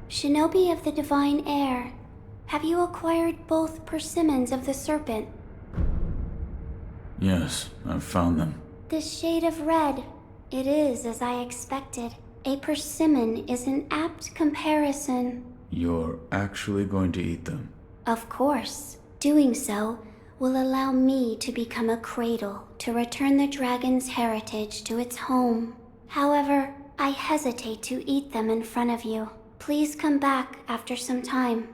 Shinobi of the Divine Air, have you acquired both Persimmons of the Serpent? Yes, I've found them. This shade of red, it is as I expected. A persimmon is an apt comparison. You're actually going to eat them? Of course. Doing so will allow me to become a cradle to return the dragon's heritage to its home. However, I hesitate to eat them in front of you. Please come back after some time.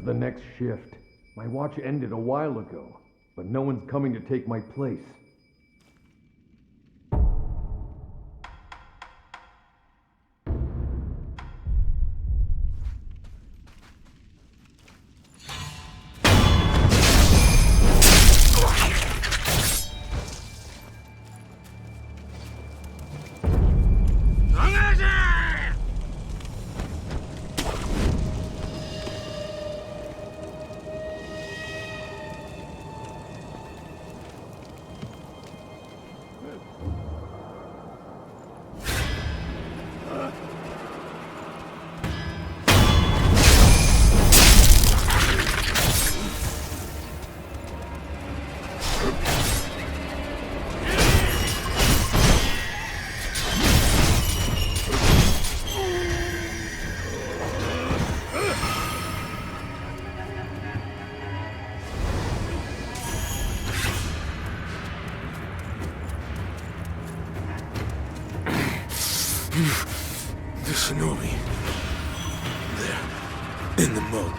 The next shift. My watch ended a while ago, but no one's coming to take my place. in the moat.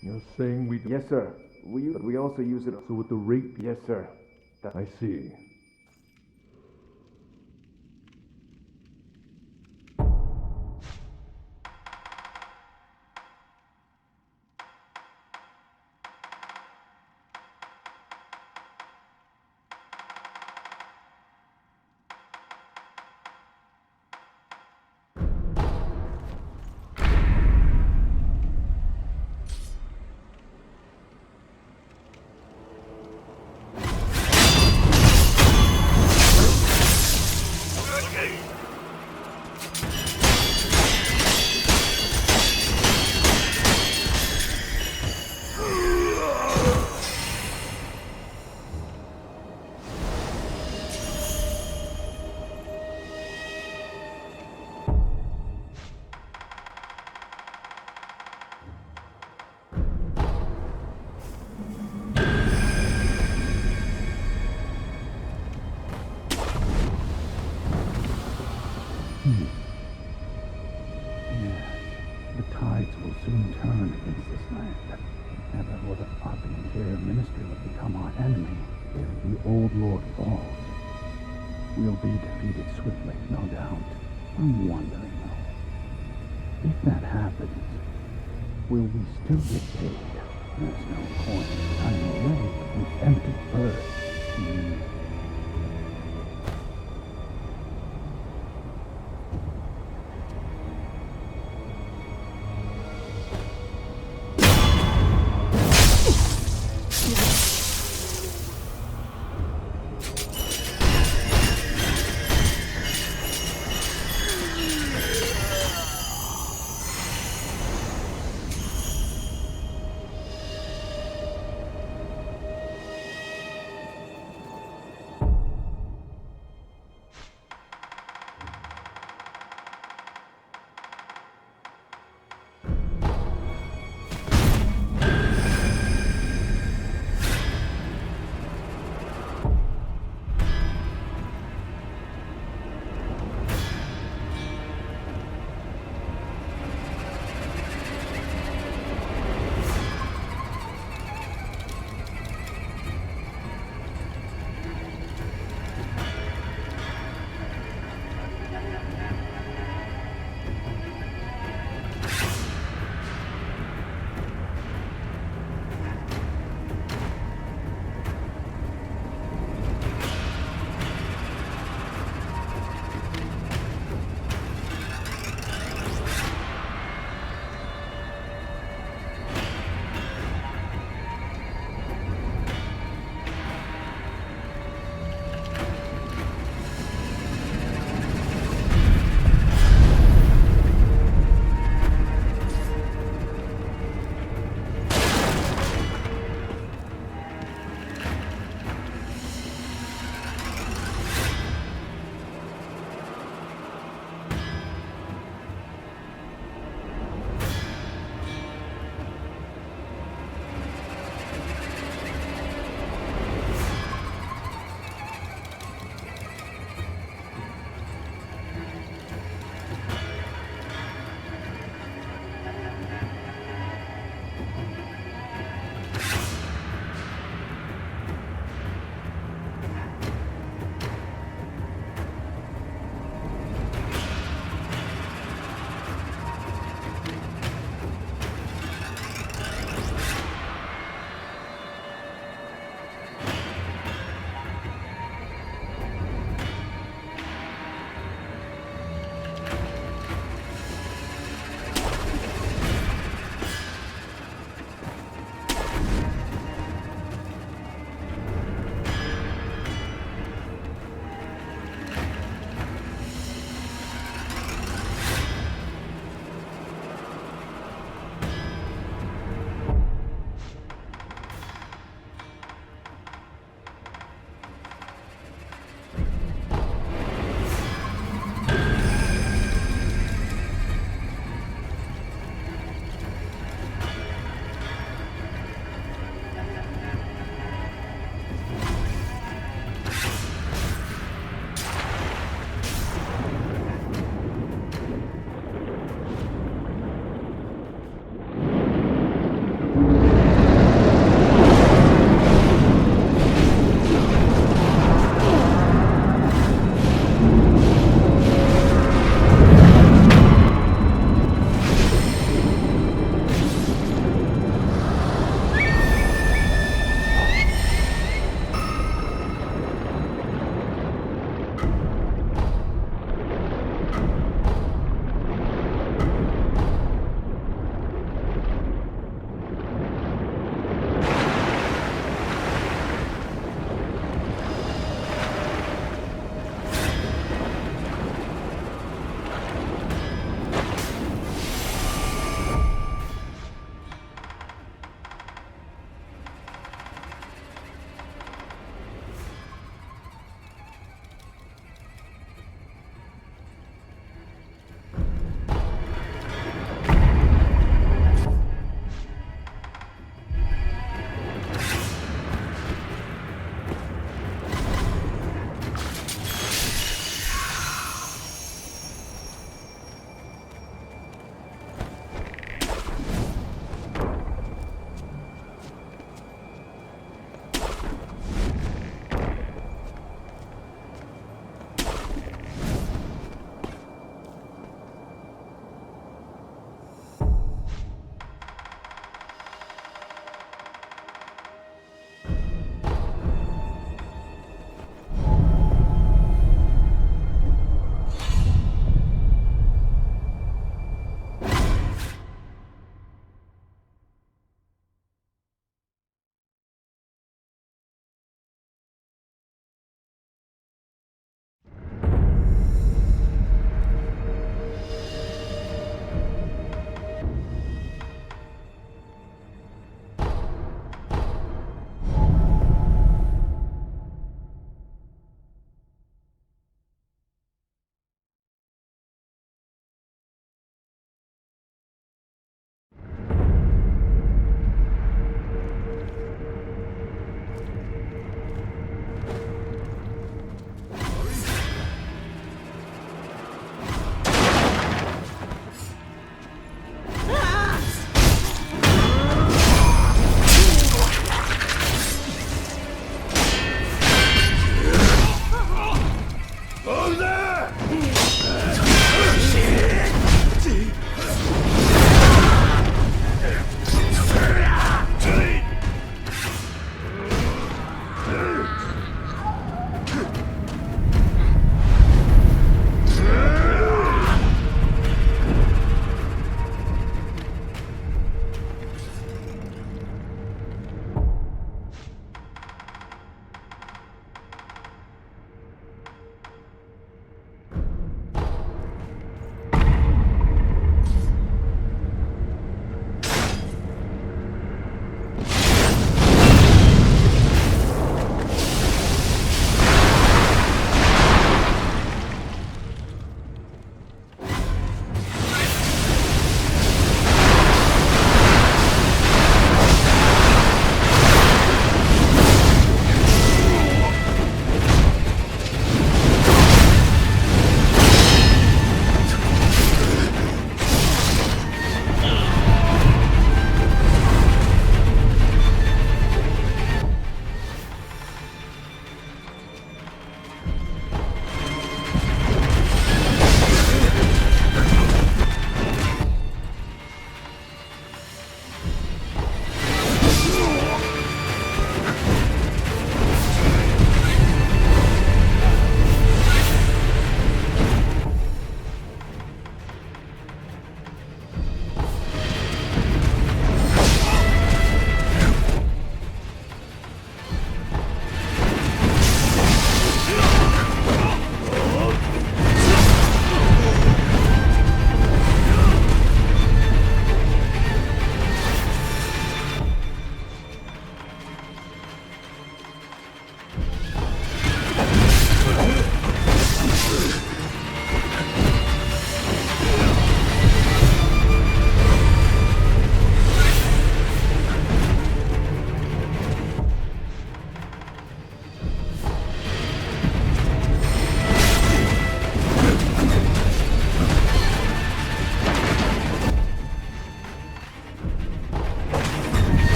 You're saying we... Yes, sir. We also use it... So with the rape... Yes, sir. I see. The tides will soon turn against this land. Never would have thought the Imperial Ministry would become our enemy. If the old Lord falls, we'll be defeated swiftly, no doubt. I'm wondering, though, if that happens, will we still get paid? There's no point in running away with empty birds.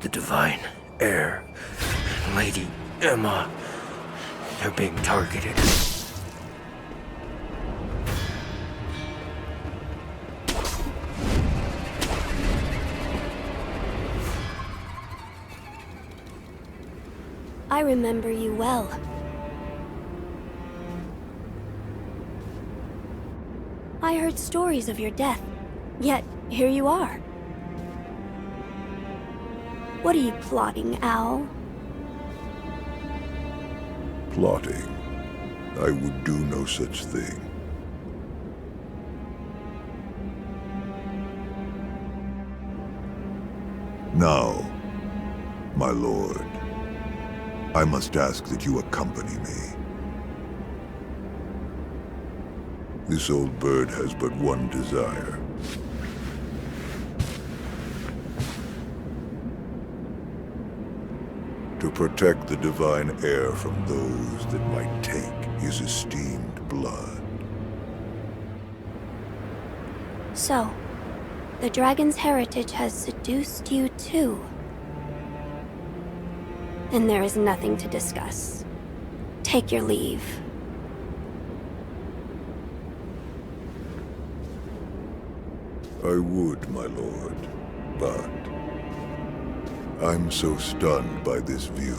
The Divine Heir, Lady Emma, they're being targeted. I remember you well. I heard stories of your death, yet here you are. What are you plotting, Owl? Plotting? I would do no such thing. Now, my lord, I must ask that you accompany me. This old bird has but one desire. To protect the Divine Heir from those that might take his esteemed blood. So, the dragon's heritage has seduced you too. Then there is nothing to discuss. Take your leave. I would, my lord, but I'm so stunned by this view.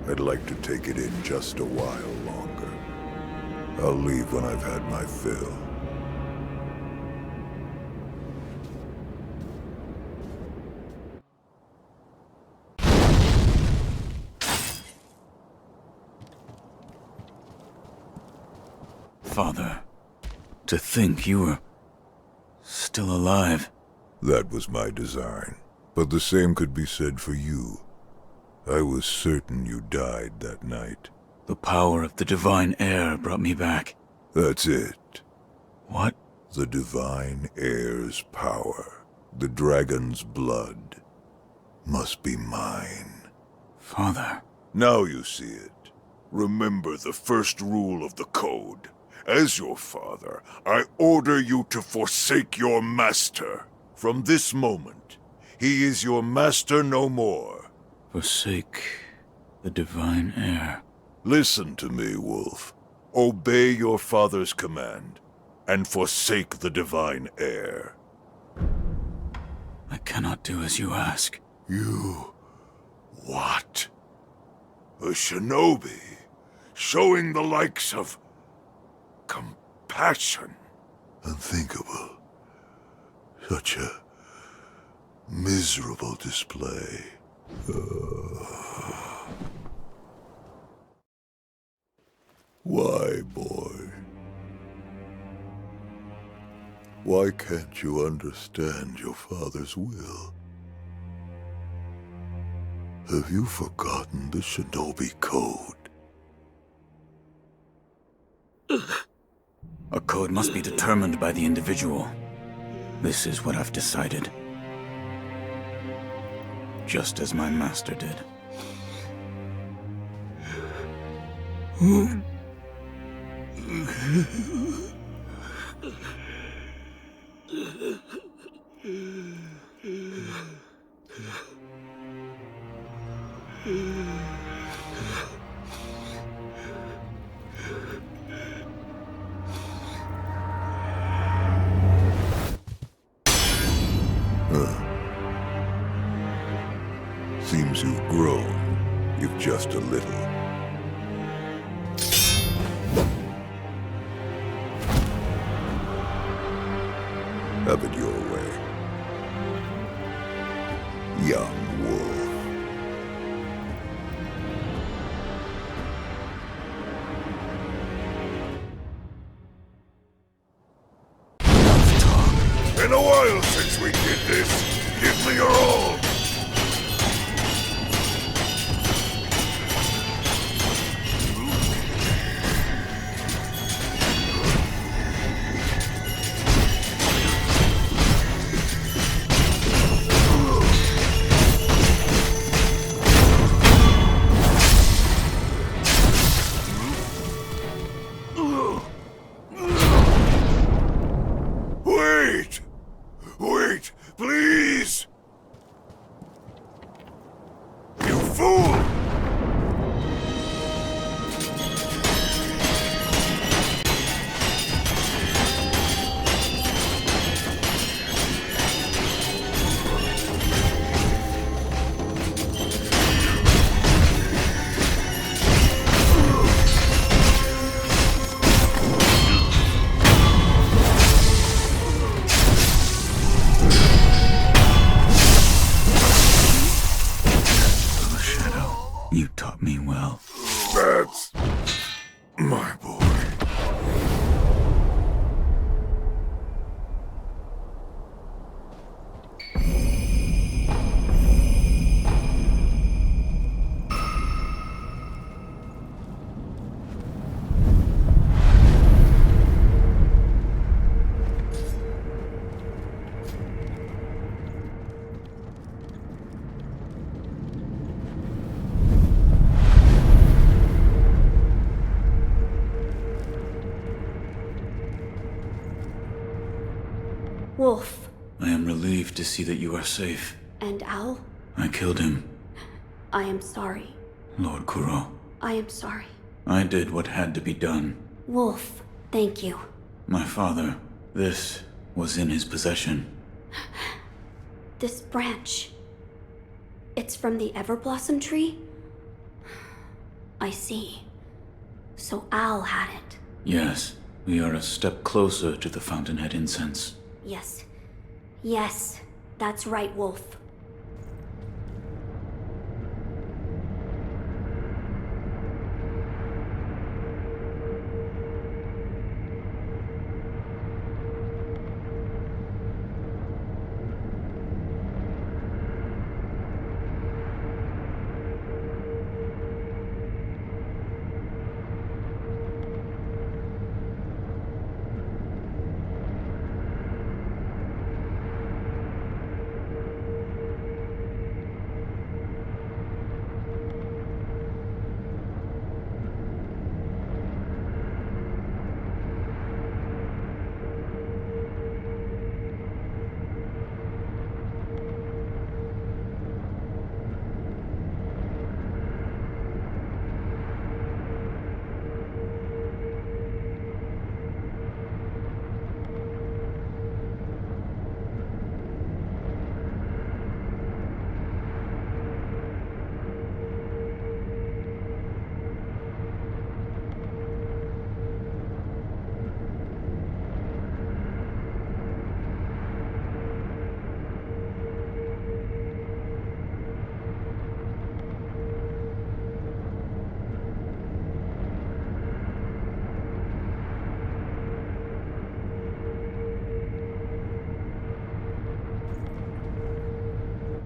I'd like to take it in just a while longer. I'll leave when I've had my fill. Father, to think you were still alive. That was my design, but the same could be said for you. I was certain you died that night. The power of the Divine Heir brought me back. That's it. What? The Divine Heir's power, the dragon's blood, must be mine. Father. Now you see it. Remember the first rule of the Code. As your father, I order you to forsake your master. From this moment, he is your master no more. Forsake the Divine Heir. Listen to me, Wolf. Obey your father's command, and forsake the Divine Heir. I cannot do as you ask. You... what? A shinobi, showing the likes of... compassion. Unthinkable. Such a miserable display. Why, boy? Why can't you understand your father's will? Have you forgotten the Shinobi Code? A code must be determined by the individual. This is what I've decided. Just as my master did. Seems you've grown, if just a little. Have it your way. Young wolf. Been a while since we did this. Give me your all. relieved to see that you are safe. And Al? I killed him. I am sorry. Lord Kuro. I am sorry. I did what had to be done. Wolf, thank you. My father, this was in his possession. This branch. It's from the Everblossom tree? I see. So Al had it. Yes, we are a step closer to the Fountainhead Incense. Yes. Yes, that's right, Wolf.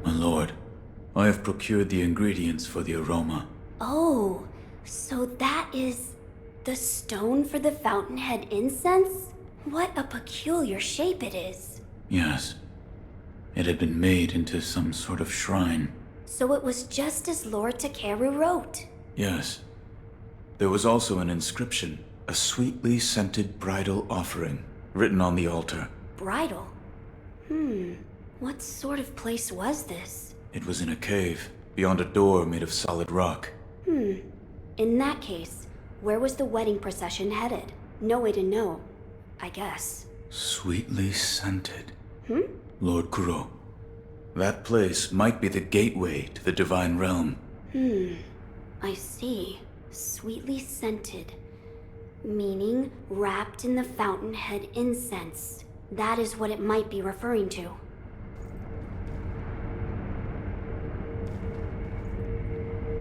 My lord, I have procured the ingredients for the aroma. Oh, so that is the stone for the Fountainhead Incense? What a peculiar shape it is. Yes. It had been made into some sort of shrine. So it was just as Lord Takeru wrote. Yes. There was also an inscription, a sweetly scented bridal offering, written on the altar. Bridal? What sort of place was this? It was in a cave, beyond a door made of solid rock. In that case, where was the wedding procession headed? No way to know, I guess. Sweetly scented. Lord Kuro. That place might be the gateway to the divine realm. I see. Sweetly scented. Meaning wrapped in the Fountainhead Incense. That is what it might be referring to.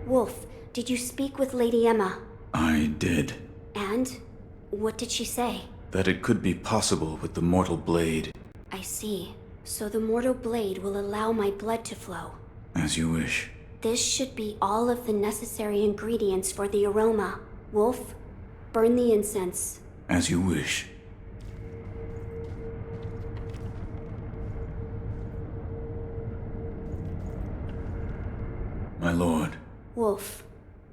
Wolf, did you speak with Lady Emma? I did. And? What did she say? That it could be possible with the mortal blade. I see. So the mortal blade will allow my blood to flow. As you wish. This should be all of the necessary ingredients for the aroma. Wolf, burn the incense. As you wish. My lord. Wolf,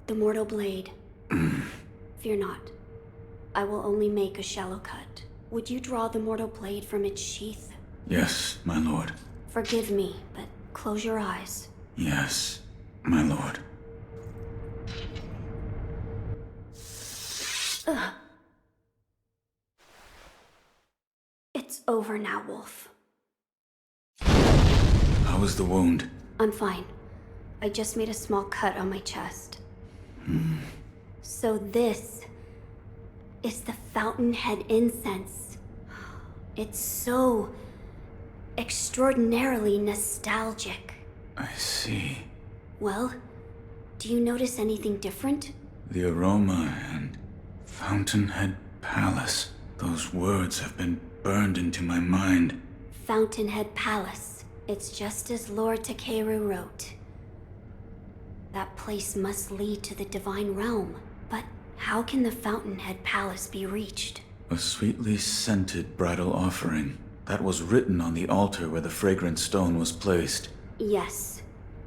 the mortal blade. Fear not. I will only make a shallow cut. Would you draw the mortal blade from its sheath? Yes, my lord. Forgive me, but close your eyes. Yes, my lord. Ugh. It's over now, Wolf. How is the wound? I'm fine. I just made a small cut on my chest. So this is the Fountainhead Incense. It's so extraordinarily nostalgic. I see. Well, do you notice anything different? The aroma and Fountainhead Palace. Those words have been burned into my mind. Fountainhead Palace. It's just as Lord Takeru wrote. That place must lead to the divine realm. But how can the Fountainhead Palace be reached? A sweetly scented bridal offering. That was written on the altar where the fragrant stone was placed. Yes.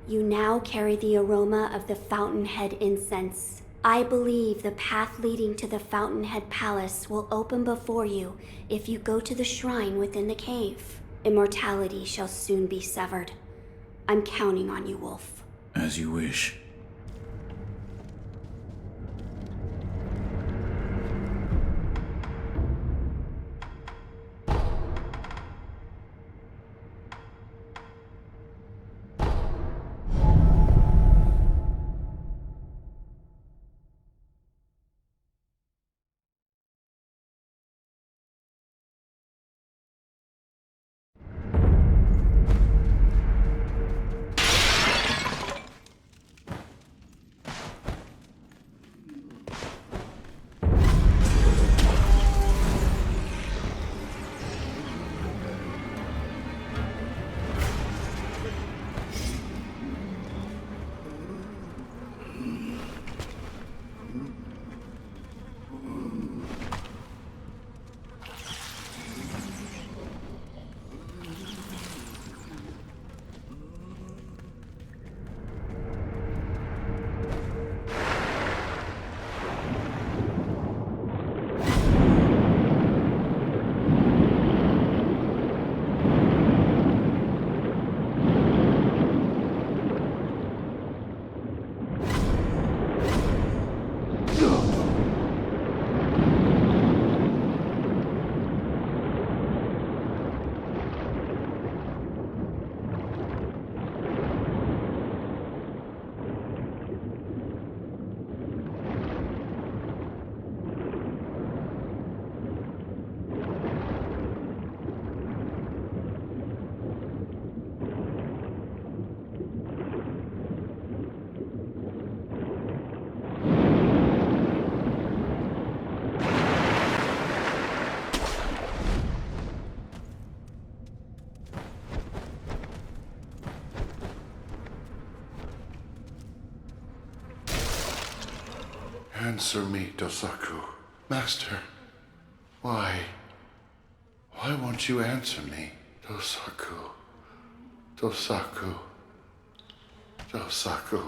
You now carry the aroma of the Fountainhead Incense. I believe the path leading to the Fountainhead Palace will open before you if you go to the shrine within the cave. Immortality shall soon be severed. I'm counting on you, Wolf. As you wish. Answer me, Dosaku. Master, why? Why won't you answer me? Dosaku. Dosaku. Dosaku.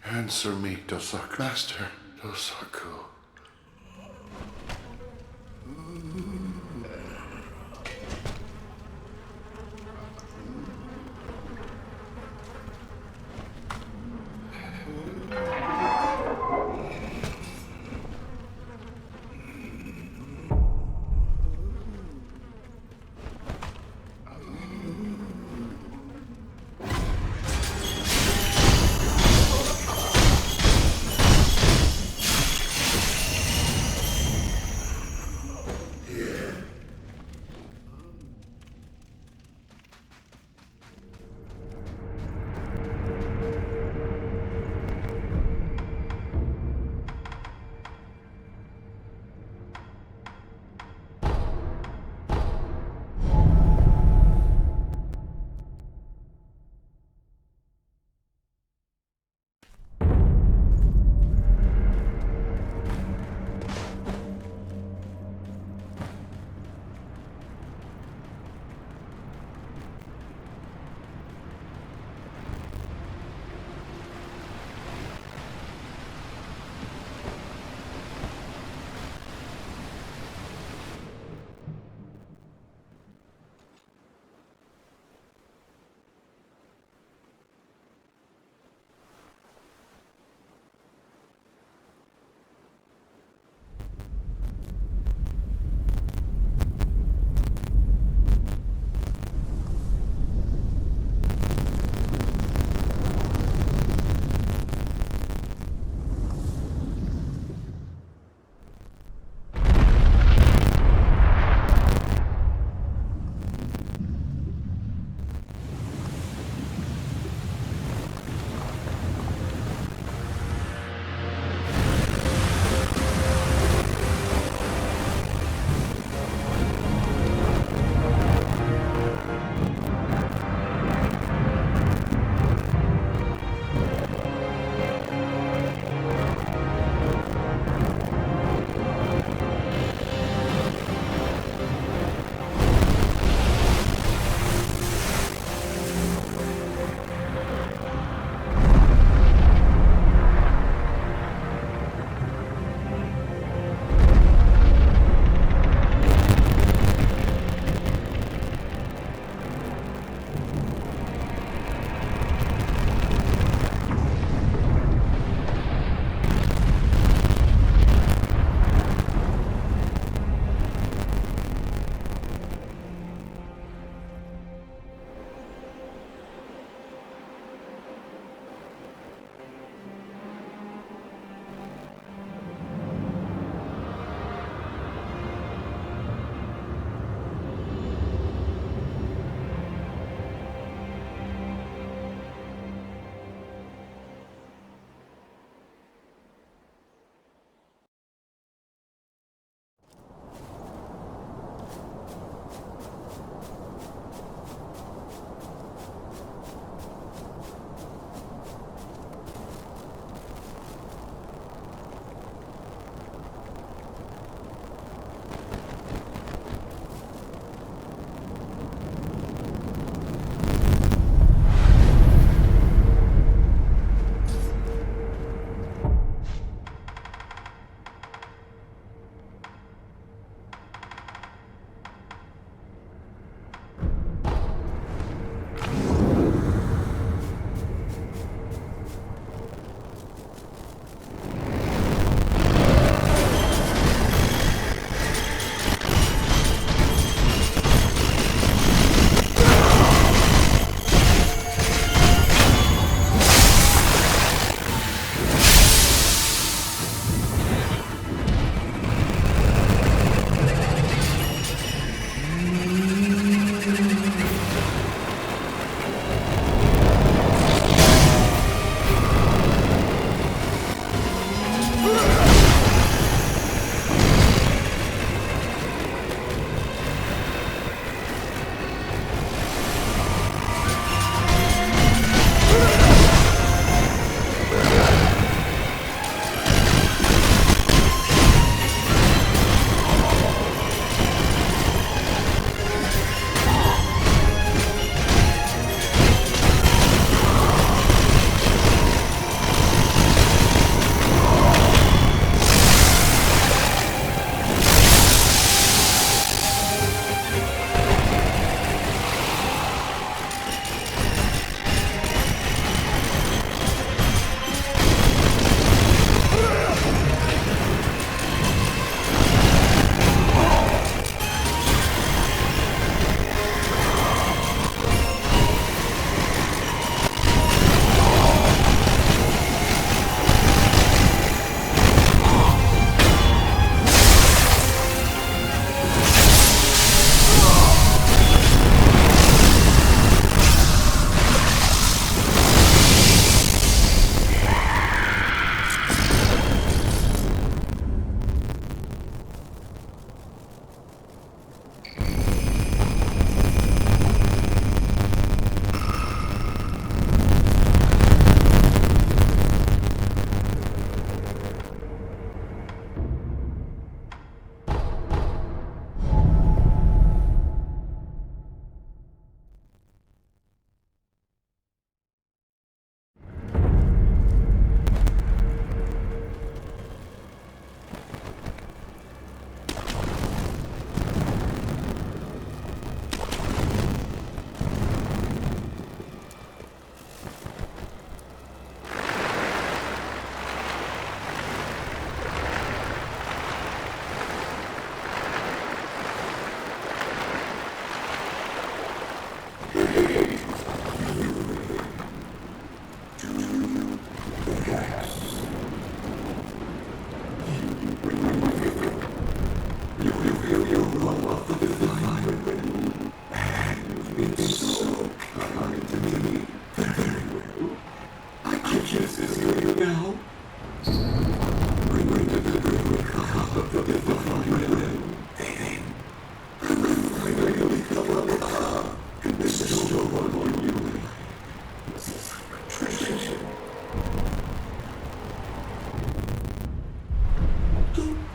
Answer me, Dosaku. Master, Dosaku.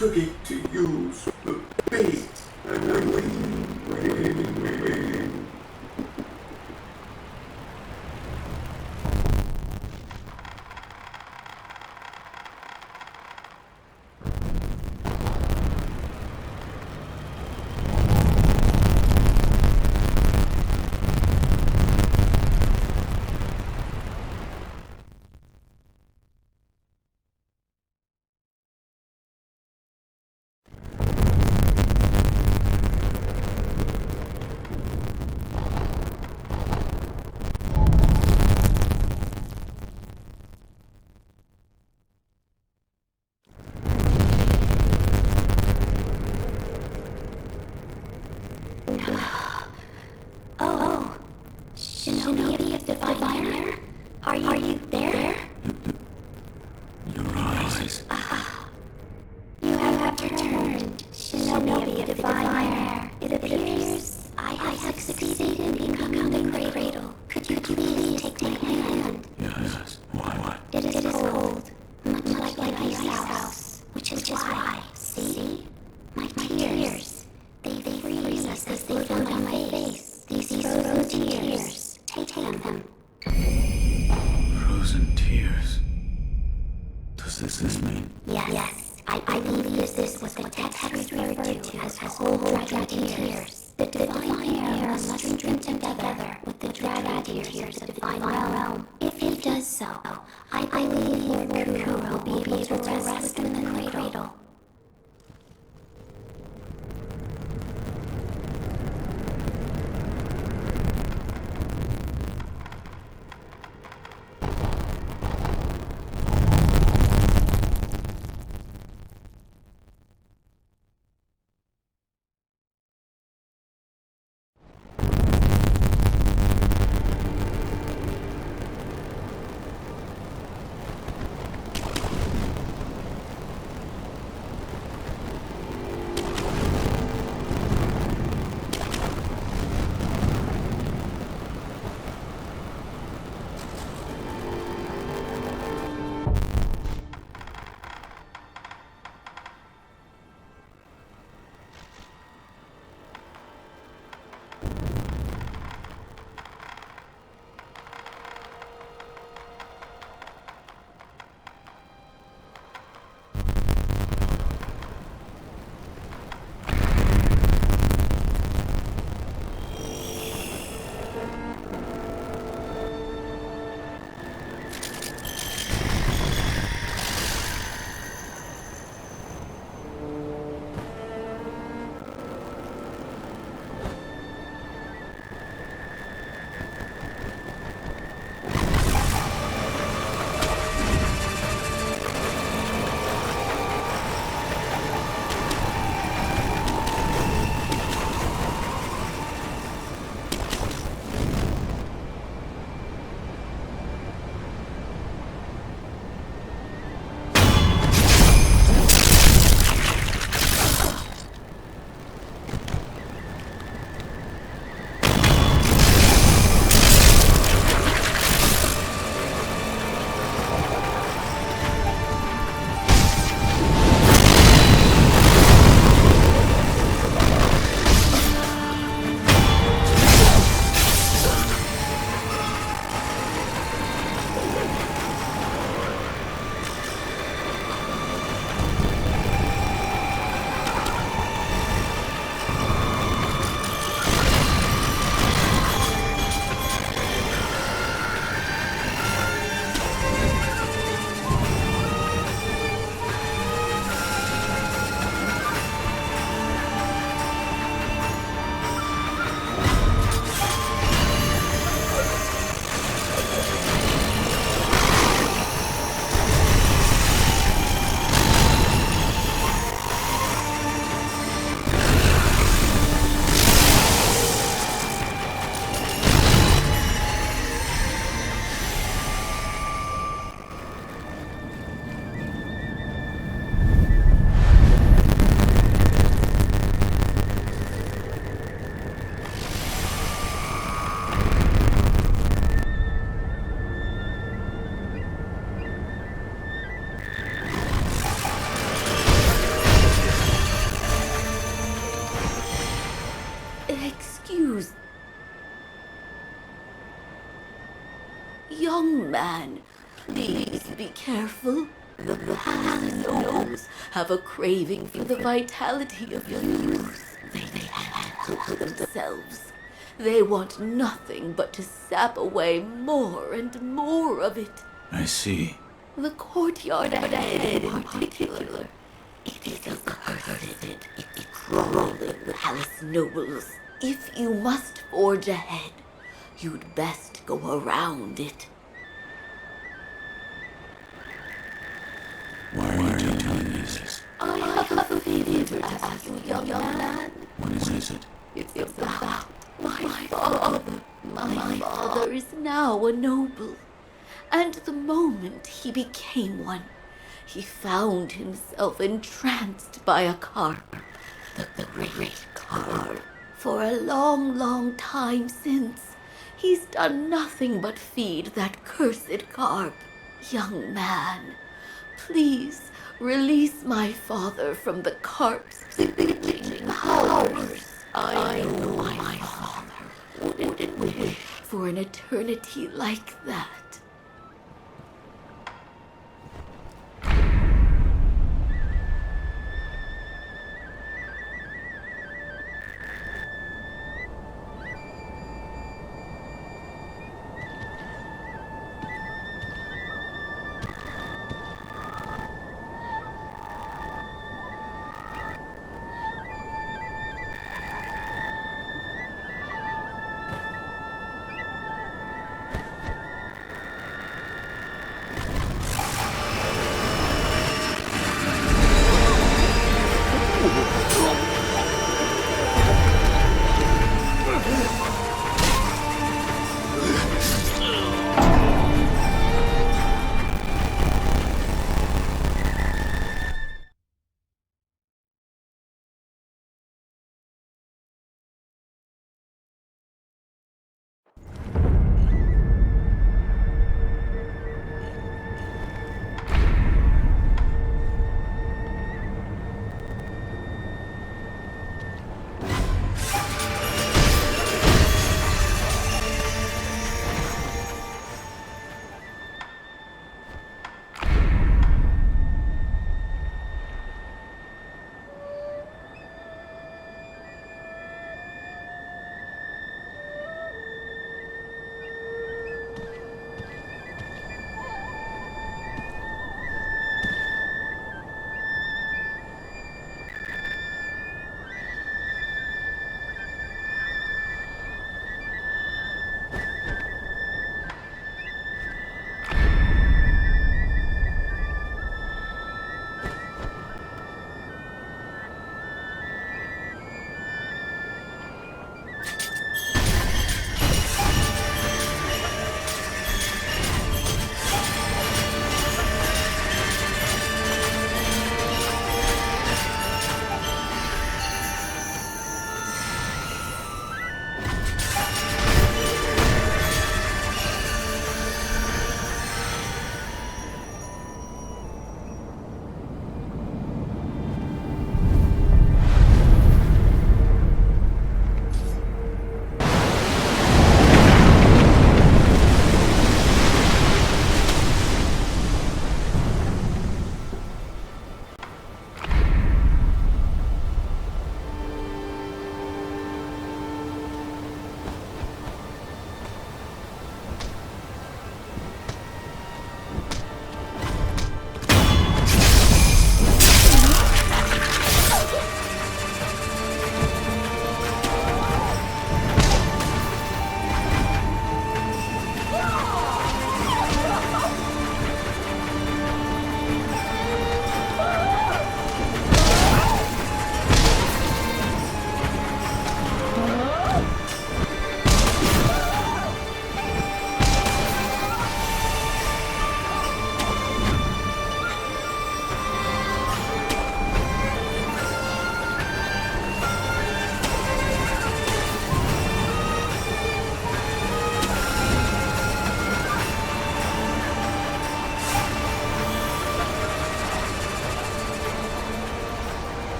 Forget to use the bait. I'm waiting. Oh, Shinobi of the Fire, are you there? Your eyes. You have returned, Shinobi of the Fire. It appears I have succeeded in becoming the cradle. Could you please take my hand? Yes. Why? It is cold, much like my house, which is why, see, my tears, they freeze as they float on my face. These frozen tears, take them. Frozen tears. Does this mean? Yes. I believe this is what the text referred to as cold dragon tears. The divine air must drink together with the dragon tears of the divine realm. If he does so, I believe Lord Kuro will be able to rest in the cradle. Young man, please be careful. The palace nobles have a craving for the vitality of youth. They can't help themselves. They want nothing but to sap away more and more of it. I see. The courtyard ahead in particular. It is accursed, crawling palace nobles. If you must forge ahead, you'd best go around it. Why are you telling me this? I have a favor to ask you, young man. What is it? It's about my father. My father is now a noble, and the moment he became one, he found himself entranced by a carp, the great carp. For a long, long time since, he's done nothing but feed that cursed carp. Young man, please release my father from the carp's bewitching powers. I know my father wouldn't wish for an eternity like that.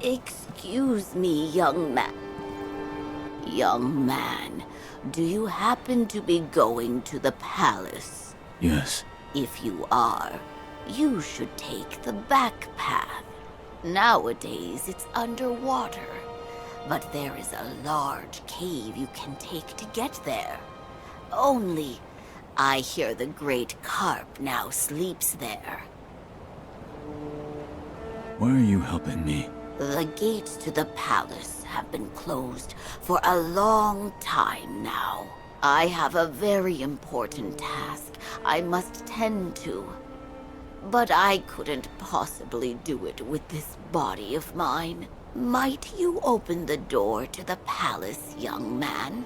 Excuse me, young man. Young man, do you happen to be going to the palace? Yes. If you are, you should take the back path. Nowadays, it's underwater, but there is a large cave you can take to get there. Only, I hear the great carp now sleeps there. Why are you helping me? The gates to the palace have been closed for a long time now. I have a very important task I must tend to. But I couldn't possibly do it with this body of mine. Might you open the door to the palace, young man?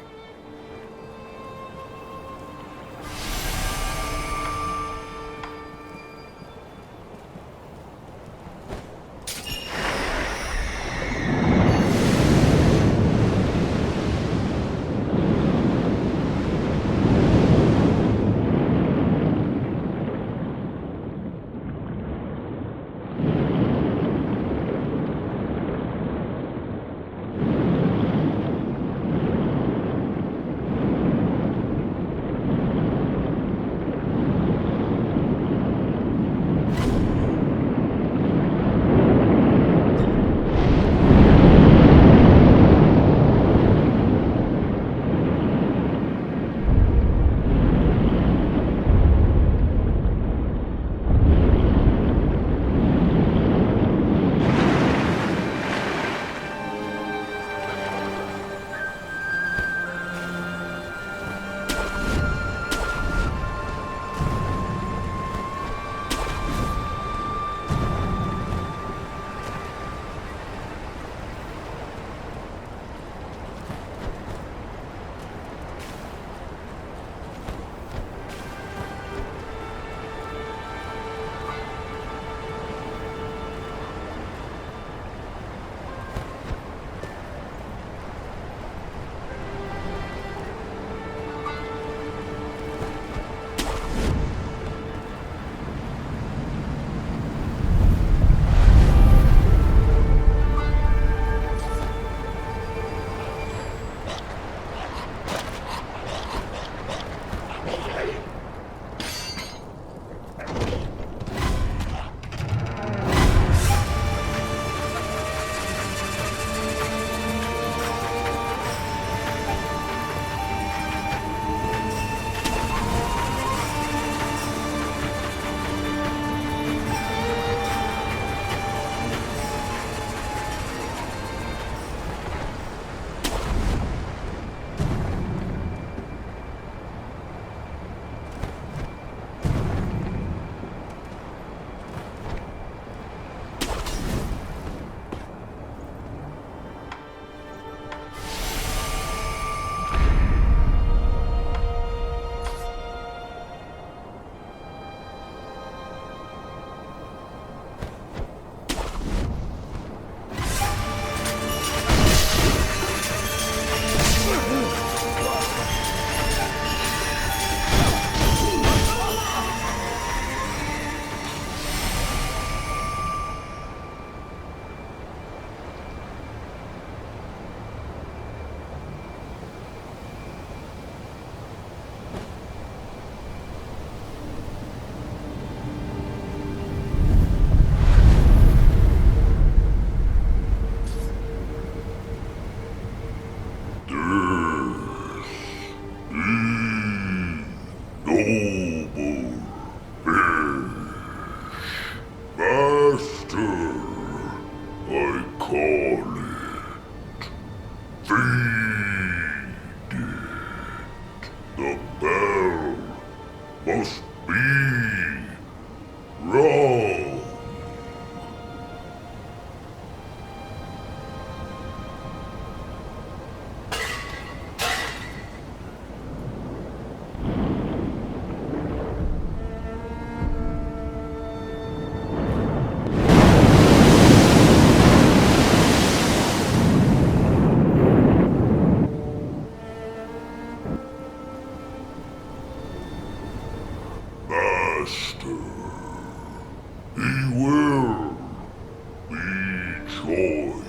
joyous,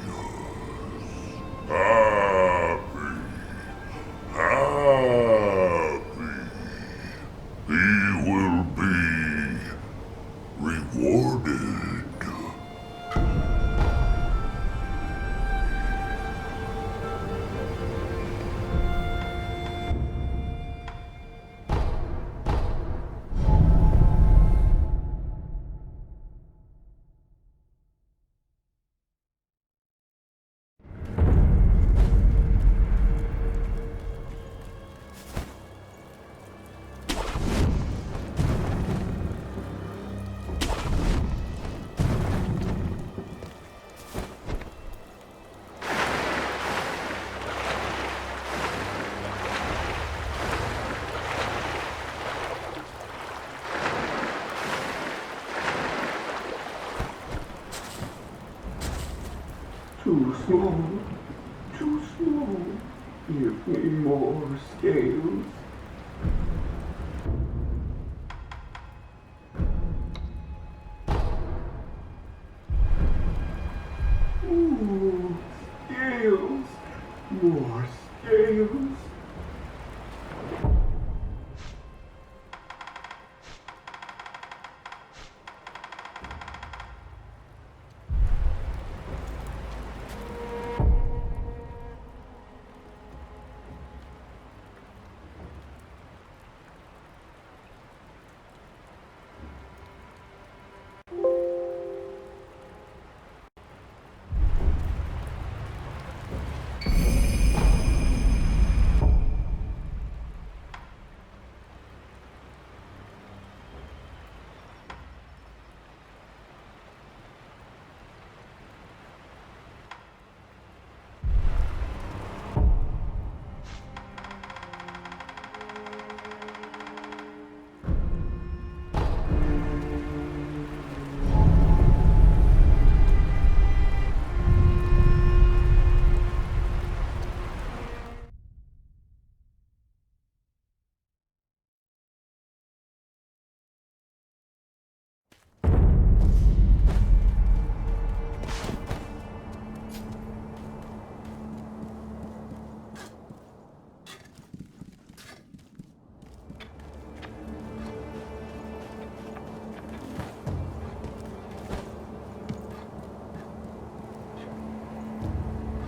happy, happy. He will be rewarded. Too small. Too small. Give me more scales. Ooh, scales. More scales.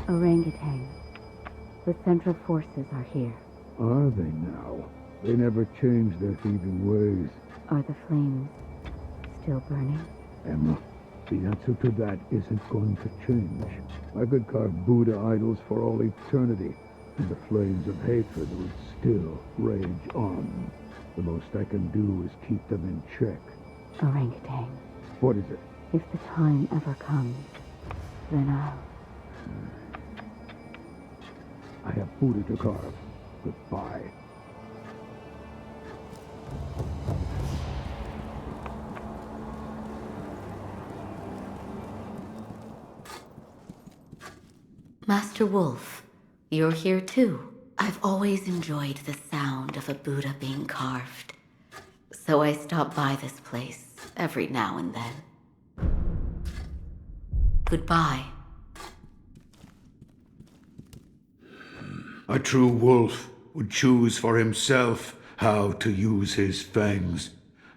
Orangutan. The central forces are here. Are they now? They never change their thieving ways. Are the flames still burning? Emma, the answer to that isn't going to change. I could carve Buddha idols for all eternity, and the flames of hatred would still rage on. The most I can do is keep them in check. Orangutan. What is it? If the time ever comes, then I'll... I have Buddha to carve. Goodbye. Master Wolf, you're here too. I've always enjoyed the sound of a Buddha being carved, so I stop by this place every now and then. Goodbye. A true wolf would choose for himself how to use his fangs.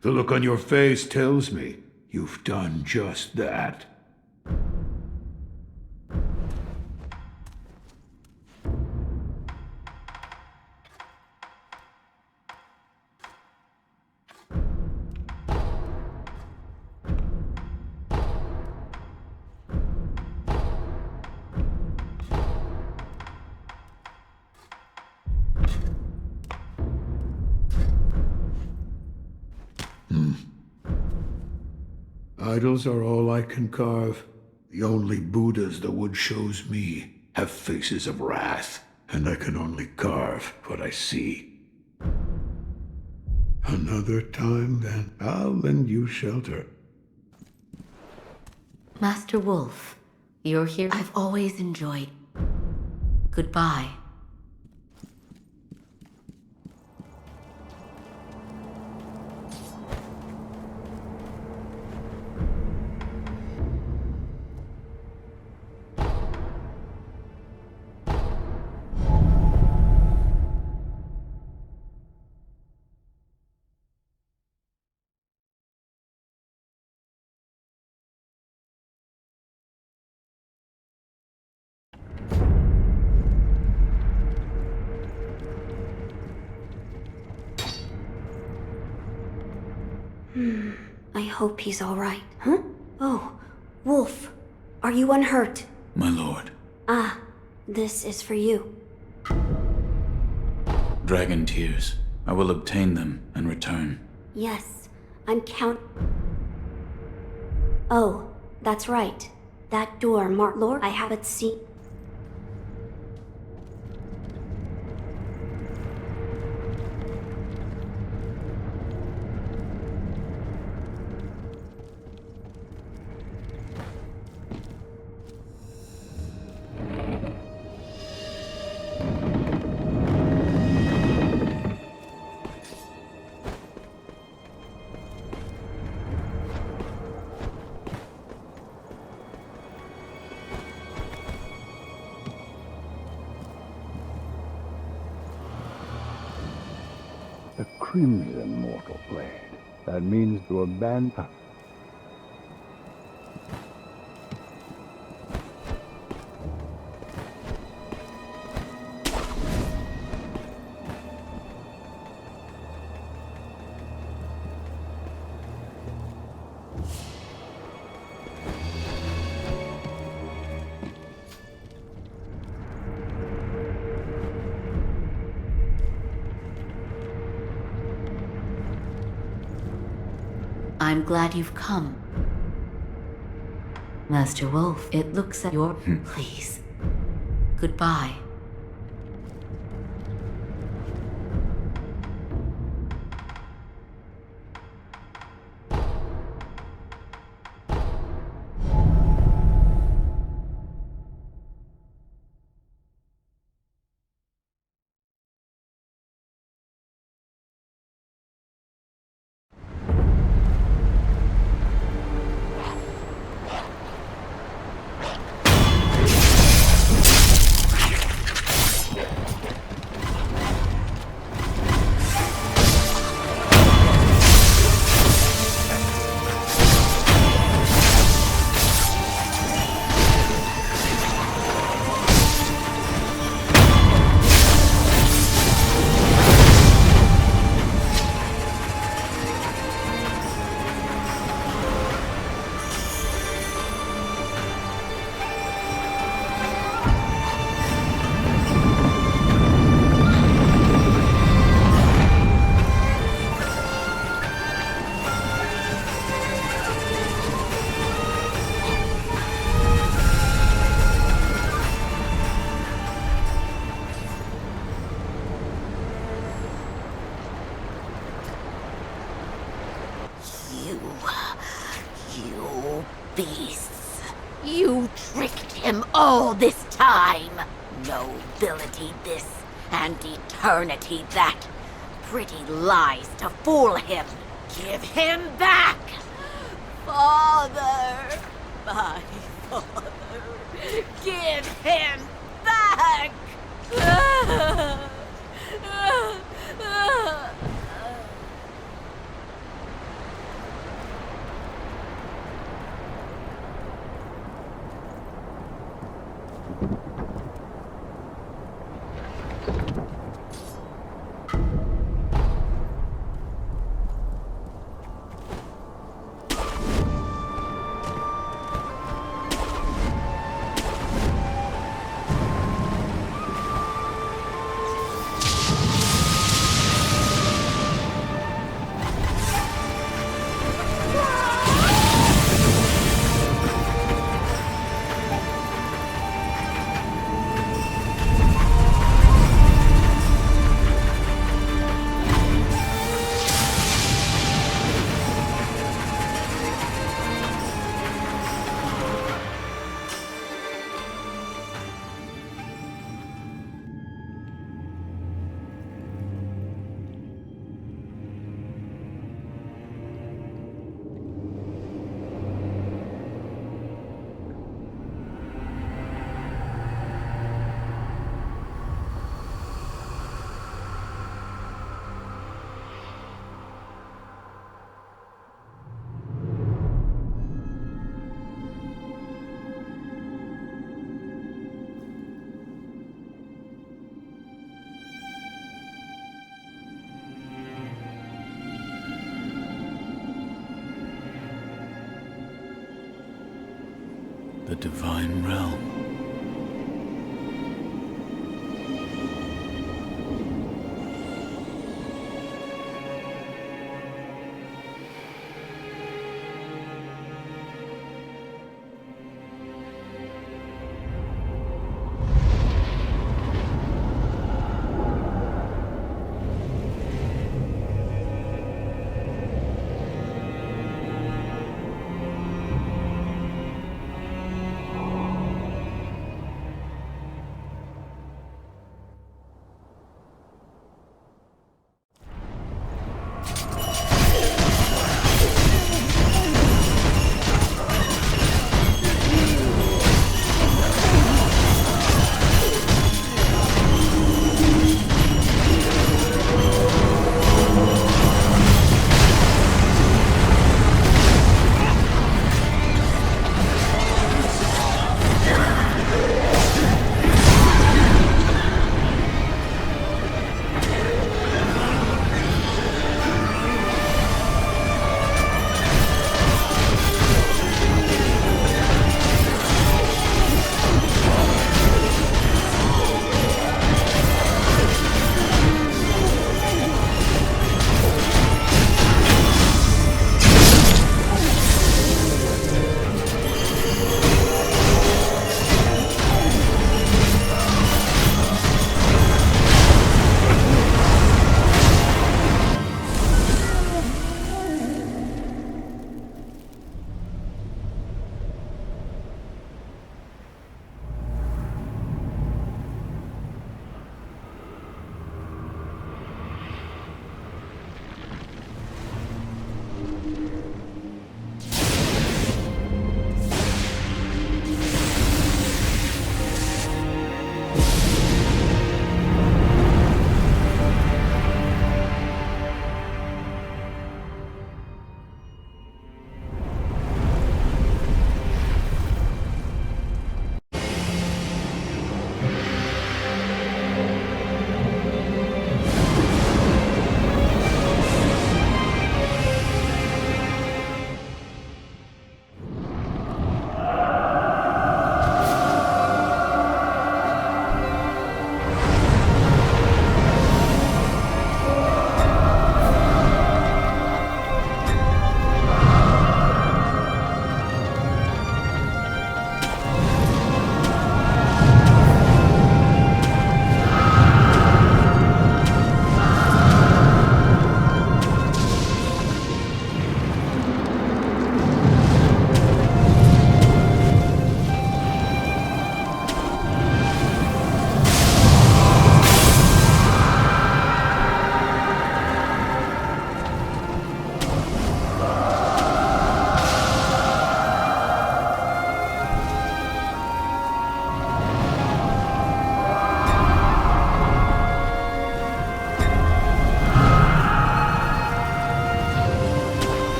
The look on your face tells me you've done just that. Idols are all I can carve. The only Buddhas the wood shows me have faces of wrath, and I can only carve what I see. Another time, then, I'll lend you shelter. Master Wolf, you're here. I've always enjoyed. Goodbye. I hope he's all right. Huh? Oh, Wolf, are you unhurt? My lord. Ah, this is for you. Dragon tears. I will obtain them and return. Yes, I'm Oh, that's right. That door marked Lord, I haven't seen. The Crimson Mortal Blade. That means to abandon... I'm glad you've come. Master Wolf, it looks like you're... Please. Goodbye. You beasts. You tricked him all this time. Nobility this, and eternity that. Pretty lies to fool him. Give him back! Father! My father! Give him back! divine realm.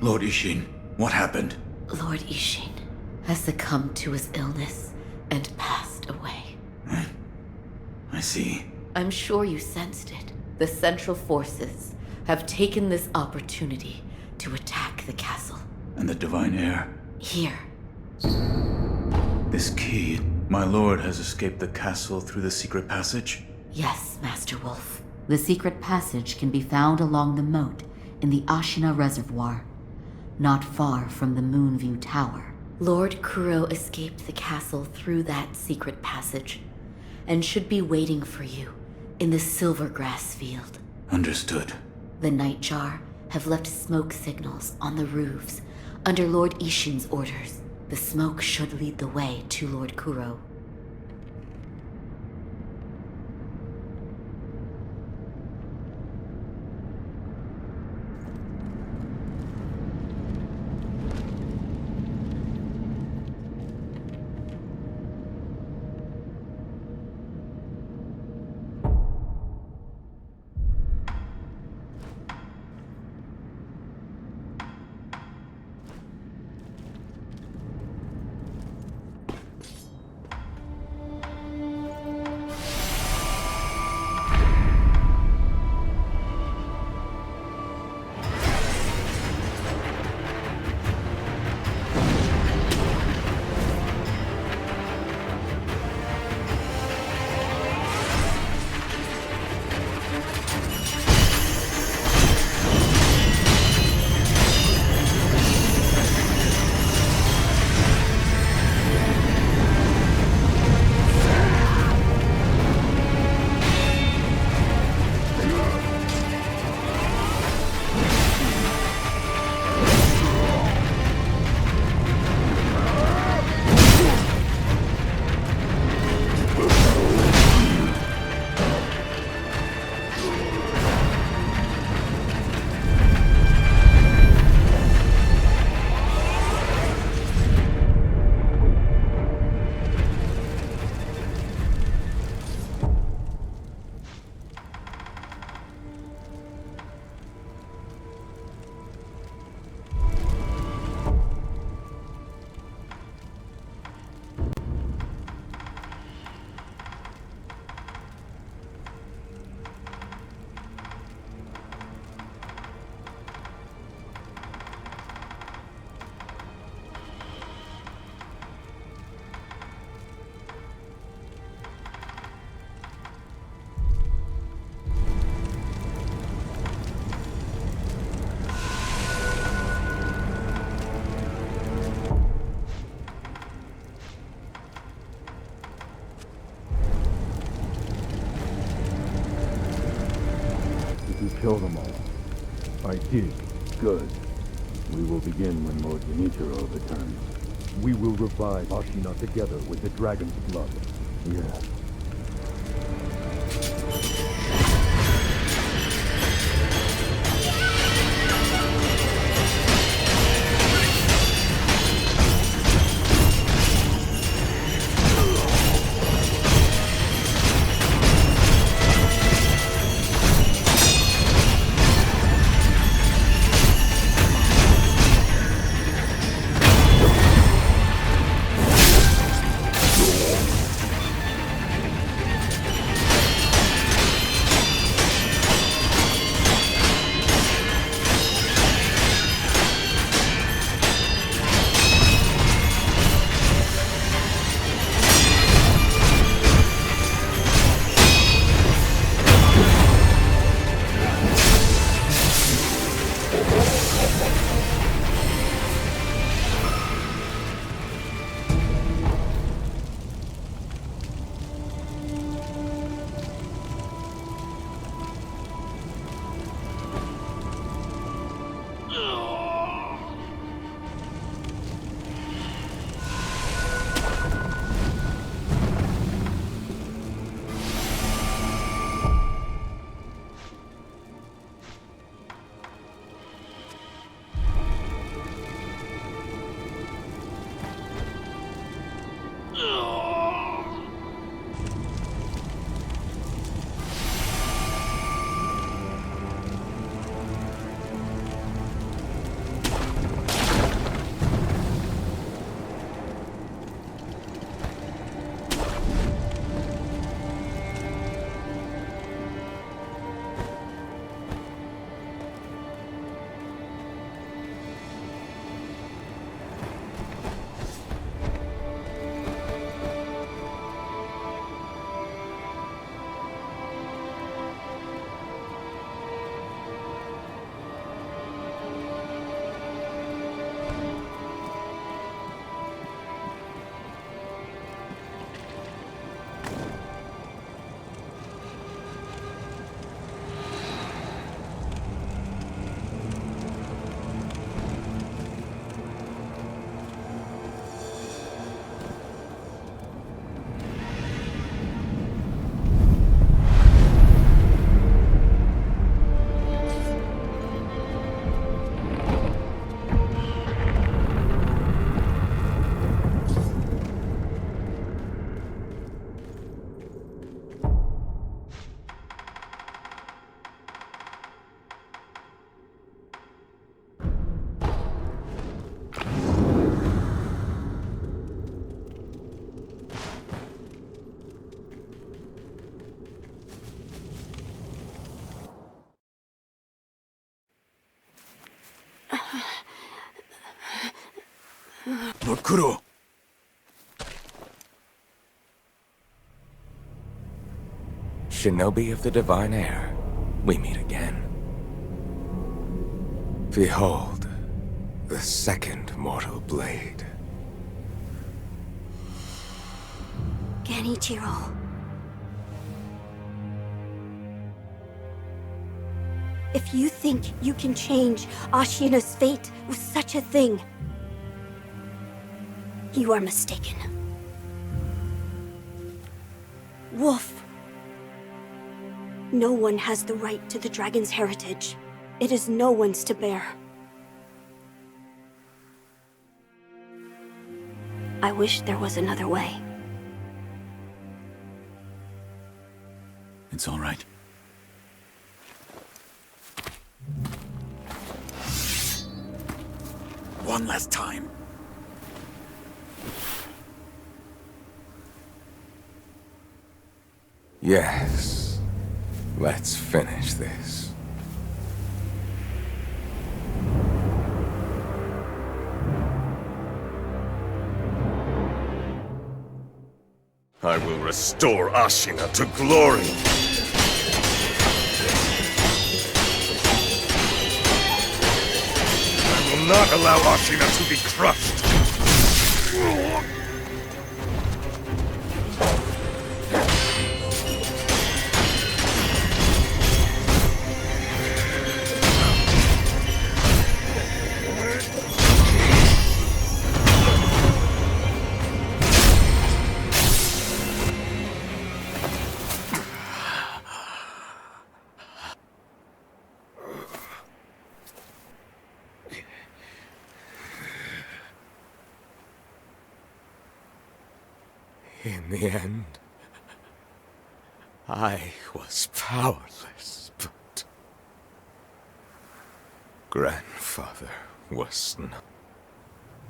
Lord Ishin, what happened? Lord Ishin has succumbed to his illness and passed away. I see. I'm sure you sensed it. The Central Forces have taken this opportunity to attack the castle. And the Divine Heir? Here. This key. My lord has escaped the castle through the secret passage? Yes, Master Wolf. The secret passage can be found along the moat in the Ashina Reservoir, not far from the Moonview Tower. Lord Kuro escaped the castle through that secret passage, and should be waiting for you in the Silvergrass Field. Understood. The Nightjar have left smoke signals on the roofs under Lord Ishin's orders. The smoke should lead the way to Lord Kuro. Kill them all. I did. Good. We will begin when Lord Yunichiro returns. We will revive Ashina together with the dragon's blood. Yes. Lord Kuro! Shinobi of the Divine Air, we meet again. Behold, the second mortal blade. Genichiro. If you think you can change Ashina's fate with such a thing, you are mistaken. Wolf. No one has the right to the dragon's heritage. It is no one's to bear. I wish there was another way. It's all right. One last time. Yes. Let's finish this. I will restore Ashina to glory. I will not allow Ashina to be crushed. In the end, I was powerless, but grandfather was not.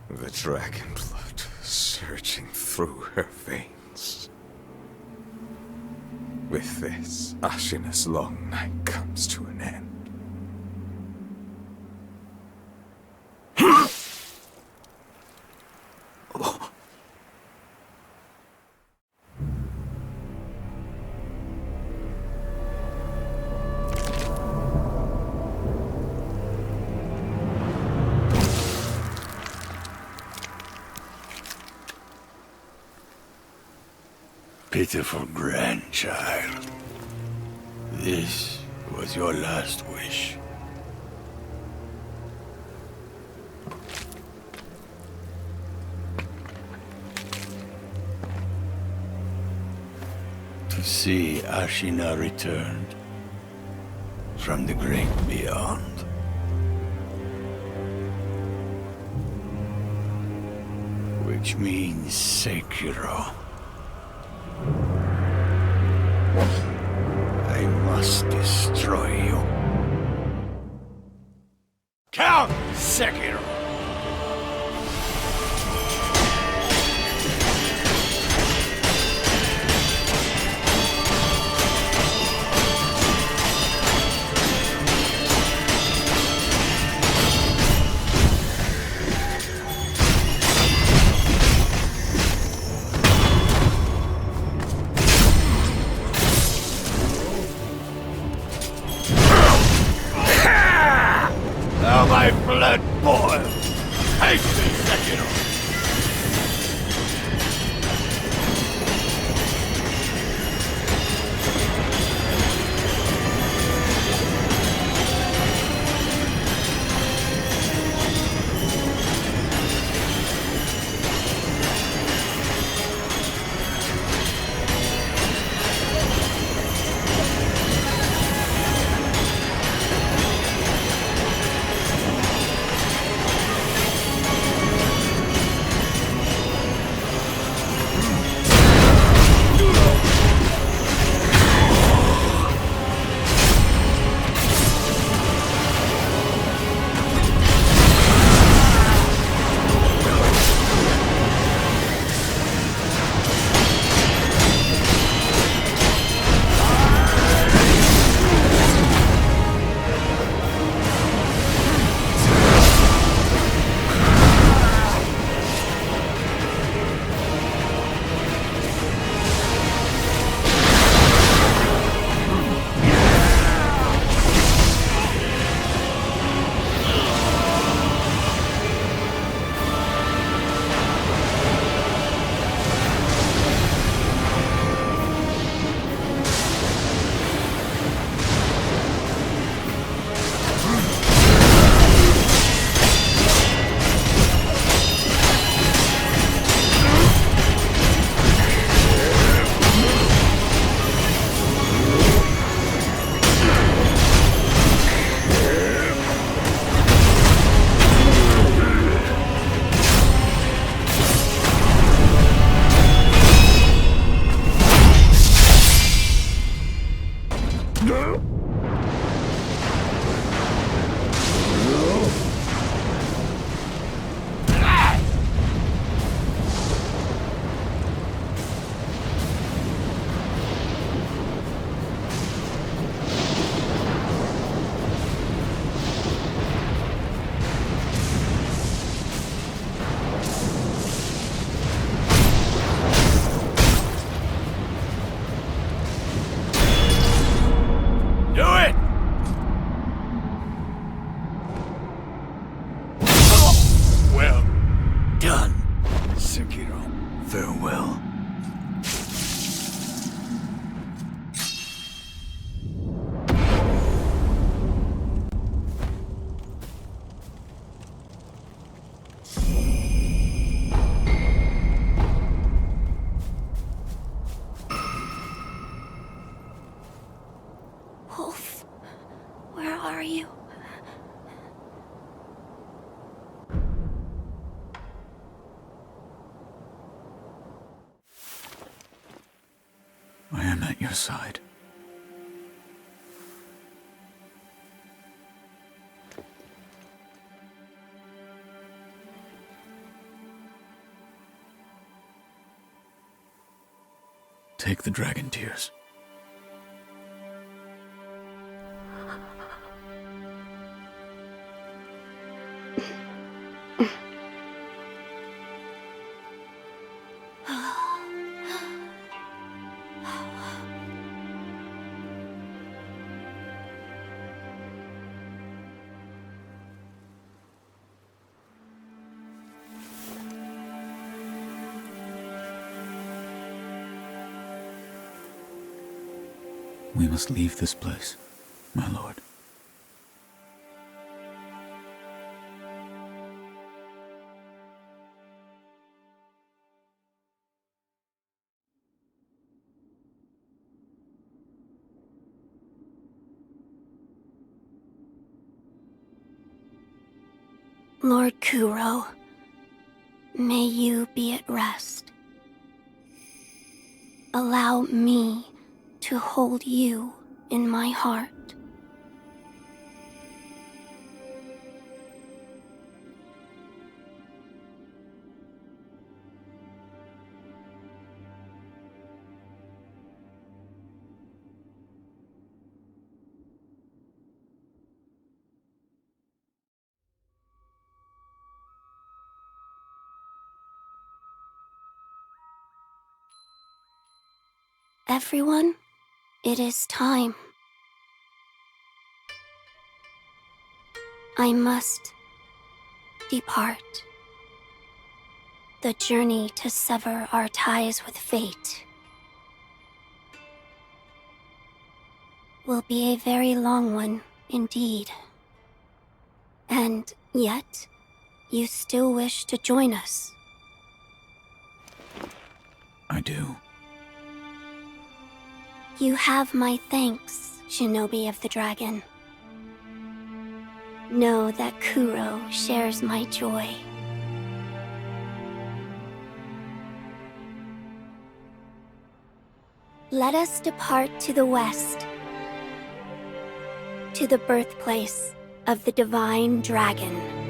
The dragon blood surging through her veins. With this, Ashina's long night comes to an end. Pitiful grandchild. This was your last wish. To see Ashina returned from the great beyond. Which means Sekiro. I must destroy you. Count Sekiro! Now my blood boils. Haste me, Sekiro! am at your side. Take the dragon tears. We must leave this place, my lord. Lord Kuro, may you be at rest. Allow me to hold you in my heart. Everyone, it is time. I must depart. The journey to sever our ties with fate will be a very long one indeed. And yet, you still wish to join us. I do. You have my thanks, Shinobi of the Dragon. Know that Kuro shares my joy. Let us depart to the west, to the birthplace of the divine dragon.